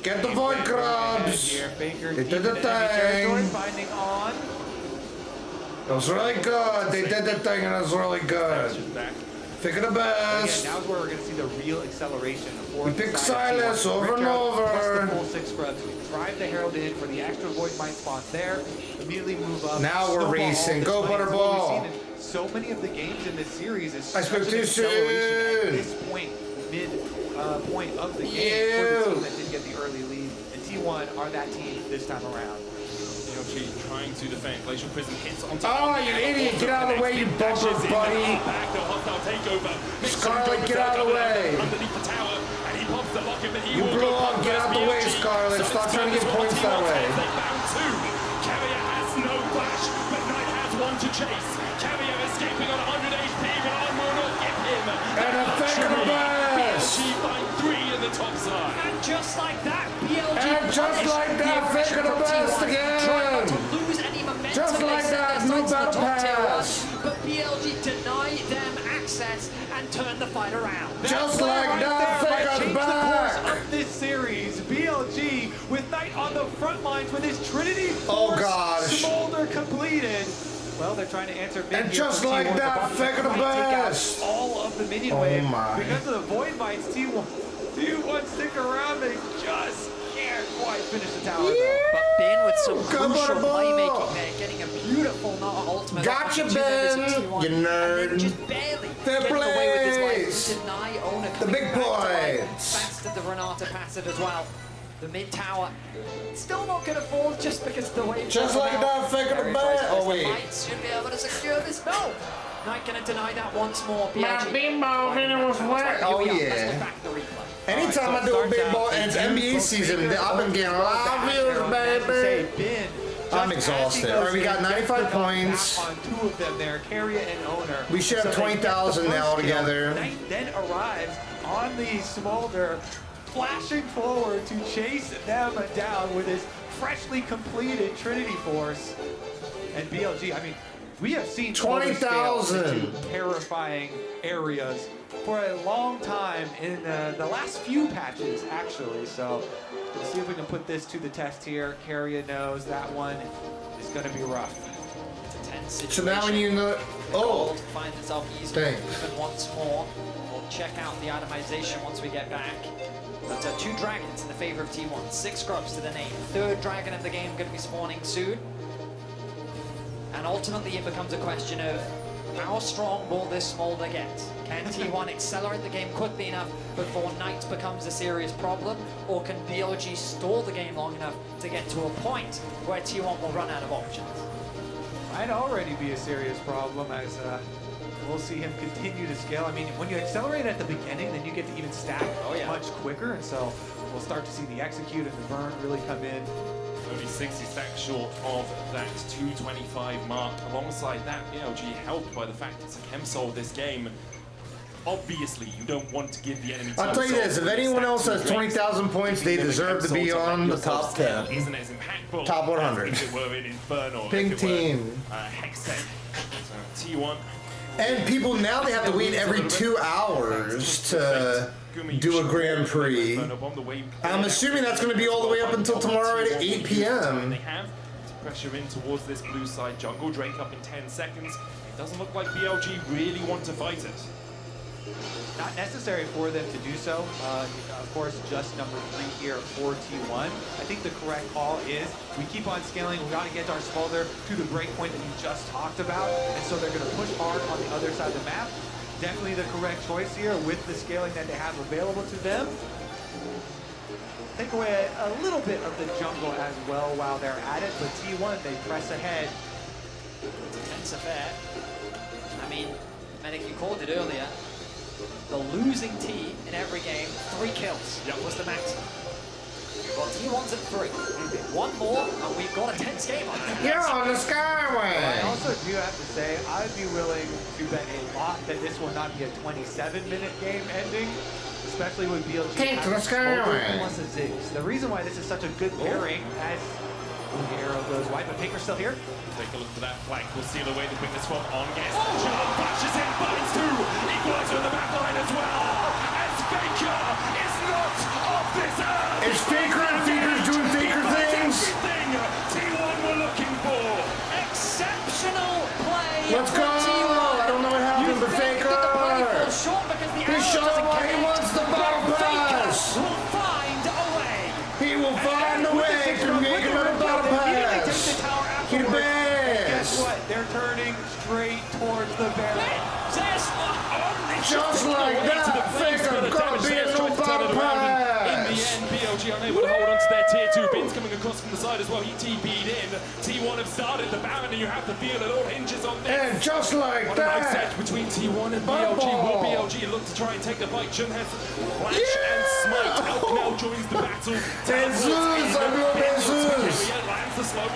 get the Void Grubs. They did the thing. Finding on. It was really good. They did the thing and it was really good. Pick the best. Now is where we're going to see the real acceleration. We pick Silas over and over. Plus the full 6 grubs. Drive the Herald in for the extra Void Mind spawns there. Immediately move up. Now we're snowball racing. all Go this fight. Butterball. We've seen in so many of the games in this series is I spoke such an too acceleration soon. at this point. mid-point of the game for the team that did get the early lead. And T1 are that team this time around. BLG trying to defend. Glacial Prison hits onto Oh, you idiot! Get out of the way, you bumper, buddy! Back to hostile takeover. Scarlet, get out of the way! Underneath the tower, and he pops the lock-in, but he You will blew go up, get out the way, Scarlet. Stop trying to get points that way. They found two. Carrier has no flash, but Knight has one to chase. Carrier escaping on 100 HP, but I will not give him. And a fake of the best! BLG find 3 in the top side. And just like that, BLG And just like that, fake of the best again! Trying not to lose any momentum. Just They like set that, their no sights on the battle top tier pass. one, but BLG denied them access and turned the fight around. Just like that, fake of the Change the course back! of this series. BLG with Knight on the front lines with his Trinity Oh, Force gosh. Smolder completed. Well, they're trying to answer mid And here just from like T1. that, The bottom fake of the might take out best. all of the minion Oh, wave. my. Because of the Void Mites, T1 stick around. They just can't quite finish the tower, though. But Ben with some Come on, crucial ball. playmaking there, getting a beautiful ultimate. Gotcha, off of 2 members of Ben, T1, you And nerd. then just barely Fair getting away with his plays. life. Deny owner The coming big back to life. points. Thanks to the Renata passive as well. The mid tower still not going to fall just because of the way. Just like that, fake of the back. Oh, wait. Knights should be able to secure this. No! Knight going to deny that once more. My BLG. big ball video was wet. Here Oh, we are. Let's yeah. look back at the replay. Anytime I do a big ball and it's NBA season, I've been getting a lot of views, baby. I'm exhausted. All right, we got 95 points. On 2 of them there, Carrier and Owner. We should have So they get 20,000 the now first kill. together. Knight then arrives on the Smolder, flashing forward to chase them down with his freshly completed Trinity Force. And BLG, I mean, we have seen 20,000 terrifying areas for a long time in the last few patches, actually. So let's see if we can put this to the test here. Carrier knows that one is going to be rough. It's a tense situation. So now when you know, oh, Gold finds itself easily thanks. even once more. We'll check out the itemization once we get back. But 2 dragons in the favor of T1, 6 scrubs to the name. 3rd dragon of the game going to be spawning soon. And ultimately it becomes a question of how strong will this Smolder get? Can T1 accelerate the game quickly enough before Knight becomes a serious problem? Or can BLG stall the game long enough to get to a point where T1 will run out of options? Might already be a serious problem as we'll see him continue to scale. I mean, when you accelerate at the beginning, then you get to even stack much quicker, and so we'll start to see the execute and the burn really come in. Only 60 stacks short of that 225 mark. Alongside that, BLG helped by the fact it's a Chemsol this game. Obviously, you don't want to give the enemy. I'll tell you this, if anyone else has 20,000 points, they deserve to be on the top 10. Isn't as impactful Top 100. as if it were in Inferno. Pink if it were, team. Hextech. So T1. And people now they have to wait every 2 hours to do a Grand Prix. I'm assuming that's going to be all the way up until tomorrow at 8 p.m. They have to pressure in towards this blue side jungle. Drake up in 10 seconds. It doesn't look like BLG really want to fight it. Not necessary for them to do so. Of course, just number 3 here for T1. I think the correct call is we keep on scaling. We got to get our Smolder to the break point that you just talked about. And so they're going to push hard on the other side of the map. Definitely the correct choice here with the scaling that they have available to them. Take away a little bit of the jungle as well while they're at it. But T1, they press ahead. It's a tense affair. I mean, Medic, you called it earlier. The losing team in every game, 3 kills was the maximum. Well, T1's at 3. One more, and we've got a tense game on that. You're on the I Skyway! also do have to say, I'd be willing to bet a lot that this will not be a 27-minute game ending, especially with BLG Take to the Skyway. plus a Ziggs. The reason why this is such a good pairing as the arrow goes wide, but Faker's still here. Take a look for that flank. We'll seal away the quickness from on guess. Charm flashes in, finds 2. Equalizer on the back line as well. As Faker is not off this earth. It's Faker and Faker's doing Faker things. Everything T1 were looking for. Exceptional play. Let's go! I don't know what happened to Faker. He's showing why he wants the battle pass. Will find a way. He will find a way to make another battle pass. He the best. Guess what? They're turning straight towards the barrel. Says on the just like that, Faker got to be a new In the pass. end, BLG unable to hold on to their tier 2. Bin's coming across from the side as well. He TP'd in. T1 have started the Baron, and you have to feel it all hinges on this. And just like What a nice that. edge between T1 and BLG. Will BLG look to try and take the fight? Chun has flash and smite. Elk now joins the battle. Jesus, amigo Jesus.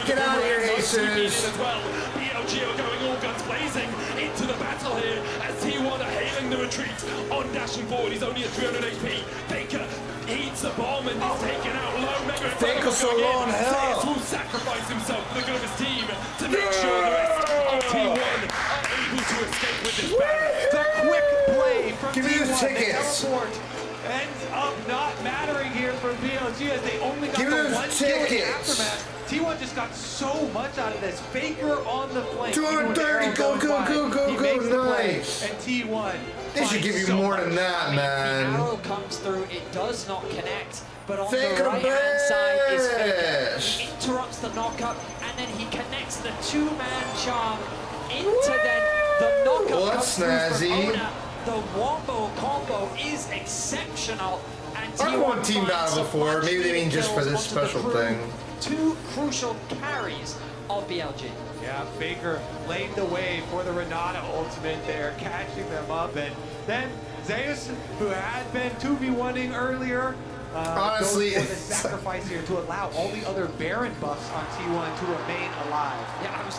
Get out of here, Jesus. As well. BLG are going all guns blazing into the battle here as T1 are hailing the retreat. On dashing forward, he's only at 300 HP. Faker eats a bomb and is taken out low. Mega Faker's so low on health. will sacrifice himself for the good of his team to make sure the rest of T1 are able to escape with this battle. The quick play from Give me T1. those The tickets. teleport ends up not mattering here for BLG as they only got Give me the those one kill in the tickets. aftermath. T1 just got so much out of this. Faker on the flank. 230, go, go, go, go, He go, makes the play, nice. and T1. They should give you more than that, The man. arrow comes through, it does not connect, but on Faker the right-hand side is Faker. best. He interrupts the knockup, and then he connects the two-man charm into then the knockup Well, comes that's through from snazzy. Ona. The wombo combo is exceptional. And I've T1 won team finds battle some before. Maybe they mean just for kills this onto the special crew. thing. Two crucial carries of BLG. Yeah, Faker laid the way for the Renata ultimate there, catching them up. And then Zeus, who had been 2v1ing earlier, Honestly, goes for the sacrifice here to allow all the other Baron buffs on T1 to remain alive. Yeah,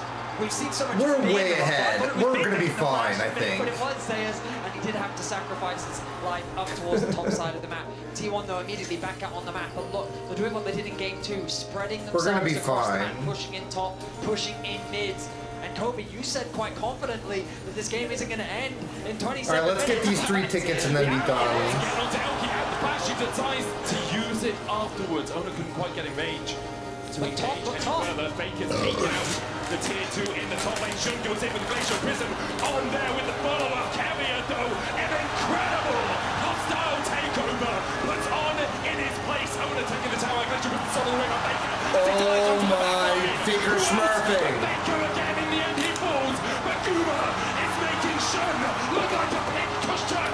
we've seen so much. We're big way of a ahead. fight, but it was We're big gonna be in the fine, first I minute, think. But it was Zeus, and he did have to sacrifice his life up towards the top side of the map. T1 though immediately back out on the map. But look, they're doing what they did in game 2, spreading We're themselves gonna be across the fine. map, pushing in top, pushing in mids. And Kobe, you said quite confidently that this game isn't going to end in 27 minutes. All right, let's get these 3 tickets and then be done. Get onto Elk, he had the flash, he decides to use it afterwards. Ona couldn't quite get in range to engage any further. Faker's taken out the tier 2 in the top lane. Shun goes in with the Glacial Prism on there with the follow-up. Carrier though, an incredible hostile takeover. Puts on in his place. Ona taking the tower. Glacial Prism all the way on Faker. Oh my, Faker smurfing. Faker again in the end he falls. But Guma is making Shun look like a pin cushion.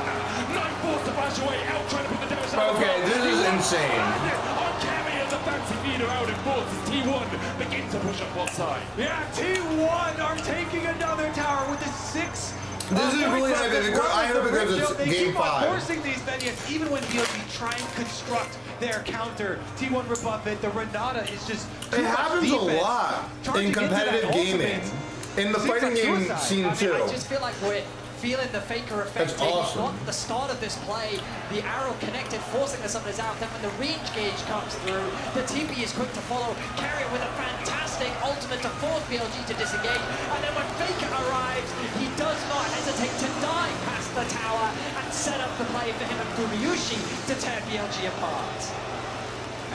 Night forced to flash away. Elk trying to put the damage down. Okay, this is insane. On Carrier, the fancy feeder out in force as T1 begin to push up one side. Yeah, T1 are taking another tower with the 6. This is really not good. I hope it goes to They game keep on 5. forcing these minions, even when BLG try and construct their counter. T1 rebuff it. The Renata is just too It much happens a defense. lot Trying in to get to that competitive gaming. ultimate. In the Seems fighting like game suicide. scene I mean, too. I just feel like we're feeling the Faker effect. That's taking awesome. not the start of this play, the arrow connected, forcing the summoners out. Then when the range gauge comes through, the TP is quick to follow. Carrier with a fantastic ultimate to force BLG to disengage. And then when Faker arrives, he does not hesitate to dive past the tower and set up the play for him and Gumiyushi to tear BLG apart.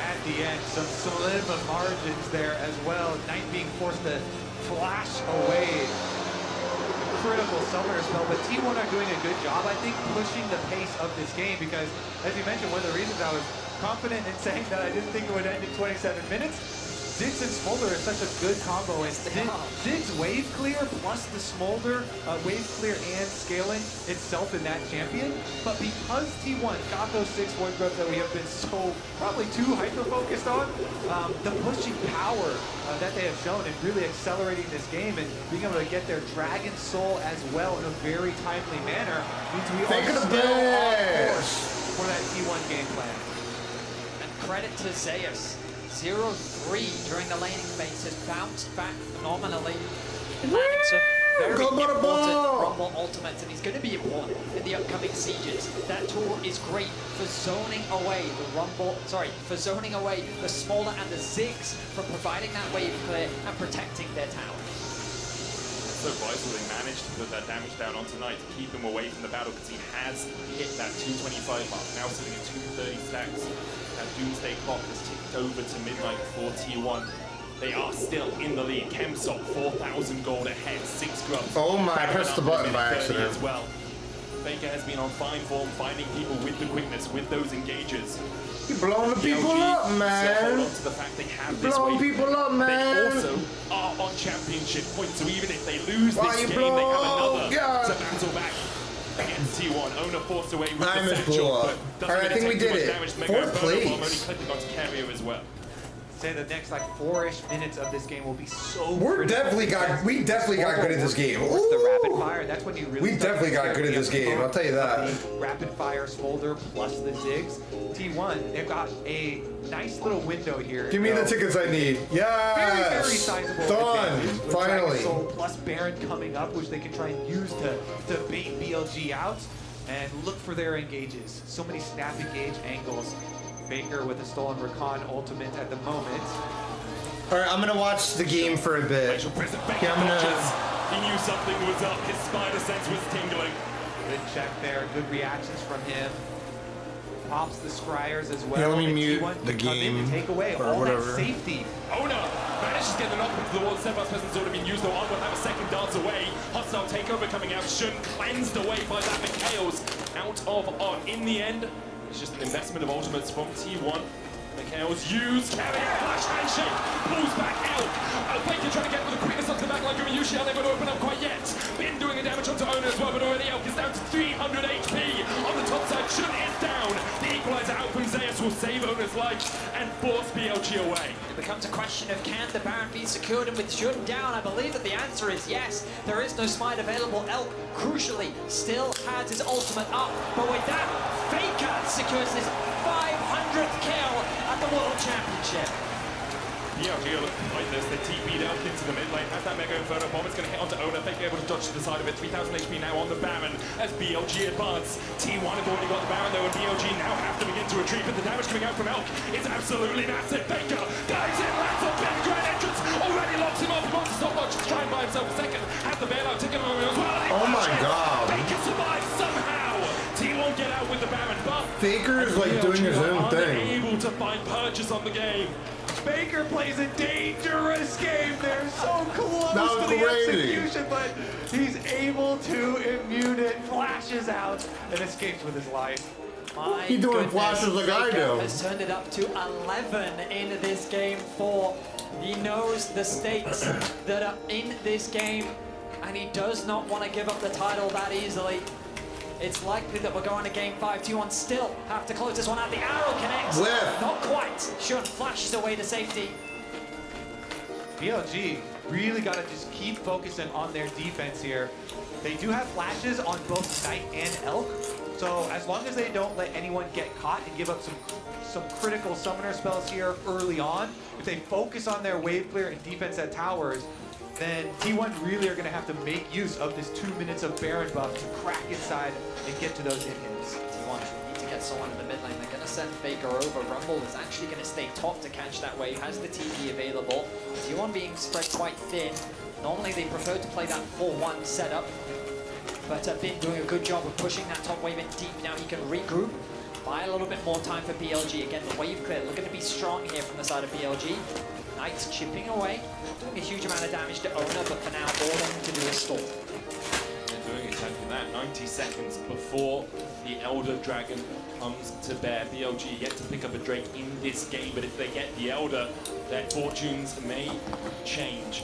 At the end, some slim margins there as well. Knight being forced to flash away the critical summoner spell, but T1 are doing a good job, I think, pushing the pace of this game because, as you mentioned, one of the reasons I was confident in saying that I didn't think it would end in 27 minutes, Ziggs and Smolder is such a good combo, and Ziggs wave clear plus the Smolder wave clear and scaling itself in that champion. But because T1 got those 6 void grubs that we have been so probably too hyper-focused on, the pushing power that they have shown in really accelerating this game and being able to get their Dragon Soul as well in a very timely manner means we are still on course for that T1 game plan. And credit to Zeus. 0-3 during the laning phase has bounced back phenomenally. And landing some very important Rumble ultimates, and he's going to be important in the upcoming sieges. That tool is great for zoning away the Rumble, for zoning away the Smolder and the Ziggs from providing that wave clear and protecting their tower. So vital they managed to put that damage down on tonight to keep him away from the battle because he has hit that 225 mark, now sitting at 230 stacks. That Doomsday clock has ticked over to midnight for T1. They are still in the lead. Chemsop, 4,000 gold ahead, 6 grubs. Oh my, I pressed the button by accident. As well. Faker has been on fine form, finding people with the quickness, with those engagers. You blowing the people BLG up, still man. hold on to the fact they have this Blowing wave. people up, man. They also are on championship points, so even if they lose Why this you game, they have blow? another God. to battle back. against T1. Owner forced away with I the missed blew satchel, up. but doesn't Alright, I really think we take too did much it. damage to make Fourth that burn, but I'm place. only clicking onto Carrier as well. Say the next like 4-ish minutes of this game will be so We critical. definitely got good at this game. Towards the rapid fire, that's when you really We start definitely to got get good at this the game, I'll tell you that. the rapid fire smolder plus the zigs. T1, they've got a nice little window here. Give me the though. tickets I need. Yes! Very sizable Done! advantage with Finally. Dragon Soul plus Baron coming up, which they can try and use to bait BLG out and look for their engages. So many snap engage angles. Faker with a stolen Rakan ultimate at the moment. Alright, I'm gonna watch the game for a bit. Yeah, I'm gonna... He knew something was up. His spider sense was tingling. Good check there. Good reactions from him. Pops the scryers as well. Yeah, let me and mute T1 the can come in game to take away or all whatever. that safety. Owner manages to get the knock into the wall. Steadfast presence already been used, though. On will have a second dance away. Hostile takeover coming out. Shun cleansed away by that. Mikhail's out of on. In the end, it's just an investment of ultimates from T1. Mikhail's used. Carry flash handshake. Pulls back Elk. Faker trying to get with the quickness onto the back line. Usually unable to open up quite yet. Been doing a damage onto Owner as well, but already Elk is down to 300 HP. On the top side, Shun is down. The equalizer out from Zeus will save Owner's life and force BLG away. It becomes a question of can the Baron be secured, and with Shun down, I believe that the answer is yes. There is no smite available. Elk, crucially, still has his ultimate up, but with that, Faker secures his 500th kill at the World Championship. BLG are looking like this. They TP'd out into the mid lane. Has that Mega Inferno bomb. It's going to hit onto Owner. Faker able to dodge to the side of it. 3,000 HP now on the Baron as BLG advance. T1 have already got the Baron though, and BLG now have to begin to retreat. But the damage coming out from Elk is absolutely massive. Faker dives in, lands a big grand entrance. Already locks him up. He wants to stop watch. Try and buy himself a second. Has the bailout ticket on him as well. Oh my god. Faker survives somehow. T1 get out with the Baron, but Faker is like doing his own thing. unable to find purchase on the game. Baker plays a dangerous game. They're so close That was to the crazy. execution, but he's able to immune it, flashes out, and escapes with his life. My He doing goodness, flashes like I Faker do. has turned it up to 11 in this game for. He knows the stakes that are in this game, and he does not want to give up the title that easily. It's likely that we're going to game 5. T1 still have to close this one out. The arrow connects. Whiff. Not quite. Shun flashes away to safety. BLG really got to just keep focusing on their defense here. They do have flashes on both Knight and Elk, so as long as they don't let anyone get caught and give up some critical summoner spells here early on, if they focus on their wave clear and defense at towers, then T1 really are going to have to make use of this 2 minutes of Baron buff to crack inside and get to those hit-hits. T1 need to get someone in the mid lane. They're going to send Faker over. Rumble is actually going to stay top to catch that wave. Has the TP available. T1 being spread quite thin. Normally they prefer to play that 4-1 setup, but Bin doing a good job of pushing that top wave in deep. Now he can regroup. Buy a little bit more time for BLG. Again, the wave clear looking to be strong here from the side of BLG. Knight's chipping away, doing a huge amount of damage to Owner, but for now, all they need to do is stall. They're doing exactly that. 90 seconds before the Elder Dragon comes to bear. BLG yet to pick up a Drake in this game, but if they get the Elder, their fortunes may change.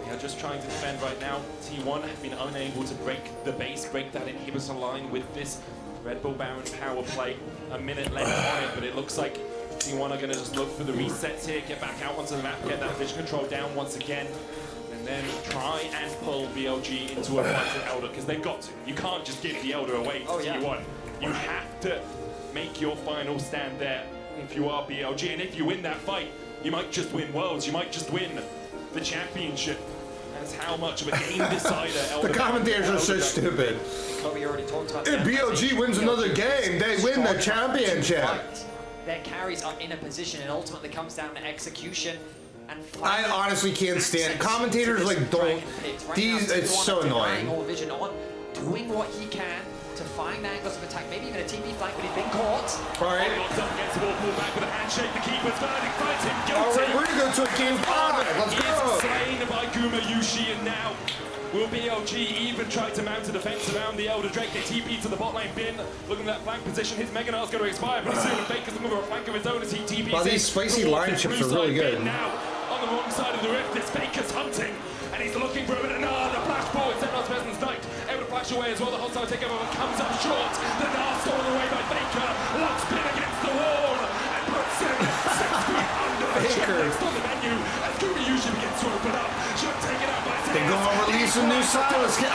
They are just trying to defend right now. T1 have been unable to break the base, break that inhibitor line with this Red Bull Baron power play. A minute left on it, but it looks like T1 are going to just look for the resets here, get back out onto the map, get that vision control down once again, and then try and pull BLG into a fight at Elder, because they've got to. You can't just give the Elder away to T1. You have to make your final stand there if you are BLG, and if you win that fight, you might just win Worlds, you might just win the championship. That's how much of a game decider Elder. The commentators are so stupid. But we already talked about If BLG wins another game, they win the championship. Their carries are in a position, and ultimately comes down to execution. And I honestly can't stand commentators like don't. These it's so annoying. All vision on, doing what he can to find angles of attack, maybe even a TP flank, but he's been caught. All right. Locked up against the wall, pull back with a handshake. The keeper's verdict finds him guilty. All right, we're gonna go to a game 5. Let's go. He is slain by Guma Yushi, and now will BLG even try to mount a defense around the Elder Drake? They TP to the bot lane. Bin looking at that flank position. His Mega Knight's going to expire, but soon Faker's looking for a flank of his own as he TPs. Wow, these spicy line chips are really good. Now on the wrong side of the rift, this Faker's hunting, and he's looking for him. And the flash forward, Xenos Peasant's Knight able to flash crash away as well. The hostile takeover comes up short. The Gnar stolen away by Faker. Locks Pin against the wall and puts him 6 feet under. Shot next on the menu as Gumi usually begins to open up. Shot taken out by They're going to release a new Silas skin.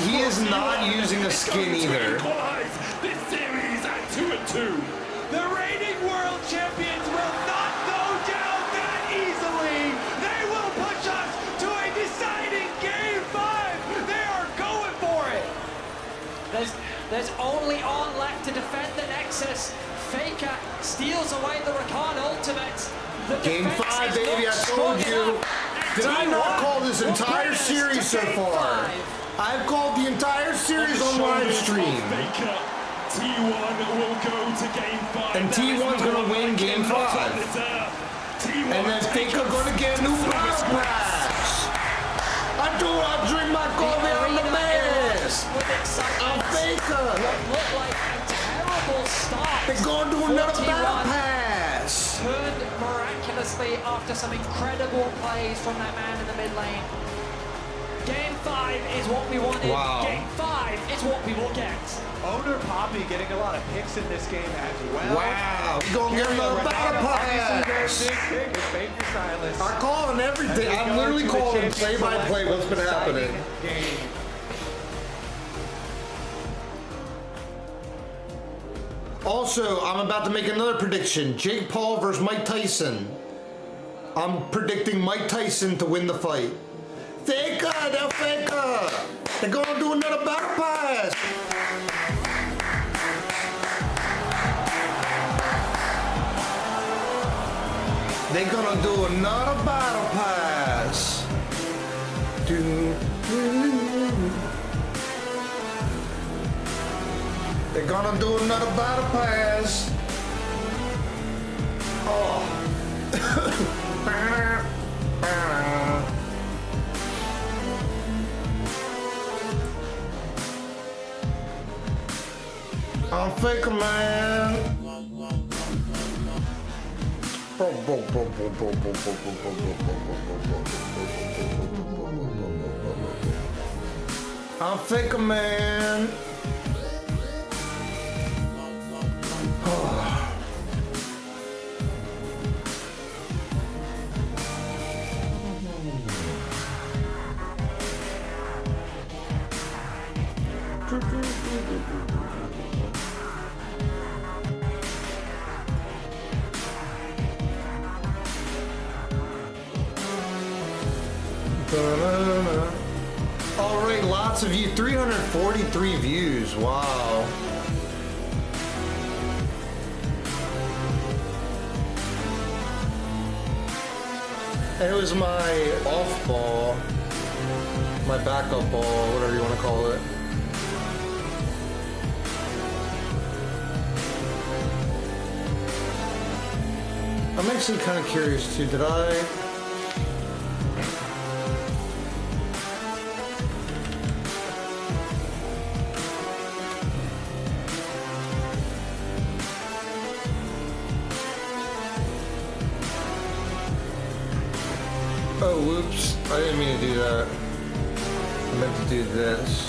He is not using a skin either. This series at 2-2. The reigning world champions will not go down that easily. They will push us to a deciding game 5. They are going for it. There's only on left to defend the Nexus. Faker steals away the Rakan ultimate. Game 5, baby, I told you. Did I not call this entire series so far? I've called the entire series on live stream. T1 will go to game 5. And T1's going to win game 5. And then Faker going to get a new battle pass. I drink my coffee on the mess. I'm Faker. Looked like a terrible start. They're going to do another battle pass. Turned miraculously after some incredible plays from that man in the mid lane. Game 5 is what we wanted. Wow. Game 5 is what we will get. Owner Poppy getting a lot of picks in this game as well. Wow. We're going to get another battle pass. Big Baker Silas. I'm calling everything. I'm literally calling play-by-play what's been happening. Game. Also, I'm about to make another prediction. Jake Paul versus Mike Tyson. I'm predicting Mike Tyson to win the fight. Faker, they're Faker. They're gonna do another battle pass. They're gonna do another battle pass. They're gonna do another battle pass. Oh. I'm Faker, man. I'm Faker, man. All right, lots of you. 343 views. Wow. It was my off ball, my backup ball, whatever you want to call it. I'm actually kind of curious too. Did I? Oh, whoops. I didn't mean to do that. I meant to do this.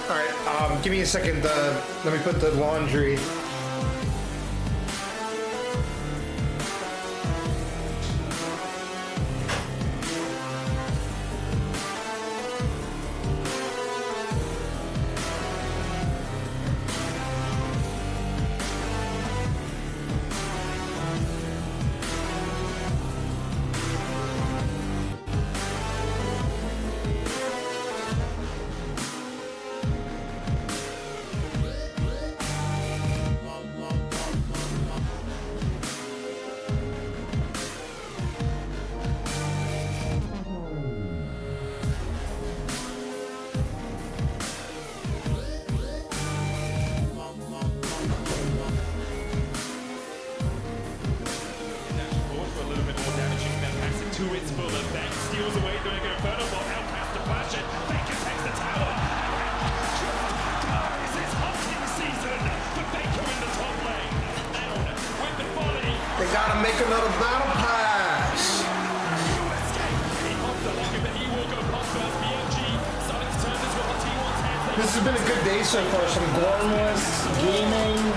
All right, give me a second. Let me put the laundry. They gotta make another battle pass. This has been a good day so far. Some Gormless gaming.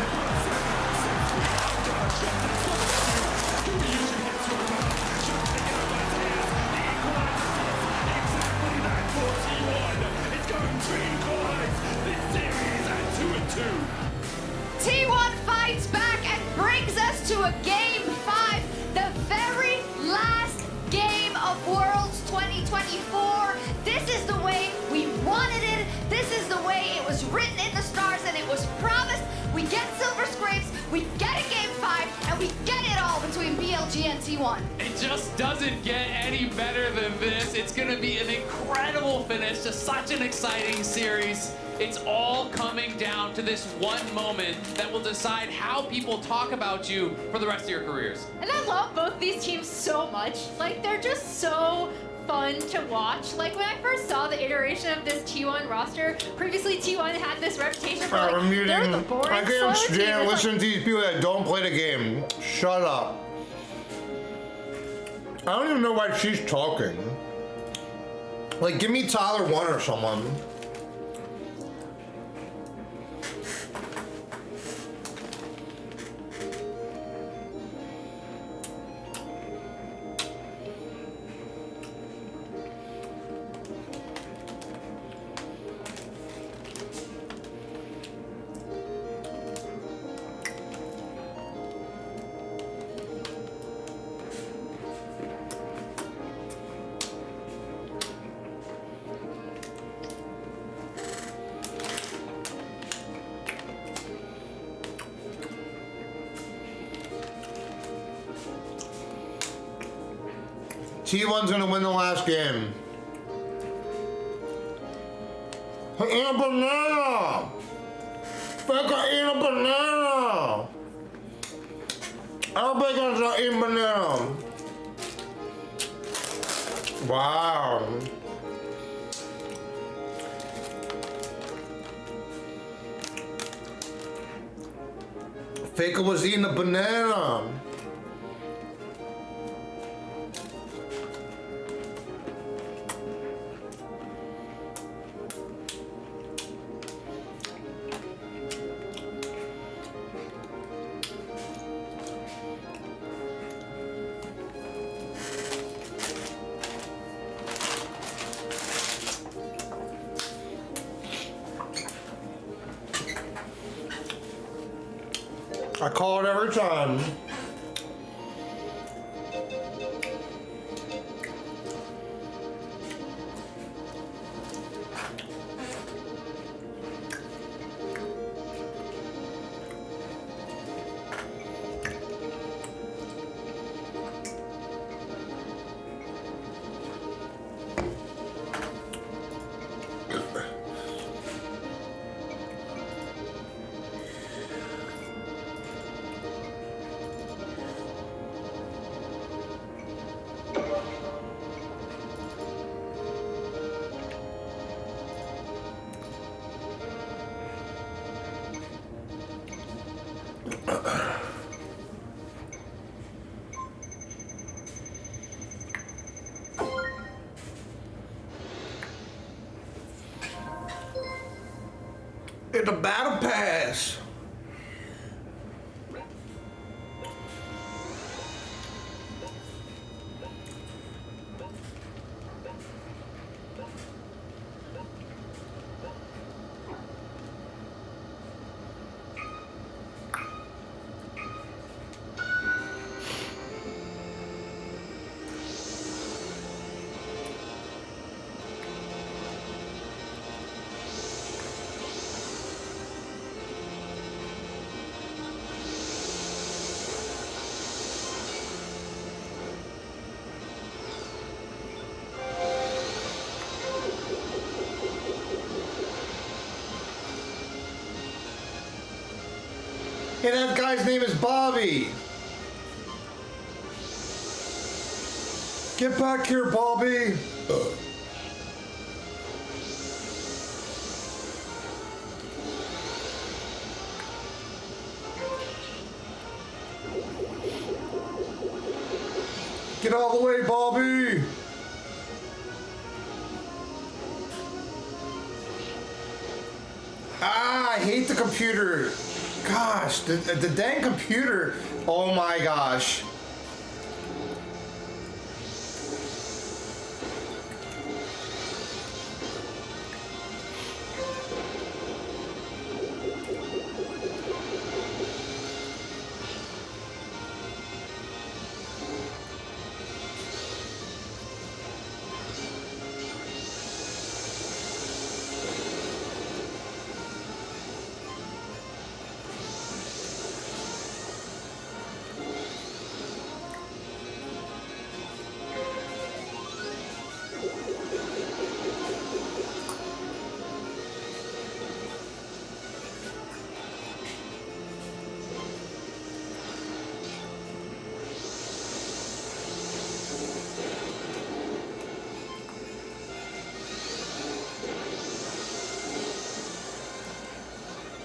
T1 fights back and brings us to a Game 5, the very last game of Worlds 2024. This is the way we wanted it. This is the way it was written in the stars and it was promised. We get Silver Scrapes, we get a Game 5, and we get it all between BLG and T1. It just doesn't get any better than this. It's going to be an incredible finish to such an exciting series. It's all coming down to this one moment that will decide how people talk about you for the rest of your careers. And I love both these teams so much. Like, they're just so fun to watch. Like, when I first saw the iteration of this T1 roster, previously T1 had this reputation for, like, they're the boring, I slow can't team. stand It's listening to these people that don't play the game. Shut up. I don't even know why she's talking. Like, give me Tyler 1 or someone. T1's gonna win the last game. I ate a banana! Becca ate a banana! Everybody's gonna eat banana. Wow. Faker was eating a banana. I call it every time. Get the battle pass. Hey, that guy's name is Bobby. Get back here, Bobby. Get out of the way, Bobby. Ah, I hate the computer. Gosh, the dang computer. Oh my gosh.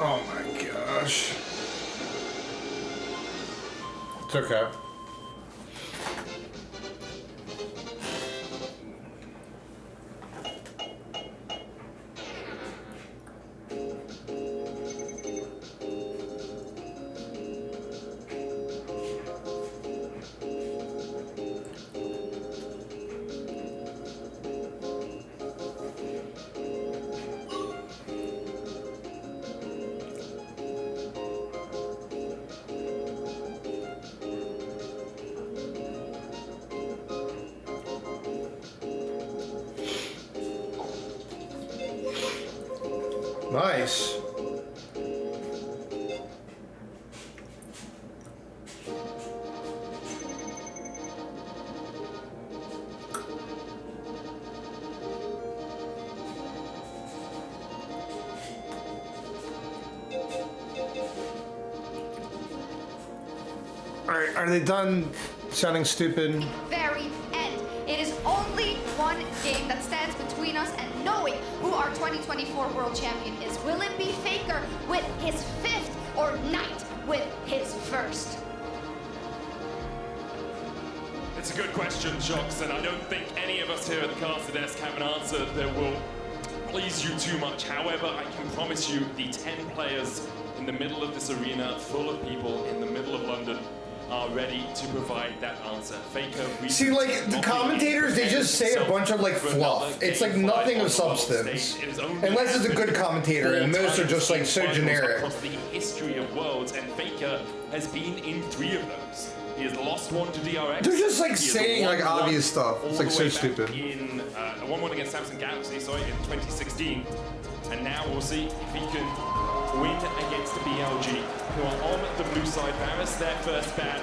Oh my gosh. It's okay. Nice. Are they done sounding stupid? Very end. It is only one game that stands between us and knowing who our 2024 world champion is. Will it be Faker with his 5th or Knight with his 1st? It's a good question, Shox, and I don't think any of us here at the caster desk have an answer that will please you too much. However, I can promise you the 10 players in the middle of this arena, full of people in the middle of London, are ready to provide that answer. Faker. See, like, the commentators, they just say a bunch of, like, fluff. It's, like, nothing of substance. Unless it's a good commentator, and most are just, like, so generic. Across the history of worlds, and Faker has been in 3 of those. He has lost one to DRX. They're just, like, saying, like, obvious stuff. It's, like, so stupid. In a 1-1 against Samsung Galaxy, sorry, in 2016. And now we'll see if he can win against the BLG, who are on the blue side. Varus, their first ban.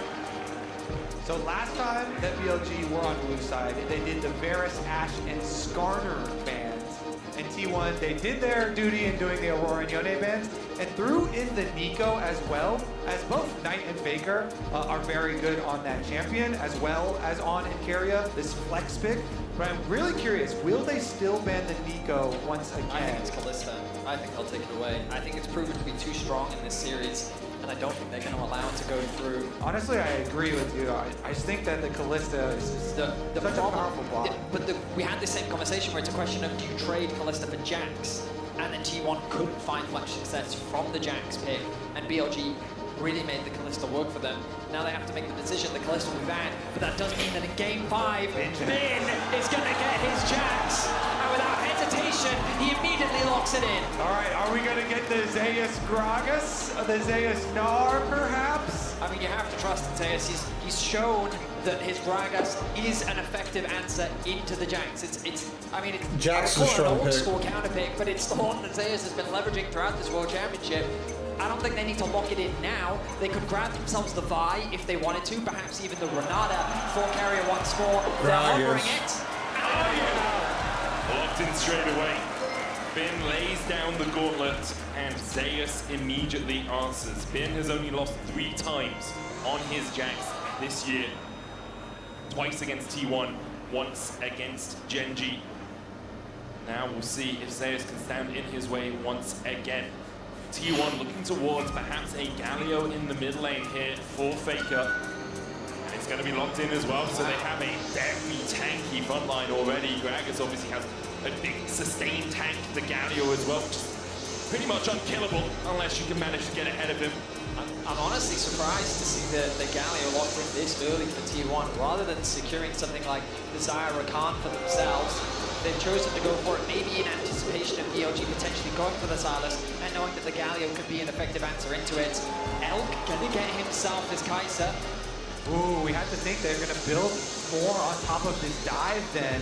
So last time that BLG were on blue side, they did the Varus, Ashe, and Skarner bans. And T1, they did their duty in doing the Aurora and Yone bans, and threw in the Nico as well, as both Knight and Faker are very good on that champion, as well as on Icaria, this flex pick. But I'm really curious, will they still ban the Nico once again? I think it's Kalista. I think they'll take it away. I think it's proven to be too strong in this series, and I don't think they're going to allow it to go through. Honestly, I agree with you. I just think that the Kalista is the such a powerful block. But we had the same conversation where it's a question of, do you trade Kalista for Jax? and then T1 couldn't find much success from the Jax pick, and BLG really made the Kalista work for them. Now they have to make the decision. The Kalista will be banned, but that does mean that in Game 5, Bin is going to get his Jax, and without hesitation, he immediately locks it in. All right, are we going to get the Zeus Gragas, the Zeus Gnar, perhaps? I mean, you have to trust in Zeus. He's shown that his Gragas is an effective answer into the Jax. I mean, it's Jax is a strong an old pick. school counter pick, but it's the one that Zeus has been leveraging throughout this World Championship. I don't think they need to lock it in now. They could grab themselves the Vi if they wanted to, perhaps even the Renata for carrier once more. They're hovering it. Locked in straight away. Bin lays down the gauntlet, and Zeus immediately answers. Bin has only lost 3 times on his Jax this year. Twice against T1, once against Genji. Now we'll see if Zeus can stand in his way once again. T1 looking towards perhaps a Galio in the mid lane here for Faker. And it's going to be locked in as well, so they have a very tanky front line already. Gragas obviously has a big sustained tank, the Galio as well, which is pretty much unkillable unless you can manage to get ahead of him. I'm honestly surprised to see the Galio locked in this early for T1, rather than securing something like the Xayah Rakan for themselves. They've chosen to go for it, maybe in anticipation of BLG potentially going for the Silas, and knowing that the Galio could be an effective answer into it. Elk gonna get himself his Kai'Sa. Ooh, we have to think they're going to build more on top of this dive then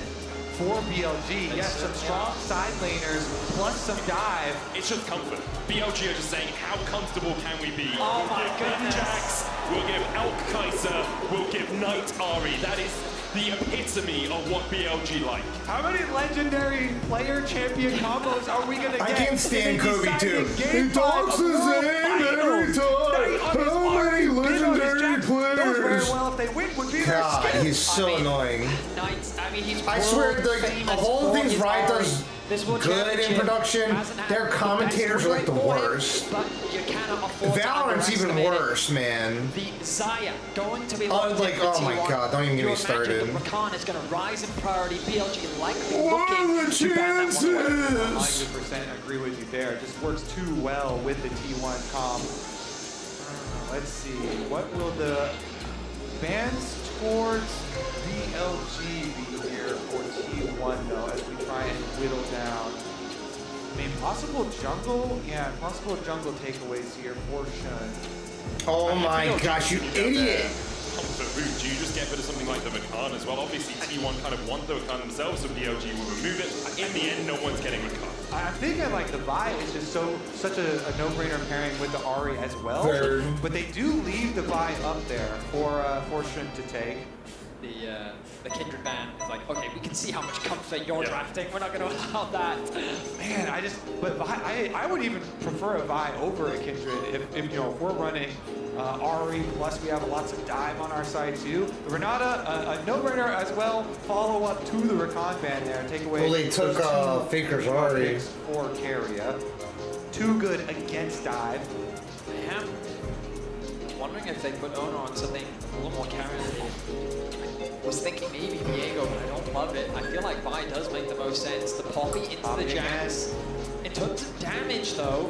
for BLG. Yes, some strong side laners plus some dive. It's just comfort. BLG are just saying, how comfortable can we be? Oh we'll my give goodness. Jax, we'll give Elk Kai'Sa, we'll give Knight Ahri. That is the epitome of what BLG like. How many legendary player champion combos are we going to get? I can't stand Kobe too. He talks his name every time. How many legendary players? Knows very well if they win would be God, their skin. he's so annoying. Knights, I mean, he's I swear, world like, famous of all the for things his Riot Ahri. does This World good in Championship production, hasn't had their the commentators best are like the rate for him, worst. But you cannot afford to Valorant's even underestimate it. worse, man. The Xayah going to be Oh, locked like, in for oh my T1. God, don't even get me You started. imagine that Rakan is going to rise in priority. BLG likely What are looking the to ban that one away. chances? 100% agree with you there. It just works too well with the T1 comp. Let's see. What will the bans towards BLG be here for T1 though, as we try and whittle down? I mean, possible jungle? Yeah, possible jungle takeaways here for Shun. Oh my gosh, you idiot! Comfort route, do you just get rid of something like the Rakan as well? Obviously, T1 kind of want the Rakan themselves, so BLG will remove it. In the end, no one's getting Rakan. I'm thinking like the Vi is just such a no-brainer pairing with the Ahri as well. Fair. But they do leave the Vi up there for Shun to take. The Kindred ban is like, okay, we can see how much comfort you're drafting. We're not going to allow that. Man, but Vi, I would even prefer a Vi over a Kindred if you know, if we're running Ahri, plus we have lots of dive on our side too. Renata, a no-brainer as well. Follow up to the Rakan ban there. Take away. Well, they took those two Faker's Ahri. picks for Carrier. Too good against dive. I am wondering if they put Ono on something a little more carry-related. I was thinking maybe Diego, but I don't love it. I feel like Vi does make the most sense. The Poppy into the Jax. In terms of damage, though,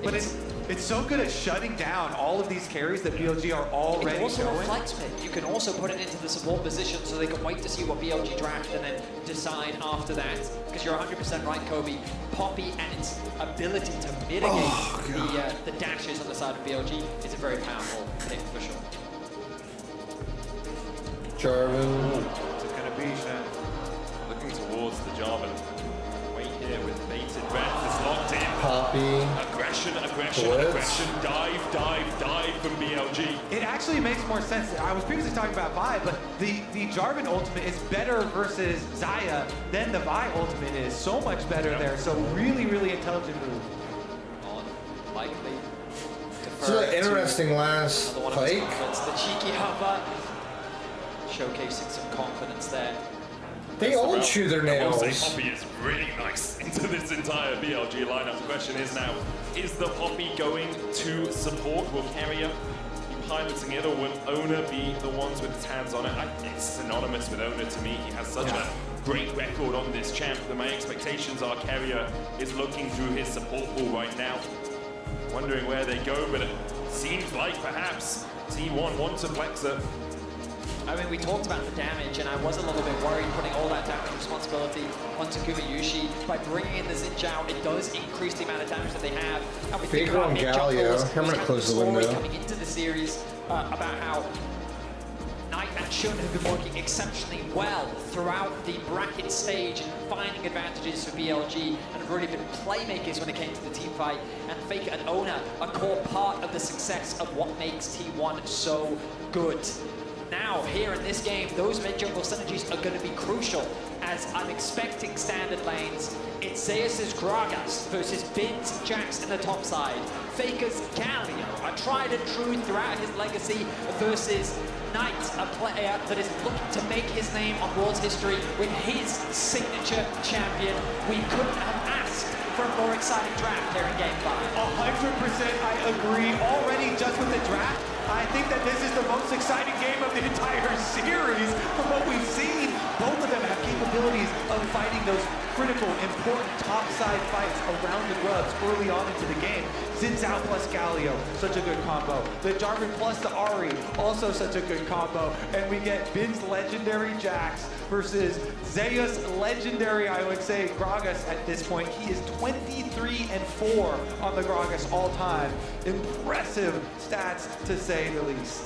but it's so good at shutting down all of these carries that BLG are already it's also showing. a flex pick. You can also put it into the support position so they can wait to see what BLG draft and then decide after that. Because you're 100% right, Kobe. Poppy and its ability to mitigate the dashes on the side of BLG is a very powerful pick for sure. Jarvan. What's it gonna be, Shen? Looking towards the Jarvan. Wait here with bated breath. It's locked in. Poppy. Aggression, aggression. Dive from BLG. It actually makes more sense. I was previously talking about Vi, but the Jarvan ultimate is better versus Xayah than the Vi ultimate is. So much better there. So really, really intelligent move. Likely. This is an interesting last fight. The cheeky hover. Showcasing some confidence there. They all chew their I will nails. say Poppy is really nice into this entire BLG lineup. The question is now, is the Poppy going to support? Will Carrier be piloting it, or will Owner be the ones with his hands on it? It's synonymous with Owner to me. He has such a great record on this champ that my expectations are Carrier is looking through his support pool right now, wondering where they go, but it seems like perhaps T1 wants to flex it. I mean, we talked about the damage, and I was a little bit worried putting all that damage responsibility onto Gumayushi. By bringing in the Xin Zhao, it does increase the amount of damage that they have. And we think about Galio. I'm gonna close the window. Coming into the series about how Knight and Shun have been working exceptionally well throughout the bracket stage and finding advantages for BLG, and have really been playmakers when it came to the team fight. And Faker and Owner, a core part of the success of what makes T1 so good. Now, here in this game, those mid-jungle synergies are going to be crucial, as I'm expecting standard lanes. It's Zeus' Gragas versus Bin's Jax in the top side. Faker's Galio, a tried and true throughout his legacy, versus Knight, a player that is looking to make his name on World's history with his signature champion. We couldn't have asked for a more exciting draft here in Game 5. 100% I agree. Already just with the draft, I think that this is the most exciting game of the entire series from what we've seen. Both of them have capabilities of fighting those critical, important top-side fights around the grubs early on into the game. Xin Zhao plus Galio, such a good combo. The Jarvan plus the Ahri, also such a good combo. And we get Bin's legendary Jax versus Zeus legendary, I would say, Gragas at this point. He is 23-4 on the Gragas all time. Impressive stats, to say the least.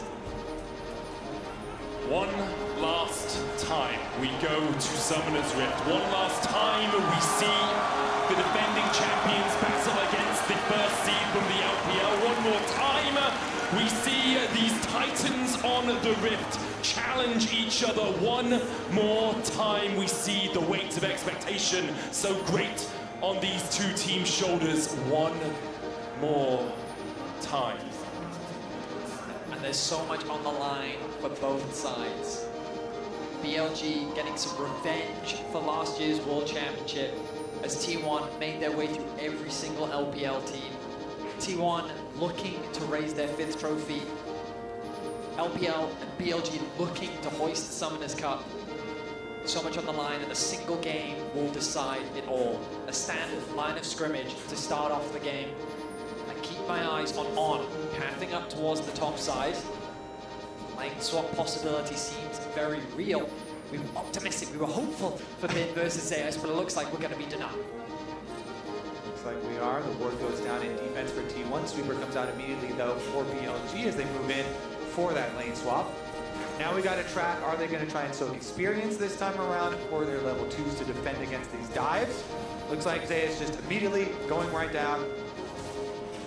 One last time we go to Summoner's Rift. One last time we see the defending champions battle against the first seed from the LPL. One more time we see these titans on the Rift challenge each other. One more time we see the weight of expectation so great on these two teams' shoulders. One more time. And there's so much on the line for both sides. BLG getting some revenge for last year's World Championship as T1 made their way through every single LPL team. T1 looking to raise their 5th trophy. LPL and BLG looking to hoist the Summoners Cup. So much on the line, and a single game will decide it all. A standard line of scrimmage to start off the game. I keep my eyes on pathing up towards the top side. Lane swap possibility seems very real. We were optimistic, we were hopeful for Bin versus Zeus, but it looks like we're going to be denied. Looks like we are. The ward goes down in defense for T1. Sweeper comes out immediately, though, for BLG as they move in for that lane swap. Now we got to track, are they going to try and soak experience this time around, or their level 2s to defend against these dives? Looks like Zeus just immediately going right down,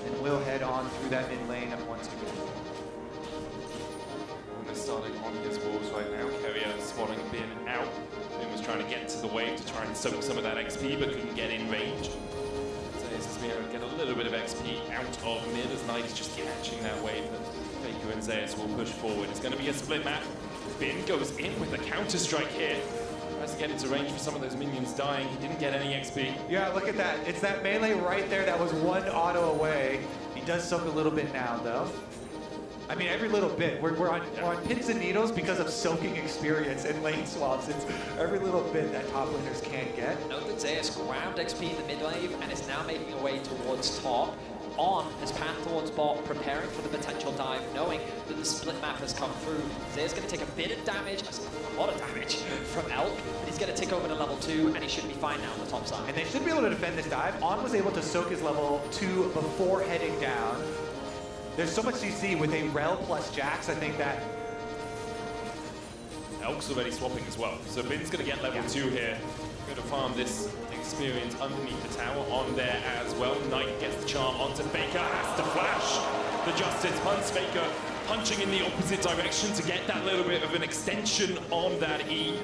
and will head on through that mid lane once again. Starting on his walls right now. Carrier spotting Bin out. Bin was trying to get to the wave to try and soak some of that XP, but couldn't get in range. Zeus has been able to get a little bit of XP out of mid as Knight is just catching that wave that Faker and Zeus will push forward. It's going to be a split map. Bin goes in with a counter strike here. Tries to get into range for some of those minions dying. He didn't get any XP. Yeah, look at that. It's that melee right there that was one auto away. He does soak a little bit now, though. I mean, every little bit. We're on pins and needles because of soaking experience and lane swaps. It's every little bit that top laners can get. Note that Zeus grabbed XP in the mid wave and is now making a way towards top. On his path towards bot, preparing for the potential dive, knowing that the split map has come through. Zeus going to take a bit of damage, a lot of damage from Elk, but he's going to tick over to level 2, and he should be fine now on the top side. And they should be able to defend this dive. On was able to soak his level 2 before heading down. There's so much CC with a Rel plus Jax. I think that Elk's already swapping as well. So Bin's going to get level 2 here. Going to farm this experience underneath the tower on there as well. Knight gets the charm onto Faker, has to flash the Justice. Hunts Faker punching in the opposite direction to get that little bit of an extension on that E.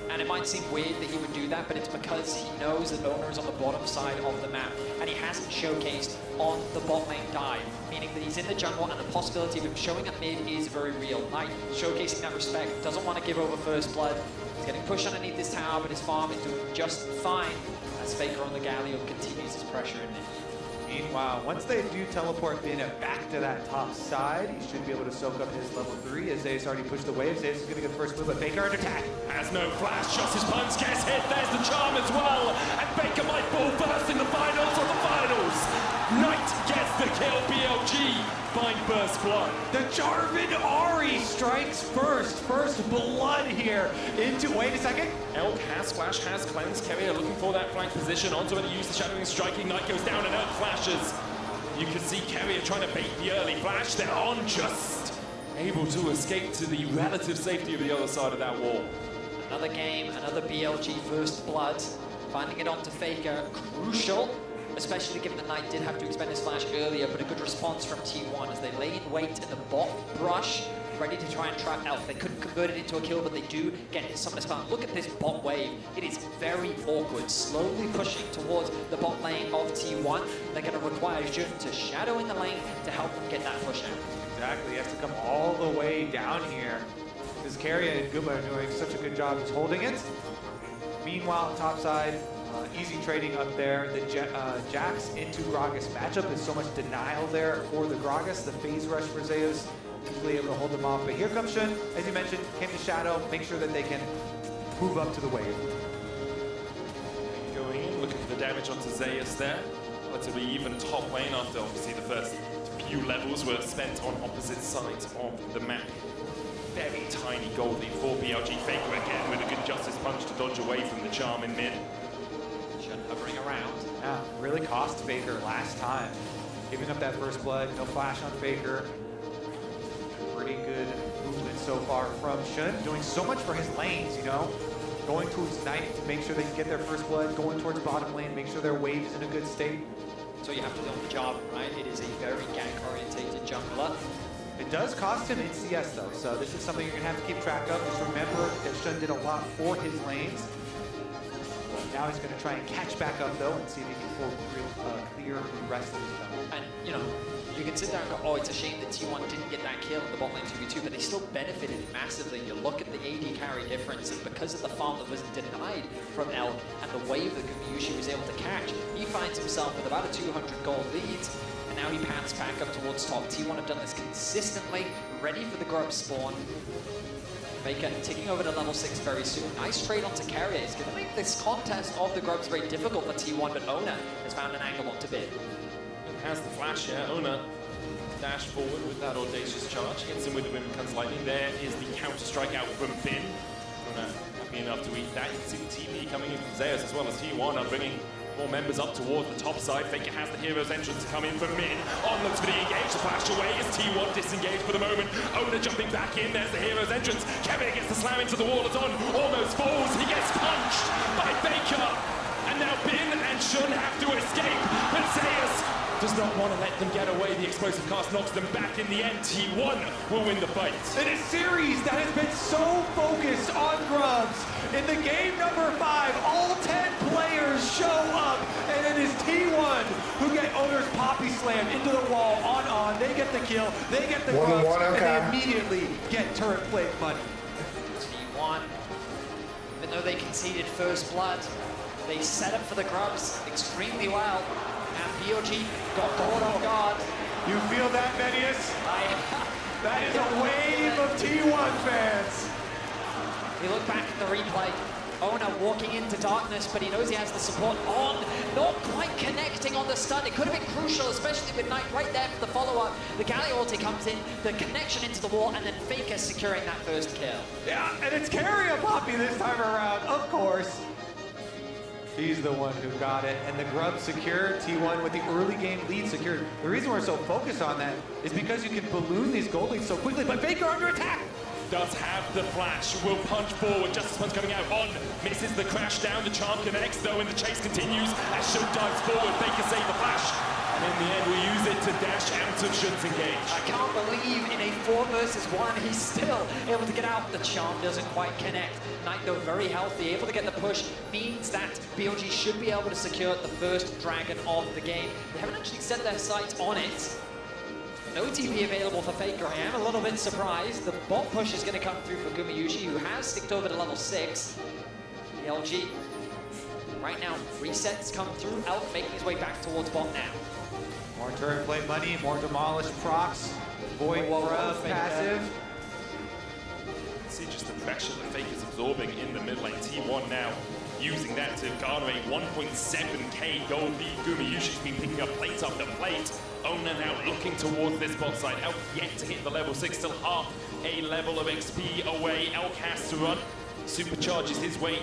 And it might seem weird that he would do that, but it's because he knows that Owner is on the bottom side of the map, and he hasn't showcased on the bot lane dive, meaning that he's in the jungle, and the possibility of him showing up mid is very real. Knight showcasing that respect, doesn't want to give over first blood. He's getting pushed underneath this tower, but his farm is doing just fine as Faker on the Galio continues his pressure in mid. Meanwhile, once they do teleport Bina back to that top side, he should be able to soak up his level 3. As Zeus already pushed the wave, Zeus is going to get the first move, but Faker under attack. Has no flash, just his punch gets hit, there's the charm as well, and Baker might fall first in the finals of the finals. Knight gets the kill, BLG find first blood. The Jarvan Ari strikes first blood here into, wait a second. Elk has flash, has cleanse, Keria looking for that flank position, onto it, use the shadowing striking, Knight goes down and Elk flashes. You can see Keria trying to bait the early flash, they're on just able to escape to the relative safety of the other side of that wall. Another game, another BLG first blood. Finding it onto Faker, crucial, especially given that Knight did have to expend his flash earlier, but a good response from T1 as they lay in wait in the bot brush, ready to try and trap Elk. They couldn't convert it into a kill, but they do get some of the spam. Look at this bot wave. It is very awkward, slowly pushing towards the bot lane of T1. They're going to require Jun to shadow in the lane to help them get that push out. Exactly, he has to come all the way down here. This Keria and Guma are doing such a good job of holding it. Meanwhile, top side, easy trading up there. The Jax into Gragas matchup is so much denial there for the Gragas. The phase rush for Zeus, usually able to hold them off. But here comes Shun, as you mentioned, came to shadow, make sure that they can move up to the wave. Going in, looking for the damage onto Zeus there. Relatively even top lane after obviously the first few levels were spent on opposite sides of the map. Very tiny gold lead for BLG. Faker again with a good justice punch to dodge away from the charm in mid. Shun hovering around. Yeah, really cost Faker last time. Giving up that first blood, no flash on Faker. Pretty good movement so far from Shun. Doing so much for his lanes, you know. Going towards Knight to make sure they can get their first blood. Going towards bottom lane, make sure their wave is in a good state. So you have to do on the job, right? It is a very gank-orientated jungler. It does cost him in CS though, so this is something you're gonna have to keep track of. Just remember that Shun did a lot for his lanes. Now he's gonna try and catch back up though and see if he can clear the rest of his time. And, you know, you can sit there and go, oh, it's a shame that T1 didn't get that kill in the bot lane 2v2, but they still benefited massively. You look at the AD carry difference, and because of the farm that was denied from Elk and the wave that Gumayushi was able to catch, he finds himself with about a 200 gold lead, and now he pants back up towards top. T1 have done this consistently, ready for the grub spawn. Faker ticking over to level 6 very soon. Nice trade onto Keria. It's going to make this contest of the grubs very difficult for T1, but Ona has found an angle onto Bid. Has the flash here. Ona dash forward with that audacious charge. Hits him with the Wind Becomes Lightning. There is the counter strike out from Finn. Ona happy enough to eat that. You can see the TP coming in from Zeus as well as T1 are bringing more members up towards the top side. Faker has the hero's entrance to come in from mid. On looks for the engage. The flash away is T1 disengaged for the moment. Ona jumping back in. There's the hero's entrance. Kevin gets the slam into the wall. It's on. Almost falls. He gets punched by Faker. And now Bin and Shun have to escape. But Zeus does not want to let them get away. The explosive cast knocks them back. In the end, T1 will win the fight. In a series that has been so focused on grubs, in the game number 5, all 10 players show up, and it is T1 who get Oner's Poppy Slam into the wall on. They get the kill, they get the grubs, and they immediately get turret plate money. T1, even though they conceded first blood, they set up for the grubs extremely well. And BLG got caught off guard. You feel that, Medius? That is a wave of T1 fans. You look back at the replay. Ona walking into darkness, but he knows he has the support on. Not quite connecting on the stun. It could have been crucial, especially with Knight right there for the follow-up. The Galli ulti comes in, the connection into the wall, and then Faker securing that first kill. Yeah, and it's Keria Poppy this time around, of course. He's the one who got it, and the grub secured. T1 with the early game lead secured. The reason we're so focused on that is because you can balloon these gold leads so quickly, but Faker under attack! Does have the flash, will punch forward, Justice Punch coming out on, misses the crash down, the charm connects though, and the chase continues as Shun dives forward. Faker save the flash, and in the end we use it to dash out of Shun's engage. I can't believe in a 4 versus 1 he's still able to get out. The charm doesn't quite connect. Knight though very healthy, able to get the push, means that BLG should be able to secure the first dragon of the game. They haven't actually set their sights on it. No TP available for Faker. I am a little bit surprised. The bot push is going to come through for Gumayushi, who has sticked over to level 6. BLG Right now, resets come through. Elk making his way back towards bot now. More turret play money, more demolished procs. Void grub passive. See just the pressure that Fake is absorbing in the mid lane. T1 now using that to garner a 1.7k gold lead. Gumayushi's been picking up plate after plate. Ona now looking towards this bot side. Elk yet to hit the level 6, still half a level of XP away. Elk has to run, supercharges his way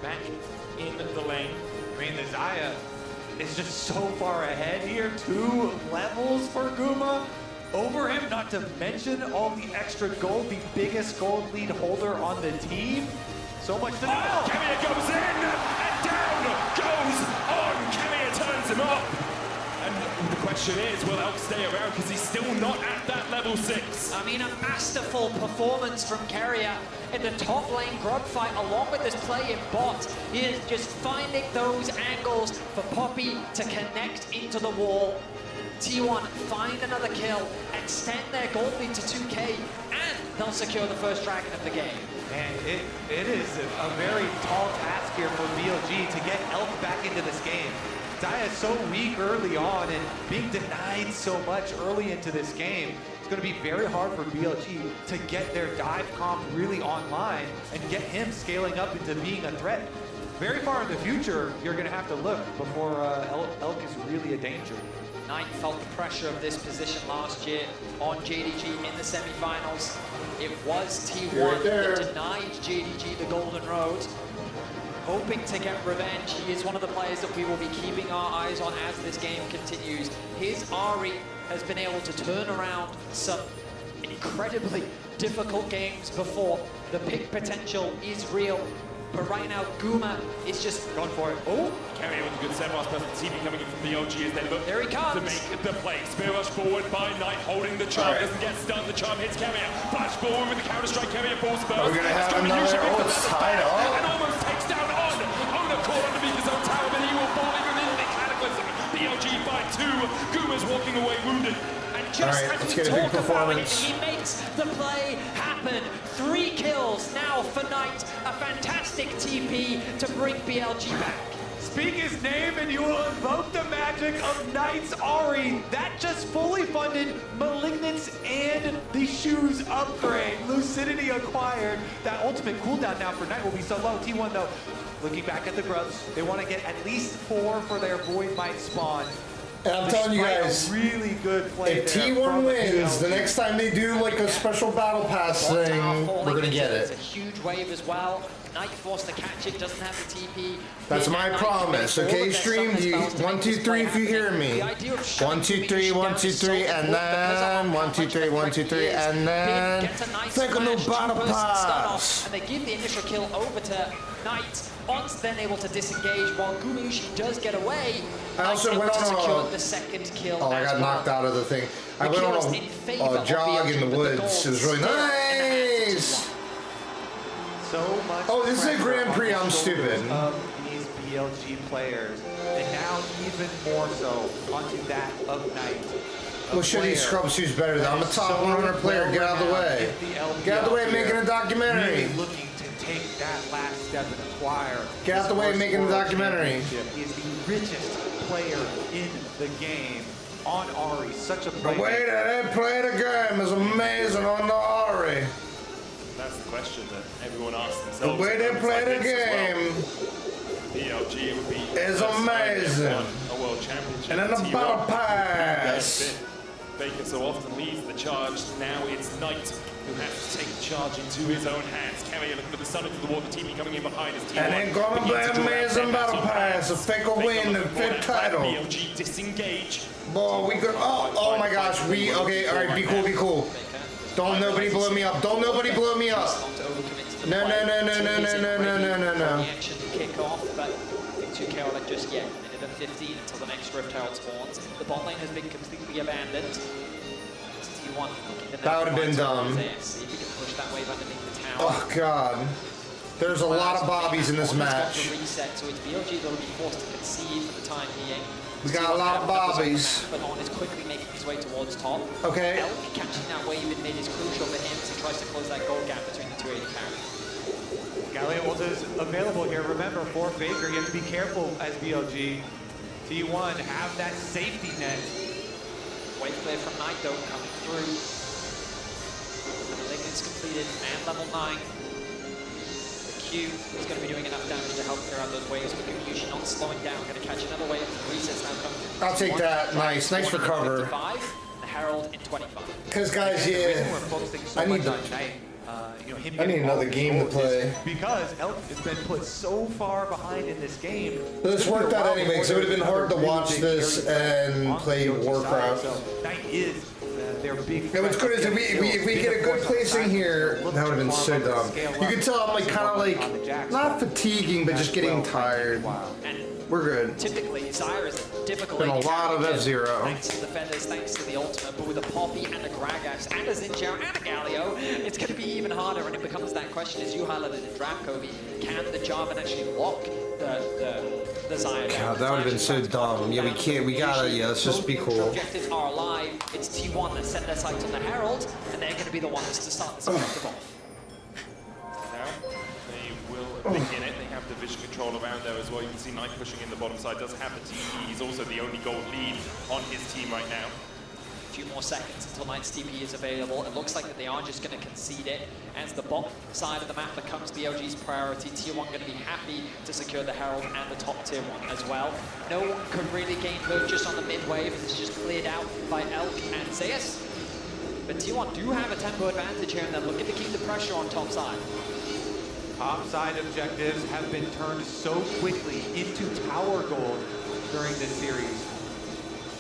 back in the lane. I mean, the Xayah is just so far ahead here. 2 levels for Guma over him, not to mention all the extra gold, the biggest gold lead holder on the team. So much to do. Oh, Kemia goes in, and down goes on. Kemia turns him up. And the question is, will Elk stay around because he's still not at that level 6? I mean, a masterful performance from Carrier in the top lane grub fight, along with this play in bot. He is just finding those angles for Poppy to connect into the wall. T1 find another kill, extend their gold lead to 2k, and they'll secure the first dragon of the game. And it is a very tall task here for BLG to get Elk back into this game. Xayah is so weak early on and being denied so much early into this game. It's going to be very hard for BLG to get their dive comp really online and get him scaling up into being a threat. Very far in the future, you're going to have to look before Elk is really a danger. Knight felt the pressure of this position last year on JDG in the semifinals. It was T1 that denied JDG the Golden Road. Hoping to get revenge, he is one of the players that we will be keeping our eyes on as this game continues. His Ahri has been able to turn around some incredibly difficult games before. The pick potential is real. But right now, Guma is just gone for it. Oh, Carrier with a good set pass, but TP coming in from the OG as they look there he comes to make the play. Spear rush forward by Knight, holding the charm, doesn't get stunned. The charm hits Carrier. Flash forward with the counter strike. Carrier falls first. We're gonna have another tied up. And almost takes down on. Ona caught underneath his own tower, but he will fall even in the cataclysm. The OG by 2. Guma's walking away wounded. Just right, as we talk about it, he makes the play happen. 3 kills now for Knight. A fantastic TP to bring BLG back. Speak his name and you will invoke the magic of Knight's Ahri. That just fully funded Malignance and the Shoes upgrade. Lucidity acquired. That ultimate cooldown now for Knight will be so low. T1 though, looking back at the grubs, they want to get at least 4 for their Void Might spawn. And I'm telling you guys, really good play if T1 wins, the next time they do like a special battle pass thing, we're gonna get it. It's a huge wave as well. Knight forced to catch it, doesn't have the TP. That's my promise, okay, stream? 1, 2, 3 if you hear me. 1, 2, 3, 1, 2, 3, and then 1, 2, 3, 1, 2, 3, and then take a new battle pass. And they give the initial kill over to Knight. On's then able to disengage while Gumayushi does get away. I also went on the second kill. I got knocked out of the thing. I went on a jog in the woods. It was really nice. So much. Oh, this is a Grand Prix. I'm stupid. Of these BLG players, and now even more so onto that of Knight. Well, shit, these scrub suits better than I'm a top 100 player. Get out of the way. Get out of the way, making a documentary. Really looking to take that last step and acquire. Get out the way, making a documentary. He is the richest player in the game on Ahri. Such a player. The way that they play the game is amazing on the Ahri. That's the question that everyone asks themselves. The way they play the game BLG would be is amazing. A world championship. And then the battle pass. Baker so often leads the charge. Now it's Knight who has to take the charge into his own hands. Carrier looking for the sun into the wall. The TV coming in behind his team. And then gonna be amazing battle pass. A fake a win, the 5th title. BLG disengage. Boy, we could. Oh my gosh. We okay. All right. Be cool. Be cool. Don't nobody blow me up. Don't nobody blow me up. No. Action to kick off, but I think 2K are just yet. Minute and 15 until the next Rift Herald spawns. The bot lane has been completely abandoned. T1 that would have been dumb. See if he can push that wave underneath the tower. Oh god. There's a lot of bobbies in this match. Reset, so it's BLG that will be forced to concede for the time being. We got a lot of bobbies. But On is quickly making his way towards top. Okay. Elk catching that wave in mid is crucial for him as he tries to close that gold gap between the two AD carries. Galio ulti's available here. Remember, for Faker, you have to be careful as BLG. T1 have that safety net. Wave clear from Knight though, coming through. Malignant's completed and level 9. The Q is going to be doing enough damage to help clear out those waves, but Usually not slowing down. Going to catch another wave. Resets now coming through. I'll take that. Nice. Nice for cover. The Herald in 25. Because, guys, yeah, I need to. I need another game to play. Because Elk has been put so far behind in this game. But this worked out anyway, because it would have been hard to watch this and play Warcraft. That is their big. And what's good is if we get a good placing here, that would have been so dumb. You can tell I'm like kind of like not fatiguing, but just getting tired. We're good. Typically, Xayah is a difficult Been a lot of F-Zero. Thanks to the defenders, thanks to the ultimate, but with a Poppy and a Gragas and a Xinjiao and a Galio, it's going to be even harder, and it becomes that question, as you highlighted in Draft, Kobe, can the Jarvan actually lock the Xayah down? God, that would have been so dumb. Yeah, we can't, we gotta, yeah, let's just be cool. Objectives are alive. It's T1 that set their sights on the Herald, and they're going to be the ones to start this objective off. They will begin it. They have the vision control around there as well. You can see Knight pushing in the bottom side. Does have the TP. He's also the only gold lead on his team right now. A few more seconds until Knight's TP is available. It looks like that they are just going to concede it. As the bottom side of the map becomes BLG's priority, Tier 1 going to be happy to secure the Herald and the top Tier 1 as well. No one could really gain purchase on the mid wave. It's just cleared out by Elk and Zeus. But T1 do have a tempo advantage here, and they're looking to keep the pressure on top side. Top side objectives have been turned so quickly into tower gold during this series.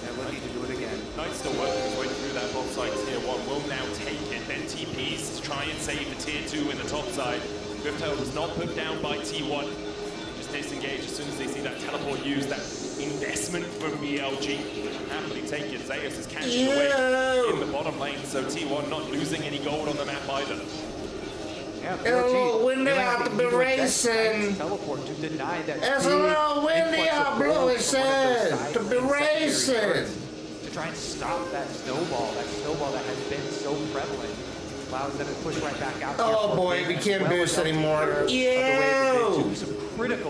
And we'll need to do it again. Knight's still working his way through that bottom side. Tier 1 will now take it. Then TPs to try and save the Tier 2 in the top side. Riftail was not put down by T1. Just disengage as soon as they see that teleport used. That investment from BLG. Happily take it. Zeus is catching away in the bottom lane. So T1 not losing any gold on the map either. Yeah, It's a little windy out to be racing. Teleport to deny that. It's a little windy out, Blue, it says, to be racing. To try and stop that snowball that has been so prevalent. Allows them to push right back out. Oh boy, we can't boost anymore. Yo!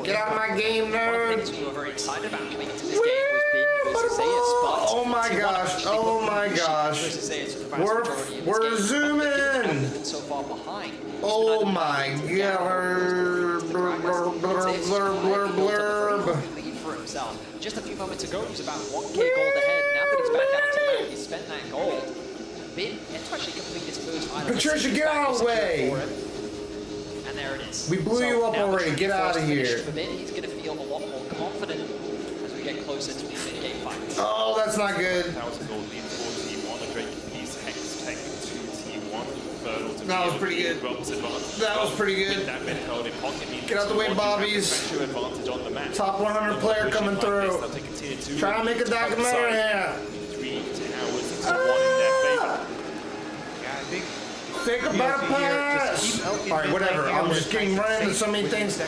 Get out of my game, nerd. One of the things we were very excited about coming into this game was Bin versus Zeus, but oh my gosh, oh my gosh. We're zooming. So far behind. Oh my god. Blurb, blurb, blurb. Lead for himself. Just a few moments ago, he was about 1k gold ahead. Now that it's back down to map, he's spent that gold. Bin yet to actually complete his first item. Patricia, get out of the way. And there it is. We blew you up already. Get out of here. For Bin, he's going to feel a lot more confident as we get closer to these mid-game fights. Oh, that's not good. 1,000 gold lead for T1. A Drake piece Hex Tech to T1. That was pretty good. That was pretty good. Get out the way, Bobbies. Top 100 player coming through. Trying to make a documentary here. 3 towers to 1 in their favor. Yeah, I think. Think about pass. Alright, whatever. I'm just getting right into so many things.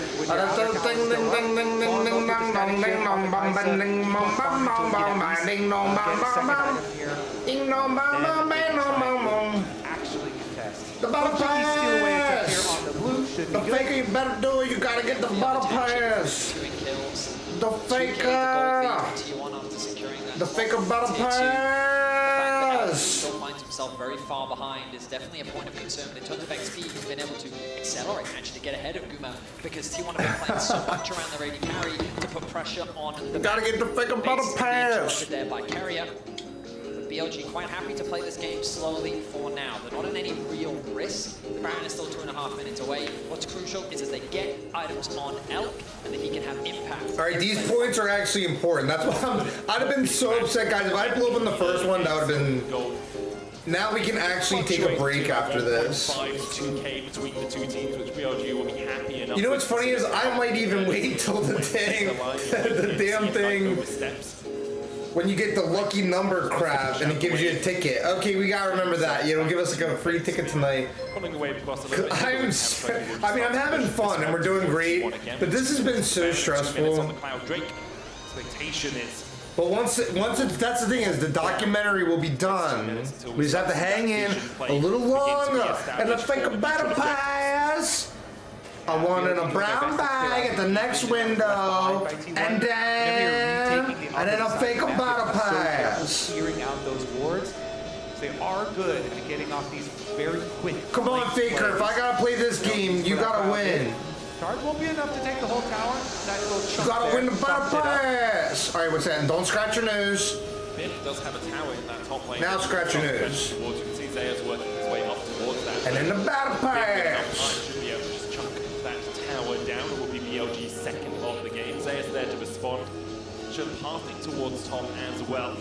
Actually contest. The bottom pass. The faker, you better do it. You gotta get the bottom pass. The faker. The faker bottom pass. Still finds himself very far behind is definitely a point of concern. But in terms of XP, he's been able to accelerate and actually get ahead of Guma because T1 have been playing so much around the AD carry to put pressure on the gotta get the faker bottom pass. There by Carrier. BLG quite happy to play this game slowly for now. They're not in any real risk. The Baron is still 2.5 minutes away. What's crucial is that they get items on Elk and that he can have impact. All right, these points are actually important. That's why I'd have been so upset, guys. If I blew up in the first one, that would have been. Now we can actually take a break after this. 2K between the two teams, which BLG will be happy enough. You know what's funny is I might even wait till the damn thing. When you get the lucky number crap and it gives you a ticket. Okay, we gotta remember that. It'll give us like a free ticket tonight. I'm having fun and we're doing great, but this has been so stressful. But once that's the thing is the documentary will be done. We just have to hang in a little longer and let's think about a pass. I wanted a brown bag at the next window, and then a fake battle pass. Clearing out those wards. They are good at getting off these very quick. Come on, Faker. If I gotta play this game, you gotta win. Charge won't be enough to take the whole tower. Nice little chunk You gotta there. win the battle pass. All right, what's that? And don't scratch your nose. Bit does have a tower in that top lane. Now scratch your nose. Towards, you can see Zaya's working his way up towards that. And then the battle pass. Should be able to just chunk that tower down. It will be BLG's second of the game. Zaya's there to respond. Should pathing towards Tom as well.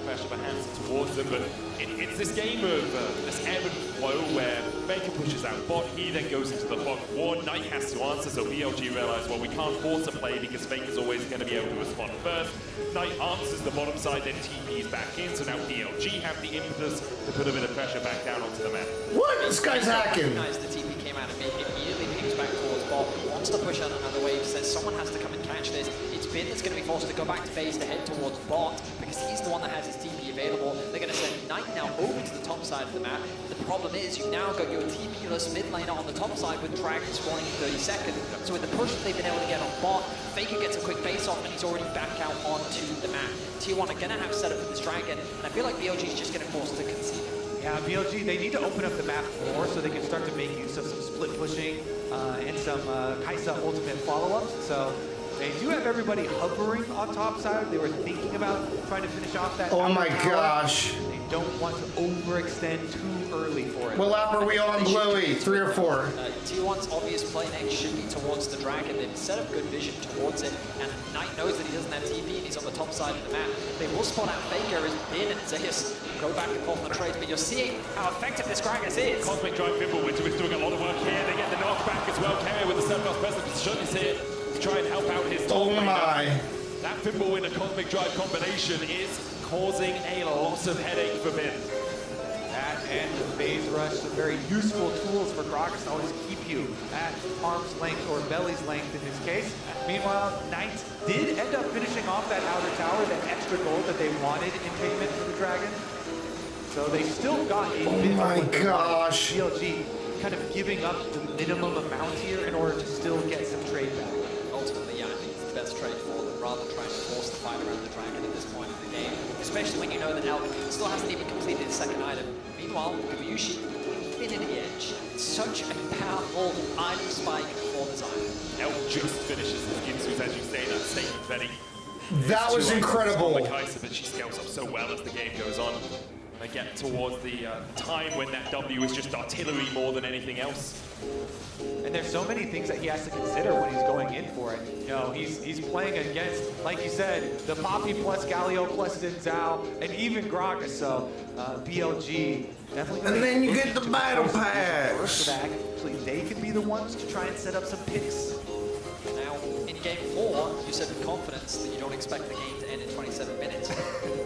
Pressure perhaps towards them, but it's this game of this ebb and flow where Faker pushes out bot, he then goes into the bot war, Knight has to answer, so BLG realize, well, we can't force a play because Faker's always going to be able to respond first. Knight answers the bottom side, then TP's back in, so now BLG have the impetus to put a bit of pressure back down onto the map. What? This guy's hacking. The TP came out of mid, immediately pings back towards bot, wants to push out another wave, says someone has to come and catch this. It's Bin that's going to be forced to go back to base to head towards bot because he's the one that has his TP available. They're going to send Knight now over to the top side of the map. The problem is you've now got your TP-less mid laner on the top side with Dragon spawning in 30 seconds. So with the push that they've been able to get on bot, Faker gets a quick base off and he's already back out onto the map. T1 are going to have set up for this Dragon, and I feel like BLG is just getting forced to concede. Yeah, BLG, they need to open up the map more so they can start to make use of some split pushing and some Kai'Sa ultimate follow-ups. So they do have everybody hovering on top side. They were thinking about trying to finish off that. Oh my tower. gosh. They don't want to overextend too early for it. What lap are we on, Bluey? 3 or 4? T1's obvious play next should be towards the Dragon. They've set up good vision towards it, and Knight knows that he doesn't have TP and he's on the top side of the map. They will spot out Faker as Bin and Zeus go back and forth on the trades, but you're seeing how effective this Gragas is. Cosmic Drive Fimbulwinter is doing a lot of work here. They get the knockback as well. Carrier with the surplus presence is here to try and help out his top Oh laner. my. That Fimbulwinter Cosmic Drive combination is causing a lot of headache for Bin. That and the phase rush, some very useful tools for Gragas to always keep you at arm's length or belly's length in this case. Meanwhile, Knight did end up finishing off that outer tower, that extra gold that they wanted in payment for the Dragon. So they still got a bit my of gosh. BLG kind of giving up the minimum amount here in order to still get some trade back. Ultimately, yeah, I think it's the best trade for them, rather than trying to force the fight around the Dragon at this point of the game, especially when you know that Elk still hasn't even completed his second item. Meanwhile, Gumayushi, Infinity Edge, such a powerful item spike for this item. Elk just finishes the Ginsu's, as you say, that statement, Betty. That was incredible. Kai'Sa, but she scales up so well as the game goes on. They get towards the time when that W is just artillery more than anything else. And there's so many things that he has to consider when he's going in for it. You know, he's playing against, like you said, the Poppy plus Galio plus Xin Zhao, and even Gragas. So BLG definitely. And then you get the battle pass. So that actually they can be the ones to try and set up some picks. Now, in game 4, you said with confidence that you don't expect the game to end in 27 minutes.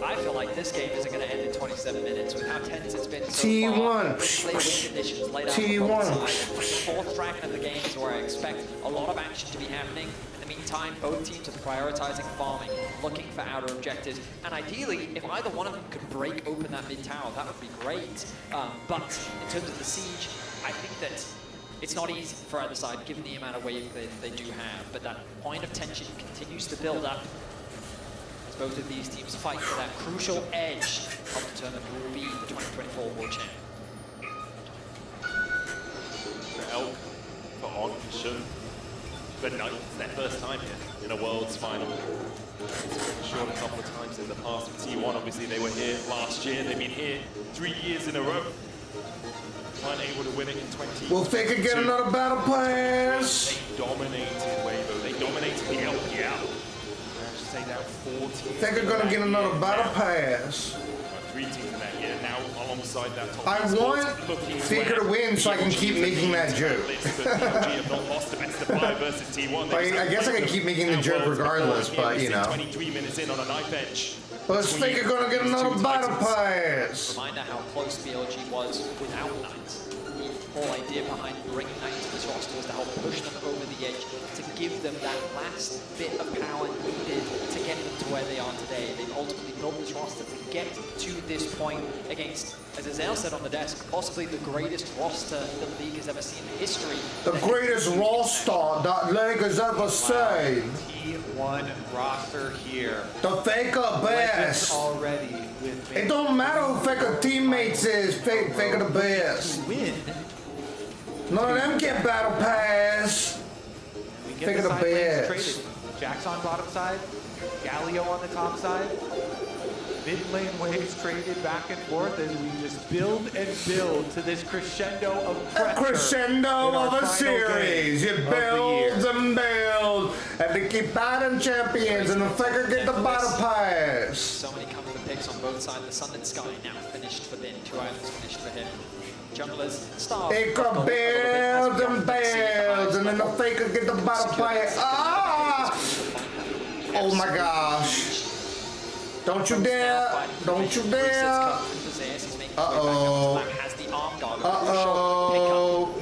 I feel like this game isn't going to end in 27 minutes with how tense it's been so T1. far. With clear win conditions laid out on T1. both sides. The fourth Dragon of the game is where I expect a lot of action to be happening. In the meantime, both teams are prioritizing farming, looking for outer objectives, and ideally, if either one of them could break open that mid tower, that would be great. But in terms of the siege, I think that it's not easy for either side, given the amount of wave they do have, but that point of tension continues to build up as both of these teams fight for that crucial edge of determining who will be the 2024 World Champ. For Elk, for On, for Shun, for Knight, it's their first time here in a Worlds final. It's been short a couple of times in the past with T1. Obviously, they were here last year. They've been here 3 years in a row. Weren't able to win it in 20. Will Faker get another battle pass? They dominated Weibo. They dominated the LPL. Managed to stay down 14. Faker gonna get another battle pass. 3 teams in that year. Now alongside that top. I want Faker to win so I can keep making that joke. have not lost the best of 5 versus T1. I guess I can keep making the joke regardless, but you know. 23 minutes in on a knife edge. But is Faker gonna get another battle pass? Reminder how close BLG was without Knight. The whole idea behind bringing Knight to this roster was to help push them over the edge, to give them that last bit of power needed to get them to where where they are today. They've ultimately built this roster to get to this point against, as Azael said on the desk, possibly the greatest roster the league has ever seen in history. The greatest roster that league has ever seen. T1 roster here. The Faker best. Already with It don't matter who Faker teammates is. Faker the best. Win. None of them get battle pass. We get Faker the side lanes best. traded. Jax on bottom side, Galio on the top side. Mid lane waves traded back and forth as we just build and build to this crescendo of pressure. A crescendo of a series. You build and build, and they keep batting champions, and the Faker get the battle pass. So many comfort picks on both sides. The Sun and Sky now finished for Bin. 2 items finished for him. Junglers, Star. They could build and build, and then the Faker get the battle pass. Ah! Oh my gosh. Don't you dare! Don't you dare! Uh-oh. Uh-oh.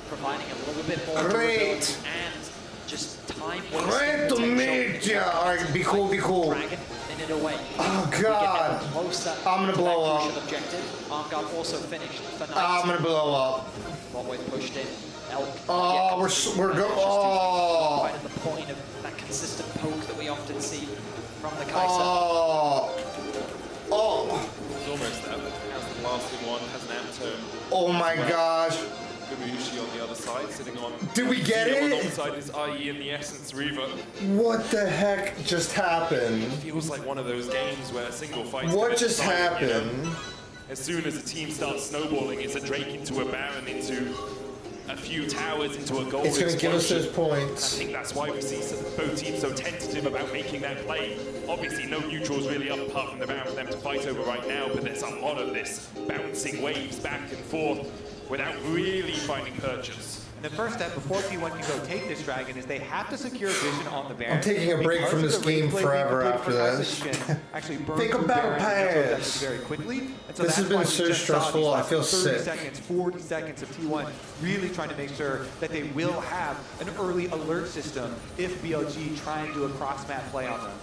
Providing a little bit more Great. and just time Great to meet ya. Alright, be cool, be cool. Dragon minute away. Oh god. I'm gonna blow up. Objective. Armguard also finished for Knight. I'm gonna blow up. Botway pushed in. Elk. Oh, we're go. Oh. Right at the point of that consistent poke that we often see from the Kai'Sa. Oh. Oh. It's almost there. Has the blasting one, has an Antone. Oh my gosh. Gumayushi on the other side, sitting on. Did we get it? Alongside his IE and the Essence Reaver. What the heck just happened? It feels like one of those games where single fights. What just happened? You know? As soon as a team starts snowballing, it's a Drake into a Baron, into a few towers, into a gold. It's going to give us those points. And I think that's why we see both teams so tentative about making that play. Obviously, no neutrals really up apart from the Baron for them to fight over right now, but there's a lot of this bouncing waves back and forth without really finding purchase. And the first step before T1 can go take this dragon is they have to secure vision on the Baron. I'm taking a break from this game forever after this. Actually burn Think about Baron pass. very quickly. And so This has been so stressful. I feel 30 sick. seconds, 40 seconds of T1 really trying to make sure that they will have an early alert system if BLG try and do a cross-map play on them.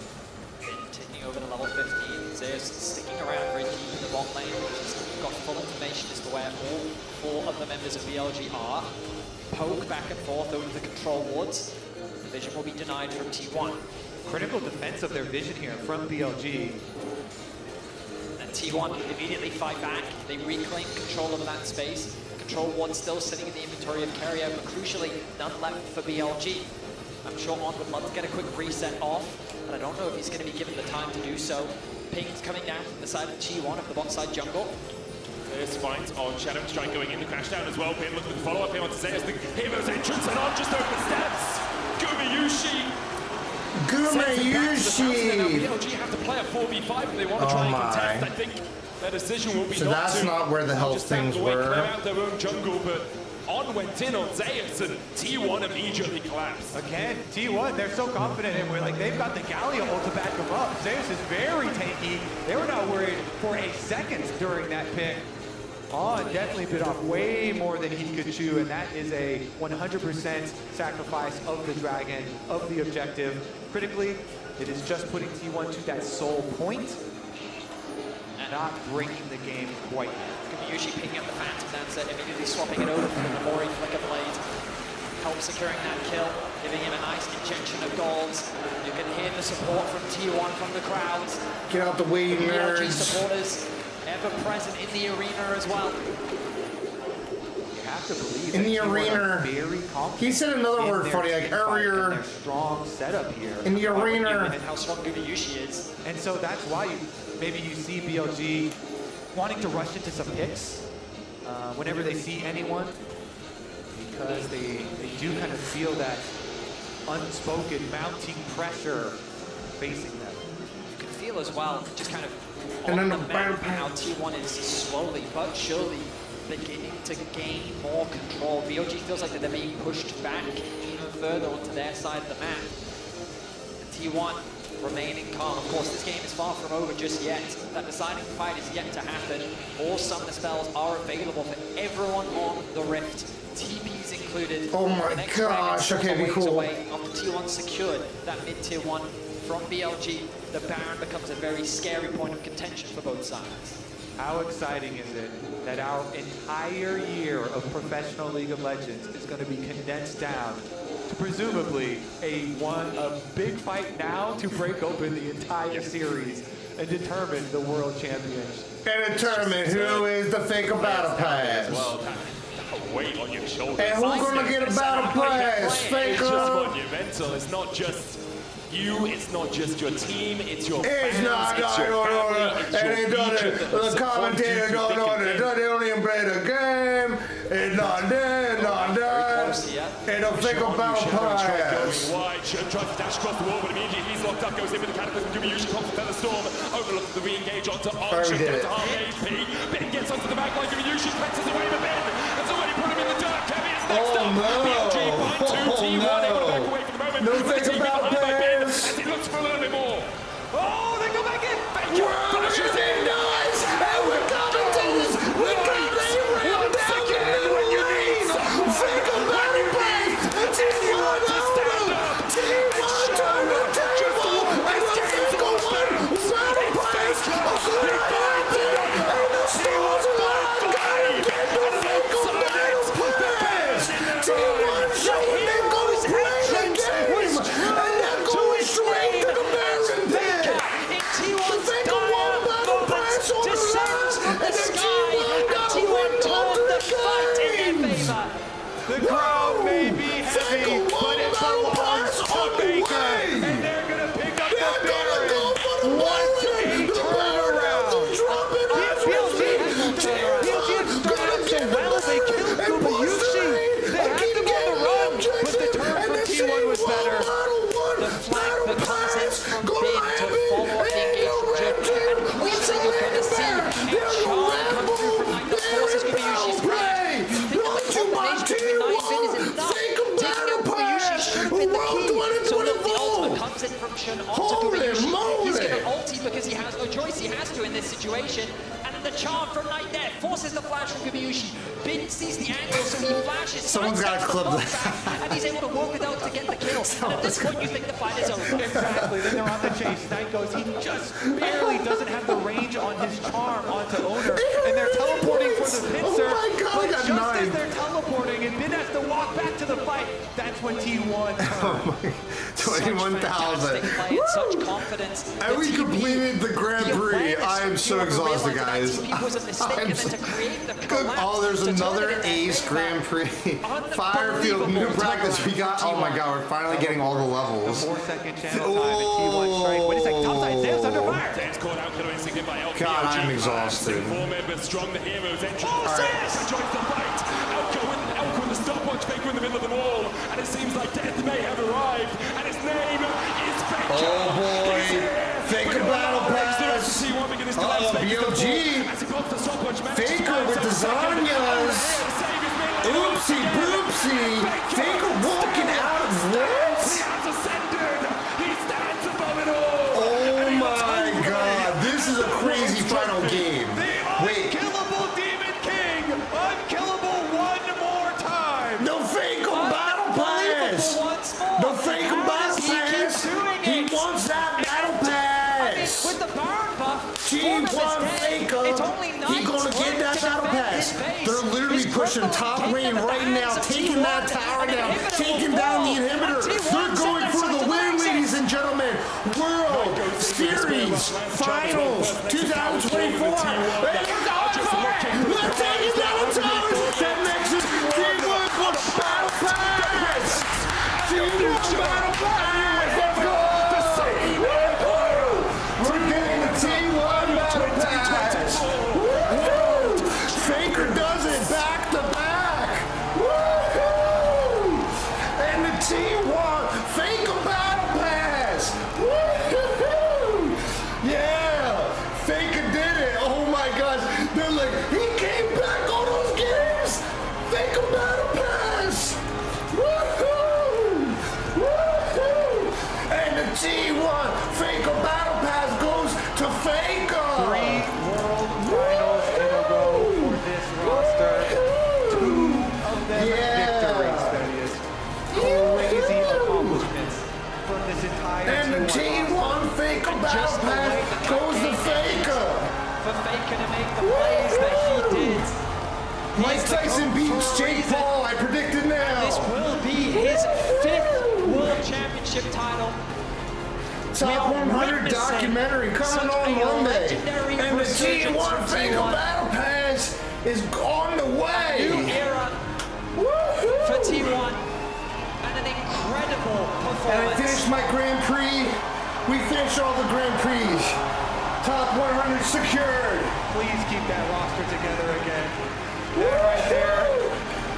Taking over to level 15. Zeus sticking around very deep in the bot lane. She's got full information as to where all 4 of the members of BLG are. Poke back and forth over the control wards. The vision will be denied from T1. Critical defense of their vision here from BLG. And T1 immediately fight back. They reclaim control over that space. Control ward still sitting in the inventory of Carrier, but crucially, none left for BLG. I'm sure On would love to get a quick reset off, but I don't know if he's going to be given the time to do so. Ping's coming down from the side of T1 of the bot side jungle. Zeus finds on Shadow Strike going in the crash down as well. Pin looking for the follow-up here onto Zeus. The hero's entrance and on just over the steps. Gumayushi. BLG have to play a 4v5 if they want to try and contest. I think their decision will be So that's not where the health things clear were. out their own jungle, but On went in on Zeus and T1 immediately collapsed. Again, T1, they're so confident and we're like, they've got the Galio ult to back them up. Zeus is very tanky. They were not worried for a second during that pick. On definitely bit off way more than he could chew, and that is a 100% sacrifice of the dragon, of the objective. Critically, it is just putting T1 to that sole point, and not breaking the game quite yet. Gumayushi picking up the Phantom Dancer, immediately swapping it over for the Memori Flicker Blade. Help securing that kill, giving him a nice injection of gold. You can hear the support from T1 from the crowds. Get out the way, BLG nerds. supporters ever present in the arena as well. You have to believe In that the T1 arena. are very confident He said another in word their funny, like team fight and earlier. their strong setup here. In the arena. And how strong Gumayushi is. And so that's why maybe you see BLG wanting to rush into some picks whenever they see anyone, because they do kind of feel that unspoken mounting pressure facing them. You can feel as well, just kind of And on then the the map, how T1 is slowly but surely beginning to gain more control. BLG feels like that they're being pushed back even further onto their side of the map. And T1 remaining calm. Of course, this game is far from over just yet. That deciding fight is yet to happen. All summoner spells are available for everyone on the Rift. TP's included. Oh my The next gosh, dragon okay, be still a ways cool. away after T1 secured that mid-tier 1 from BLG. the Baron becomes a very scary point of contention for both sides. How exciting is it that our entire year of professional League of Legends is going to be condensed down to presumably a big fight now to break open the entire series and determine the world champions. And determine who is the Faker Battle Pass. Well, weight on your shoulders. And who's gonna get a Battle Pass? It's just Faker. monumental. It's not just you, it's not just your team, it's your It's fans, not, it's your family, it's and your it doesn't, legion that the support commentator you don't through know thick and it, thin. they don't even play the game, it's not there, not there, and the Faker Battle Pass. Going wide, Sean tries to dash across the wall, but immediately he's locked up, goes in with the Cataclysm, Gumayushi pops the Feather Storm, overlooks the re-engage onto Archer, did down it. to half HP, Ben gets onto the back line, Gumayushi cleanses away, but Ben has already put him in the dirt, Kevin is next up, BLG by 2, T1 able to back away for the moment, No but the Faker team Battle behind by Ben, Pass. as he looks for a little bit more. Oh, they go back in. Faker We're getting nice, and we're coming to this, we're coming right down the middle lane, Faker Battle Pass, T1 over, T1 turn the table, and the Faker won, Battle Pass, and the stars alive, gotta get the Faker Battle Pass, T1 showing they go play the game, and they're going straight to the Baron pit. The Faker won Battle Pass on the line, and the T1 got a win over the game. The crowd may be heavy, Faker but won it Battle belongs Pass to on the Baker, way. and they're gonna pick up They're the gonna Baron. go for the Baron. The Baron has to drop it as we speak. T1 gonna get the Baron and push the lead and keep getting the objective. And the T1 Battle won Battle Pass. Gonna have it and the Red Team wins the lead there. There's a Red Bull Battle play. Brought to you by T1. Faker Battle Pass. World 2024. Comes in from Shun onto Holy Gumayushi. moly. He's going to ulti because he has no choice. He has to in this situation. And then the charm from Knight there forces the flash from Gumayushi. Bin sees the angle, so he flashes. Someone's got to clip that. And he's able to walk it out to get the kill. And at this point, you think the fight is over. Exactly. Then they're on the chase. Knight goes. He just barely doesn't have the range on his charm onto Owner, and they're teleporting for the pincer. Oh my God, but I got just 9. as they're teleporting, and Ben has to walk back to the fight. That's when T1 turns. 21,000. Play and such confidence. And we completed the Grand Prix. I am so exhausted, guys. Oh, there's another Ace Grand Prix. Firefield, new practice. We got, oh my God, we're finally getting all the levels. 4-second channel time and T1 strike. Wait a second, topside, Sam's under fire. Sam's caught out, killer instinct by LPLG. God, I'm exhausted. Four members strong, the heroes entry. Sam joins the fight. Elko with the stopwatch, Faker in the middle of them all. And it seems like death may have arrived. And his name is Faker. Oh boy. Faker Battle Pass. BLG. Faker with the Zanyas. Oopsie boopsie. Faker walking out of what? Oh my God. This is a crazy final game. Wait. Unkillable Demon King. Unkillable one more time. The Faker Battle Pass. The Faker Battle Pass. He wants that Battle Pass. With the Baron buff, T1 Faker, he gonna get that Battle Pass. They're literally pushing top lane right now, taking that tower down, taking down the inhibitor. They're going for the win, ladies and gentlemen. World Series Finals 2024. They're going for it. They're taking down the towers. That makes it T1 for the Battle Pass. T1 Battle Pass. Let's go. We're getting the T1 Battle Pass. Woo! Faker does it back to back. Woo! And the T1 Faker Battle Pass. Woo! Yeah! Faker did it. Oh my gosh. They're like, he came back on those games. Faker Battle Pass. Woo-hoo! Woo-hoo! And the T1 Faker Battle Pass goes to Faker. 3 world finals in a row for this roster. 2 of them victories, that is. Crazy accomplishments from this entire And the T1 T1 Faker Battle battle pass goes to Faker. For Faker to make the plays that he did. Mike Tyson beats Jake Paul, I predicted now. This will be his 5th World Championship title. Top 100 documentary coming on Monday. And the T1 Faker Battle Pass is on the way. New era for T1. And an incredible performance. And I finished my Grand Prix. We finished all the Grand Prix. Top 100 secured. Please keep that roster together again. That right there.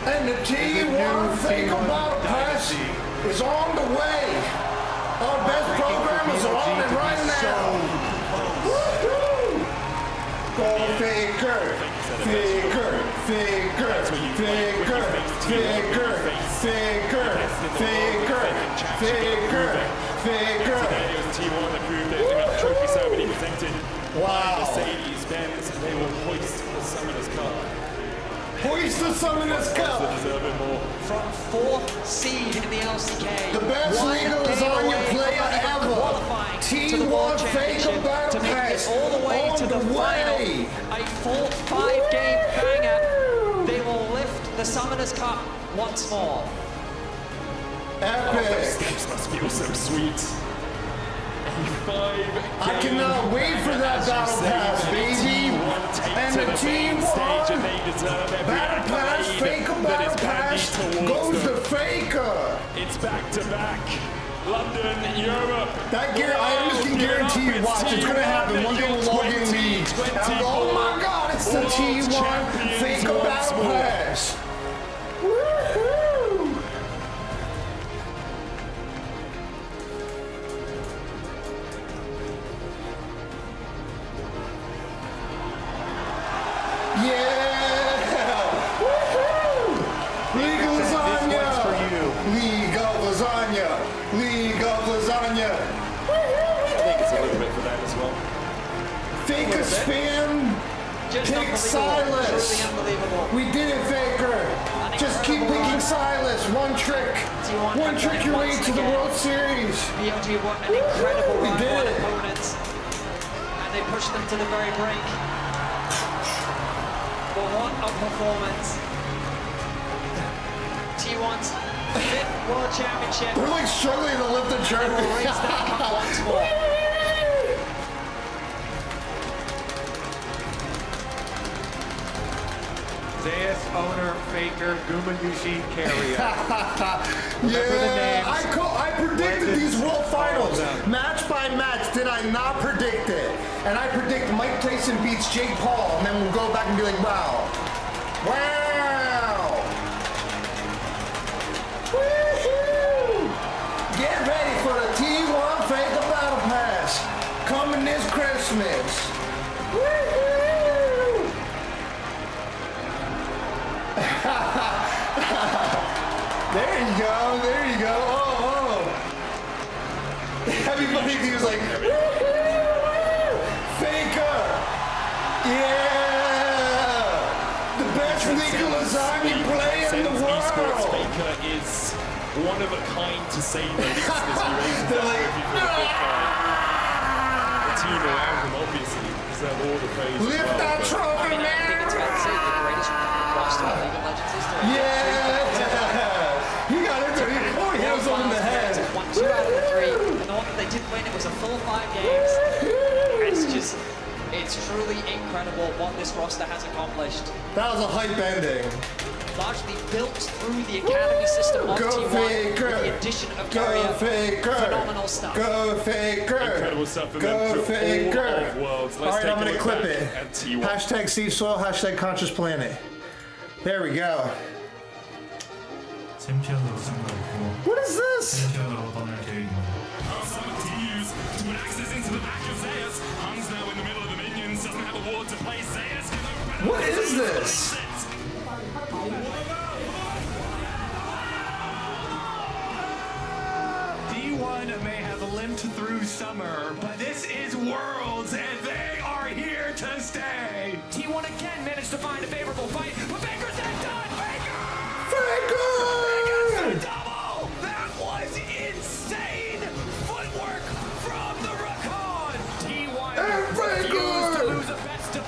And the T1 Faker Battle Pass is on the way. Our best programmers are on it right now. Woohoo! Go Faker! Faker! Faker! Faker! Faker! Faker! Faker! Faker! Faker! Today it was T1 that proved it. They got the trophy ceremony presented by Wow! Mercedes-Benz. They will hoist the Summoners Cup. Hoist the Summoners Cup! They deserve it more. From 4th seed in the LCK. The best legal lasagna player ever. T1 Faker Battle to make Pass it all the way on to the the final. way. A full 5-game banger. They will lift the Summoners Cup once more. Epic. This must feel so sweet. I cannot wait for that battle pass, baby. And the T1 battle pass, Faker battle pass goes to Faker. It's back to back. London, Europe. That I just can guarantee you, watch, it's gonna happen. One day we'll log in the and oh my God, it's the T1 Faker battle pass. Woohoo! Yeah! Woohoo! League of Lasagna! League of Lasagna! League of Lasagna! I think it's a little bit for that as well. Faker spam! Just Pick unbelievable. Silas! Truly unbelievable. We did it, Faker! Just keep picking Silas! One trick! One trick your way to the World Series! BLG won an incredible We round did one it. opponents. And they pushed them to the very brink. But what a performance. T1's 5th World Championship. They're like struggling to lift the They jersey. will raise that cup once more. Zayas, owner, Faker, Gumayushi, Carrier. Yeah, I predicted these World Finals match by match. Did I not predict it? And I predict Mike Tyson beats Jake Paul, and then we'll go back and be like, wow, wow, woohoo! Get ready for the T1 Faker Battle Pass coming this Christmas. Woohoo! There you go, there you go. Oh. Everybody was like, Faker! Yeah! The best legal lasagna player in the Esports world! Faker is one of a kind to say the least as he raises They're that like, trophy for the fifth time. The team around him obviously deserve all the praise. Lift as well, that but trophy, I think man! it's fair to say the greatest roster in League of Legends history. Yeah! He got into it. Oh, he was on the head. Won 2 out of the 3. And the one that they did win, it was a full 5 games. It's truly incredible what this roster has accomplished. That was a hype ending. Largely built through the academy system of Go T1 Faker! with the addition of Go Carrier. Faker! Phenomenal stuff. Go Faker! incredible stuff from Go them through Faker! all of worlds. Let's All right, take I'm a gonna look clip back it. at T1. Hashtag Steve Soil, hashtag Conscious Planet. There we go. 챔피언으로 승부했고 What is this? 챔피언으로 떠날 계획입니다. Continues to put access into the back of Zayas. Hung's now in the middle of the minions, doesn't have a ward to play. Zayas can What is this? D1 may have limped through summer, but this is Worlds, and they are here to stay. T1 again managed to find a favorable fight, but Faker's not done. Faker! Double! That was insane footwork from the Rakan! And Faker!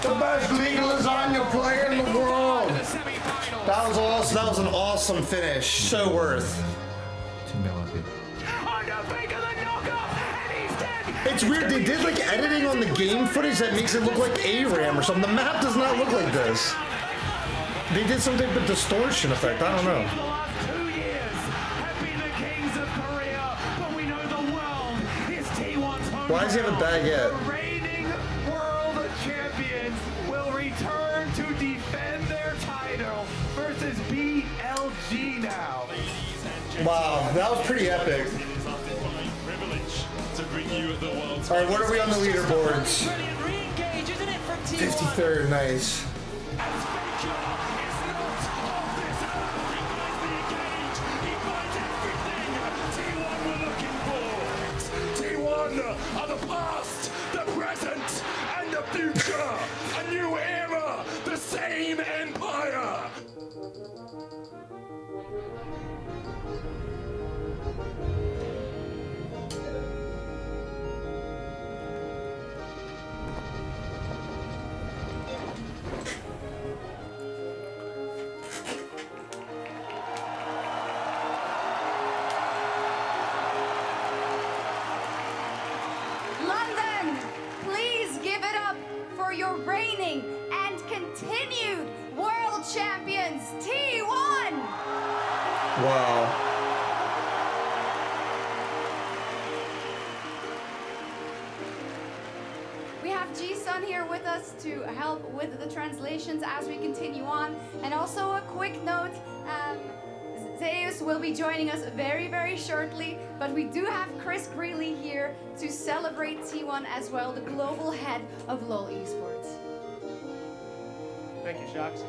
The best league lasagna player in the world! That was awesome. That was an awesome finish. So worth. It's weird, they did like editing on the game footage that makes it look like ARAM or something. The map does not look like this. They did some type of distortion effect, I don't know. Why does he have a baguette? The reigning world champions will return to defend their title versus BLG now. Wow, that was pretty epic. Alright, what are we on the leaderboards? 53rd, nice. T1 are the past, the present, and the future. A new era, the same empire. London, please give it up for your reigning and continued world champions, T1! Wow. We have G-Sun here with us to help with the translations as we continue on. And also a quick note, Zeus will be joining us very, very shortly, but we do have Chris Greeley here to celebrate T1 as well, the global head of LoL Esports. Thank you, Shocks.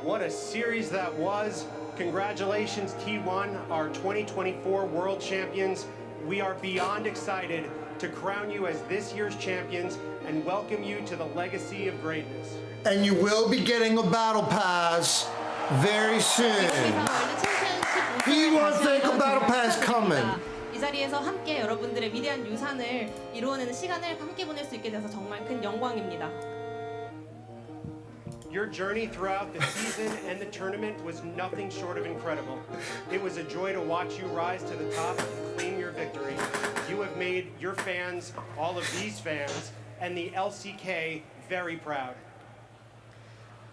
What a series that was. Congratulations, T1, our 2024 World Champions. We are beyond excited to crown you as this year's champions and welcome you to the legacy of greatness. And you will be getting a battle pass very soon. T1 Faker battle pass coming. 이 자리에서 함께 여러분들의 위대한 유산을 이루어내는 시간을 함께 보낼 수 있게 돼서 정말 큰 영광입니다. Your journey throughout the season and the tournament was nothing short of incredible. It was a joy to watch you rise to the top and claim your victory. You have made your fans, all of these fans, and the LCK very proud.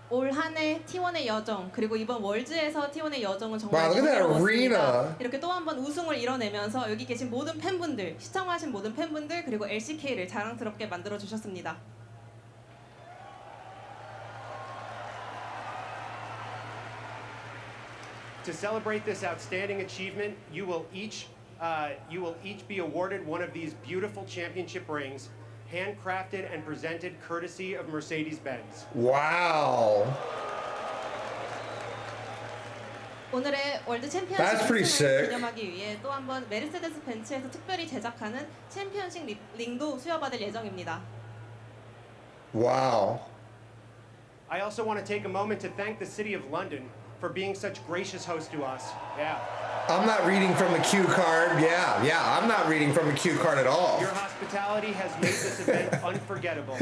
올 한 해 T1의 여정 그리고 이번 월즈에서 T1의 여정은 정말 Wow, look at that arena. 이렇게 또 한 번 우승을 이뤄내면서 여기 계신 모든 팬분들, 시청하신 모든 팬분들 그리고 LCK를 자랑스럽게 만들어 주셨습니다. To celebrate this outstanding achievement, you will each be awarded one of these beautiful championship rings, handcrafted and presented courtesy of Mercedes-Benz. Wow. 오늘의 월드 챔피언십 That's pretty 우승을 sick. 기념하기 위해 또 한 번 메르세데스 벤츠에서 특별히 제작하는 챔피언십 링도 수여받을 예정입니다. Wow. I also want to take a moment to thank the City of London for being such gracious host to us. Yeah. I'm not reading from a cue card. Yeah, I'm not reading from a cue card at all. Your hospitality has made this event unforgettable.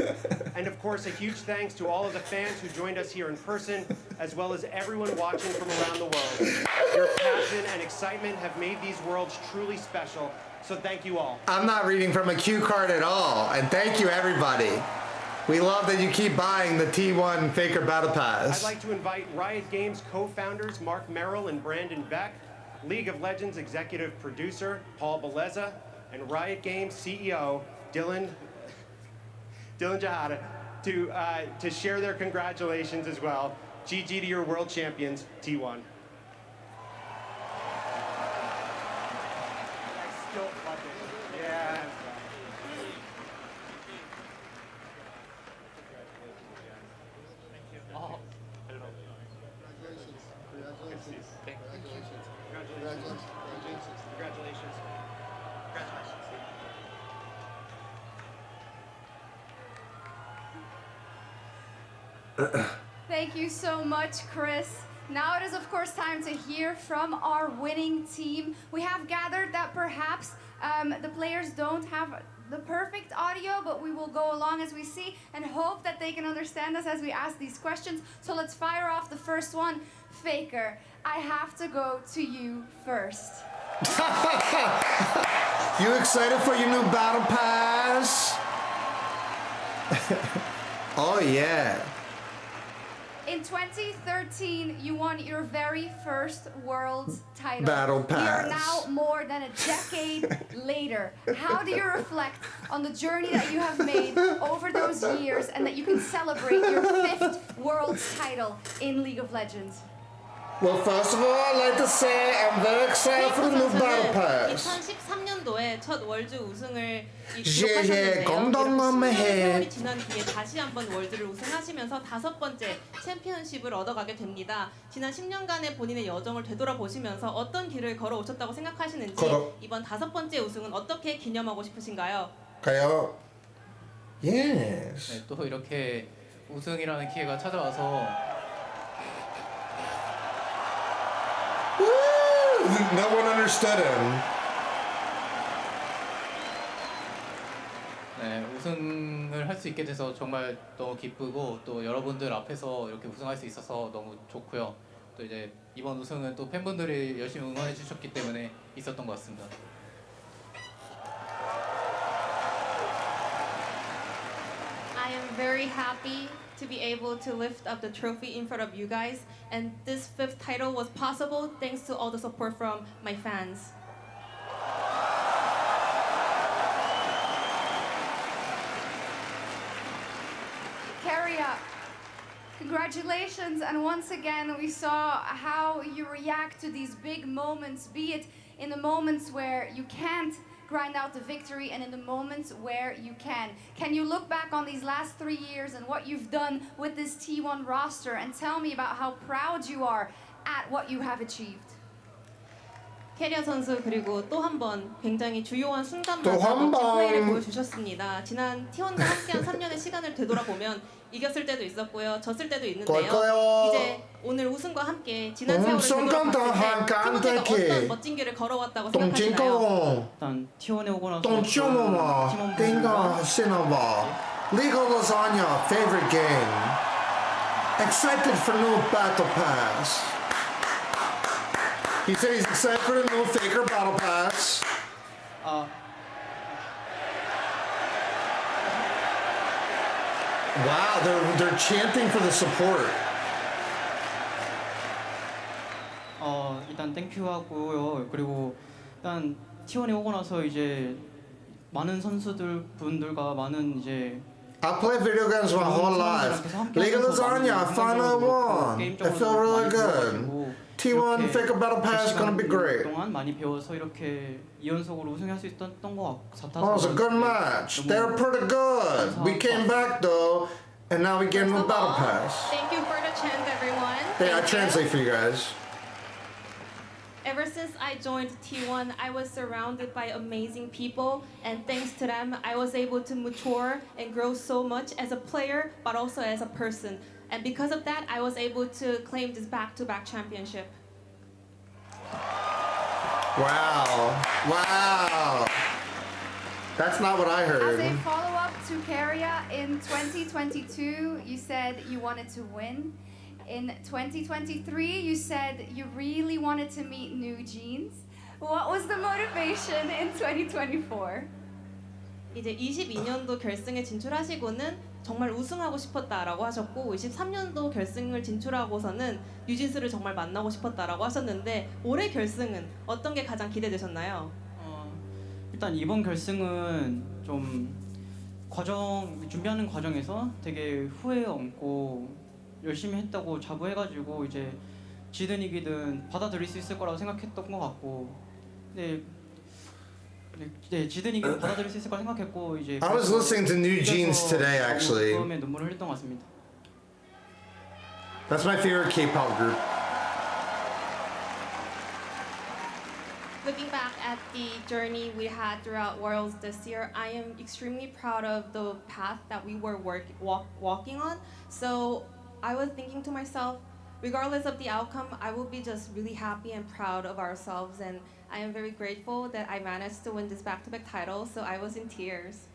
And of course, a huge thanks to all of the fans who joined us here in person, as well as everyone watching from around the world. Your passion and excitement have made these worlds truly special, so thank you all. I'm not reading from a cue card at all. And thank you, everybody. We love that you keep buying the T1 Faker Battle Pass. I'd like to invite Riot Games co-founders Mark Merrill and Brandon Beck, League of Legends executive producer Paul Beleza, and Riot Games CEO Dylan Jahada to share their congratulations as well. GG to your world champions, T1. Yeah. Thank you so much, Chris. Now it is, of course, time to hear from our winning team. We have gathered that perhaps the players don't have the perfect audio, but we will go along as we see and hope that they can understand us as we ask these questions. So let's fire off the first one. Faker, I have to go to you first. You excited for your new battle pass? Oh yeah. In 2013, you won your very first world title. Battle We are pass. now more than a decade later. How do you reflect on the journey that you have made over those years and that you can celebrate your 5th world title in League of Legends? Well, first of all, I'd like to say I'm very excited for the new battle pass. 2013년도에 첫 월드 우승을 예, 기록하셨는데요. 건강한 이렇게 10년의 해. 세월이 지난 뒤에 다시 한번 월드를 우승하시면서 5번째 챔피언십을 얻어가게 됩니다. 지난 10년간의 본인의 여정을 되돌아보시면서 어떤 길을 걸어오셨다고 생각하시는지 이번 5번째 우승은 어떻게 기념하고 싶으신가요? 가요. Yes. 네, 또 이렇게 우승이라는 기회가 찾아와서 No one understood him. 네, 우승을 할 수 있게 돼서 정말 너무 기쁘고 또 여러분들 앞에서 이렇게 우승할 수 있어서 너무 좋고요. 또 이제 이번 우승은 또 팬분들이 열심히 응원해 주셨기 때문에 있었던 것 같습니다. I am very happy to be able to lift up the trophy in front of you guys, and this 5th title was possible thanks to all the support from my fans. Carria, congratulations, and once again we saw how you react to these big moments, be it in the moments where you can't grind out the victory and in the moments where you can. Can you look back on these last 3 years and what you've done with this T1 roster and tell me about how proud you are at what you have achieved? 캐리어 선수 그리고 또 한 번 굉장히 주요한 또 순간마다 한 멋진 번. 플레이를 보여주셨습니다. 지난 T1과 함께한 3년의 시간을 되돌아보면 이겼을 때도 있었고요, 졌을 때도 있는데요. 꼴까요? 이제 오늘 우승과 함께 지난 세월을 순간 되돌아봤을 다 때 팀원들과 한가운데 어떤 멋진 길을 걸어왔다고 생각하시나요? 똥찐꺼. 일단 T1에 오고 나서 똥찌어마마. 땡가 하시나봐. Legal Lasagna, favorite game. Excited for new battle pass. He said he's excited for the new Faker battle pass. Wow, they're chanting for the support. 일단 땡큐 하고요. 그리고 일단 T1에 오고 나서 이제 많은 선수들 분들과 많은 이제 I play video games my whole life. Legal Lasagna, I finally won. I feel really good. T1 Faker battle pass is gonna be great. 동안 많이 배워서 이렇게 2연속으로 우승할 수 있었던 것 같아서. Oh, it's a good match. They're pretty good. We came back though, and now we get a battle pass. Thank you for the chance, everyone. Hey, I Thank you. translate for you guys. Ever since I joined T1, I was surrounded by amazing people, and thanks to them, I was able to mature and grow so much as a player, but also as a person. And because of that, I was able to claim this back-to-back championship. Wow. Wow. That's not what I As a heard. follow-up to Carria, in 2022, you said you wanted to win. In 2023, you said you really wanted to meet New Jeans. What was the motivation in 2024? 이제 22년도 결승에 진출하시고는 정말 우승하고 싶었다라고 하셨고 23년도 결승을 진출하고서는 뉴진스를 정말 만나고 싶었다라고 하셨는데 올해 결승은 어떤 게 가장 기대되셨나요? 일단 이번 결승은 좀 준비하는 과정에서 되게 후회 없고 열심히 했다고 자부해가지고 이제 지든 이기든 받아들일 수 있을 거라고 생각했던 것 같고 네, 지든 이기든 받아들일 수 있을 거라 생각했고 이제 I was listening to New Jeans today, actually. 처음에 눈물을 흘렸던 것 같습니다. That's my favorite K-pop group. Looking back at the journey we had throughout Worlds this year, I am extremely proud of the path that we were walking on. So I was thinking to myself, regardless of the outcome, I will be just really happy and proud of ourselves. And I am very grateful that I managed to win this back-to-back title, so I was in tears.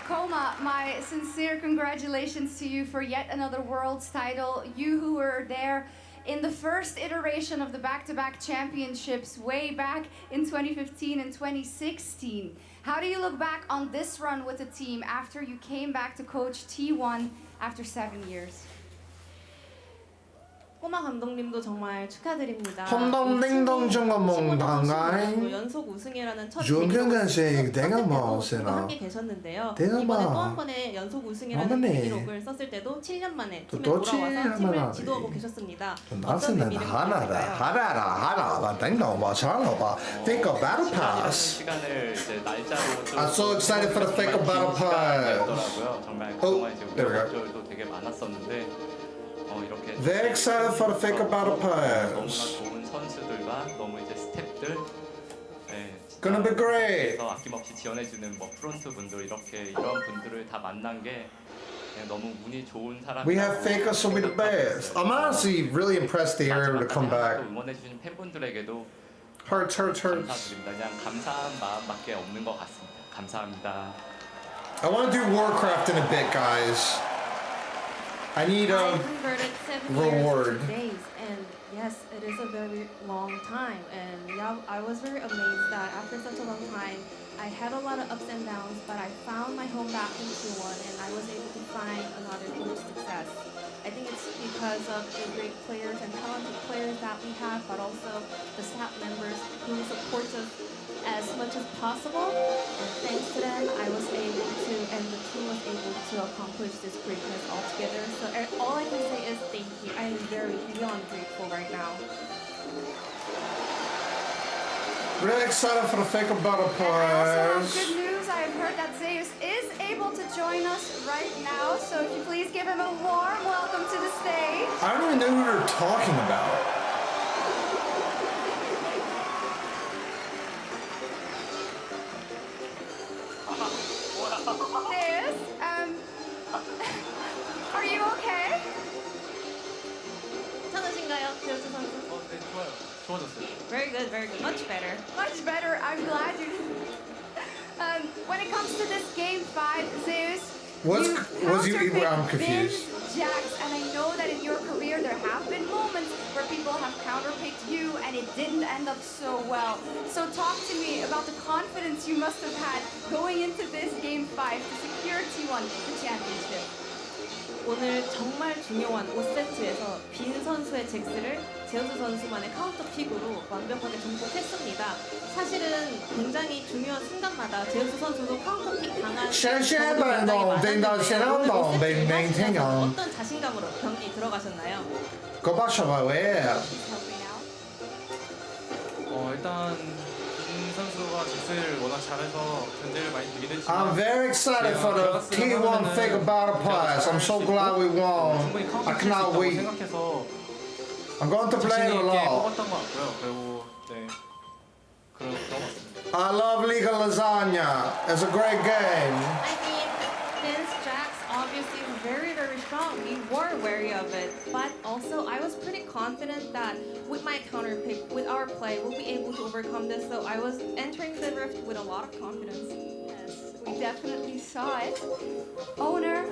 Koma, my sincere congratulations to you for yet another Worlds title. You who were there in the first iteration of the back-to-back championships way back in 2015 and 2016. How do you look back on this run with the team after you came back to coach T1 after 7 years? 꼬마 감독님도 정말 축하드립니다. 감독님도 정말 뭔가요? 연속 우승이라는 첫 중견간생 내가 뭐 함께 계셨는데요. 이번에 또 한 번의 연속 우승이라는 기록을 썼을 때도 7년 만에 팀에 돌아와서 팀을 지도하고 계셨습니다. 어떤 의미를 하나 Faker Battle Pass. I'm so excited for the Faker Battle Pass. 정말 이제 우여곡절도 되게 많았었는데 이렇게 Very excited for the Faker Battle Pass. 너무나 좋은 선수들과 너무 이제 스태프들 Gonna be great. 그래서 아낌없이 지원해주는 뭐 프론트 분들 이런 분들을 다 만난 게 너무 운이 좋은 사람. We have Faker, so we the best. I'm honestly really impressed they were able to come back. 응원해주신 팬분들에게도 Hurts. 감사드립니다. 그냥 감사한 마음밖에 없는 것 같습니다. 감사합니다. I want to do Warcraft in a bit, guys. I need a reward. Days, and yes, it is a very long time. And yeah, I was very amazed that after such a long time, I had a lot of ups and downs, but I found my home back in T1, and I was able to find another huge success. I think it's because of the great players and talented players that we have, but also the staff members who support us as much as possible. And thanks to them, I was able to, and the team was able to accomplish this greatness all together. So all I can say is thank you. I am very beyond grateful right now. Really excited for the Faker Battle And I also have Pass. good news. I have heard that Zeus is able to join us right now. So if you please give him a warm welcome to the stage. I don't even know who they're talking about. Zeus, are you okay? 괜찮으신가요, 제우스 선수? 네, 좋아졌어요. Very good, very good. Much better. Much better. I'm glad you. When it comes to this game 5, Zeus, I'm confused. Jax, and I know that in your career there have been moments where people have counterpicked you and it didn't end up so well. So talk to me about the confidence you must have had going into this game 5 to secure T1 the championship. 오늘 정말 중요한 5세트에서 빈 선수의 잭스를 제우스 선수만의 카운터 픽으로 완벽하게 정복했습니다. 사실은 굉장히 중요한 순간마다 제우스 선수도 카운터 픽 당한 어떤 자신감으로 경기 들어가셨나요? 일단 빈 선수가 잭스를 워낙 잘해서 견제를 많이 되긴 했지만 I'm very excited for the T1 Faker Battle Pass. I'm so glad we won. I cannot wait. 생각해서 I'm going to play it a lot. 뽑았던 것 같고요. 그리고 그런 것 같습니다. I love League of Lasagna. It's a great game. I mean, Vince Jax obviously is very, very strong. We were wary of it. But also, I was pretty confident that with my counter pick, with our play, we'll be able to overcome this. So I was entering the rift with a lot of confidence. Yes, we definitely saw it. Owner,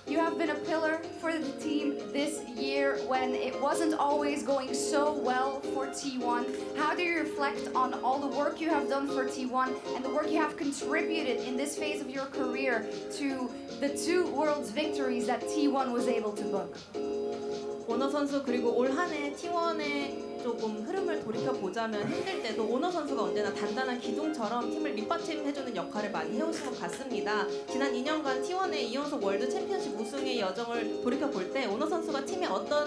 you have been a pillar for the team this year when it wasn't always going so well for T1. How do you reflect on all the work you have done for T1 and the work you have contributed in this phase of your career to the 2 Worlds victories that T1 was able to book? 오너 선수 그리고 올 한 해 T1의 조금 흐름을 돌이켜 보자면 힘들 때도 오너 선수가 언제나 단단한 기둥처럼 팀을 밑받침해주는 역할을 많이 해오신 것 같습니다. 지난 2년간 T1의 2연속 월드 챔피언십 우승의 여정을 돌이켜 볼 때 오너 선수가 팀에 어떤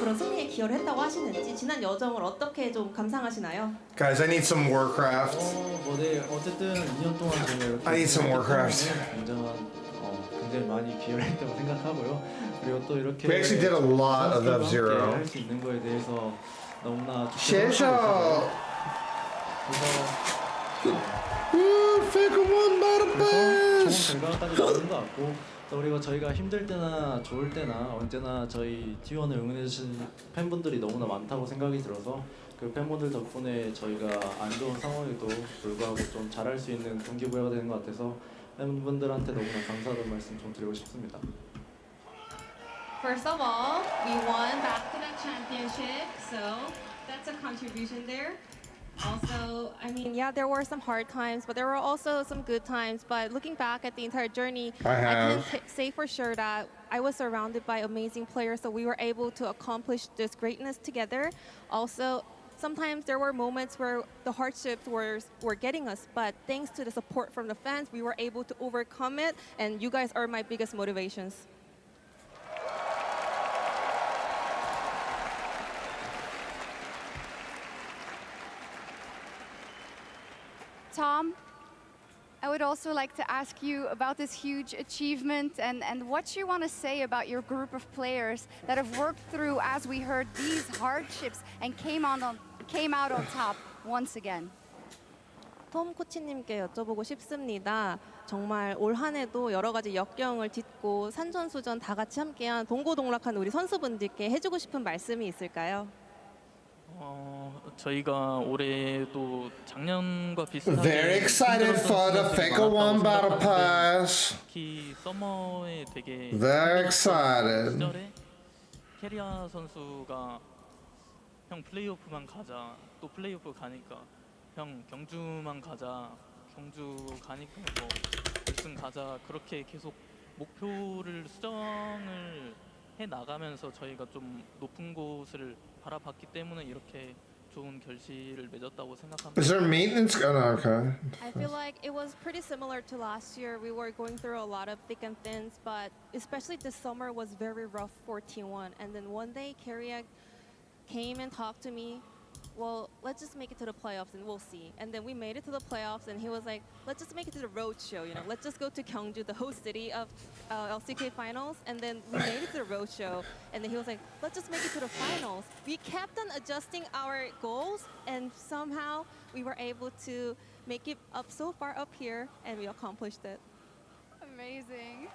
그런 승리에 기여를 했다고 하시는지 지난 여정을 어떻게 좀 감상하시나요? Guys, I need some Warcraft. 네, 어쨌든 2년 동안 저희가 이렇게 I need some Warcraft. 굉장히 많이 기여를 했다고 생각하고요. 그리고 또 이렇게 We actually did a lot of F-Zero. 할 수 있는 거에 대해서 너무나 셰셔. Faker 1 Battle Pass. 좋은 결과까지 나오는 것 같고 그리고 저희가 힘들 때나 좋을 때나 언제나 저희 T1을 응원해주신 팬분들이 너무나 많다고 생각이 들어서 그 팬분들 덕분에 저희가 안 좋은 상황에도 불구하고 좀 잘할 수 있는 동기부여가 되는 것 같아서 팬분들한테 너무나 감사하다는 말씀 좀 드리고 싶습니다. First of all, we won back-to-back championship, so that's a contribution there. Also, I mean, yeah, there were some hard times, but there were also some good times. But looking back at the entire journey, I can say for sure that I was surrounded by amazing players, so we were able to accomplish this greatness together. Also, sometimes there were moments where the hardships were getting us, but thanks to the support from the fans, we were able to overcome it, and you guys are my biggest motivations. Tom, I would also like to ask you about this huge achievement and what you want to say about your group of players that have worked through, as we heard, these hardships and came out on top once again. 톰 코치님께 여쭤보고 싶습니다. 정말 올 한 해도 여러 가지 역경을 딛고 산전수전 다 같이 함께한 동고동락한 우리 선수분들께 해주고 싶은 말씀이 있을까요? 저희가 올해도 작년과 비슷하게 Very excited for the Faker One Battle Pass. 특히 서머에 되게 Very excited. 시절에 캐리아 선수가 형 플레이오프만 가자, 또 플레이오프 가니까 형 경주만 가자, 경주 가니까 뭐 우승 가자, 그렇게 계속 목표를 수정을 해 나가면서 저희가 좀 높은 곳을 바라봤기 때문에 이렇게 좋은 결실을 맺었다고 생각합니다. Is there maintenance? Oh, no, okay. I feel like it was pretty similar to last year. We were going through a lot of thick and thins, but especially this summer was very rough for T1. And then one day, Carrie came and talked to me. Well, let's just make it to the playoffs and we'll see. And then we made it to the playoffs, and he was like, let's just make it to the road show, you know, let's just go to Gyeongju, the host city of LCK finals. And then we made it to the road show, and then he was like, let's just make it to the finals. We kept on adjusting our goals, and somehow we were able to make it up so far up here, and we accomplished it. Amazing.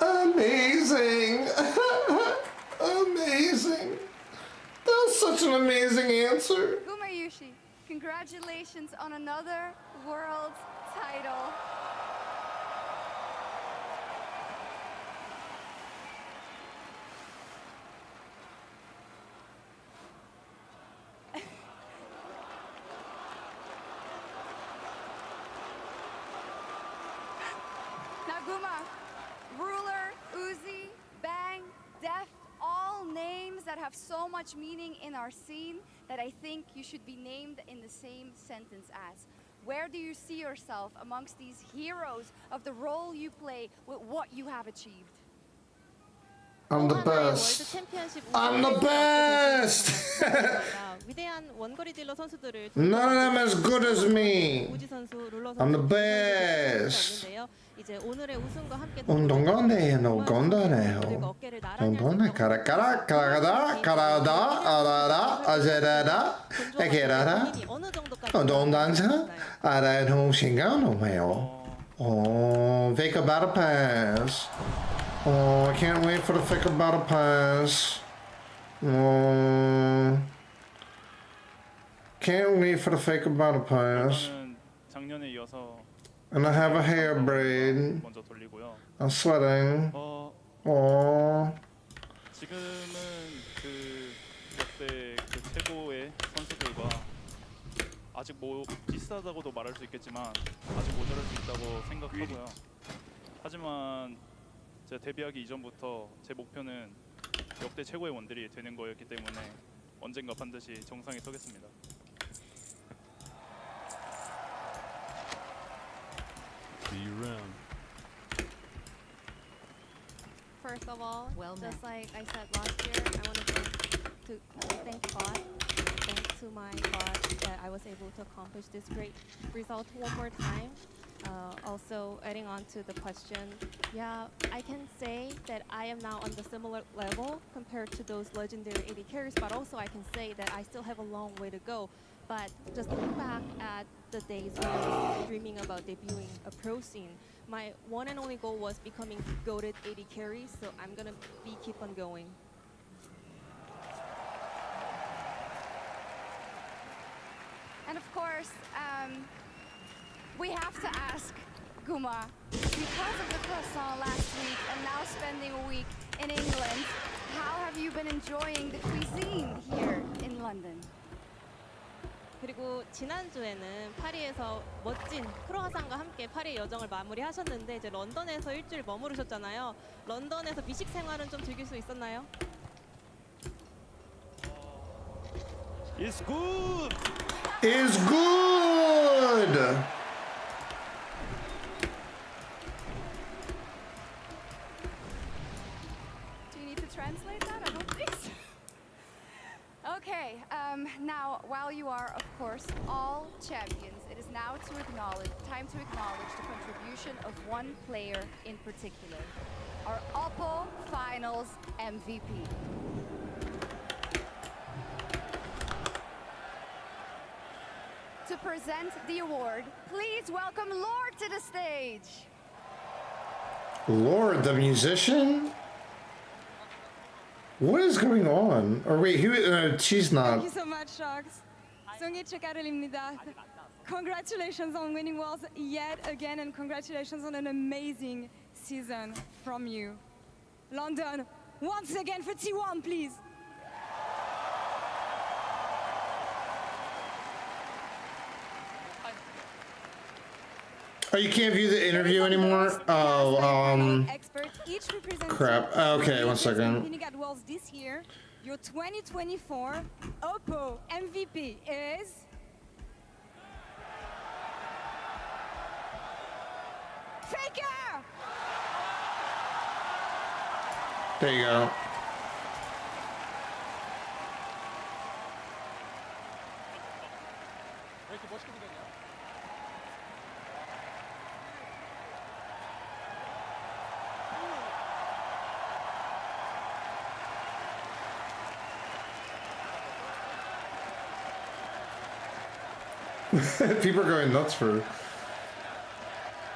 Amazing. Amazing. That's such an amazing answer. Gumayushi, congratulations on another world title. Naguma, Ruler, Uzi, Bang, Def, all names that have so much meaning in our scene that I think you should be named in the same sentence as. Where do you see yourself amongst these heroes of the role you play with what you have achieved? I'm the best. I'm the best. 위대한 원거리 딜러 선수들을 None of them as good as me. 우지 선수, 룰러 I'm the 선수 best. 있는데요. 이제 오늘의 우승과 함께 운동건대요, 건더네요. 운동건대 가라가라 가라가다 가라다 아라라 아제라다 에게라다 운동단사 아라의 동신가노메요. Oh, Faker Battle Pass. Oh, I can't wait for the Faker Battle Pass. Oh, can't wait for the Faker Battle Pass. 작년에 이어서 And I have a hair braid. 먼저 돌리고요. I'm sweating. Oh. 지금은 그 역대 그 최고의 선수들과 아직 뭐 비슷하다고도 말할 수 있겠지만 아직 모자랄 수 있다고 생각하고요. 하지만 제가 데뷔하기 이전부터 제 목표는 역대 최고의 원들이 되는 거였기 때문에 언젠가 반드시 정상에 서겠습니다. See you around. First of all, just like I said last year, I want to thank God. Thanks to my God that I was able to accomplish this great result one more time. Also, adding on to the question, yeah, I can say that I am now on the similar level compared to those legendary AD carries, but also I can say that I still have a long way to go. But just looking back at the days when I was dreaming about debuting a pro scene. My one and only goal was becoming goated AD carry, so I'm gonna keep on going. And of course, we have to ask Guma, because of the croissant last week and now spending a week in England, how have you been enjoying the cuisine here in London? 그리고 지난주에는 파리에서 멋진 크로아상과 함께 파리의 여정을 마무리하셨는데 이제 런던에서 일주일 머무르셨잖아요. 런던에서 미식 생활은 좀 즐길 수 있었나요? It's good. Is good. Do you need to translate that? I don't think so. Okay, now while you are, of course, all champions, it is now time to acknowledge the contribution of one player in particular, our Oppo Finals MVP. To present the award, please welcome Lord to the stage. Lord, the musician? What is going on? Or wait, she's not. Thank you so much, Sharks. 송이 축하드립니다. Congratulations on winning Worlds yet again, and congratulations on an amazing season from you. London, once again for T1, please. Oh, you can't view the interview anymore? Oh, crap. Okay, one second. Competing at Worlds this year, your 2024 Oppo MVP is... Faker! There you go. People are going nuts for.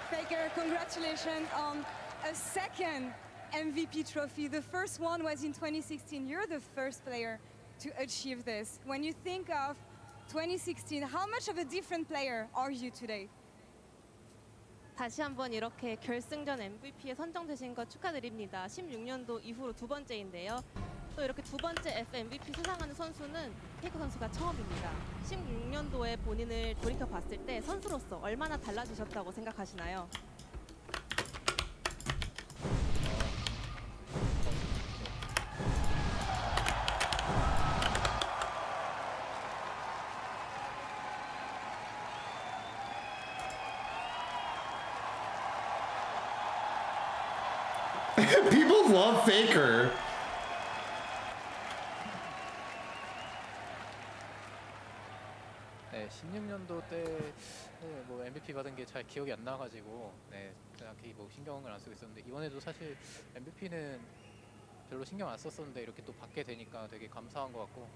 Faker, congratulations on a second MVP trophy. The first one was in 2016. You're the first player to achieve this. When you think of 2016, how much of a different player are you today? 다시 한번 이렇게 결승전 MVP에 선정되신 것 축하드립니다. 16년도 이후로 두 번째인데요. 또 이렇게 두 번째 FMVP 수상하는 선수는 페이커 선수가 처음입니다. 16년도에 본인을 돌이켜 봤을 때 선수로서 얼마나 달라지셨다고 생각하시나요? People love Faker. 네, 16년도 때 뭐 MVP 받은 게 잘 기억이 안 나가지고 그냥 뭐 신경을 안 쓰고 있었는데 이번에도 사실 MVP는 별로 신경 안 썼었는데 이렇게 또 받게 되니까 되게 감사한 것 같고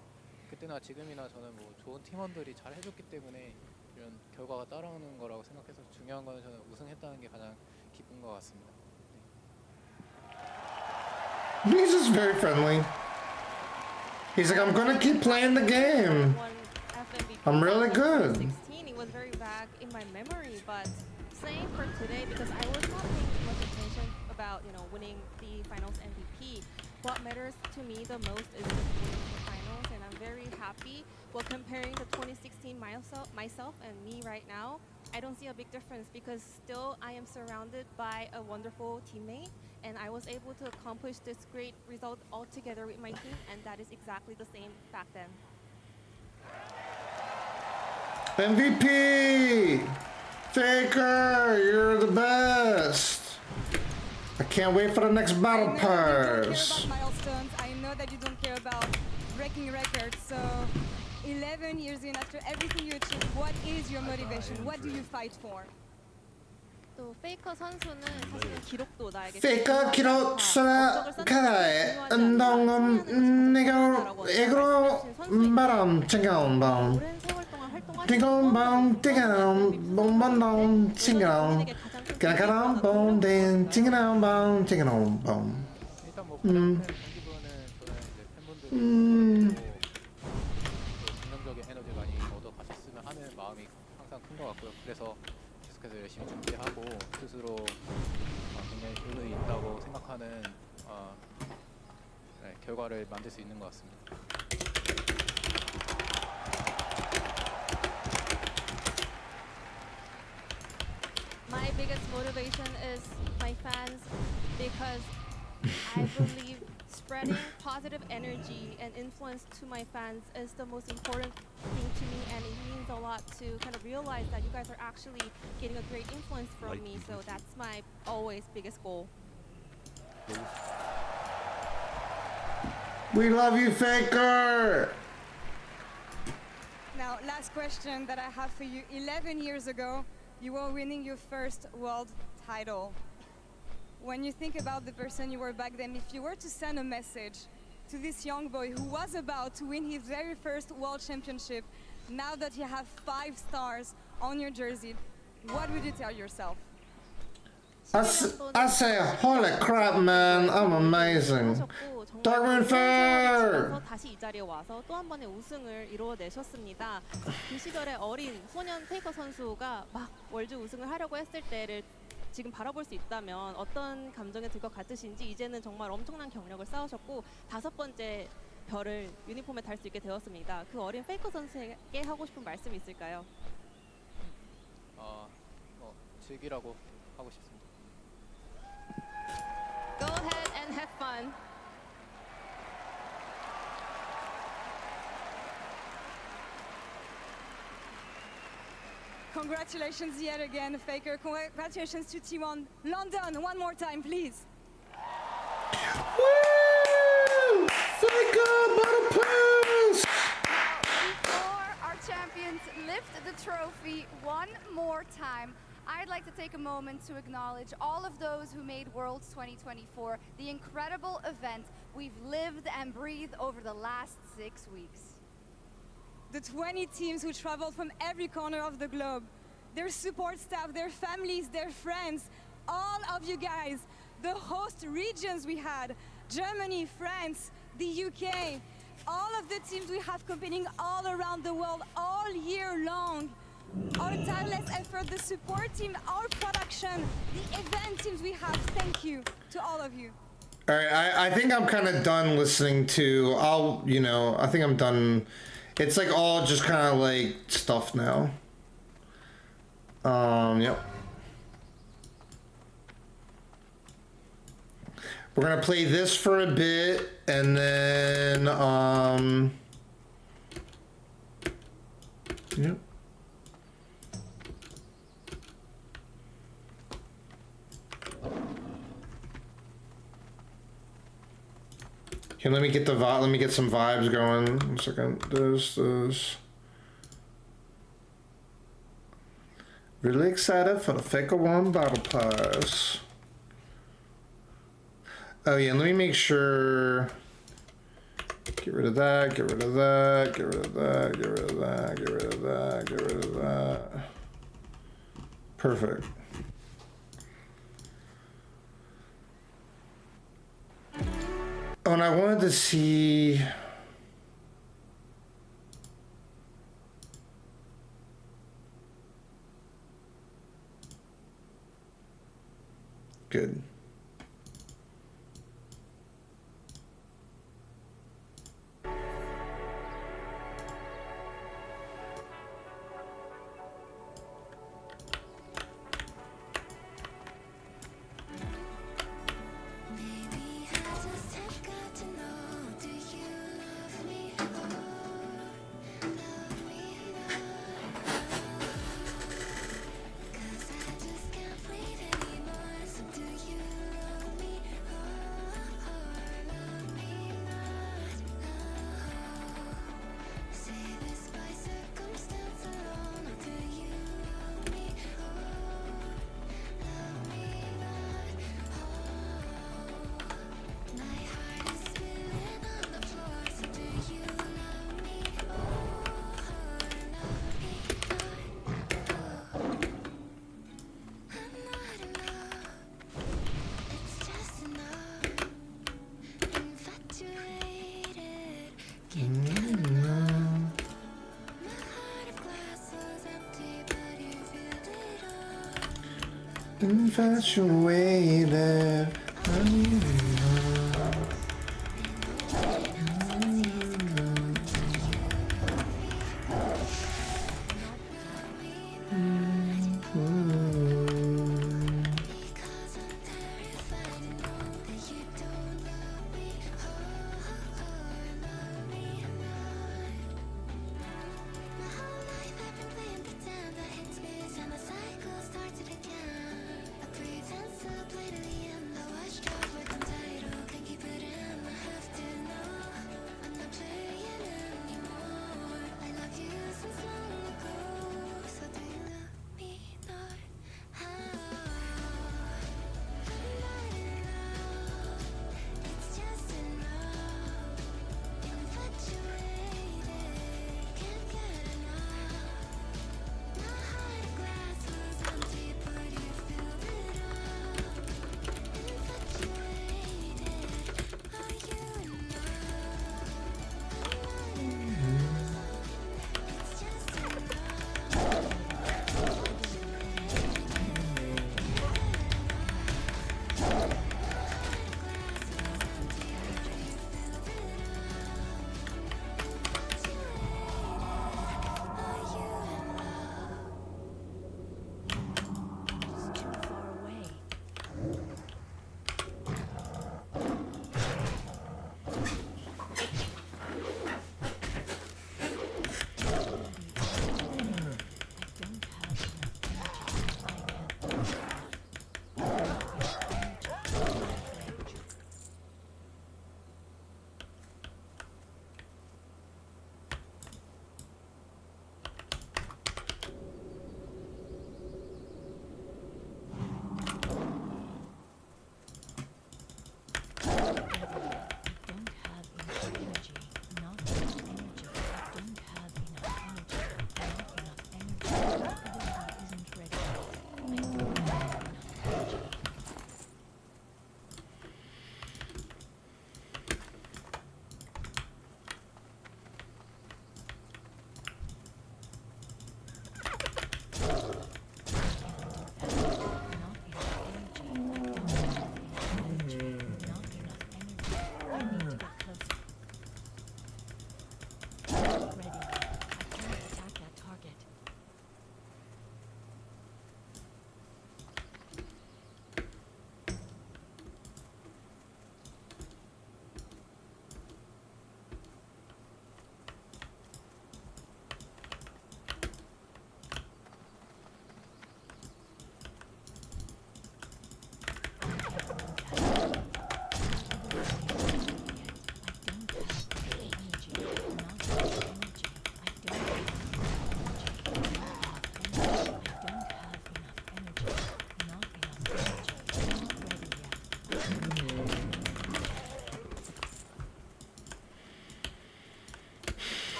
그때나 지금이나 저는 뭐 좋은 팀원들이 잘 해줬기 때문에 이런 결과가 따라오는 거라고 생각해서 중요한 거는 저는 우승했다는 게 가장 기쁜 것 같습니다. He's just very friendly. He's like, I'm gonna keep playing the game. I'm really good. 16, it was very vague in my memory, but same for today because I was not paying too much attention about winning the finals MVP. What matters to me the most is just winning the finals, and I'm very happy. Well, comparing the 2016 myself and me right now, I don't see a big difference because still I am surrounded by a wonderful teammate, and I was able to accomplish this great result all together with my team, and that is exactly the same back then. MVP! Faker, you're the best! I can't wait for the next battle pass. I know that you don't care about milestones. I know that you don't care about breaking records. So 11 years in, after everything you achieved, what is your motivation? What do you fight for? 또 페이커 선수는 사실은 기록도 나에게 Faker 기록 수락하에 운동은 내가 이거로 바람 챙겨온 밤. 오랜 세월 동안 활동하신 띵동 방 띵동 bomban동 띵동 가가랑 bom된 띵동 방 띵동 bom. 일단 뭐 가장 큰 동기부여는 저는 이제 팬분들이 긍정적인 에너지 많이 얻어가셨으면 하는 마음이 항상 큰 것 같고요. 그래서 계속해서 열심히 준비하고 스스로 굉장히 의미 있다고 생각하는 결과를 만들 수 있는 것 같습니다. My biggest motivation is my fans because I believe spreading positive energy and influence to my fans is the most important thing to me, and it means a lot to kind of realize that you guys are actually getting a great influence from me, so that's my always biggest goal. We love you, Faker! Now, last question that I have for you. 11 years ago, you were winning your first world title. When you think about the person you were back then, if you were to send a message to this young boy who was about to win his very first world championship, now that you have 5 stars on your jersey, what would you tell yourself? I say, holy crap, man, I'm amazing. Darwin Fair! 다시 이 자리에 와서 또 한 번의 우승을 이루어내셨습니다. 그 시절에 어린 소년 페이커 선수가 막 월드 우승을 하려고 했을 때를 지금 바라볼 수 있다면 어떤 감정이 들 것 같으신지, 이제는 정말 엄청난 경력을 쌓으셨고 5번째 별을 유니폼에 달 수 있게 되었습니다. 그 어린 페이커 선수에게 하고 싶은 말씀이 있을까요? 즐기라고 하고 싶습니다. Go ahead and have fun. Congratulations yet again, Faker. Congratulations to T1 London. One more time, please. Woo! Faker, battle pass! Before our champions lift the trophy one more time, I'd like to take a moment to acknowledge all of those who made Worlds 2024 the incredible event we've lived and breathed over the last 6 weeks. The 20 teams who traveled from every corner of the globe, their support staff, their families, their friends, all of you guys, the host regions we had, Germany, France, the UK, all of the teams we have competing all around the world all year long. Our tireless effort, the support team, our production, the event teams we have, thank you to all of you. All right, I think I'm kind of done listening to, I think I'm done. It's like all just kind of like stuff now. Yep. We're gonna play this for a bit, and then, yep. Okay, let me get some vibes going. 1 second. This. Really excited for the Faker 1 Battle Pass. Oh yeah, let me make sure. Get rid of that, get rid of that, get rid of that, get rid of that, get rid of that, get rid of that. Perfect. Oh, and I wanted to see. Good. Infatuated.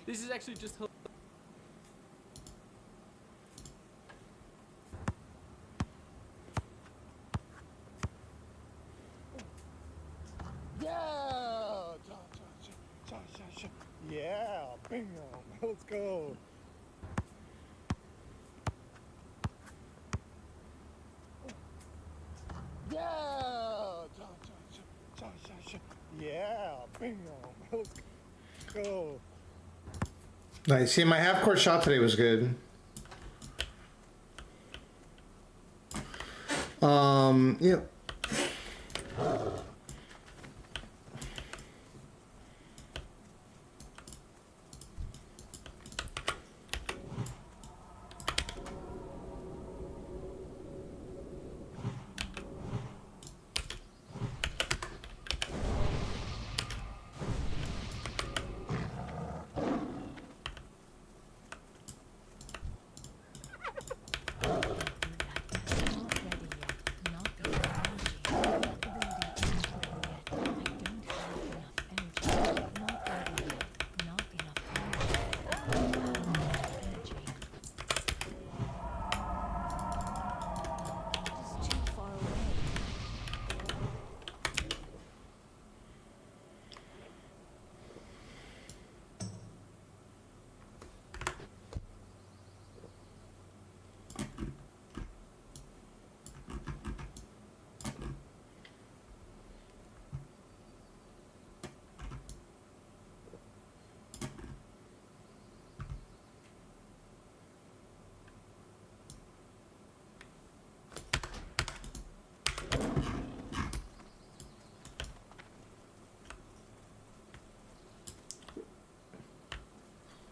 This is actually just Yeah, bam, let's go. Yeah, bam, let's go. Nice. See, my half-court shot today was good. Yeah.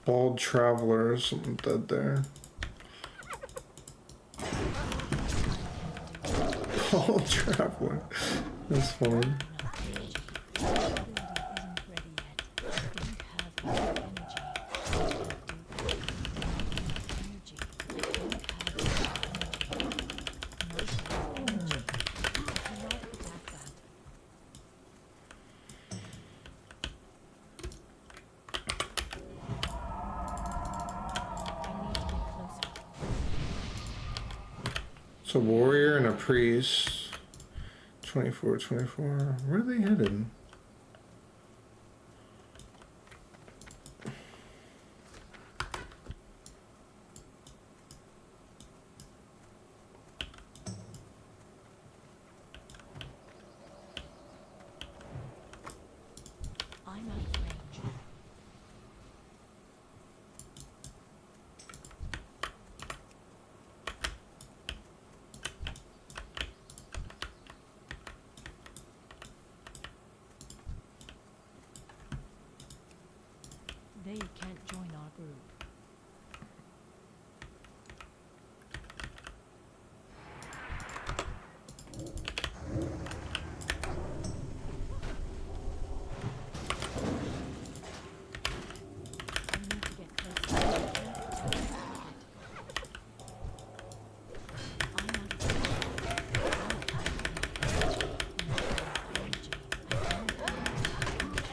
Bald Traveler, something dead there. Bald Traveler. That's funny. It's a warrior and a priest. 24, 24. Where are they headed? I'm out of range. They can't join our group. I need to get closer. I can't attack this target. I'm out of range. I don't have enough energy. I don't have enough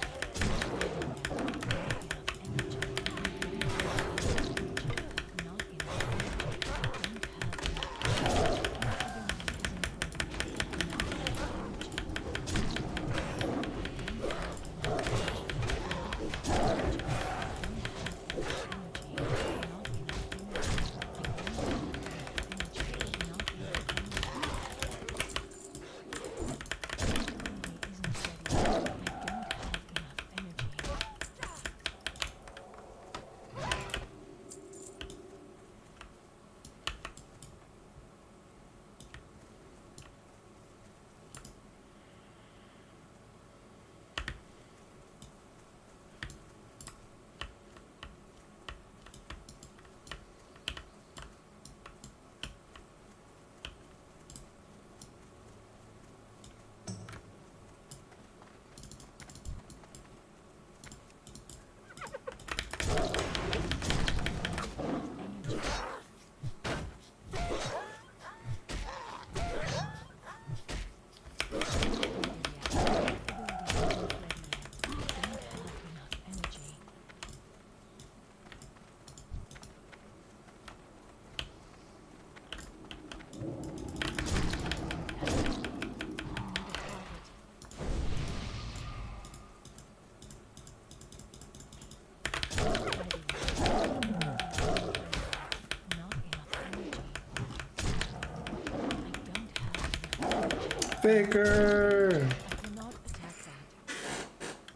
Faker!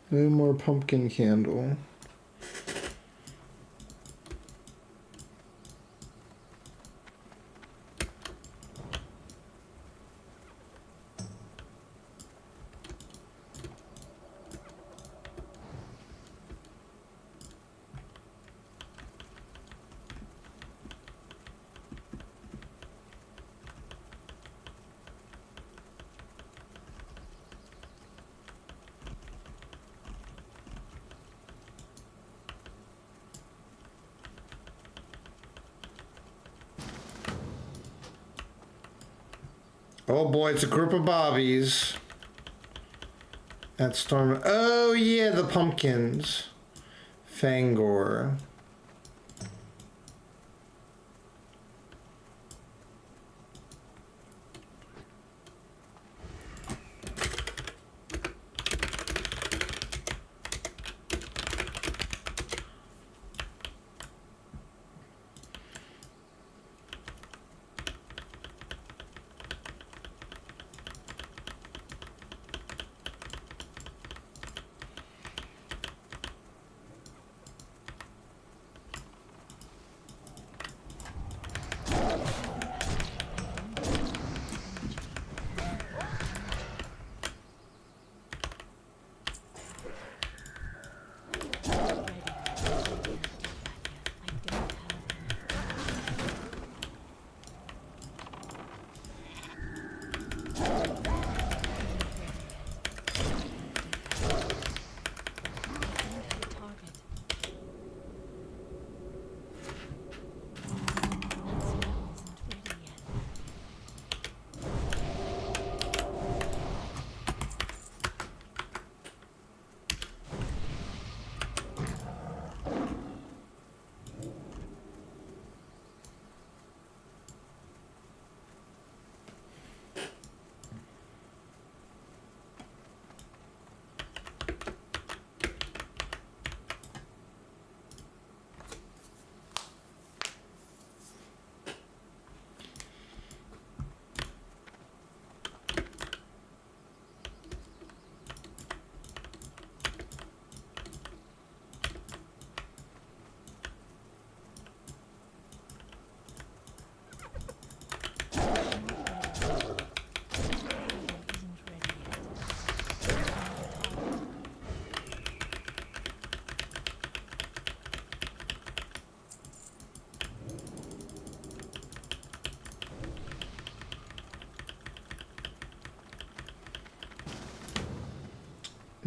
No more pumpkin candle. Oh boy, it's a group of bobbies. At Storm. Oh yeah, the pumpkins. Fangor.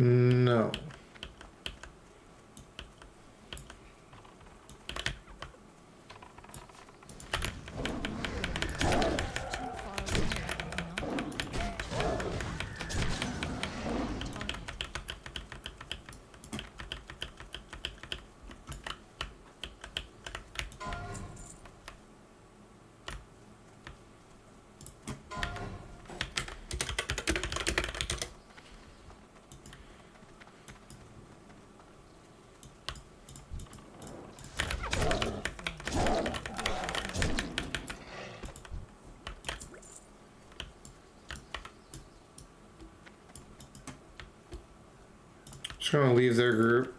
No. Just gonna leave their group.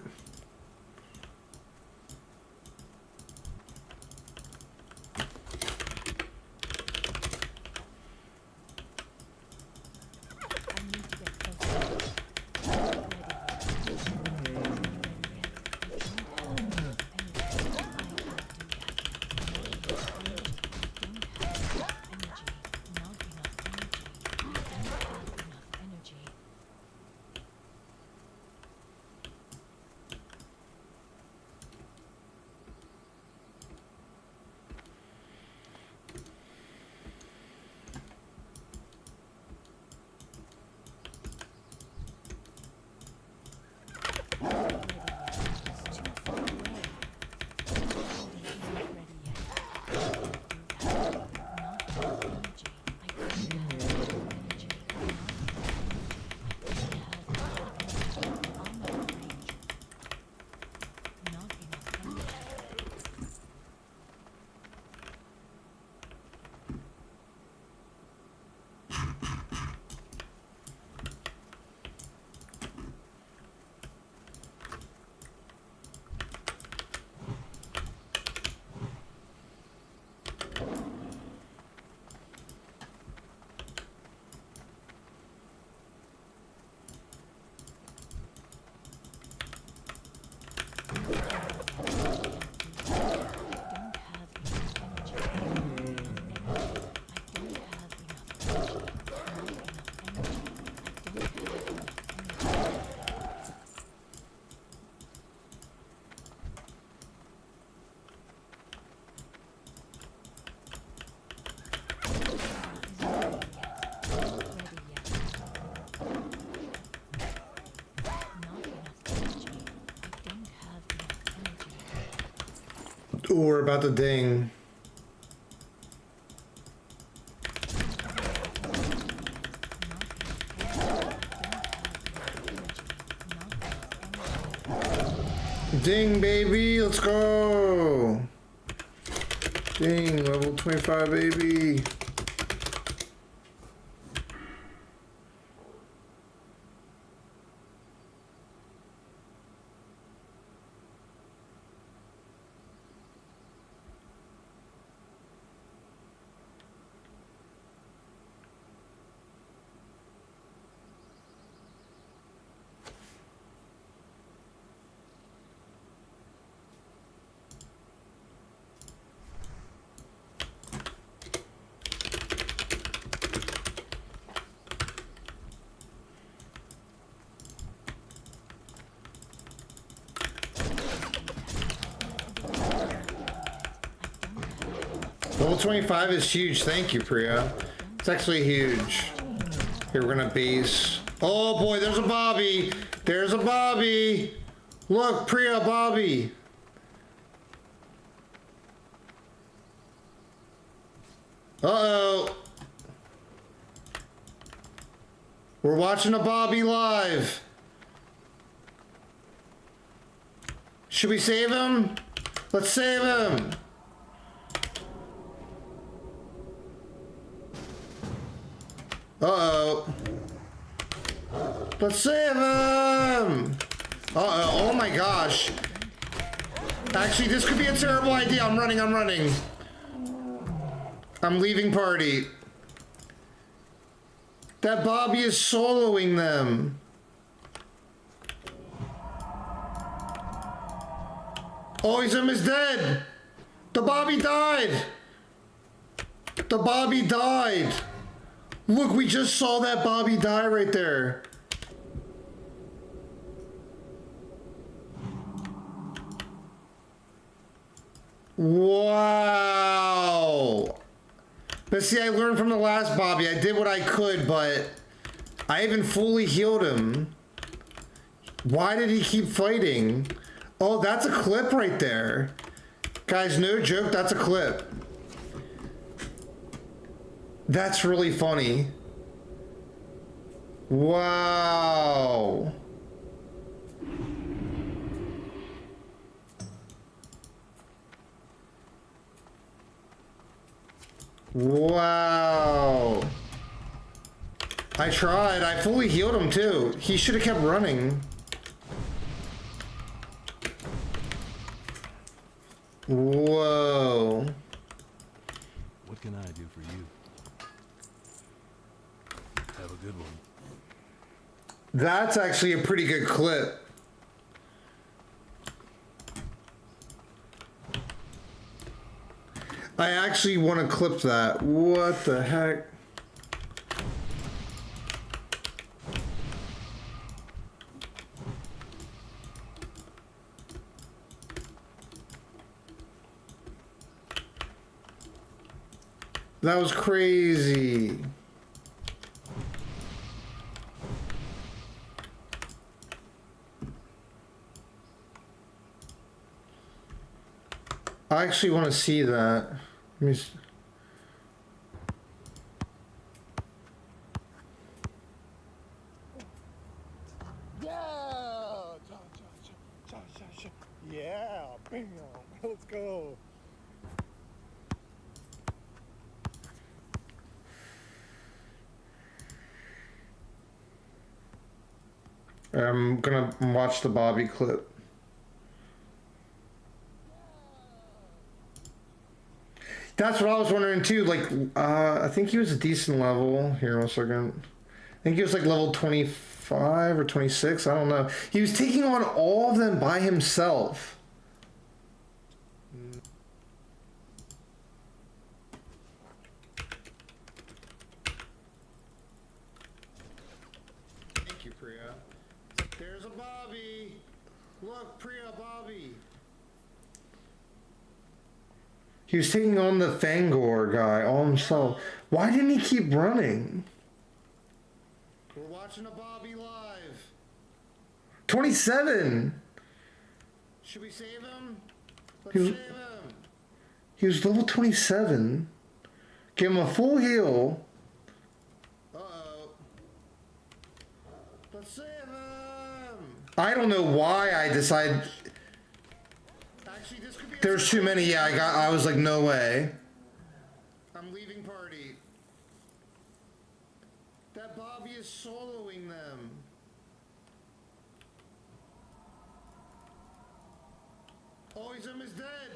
Ooh, we're about to ding. Ding, baby, let's go. Ding, level 25, baby. Level 25 is huge. Thank you, Priya. It's actually huge. Here, we're gonna base. Oh boy, there's a Bobby. There's a Bobby. Look, Priya, Bobby. Uh-oh. We're watching a Bobby live. Should we save him? Let's save him. Uh-oh. Let's save him! Uh-oh. Oh my gosh. Actually, this could be a terrible idea. I'm running. I'm leaving party. That Bobby is soloing them. Oh, he's almost dead. The Bobby died. The Bobby died. Look, we just saw that Bobby die right there. Wow. But see, I learned from the last Bobby. I did what I could, but I haven't fully healed him. Why did he keep fighting? Oh, that's a clip right there. Guys, no joke, that's a clip. That's really funny. Wow. Wow. I tried. I fully healed him too. He should have kept running. Whoa. What can I do for you? Have a good one. That's actually a pretty good clip. I actually want to clip that. What the heck? That was crazy. I actually want to see that. Let me see. Yeah, bam, let's go. I'm gonna watch the Bobby clip. That's what I was wondering too. Like, I think he was a decent level. Here, 1 second. I think he was like level 25 or 26. I don't know. He was taking on all of them by himself. Thank you, Priya. There's a Bobby. Look, Priya, Bobby. He was taking on the Fangor guy all himself. Why didn't he keep running? We're watching a Bobby live. 27. Should we save him? Let's save him. He was level 27. Give him a full heal. Uh-oh. Let's save him. I don't know why I decided. There's too many. Yeah, I was like, no way. I'm leaving party. That Bobby is soloing them. Oh, Izum is dead.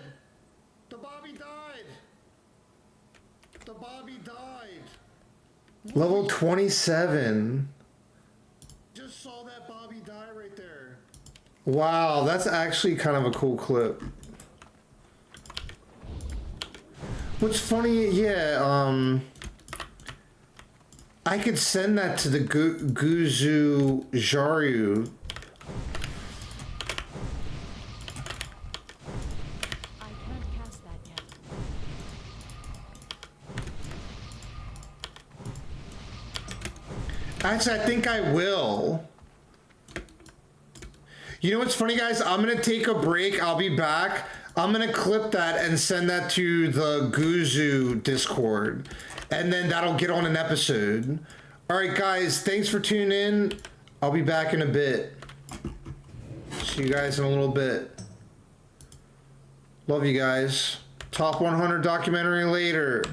The Bobby died. The Bobby died. Level 27. Just saw that Bobby die right there. Wow, that's actually kind of a cool clip. What's funny, yeah, I could send that to the Guzu Jaru. I can't cast that yet. Actually, I think I will. You know what's funny, guys? I'm gonna take a break. I'll be back. I'm gonna clip that and send that to the Guzu Discord, and then that'll get on an episode. All right, guys, thanks for tuning in. I'll be back in a bit. See you guys in a little bit. Love you guys. Top 100 documentary later.